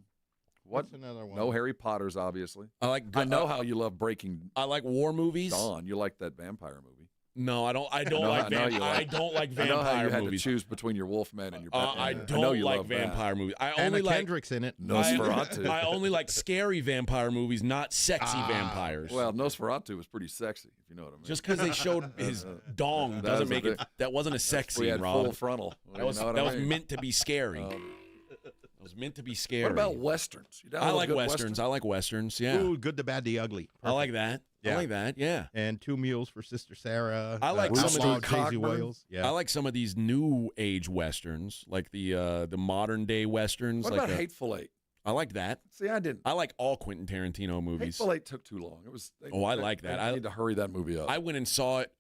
What? What's another one? No Harry Potters, obviously. I know how you love Breaking I like war movies. Dawn. You like that vampire movie. No, I don't. I don't know- like. I know you I like- don't like I know how vampire you had movies. to choose between your Wolfman and your I Batman. don't know you like love that. vampire movies. I Anna only like Kendrick's in it. Nosferatu. I only like scary vampire movies, not sexy vampires. Well, Nosferatu was pretty sexy, if you know what I mean. Just because they showed his dong That doesn't was a make it. bit- That wasn't a sex we scene, had Rob. full frontal. That was You know what that I was mean? meant to be scary. It was meant to be scary. What about westerns? You down I with a like good westerns. western? I like westerns. Yeah, Ooh, Good, the Bad, the Ugly. I like that. I like that. Yeah. And Two Mules for Sister Sarah. I like Outlaw some of Daisy Cockburn. Wales. Yeah. I like some of these new age westerns, like the modern day westerns. What like about Hateful Eight? I like that. See, I didn't. I like all Quentin Tarantino movies. Hateful Eight took too long. It was. I like that. I need to hurry that movie up. I went and saw it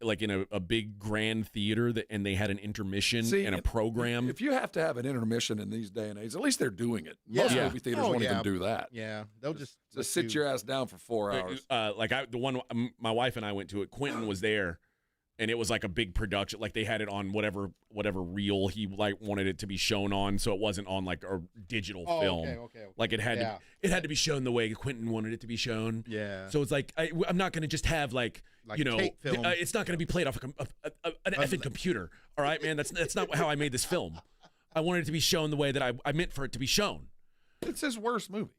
like in a big grand theater, and they had an intermission See, and a program. If you have to have an intermission in these day and age, at least they're doing it. Most Yeah. movie theaters Oh, won't yeah. even do that. Yeah, they'll just sit your ass down for 4 hours. The one my wife and I went to it. Quentin was there, and it was like a big production. Like they had it on whatever reel he like wanted it to be shown on, so it wasn't on like a digital film. Okay. Like it had to be shown the way Quentin wanted it to be shown. Yeah. So it's like I'm not going to just have like you know tape film. it's not going to be played off an effing computer. All right, man. That's not how I made this film. I wanted it to be shown the way that I meant for it to be shown. It's his worst movie.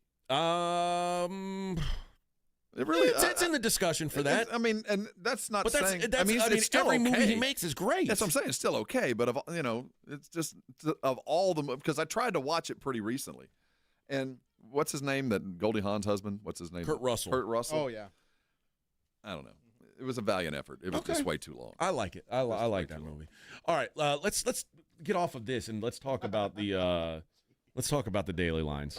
It really it's in the discussion for that. I mean, and that's not But saying. that's it's still every movie okay. he makes is great. That's what I'm saying. It's still okay, but it's just of all the because I tried to watch it pretty recently, and what's his name? That Goldie Hawn's husband. What's his name? Kurt Russell. Kurt Russell. Oh yeah. I don't know. It was a valiant effort. It was just way too long. I like it. I like that movie. All right, let's get off of this and let's talk about the daily lines.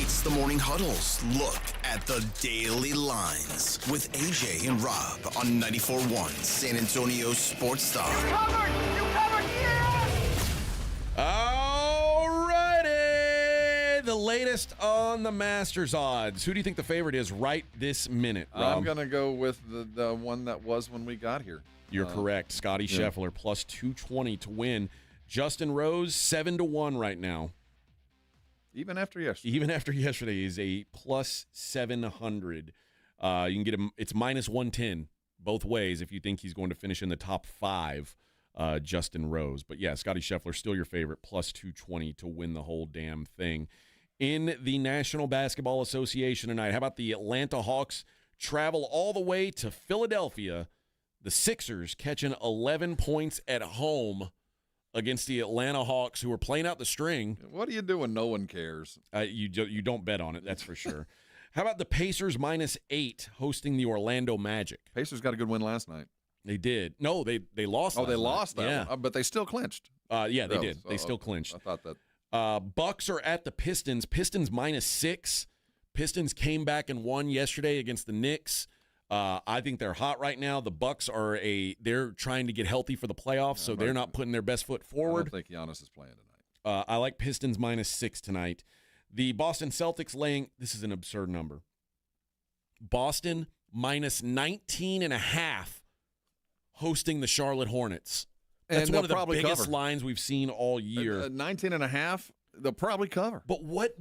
It's the Morning Huddle's look at the daily lines with AJ and Rob on 94.1 San Antonio Sports Star. You covered, Alrighty, the latest on the Masters odds. Who do you think the favorite is right this minute, Rob? I'm gonna go with the one that was when we got here. You're correct. Scotty Scheffler plus 220 to win. Justin Rose 7-1 right now. Even after yesterday. Even after yesterday is a plus 700. You can get him. It's minus 110 both ways if you think he's going to finish in the top 5. Justin Rose, but yeah, Scotty Scheffler still your favorite, plus 220 to win the whole damn thing. in the National Basketball Association tonight. How about the Atlanta Hawks travel all the way to Philadelphia? The Sixers catching 11 points at home against the Atlanta Hawks, who are playing out the string. What are you doing? No one cares. You don't bet on it, that's for sure. How about the Pacers -8 hosting the Orlando Magic? Pacers got a good win last night. They did. No, they lost. Oh, they lost that. that one. But they still clinched. Yeah, they did. They still clinched. I thought that. Bucks are at the Pistons. Pistons -6. Pistons came back and won yesterday against the Knicks. I think they're hot right now. The Bucks they're trying to get healthy for the playoffs, so they're not putting their best foot forward. I don't think Giannis is playing tonight. I like Pistons -6 tonight. The Boston Celtics this is an absurd number. Boston -19.5 hosting the Charlotte Hornets. That's one of the biggest lines we've seen all year. 19.5, they'll probably cover. But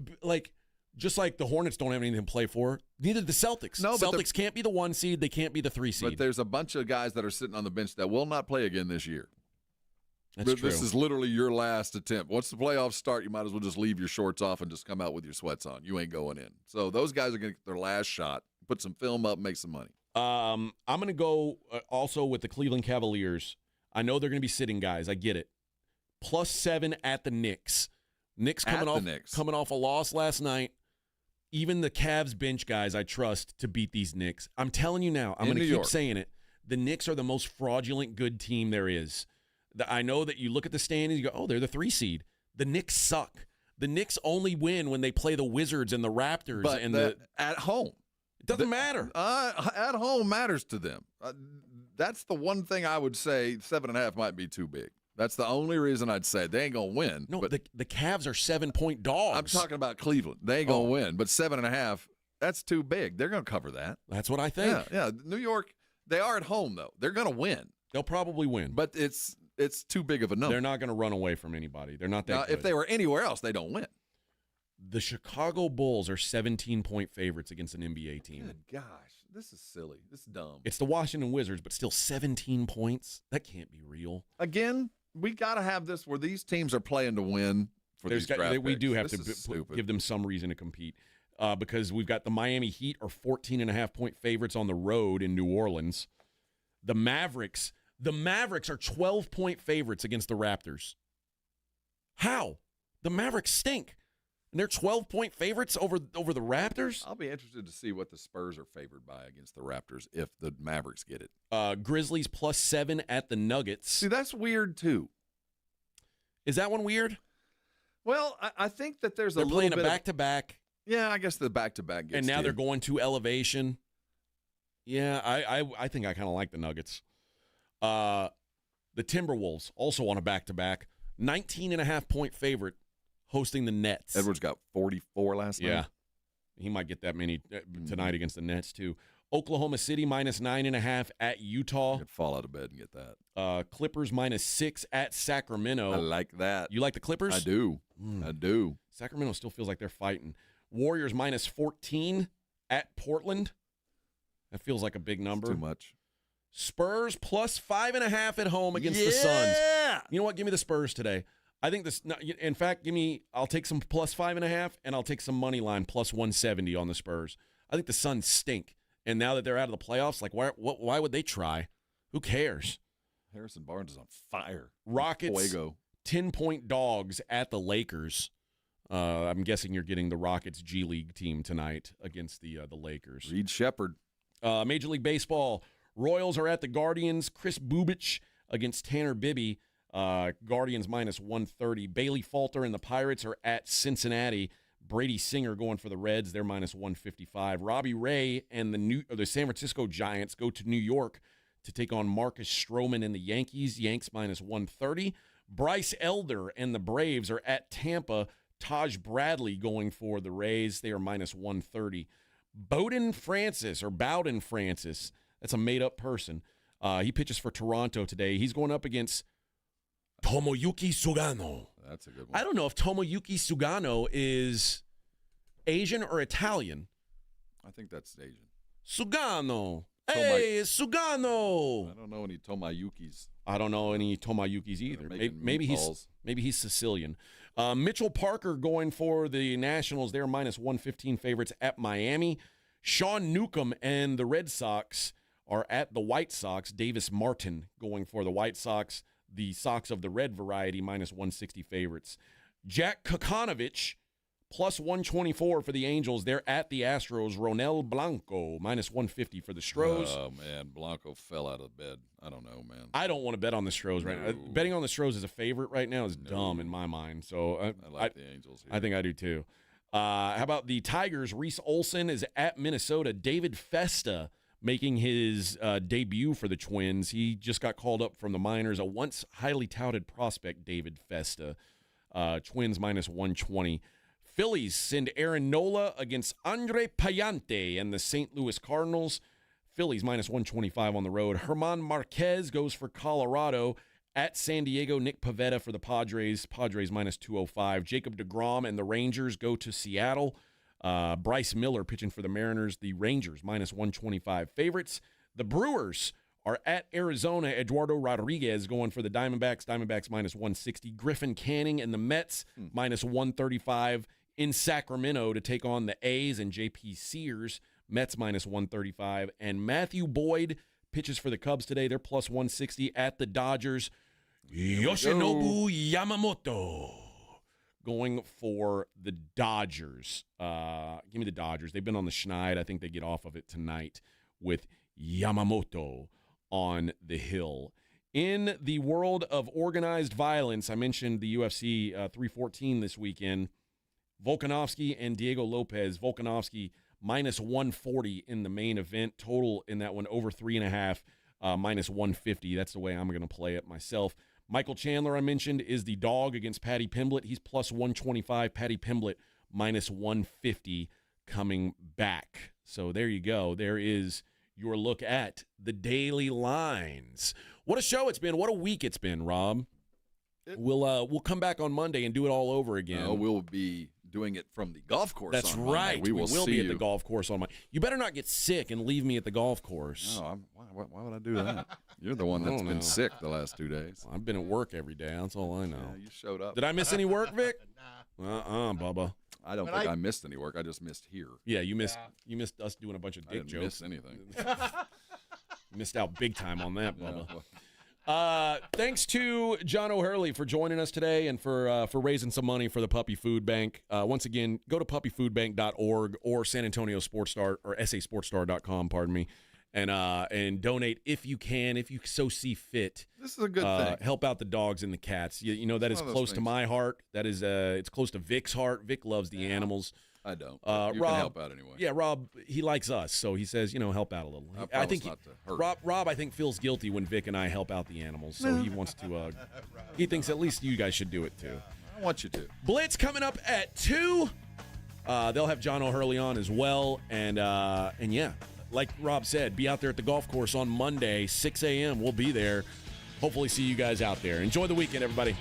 just like the Hornets don't have anything to play for, neither the Celtics. No, Celtics can't be the 1 seed. They can't be the 3 seed. But there's a bunch of guys that are sitting on the bench that will not play again this year. That's true. This is literally your last attempt. Once the playoffs start, you might as well just leave your shorts off and just come out with your sweats on. You ain't going in. So those guys are going to get their last shot, put some film up, make some money. I'm going to go also with the Cleveland Cavaliers. I know they're going to be sitting guys. I get it. +7 at the Knicks. Knicks coming off a loss last night. Even the Cavs bench guys I trust to beat these Knicks. I'm telling you now, I'm going to keep saying it. The Knicks are the most fraudulent good team there is. I know that you look at the standings, you go, oh, they're the 3 seed. The Knicks suck. The Knicks only win when they play the Wizards and the Raptors. But at home. It doesn't matter. At home matters to them. That's the one thing I would say 7.5 might be too big. That's the only reason I'd say they ain't going to win. No, but the Cavs are 7-point dogs. I'm talking about Cleveland. They ain't going to win. But 7.5, that's too big. They're going to cover that. That's what I think. Yeah. New York, they are at home, though. They're going to win. They'll probably win. But it's too big of a number. They're not going to run away from anybody. They're not that good. If they were anywhere else, they don't win. The Chicago Bulls are 17-point favorites against an NBA team. Good gosh, this is silly. This is dumb. It's the Washington Wizards, but still 17 points? That can't be real. Again, we got to have this where these teams are playing to win for these draft picks. We do have to give them some reason to compete because we've got the Miami Heat are 14.5-point favorites on the road in New Orleans. The Mavericks are 12-point favorites against the Raptors. How? The Mavericks stink. And they're 12-point favorites over the Raptors? I'll be interested to see what the Spurs are favored by against the Raptors if the Mavericks get it. Grizzlies +7 at the Nuggets. See, that's weird, too. Is that one weird? Well, I think that there's they're playing a back-to-back. Yeah, I guess the back-to-back gets and now to they're going to elevation. Yeah, I think I kind of like the Nuggets. The Timberwolves, also on a back-to-back, 19.5-point favorite hosting the Nets. Edwards got 44 last night. Yeah. He might get that many tonight against the Nets, too. Oklahoma City -9.5 at Utah. I'd fall out of bed and get that. Clippers -6 at Sacramento. I like that. You like the Clippers? I do. I do. Sacramento still feels like they're fighting. Warriors -14 at Portland. That feels like a big number. Too much. Spurs +5.5 at home against the Suns. You know what? Give me the Spurs today. I think this. In fact, I'll take some +5.5, and I'll take some money line +170 on the Spurs. I think the Suns stink, and now that they're out of the playoffs, like why would they try? Who cares? Harrison Barnes is on fire. Rockets 10-point dogs at the Lakers. I'm guessing you're getting the Rockets G League team tonight against the Lakers. Reed Shepherd. Major League Baseball. Royals are at the Guardians. Chris Bubich against Tanner Bibby. Guardians -130. Bailey Falter and the Pirates are at Cincinnati. Brady Singer going for the Reds. They're -155. Robbie Ray and the San Francisco Giants go to New York to take on Marcus Stroman and the Yankees. Yanks -130. Bryce Elder and the Braves are at Tampa. Taj Bradley going for the Rays. They are -130. Bowden Francis, that's a made-up person. He pitches for Toronto today. He's going up against Tomoyuki Sugano. That's a good one. I don't know if Tomoyuki Sugano is Asian or Italian. I think that's Asian. Sugano. Hey, Sugano. I don't know any Tomayukis. I don't know any Tomayukis either. Maybe he's Sicilian. Mitchell Parker going for the Nationals. They're minus 115 favorites at Miami. Sean Newcomb and the Red Sox are at the White Sox. Davis Martin going for the White Sox. The Sox of the red variety, minus 160 favorites. Jack Kokonovich, plus 124 for the Angels. They're at the Astros. Ronel Blanco, minus 150 for the Stros. Oh, man. Blanco fell out of bed. I don't know, man. I don't want to bet on the Stros right now. Betting on the Stros as a favorite right now is dumb in my mind. So I like the Angels here. I think I do too. How about the Tigers? Reese Olson is at Minnesota. David Festa making his debut for the Twins. He just got called up from the minors. A once highly touted prospect, David Festa. Twins minus 120. Phillies send Aaron Nola against Andre Payante and the St. Louis Cardinals. Phillies minus 125 on the road. Herman Marquez goes for Colorado. At San Diego, Nick Pivetta for the Padres. Padres minus 205. Jacob deGrom and the Rangers go to Seattle. Bryce Miller pitching for the Mariners. The Rangers minus 125 favorites. The Brewers are at Arizona. Eduardo Rodriguez going for the Diamondbacks. Diamondbacks minus 160. Griffin Canning and the Mets minus 135 in Sacramento to take on the A's and J.P. Sears. Mets minus 135. And Matthew Boyd pitches for the Cubs today. They're plus 160 at the Dodgers. Yoshinobu Yamamoto going for the Dodgers. Give me the Dodgers. They've been on the schneid. I think they get off of it tonight with Yamamoto on the hill. In the world of organized violence, I mentioned the UFC 314 this weekend. Volkanovski and Diego Lopez. Volkanovski minus 140 in the main event. Total in that one over 3.5, minus 150. That's the way I'm going to play it myself. Michael Chandler, I mentioned, is the dog against Paddy Pimblett. He's plus 125. Paddy Pimblett minus 150 coming back. So there you go. There is your look at the daily lines. What a show it's been. What a week it's been, Rob. We'll come back on Monday and do it all over again. No, we'll be doing it from the golf course. That's on right. Monday. We will be at the golf course on Monday. You better not get sick and leave me at the golf course. No, why would I do that? You're the one that's been sick the last 2 days. I've been at work every day. That's all I know. Yeah, you showed up. Did I miss any work, Vic? Bubba. I don't think I missed any work. I just missed here. Yeah, you missed us doing a bunch of dick jokes. I didn't miss anything. Missed out big time on that, Bubba. Thanks to John O'Hurley for joining us today and for raising some money for the Puppy Food Bank. Once again, go to puppyfoodbank.org or San Antonio Sports Star or sasportstar.com, pardon me, and donate if you can, if you so see fit. This is a good thing. Help out the dogs and the cats. You know that is close to my heart. That is it's close to Vic's heart. Vic loves the animals. I don't. You Rob, can help out anyway. Yeah, Rob, he likes us, so he says, help out a little. I think not to hurt. Rob, I think feels guilty when Vic and I help out the animals, so he wants to. He thinks at least you guys should do it too. I want you to. Blitz coming up at 2. They'll have John O'Hurley on as well, and yeah, like Rob said, be out there at the golf course on Monday, 6 a.m. We'll be there. Hopefully, see you guys out there. Enjoy the weekend, everybody.